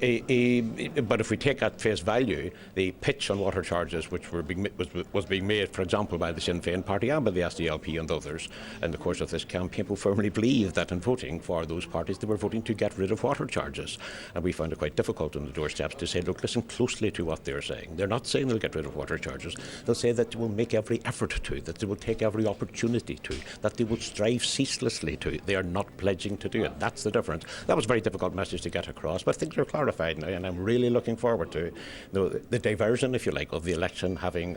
if we take at face value the pitch on water charges which was being made, for example, by the Sinn Féin party and by the SDLP and others in the course of this campaign, people firmly believe that in voting for those parties they were voting to get rid of water charges. And we found it quite difficult on the doorsteps to say, look, listen closely to what they're saying. They're not saying they'll get rid of water charges. They'll say that they will make every effort to, that they will take every opportunity to, that they will strive ceaselessly to. They are not pledging to do it. That's the difference. That was a very difficult message to get across, but things are clarified now, and I'm really looking forward to the diversion, if you like, of the election having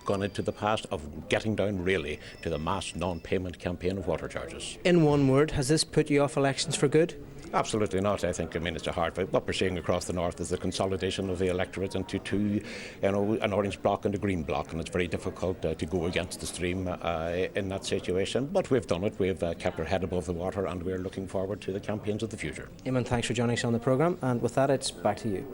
gone into the past, of getting down really to the mass non-payment campaign of water charges. In one word, has this put you off elections for good? Absolutely not. I think, it's a hard fight. What we're seeing across the north is the consolidation of the electorate into two, an orange bloc and a green bloc, and it's very difficult to go against the stream in that situation. But we've done it. We've kept our head above the water, and we're looking forward to the campaigns of the future. Eamon, thanks for joining us on the programme, and with that, it's back to you.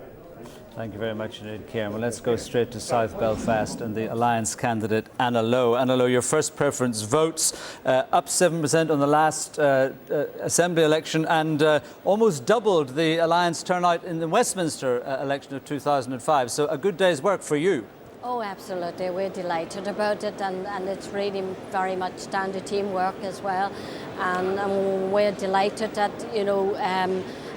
Thank you very much indeed, Kieran. Well, let's go straight to South Belfast and the Alliance candidate, Anna Lowe. Anna Lowe, your first preference votes up 7% on the last Assembly election and almost doubled the Alliance turnout in the Westminster election of 2005. So a good day's work for you. Oh, absolutely. We're delighted about it, and it's really very much down to teamwork as well. And we're delighted that,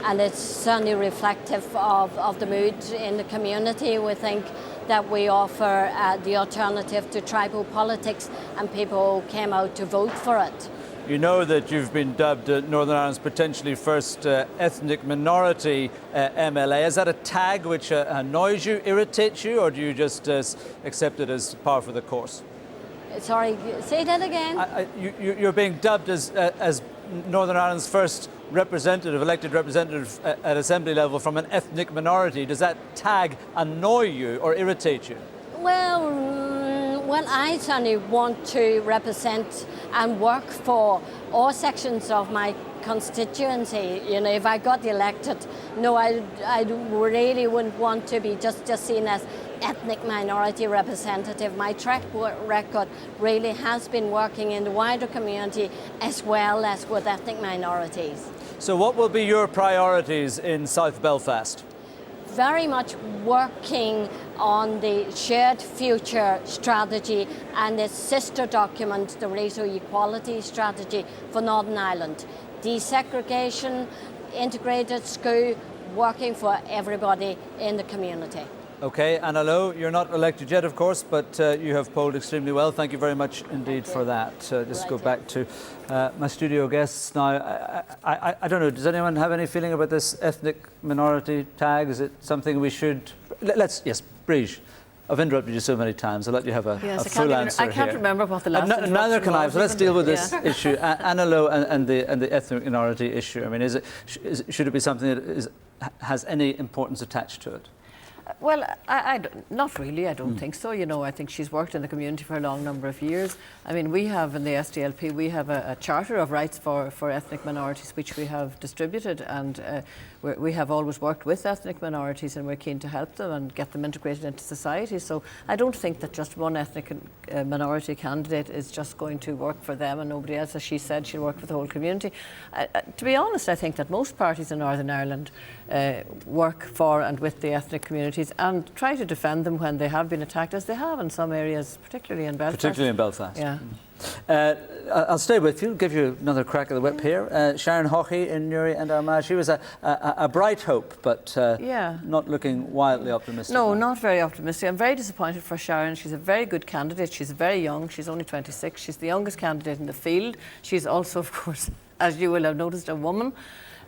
and it's certainly reflective of the mood in the community. We think that we offer the alternative to tribal politics, and people came out to vote for it. You know that you've been dubbed Northern Ireland's potentially first ethnic minority MLA. Is that a tag which annoys you, irritates you, or do you just accept it as par for the course? Sorry, say that again. You're being dubbed as Northern Ireland's first elected representative at Assembly level from an ethnic minority. Does that tag annoy you or irritate you? Well, I certainly want to represent and work for all sections of my constituency. If I got elected, no, I really wouldn't want to be just seen as ethnic minority representative. My track record really has been working in the wider community as well as with ethnic minorities. So what will be your priorities in South Belfast? Very much working on the shared future strategy and its sister document, the racial equality strategy for Northern Ireland. Desegregation, integrated school, working for everybody in the community. Okay, Anna Lowe, you're not elected yet, of course, but you have polled extremely well. Thank you very much indeed for that. Just go back to my studio guests now. I don't know, does anyone have any feeling about this ethnic minority tag? Is it something we should... Yes, Briege. I've interrupted you so many times. I'll let you have a full answer I can't remember what the last neither can I, so let's deal with this issue. Anna Lowe and the ethnic minority issue. I mean, should it be something that has any importance attached to it? Well, not really, I don't think so. I think she's worked in the community for a long number of years. I mean, we have in the SDLP, we have a charter of rights for ethnic minorities which we have distributed, and we have always worked with ethnic minorities, and we're keen to help them and get them integrated into society. So I don't think that just one ethnic minority candidate is just going to work for them and nobody else. As she said, she'll work for the whole community. To be honest, I think that most parties in Northern Ireland work for and with the ethnic communities and try to defend them when they have been attacked, as they have in some areas, particularly in Belfast. Yeah. I'll stay with you, give you another crack at the whip here. Sharon Haughey in Newry and Armagh. She was a bright hope, but not looking wildly optimistic. No, not very optimistic. I'm very disappointed for Sharon. She's a very good candidate. She's very young. She's only 26. She's the youngest candidate in the field. She's also, of course, as you will have noticed, a woman.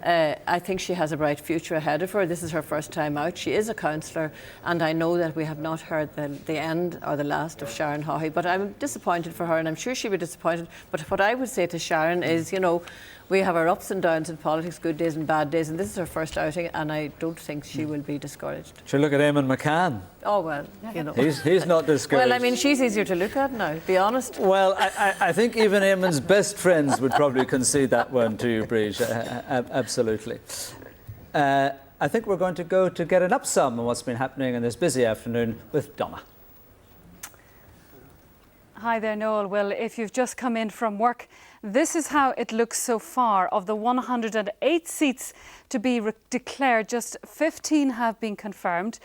I think she has a bright future ahead of her. This is her first time out. She is a councillor, and I know that we have not heard the end or the last of Sharon Haughey, but I'm disappointed for her, and I'm sure she'll be disappointed. But what I would say to Sharon is, you know, we have our ups and downs in politics, good days and bad days, and this is her first outing, and I don't think she will be discouraged. Should look at Eamon McCann. Oh, well, you know. He's not discouraged. Well, I mean, she's easier to look at now, be honest. Well, I think even Eamon's best friends would probably concede that one to you, Breege. Absolutely. I think we're going to go to get an upsum on what's been happening in this busy afternoon with Donna. Hi there, Noel. Well, if you've just come in from work, this is how it looks so far. Of the 108 seats to be declared, just 15 have been confirmed.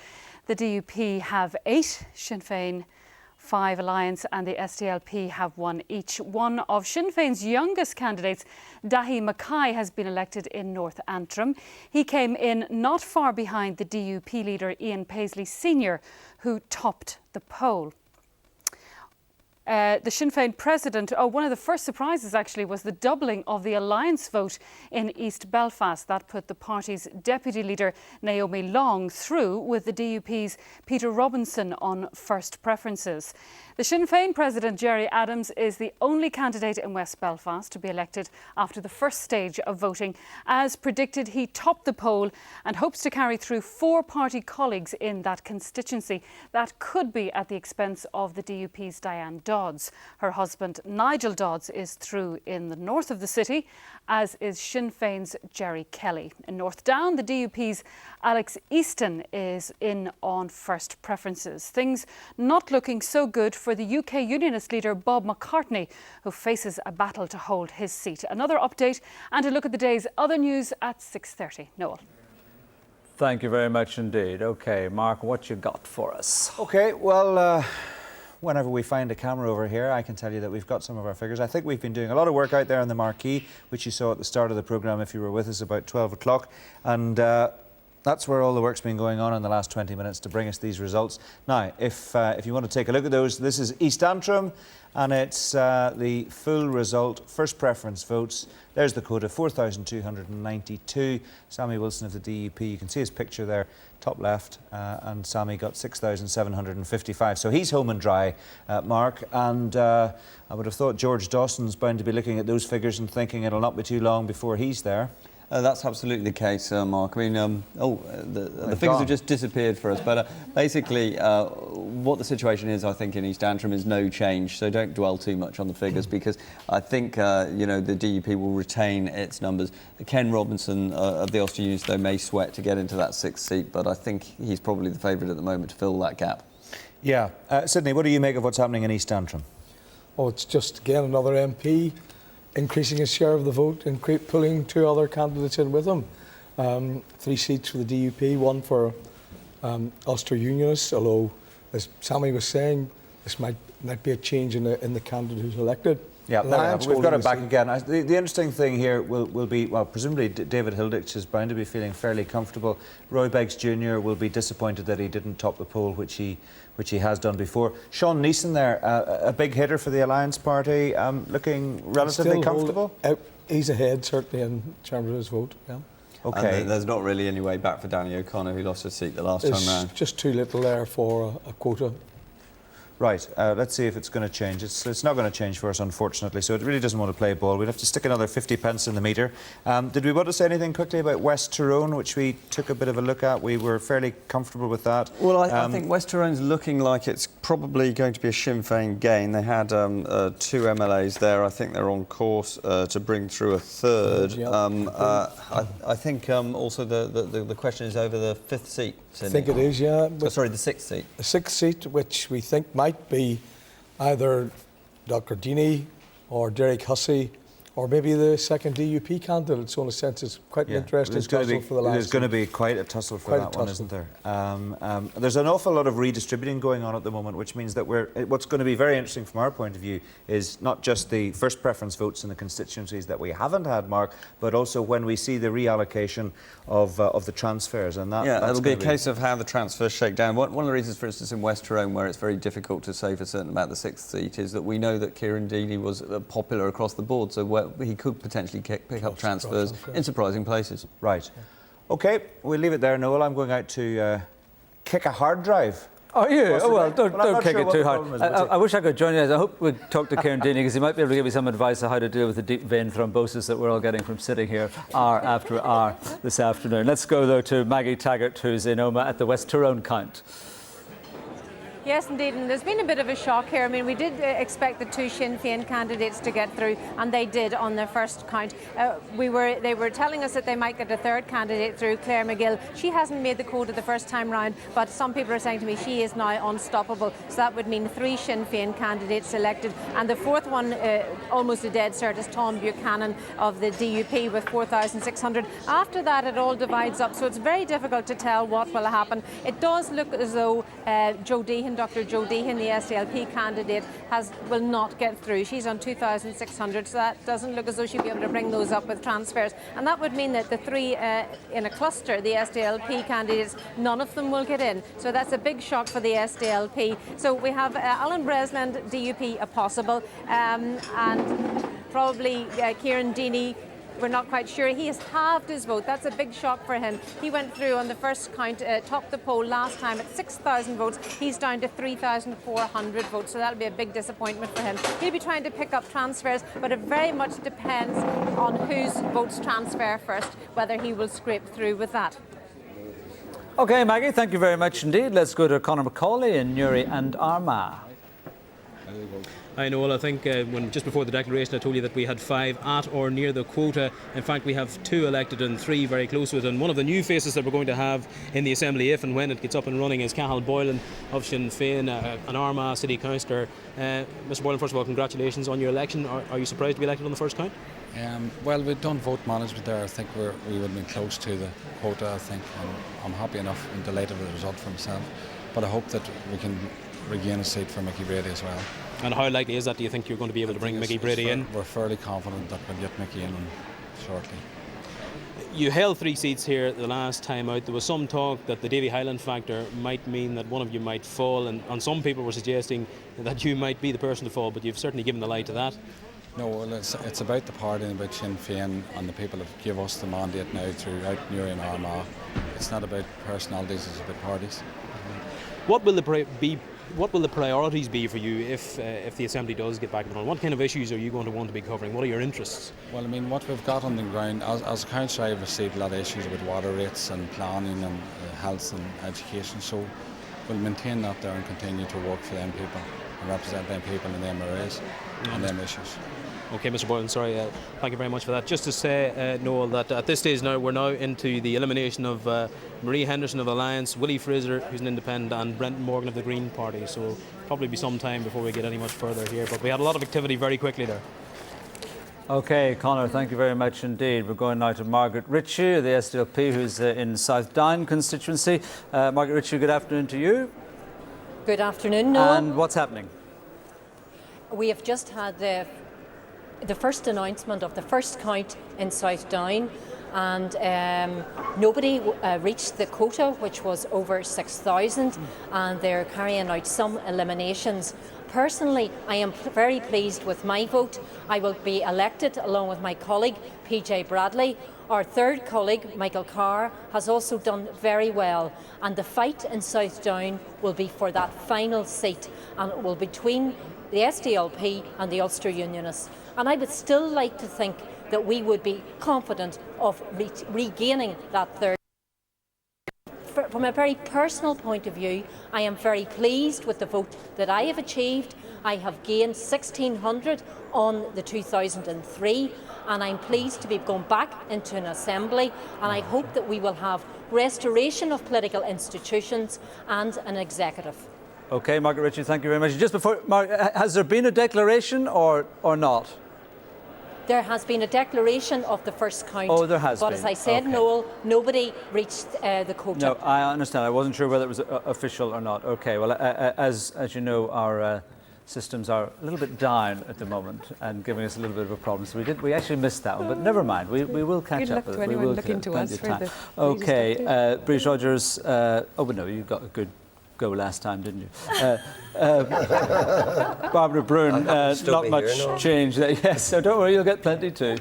The DUP have 8, Sinn Féin 5, Alliance and the SDLP have 1 each. One of Sinn Féin's youngest candidates, Dahi Mackay, has been elected in North Antrim. He came in not far behind the DUP leader Ian Paisley Sr., who topped the poll. The Sinn Féin president, one of the first surprises actually was the doubling of the Alliance vote in East Belfast. That put the party's deputy leader Naomi Long through, with the DUP's Peter Robinson on first preferences. The Sinn Féin president, Gerry Adams, is the only candidate in West Belfast to be elected after the first stage of voting. As predicted, he topped the poll and hopes to carry through 4 party colleagues in that constituency. That could be at the expense of the DUP's Diane Dodds. Her husband, Nigel Dodds, is through in the north of the city, as is Sinn Féin's Jerry Kelly. In North Down, the DUP's Alex Easton is in on first preferences. Things not looking so good for the UK Unionist leader Bob McCartney, who faces a battle to hold his seat. Another update and a look at the day's other news at 6:30. Noel. Thank you very much indeed. OK, Mark, what you got for us? OK, well, whenever we find a camera over here, I can tell you that we've got some of our figures. I think we've been doing a lot of work out there on the marquee, which you saw at the start of the programme if you were with us about 12 o'clock. And that's where all the work's been going on in the last 20 minutes to bring us these results. Now, if you want to take a look at those, this is East Antrim, and it's the full result, first preference votes. There's the quota, 4,292. Sammy Wilson of the DUP, you can see his picture there, top left, and Sammy got 6,755. So he's home and dry, Mark, and I would have thought George Dawson's bound to be looking at those figures and thinking it'll not be too long before he's there. That's absolutely the case, Mark. I mean, the figures have just disappeared for us. But basically, what the situation is, I think, in East Antrim is no change. So don't dwell too much on the figures, because I think, you know, the DUP will retain its numbers. Ken Robinson of the Ulster Unionist, though, may sweat to get into that 6th seat, but I think he's probably the favourite at the moment to fill that gap. Yeah. Sydney, what do you make of what's happening in East Antrim? Oh, it's just, again, another MP increasing his share of the vote and pulling 2 other candidates in with him. 3 seats for the DUP, 1 for Ulster Unionists, although, as Sammy was saying, this might be a change in the candidate who's elected. Yeah, we've got it back again. The interesting thing here will be, well, presumably David Hilditch is bound to be feeling fairly comfortable. Roy Beggs Jr. will be disappointed that he didn't top the poll, which he has done before. Sean Neeson there, a big hitter for the Alliance Party, looking relatively comfortable. He's ahead, certainly, in terms of his vote. Yeah. Okay. And there's not really any way back for Danny O'Connor, who lost his seat the last time round. Just too little there for a quota. Right, let's see if it's going to change. It's not going to change for us, unfortunately, so it really doesn't want to play ball. We'd have to stick another 50 pence in the metre. Did we want to say anything quickly about West Tyrone, which we took a bit of a look at? We were fairly comfortable with that. Well, I think West Tyrone's looking like it's probably going to be a Sinn Féin gain. They had 2 MLAs there. I think they're on course to bring through a 3rd. I think also the question is over the 5th seat. I think it is, yeah. Sorry, the 6th seat. The 6th seat, which we think might be either Dr. Deeney or Derek Hussey, or maybe the second DUP candidate. So in a sense, it's quite an interesting tussle for the last. There's going to be quite a tussle for that one, isn't there? There's an awful lot of redistributing going on at the moment, which means that what's going to be very interesting from our point of view is not just the first preference votes in the constituencies that we haven't had, Mark, but also when we see the reallocation of the transfers. And it'll be a case of how the transfers shake down. One of the reasons, for instance, in West Tyrone, where it's very difficult to say for certain about the 6th seat, is that we know that Kieran Deaney was popular across the board. So he could potentially pick up transfers in surprising places. Right. OK, we'll leave it there, Noel. I'm going out to kick a hard drive. Are you? Oh, well, Well, I'm don't not kick sure it what too the hard. problem is, I wish I could join you. I hope we'd talk to Kieran Deeney, because he might be able to give you some advice on how to deal with the deep vein thrombosis that we're all getting from sitting here hour after hour this afternoon. Let's go, though, to Maggie Taggart, who's in Omagh at the West Tyrone count. Yes, indeed, and there's been a bit of a shock here. I mean, we did expect the two Sinn Féin candidates to get through, and they did on their first count. They were telling us that they might get a third candidate through, Claire McGill. She hasn't made the quota the first time round, but some people are saying to me she is now unstoppable. So that would mean 3 Sinn Féin candidates elected, and the fourth one, almost a dead cert, is Tom Buchanan of the DUP with 4,600. After that, it all divides up, so it's very difficult to tell what will happen. It does look as though Dr. Jo Deehan, the SDLP candidate, will not get through. She's on 2,600, so that doesn't look as though she'll be able to bring those up with transfers. And that would mean that the 3 in a cluster, the SDLP candidates, none of them will get in. So that's a big shock for the SDLP. So we have Alan Breslin, DUP, a possible, and probably Kieran Deeney. We're not quite sure. He has halved his vote. That's a big shock for him. He went through on the first count, topped the poll last time at 6,000 votes. He's down to 3,400 votes, so that'll be a big disappointment for him. He'll be trying to pick up transfers, but it very much depends on whose votes transfer first, whether he will scrape through with that. OK, Maggie, thank you very much indeed. Let's go to Conor McCauley in Newry and Armagh. I know, I think when just before the declaration I told you that we had 5 at or near the quota. In fact, we have 2 elected and 3 very close to it. And one of the new faces that we're going to have in the Assembly, if and when it gets up and running, is Cathal Boylan of Sinn Féin, an Armagh City Councillor. Mr Boylan, first of all, congratulations on your election. Are you surprised to be elected on the first count? Well, we've done vote management there. I think we would have been close to the quota, I think. And I'm happy enough and delighted with the result for myself. But I hope that we can regain a seat for Mickey Brady as well. And how likely is that? Do you think you're going to be able to bring Mickey Brady in? We're fairly confident that we'll get Mickey in shortly. You held 3 seats here the last time out. There was some talk that the Davy Highland factor might mean that one of you might fall, and some people were suggesting that you might be the person to fall, but you've certainly given the lie to that. No, well, it's about the party and about Sinn Féin and the people that give us the mandate now throughout Newry and Armagh. It's not about personalities, it's about parties. What will the priorities be for you if the Assembly does get back on? What kind of issues are you going to want to be covering? What are your interests? Well, I mean, what we've got on the ground, as a councillor, I've received a lot of issues with water rates and planning and health and education, so we'll maintain that there and continue to work for them people and represent them people in the MRAs and them issues. OK, Mr Boylan, sorry, thank you very much for that. Just to say, Noel, that at this stage now, we're now into the elimination of Marie Henderson of Alliance, Willie Fraser, who's an independent, and Brendan Morgan of the Green Party. So probably be some time before we get any much further here. But we had a lot of activity very quickly there. OK, Conor, thank you very much indeed. We're going now to Margaret Ritchie, the SDLP, who's in South Down constituency. Margaret Ritchie, good afternoon to you. Good afternoon, Noel. And what's happening? We have just had the first announcement of the first count in South Down, and nobody reached the quota, which was over 6,000, and they're carrying out some eliminations. Personally, I am very pleased with my vote. I will be elected along with my colleague PJ Bradley. Our third colleague, Michael Carr, has also done very well, and the fight in South Down will be for that final seat, and it will be between the SDLP and the Ulster Unionists. And I would still like to think that we would be confident of regaining that third. From a very personal point of view, I am very pleased with the vote that I have achieved. I have gained 1,600 on the 2003, and I'm pleased to be going back into an assembly, and I hope that we will have restoration of political institutions and an executive. OK, Margaret Ritchie, thank you very much. Just before, Mark, has there been a declaration or not? There has been a declaration of the first count. Oh, there has but been. As I said, okay. Noel, nobody reached the quota. No, I understand. I wasn't sure whether it was official or not. OK, well, as you know, our systems are a little bit down at the moment and giving us a little bit of a problem. So we actually missed that one, but never mind. We will catch up with it. We will looking to us for the OK, Bruce Rogers. Oh, but no, you've got a good go last time, didn't you? Barbara Brune, not much change there. Yes, so don't worry, you'll get plenty too.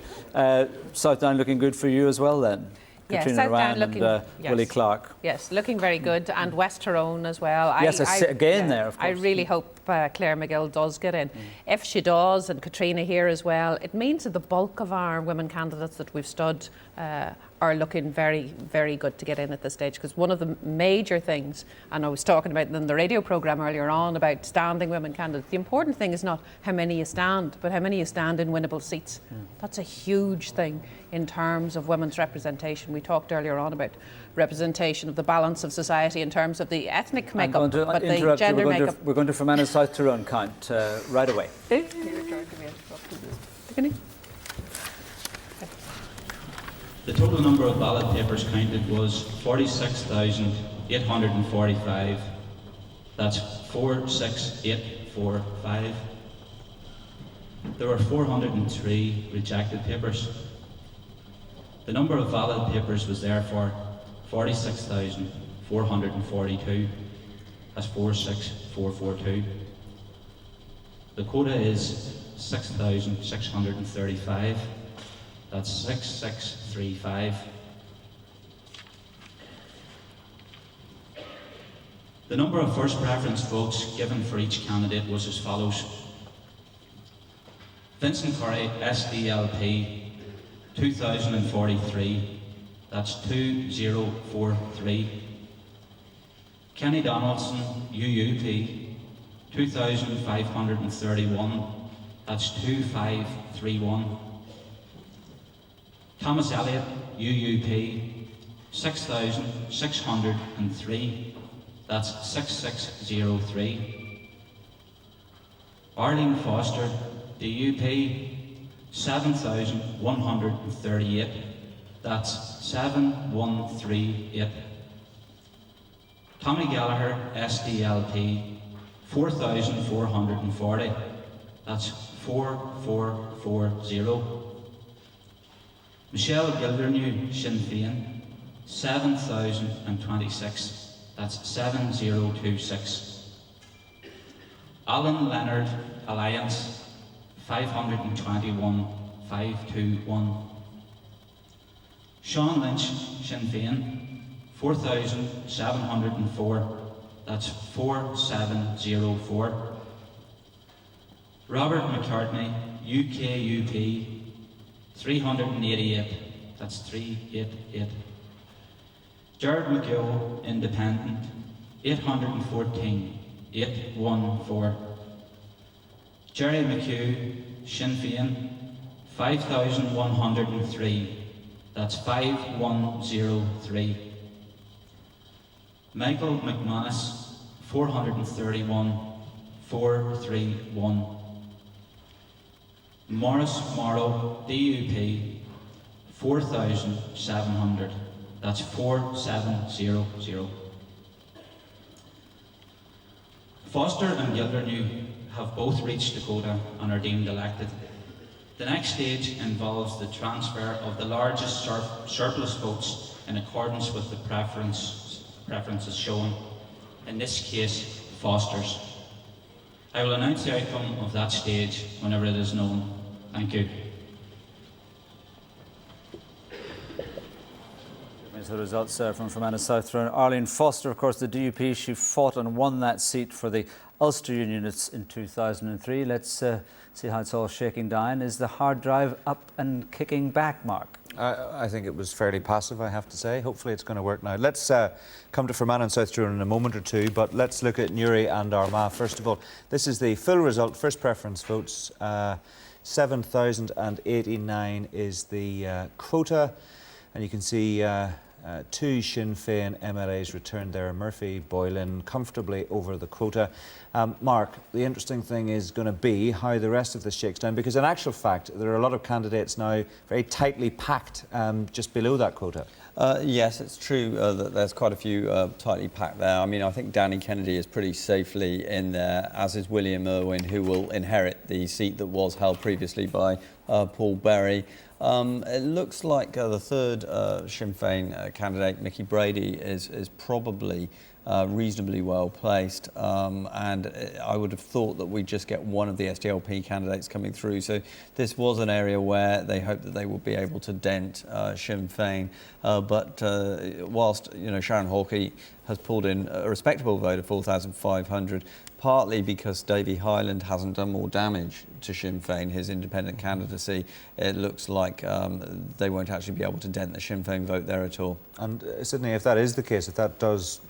South Down looking good for you as well then? Yes, Katrina South Down Ryan looking, and yes. Willie Clark. Yes, looking very good, and West Tyrone as well. Yes, again there, of course. I really hope Claire McGill does get in. If she does, and Katrina here as well, it means that the bulk of our women candidates that we've stud are looking very, very good to get in at this stage, because one of the major things, and I was talking about in the radio programme earlier on about standing women candidates, the important thing is not how many you stand, but how many you stand in winnable seats. That's a huge thing in terms of women's representation. We talked earlier on about representation of the balance of society in terms of the ethnic makeup, but the gender makeup. We're going to Fermanagh South Tyrone count right away. The total number of ballot papers counted was 46,845. That's 46845. There were 403 rejected papers. The number of valid papers was therefore 46,442. That's 46442. The quota is 6,635. That's 6635. The number of first preference votes given for each candidate was as follows. Vincent Curry, SDLP, 2,043. That's 2043. Kenny Donaldson, UUP, 2,531. That's 2531. Thomas Elliott, UUP, 6,603. That's 6603. Arlene Foster, DUP, 7,138. That's 7138. Tommy Gallagher, SDLP, 4,440. That's 4440. Michelle Gildernew, Sinn Féin, 7,026. That's 7026. Alan Leonard, Alliance, 521, 521. Sean Lynch, Sinn Féin, 4,704. That's 4704. Robert McCartney, UKUP, 388. That's 388. Jared McGill, Independent, 814, 814. Jerry McHugh, Sinn Féin, 5,103. That's 5103. Michael McManus, 431, 431. Morris Morrow, DUP, 4,700. That's 4700. Foster and Gildernew have both reached the quota and are deemed elected. The next stage involves the transfer of the largest surplus votes in accordance with the preferences shown, in this case, Foster's. I will announce the outcome of that stage whenever it is known. Thank you. The results from Fermanagh South Tyrone. Arlene Foster, of course, the DUP, she fought and won that seat for the Ulster Unionists in 2003. Let's see how it's all shaking down. Is the hard drive up and kicking back, Mark? I think it was fairly passive, I have to say. Hopefully it's going to work now. Let's come to Fermanagh South Tyrone in a moment or two, but let's look at Newry and Armagh. First of all, this is the full result. First preference votes, 7,089 is the quota, and you can see two Sinn Féin MLAs returned there. Murphy, Boylan, comfortably over the quota. Mark, the interesting thing is going to be how the rest of this shakes down, because in actual fact there are a lot of candidates now very tightly packed just below that quota. Yes, it's true that there's quite a few tightly packed there. I mean, I think Danny Kennedy is pretty safely in there, as is William Irwin, who will inherit the seat that was held previously by Paul Berry. It looks like the third Sinn Féin candidate, Mickey Brady, is probably reasonably well placed, and I would have thought that we'd just get one of the SDLP candidates coming through. So this was an area where they hoped that they would be able to dent Sinn Féin. But whilst Sharon Hawkey has pulled in a respectable vote of 4,500, partly because Davy Hyland hasn't done more damage to Sinn Féin, his independent candidacy, it looks like they won't actually be able to dent the Sinn Féin vote there at all. And Sydney, if that is the case, if that does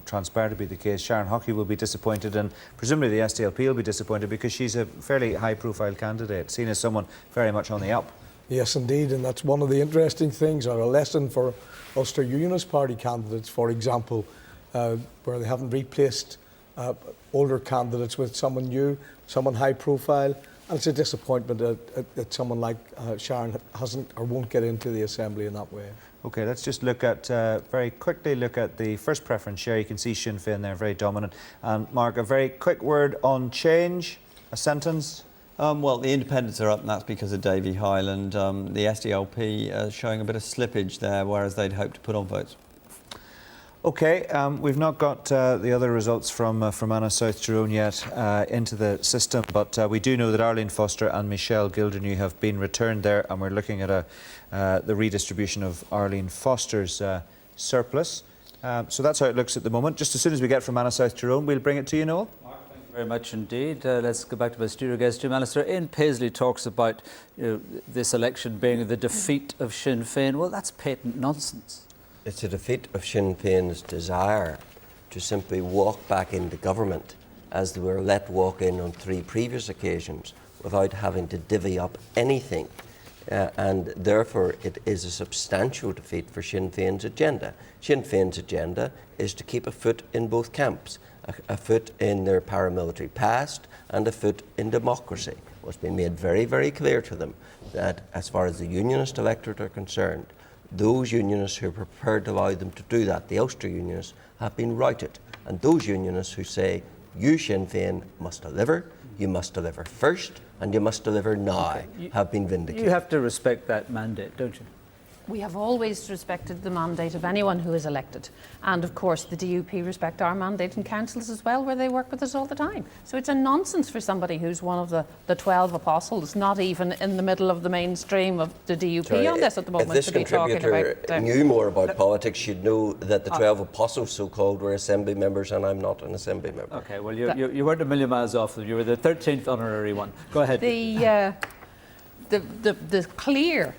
transpire to be the case, Sharon Hawkey will be disappointed, and presumably the SDLP will be disappointed because she's a fairly high-profile candidate, seen as someone very much on the up. Yes, indeed, and that's one of the interesting things, or a lesson for Ulster Unionist Party candidates, for example, where they haven't replaced older candidates with someone new, someone high profile, and it's a disappointment that someone like Sharon hasn't or won't get into the Assembly in that way. OK, let's just look at, very quickly look at the first preference share. You can see Sinn Féin there, very dominant. And Mark, a very quick word on change, a sentence? Well, the independents are up, and that's because of Davy Hyland. The SDLP showing a bit of slippage there, whereas they'd hoped to put on votes. OK, we've not got the other results from Anna South Tyrone yet into the system, but we do know that Arlene Foster and Michelle Gildernew have been returned there, and we're looking at the redistribution of Arlene Foster's surplus. So that's how it looks at the moment. Just as soon as we get from Anna South Tyrone, we'll bring it to you, Noel. Very much indeed. Let's go back to my studio guest, Jim Allister. Ian Paisley talks about this election being the defeat of Sinn Féin. Well, that's patent nonsense. It's a defeat of Sinn Féin's desire to simply walk back into government, as they were let walk in on 3 previous occasions, without having to divvy up anything. And therefore it is a substantial defeat for Sinn Féin's agenda. Sinn Féin's agenda is to keep a foot in both camps, a foot in their paramilitary past and a foot in democracy. It's been made very, very clear to them that as far as the unionist electorate are concerned, those unionists who are prepared to allow them to do that, the Ulster unionists, have been routed. And those unionists who say, you Sinn Féin must deliver, you must deliver first, and you must deliver now, have been vindicated. You have to respect that mandate, don't you? We have always respected the mandate of anyone who is elected. And of course, the DUP respect our mandate in councils as well, where they work with us all the time. So it's a nonsense for somebody who's one of the 12 apostles, not even in the middle of the mainstream of the DUP on this at the moment, if this to be talking contributor knew more about politics, she'd know that the 12 apostles, so-called, were Assembly members, and I'm not an Assembly member. OK, well, you weren't a million miles off them. You were the 13th honorary one. Go ahead. The clear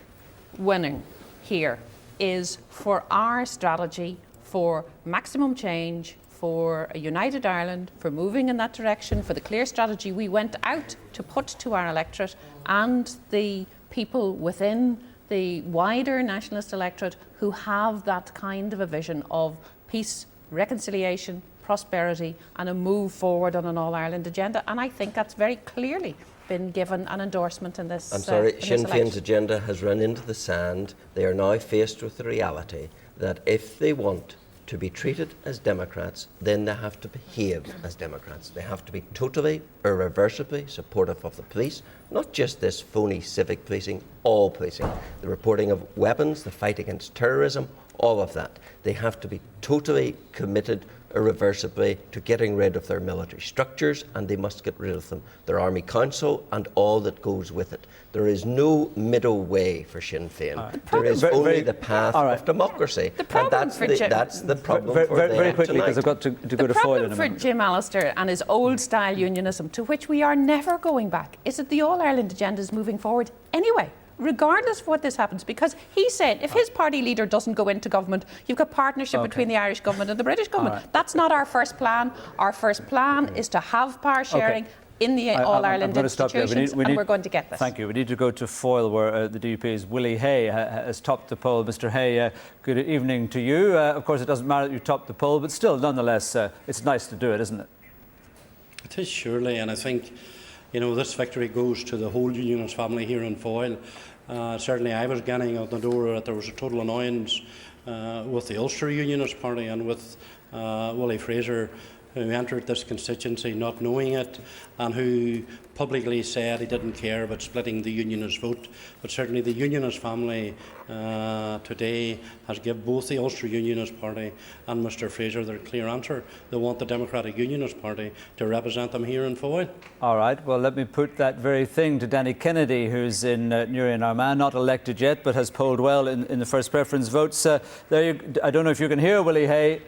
winning here is for our strategy for maximum change, for a united Ireland, for moving in that direction, for the clear strategy we went out to put to our electorate and the people within the wider nationalist electorate who have that kind of a vision of peace, reconciliation, prosperity and a move forward on an all-Ireland agenda. And I think that's very clearly been given an endorsement in this. I'm sorry, Sinn Féin's agenda has run into the sand. They are now faced with the reality that if they want to be treated as Democrats, then they have to behave as Democrats. They have to be totally, irreversibly supportive of the police, not just this phony civic policing, all policing, the reporting of weapons, the fight against terrorism, all of that. They have to be totally committed irreversibly to getting rid of their military structures, and they must get rid of them, their Army Council and all that goes with it. There is no middle way for Sinn Féin. There is only the path of democracy. And that's the problem for them very quickly, because I've got to go to Foyle in a moment. The problem minute. for Jim Allister and his old-style unionism, to which we are never going back, is that the All-Ireland agenda is moving forward anyway, regardless of what this happens, because he said if his party leader doesn't go into government, you've got partnership between the Irish government and the British government. That's not our first plan. Our first plan is to have power sharing in the All-Ireland institutions, and we're going to get this. Thank you. We need to go to Foyle, where the DUP's Willie Hay has topped the poll. Mr Hay, good evening to you. Of course, it doesn't matter that you topped the poll, but still, nonetheless, it's nice to do it, isn't it? It is, surely, and I think this victory goes to the whole unionist family here in Foyle. Certainly I was getting out the door that there was a total annoyance with the Ulster Unionist Party and with Willie Fraser who entered this constituency not knowing it and who publicly said he didn't care about splitting the Unionist vote. But certainly the Unionist family today has given both the Ulster Unionist Party and Mr Fraser their clear answer. They want the Democratic Unionist Party to represent them here in Foyle. All right, well, let me put that very thing to Danny Kennedy, who's in Newry and Armagh, not elected yet, but has polled well in the first preference votes. I don't know if you can hear Willie Hay,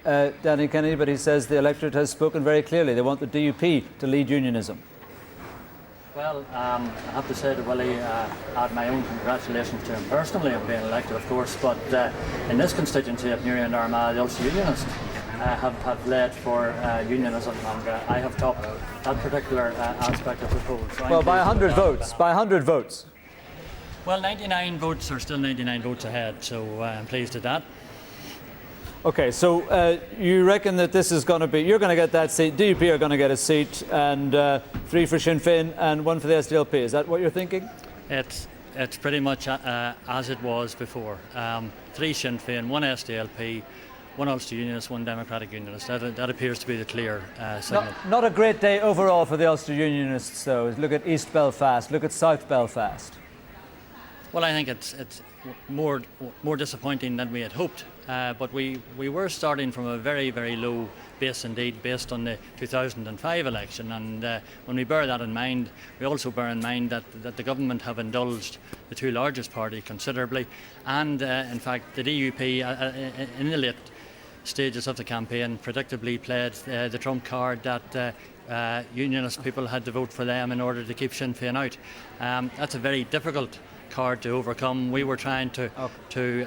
Danny Kennedy, but he says the electorate has spoken very clearly. They want the DUP to lead unionism. Well, I have to say to Willie, add my own congratulations to him personally on being elected, of course, but in this constituency of Newry and Armagh, the Ulster Unionists have led for unionism, and I have topped that particular aspect of the poll. So well, by 100 votes, by 100 votes. Well, 99 votes are still 99 votes ahead, so I'm pleased at that. Okay, so you reckon that this is going to be, you're going to get that seat, DUP are going to get a seat, and 3 for Sinn Féin and 1 for the SDLP. Is that what you're thinking? It's pretty much as it was before. 3 Sinn Féin, 1 SDLP, 1 Ulster Unionist, 1 Democratic Unionist. That appears to be the clear signal. Not a great day overall for the Ulster Unionists, though. Look at East Belfast, look at South Belfast. Well, I think it's more disappointing than we had hoped. But we were starting from a very, very low base indeed, based on the 2005 election. And when we bear that in mind, we also bear in mind that the government have indulged the 2 largest parties considerably. And in fact, the DUP in the late stages of the campaign predictably played the trump card that unionist people had to vote for them in order to keep Sinn Féin out. That's a very difficult card to overcome. We were trying to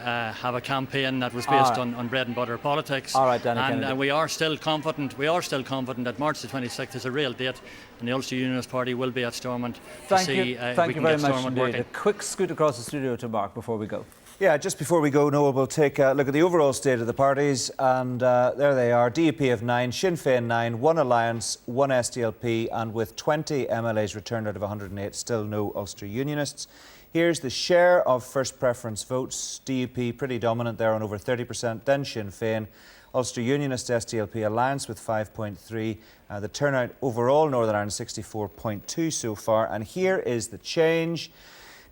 have a campaign that was based on bread and butter politics. All right, Danny and Kennedy. we are still confident. We are still confident that March the 26th is a real date, and the Ulster Unionist Party will be at Stormont to see if we can get Stormont working. A quick scoot across the studio to Mark before we go. Yeah, just before we go, Noel, we'll take a look at the overall state of the parties, and there they are. DUP of 9, Sinn Féin 9, 1 Alliance, 1 SDLP, and with 20 MLAs returned out of 108, still no Ulster Unionists. Here's the share of first preference votes. DUP pretty dominant there on over 30%, then Sinn Féin. Ulster Unionist SDLP Alliance with 5.3. The turnout overall, Northern Ireland 64.2 so far. And here is the change.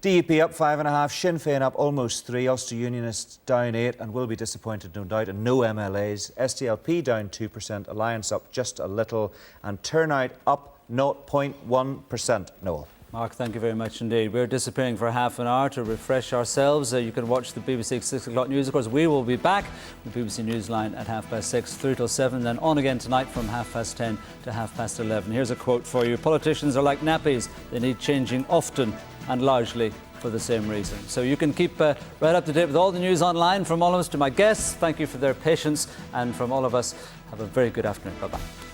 DUP up 5.5, Sinn Féin up almost 3, Ulster Unionists down 8 and will be disappointed no doubt, and no MLAs. SDLP down 2%, Alliance up just a little, and turnout up 0.1%. Noel. Mark, thank you very much indeed. We're disappearing for half an hour to refresh ourselves. You can watch the BBC 6 o'clock news. Of course, we will be back with BBC Newsline at 6:30 through till 7, then on again tonight from 10:30 to 11:30. Here's a quote for you. Politicians are like nappies. They need changing often and largely for the same reason. So you can keep right up to date with all the news online. From all of us to my guests, thank you for their patience. And from all of us, have a very good afternoon. Bye-bye.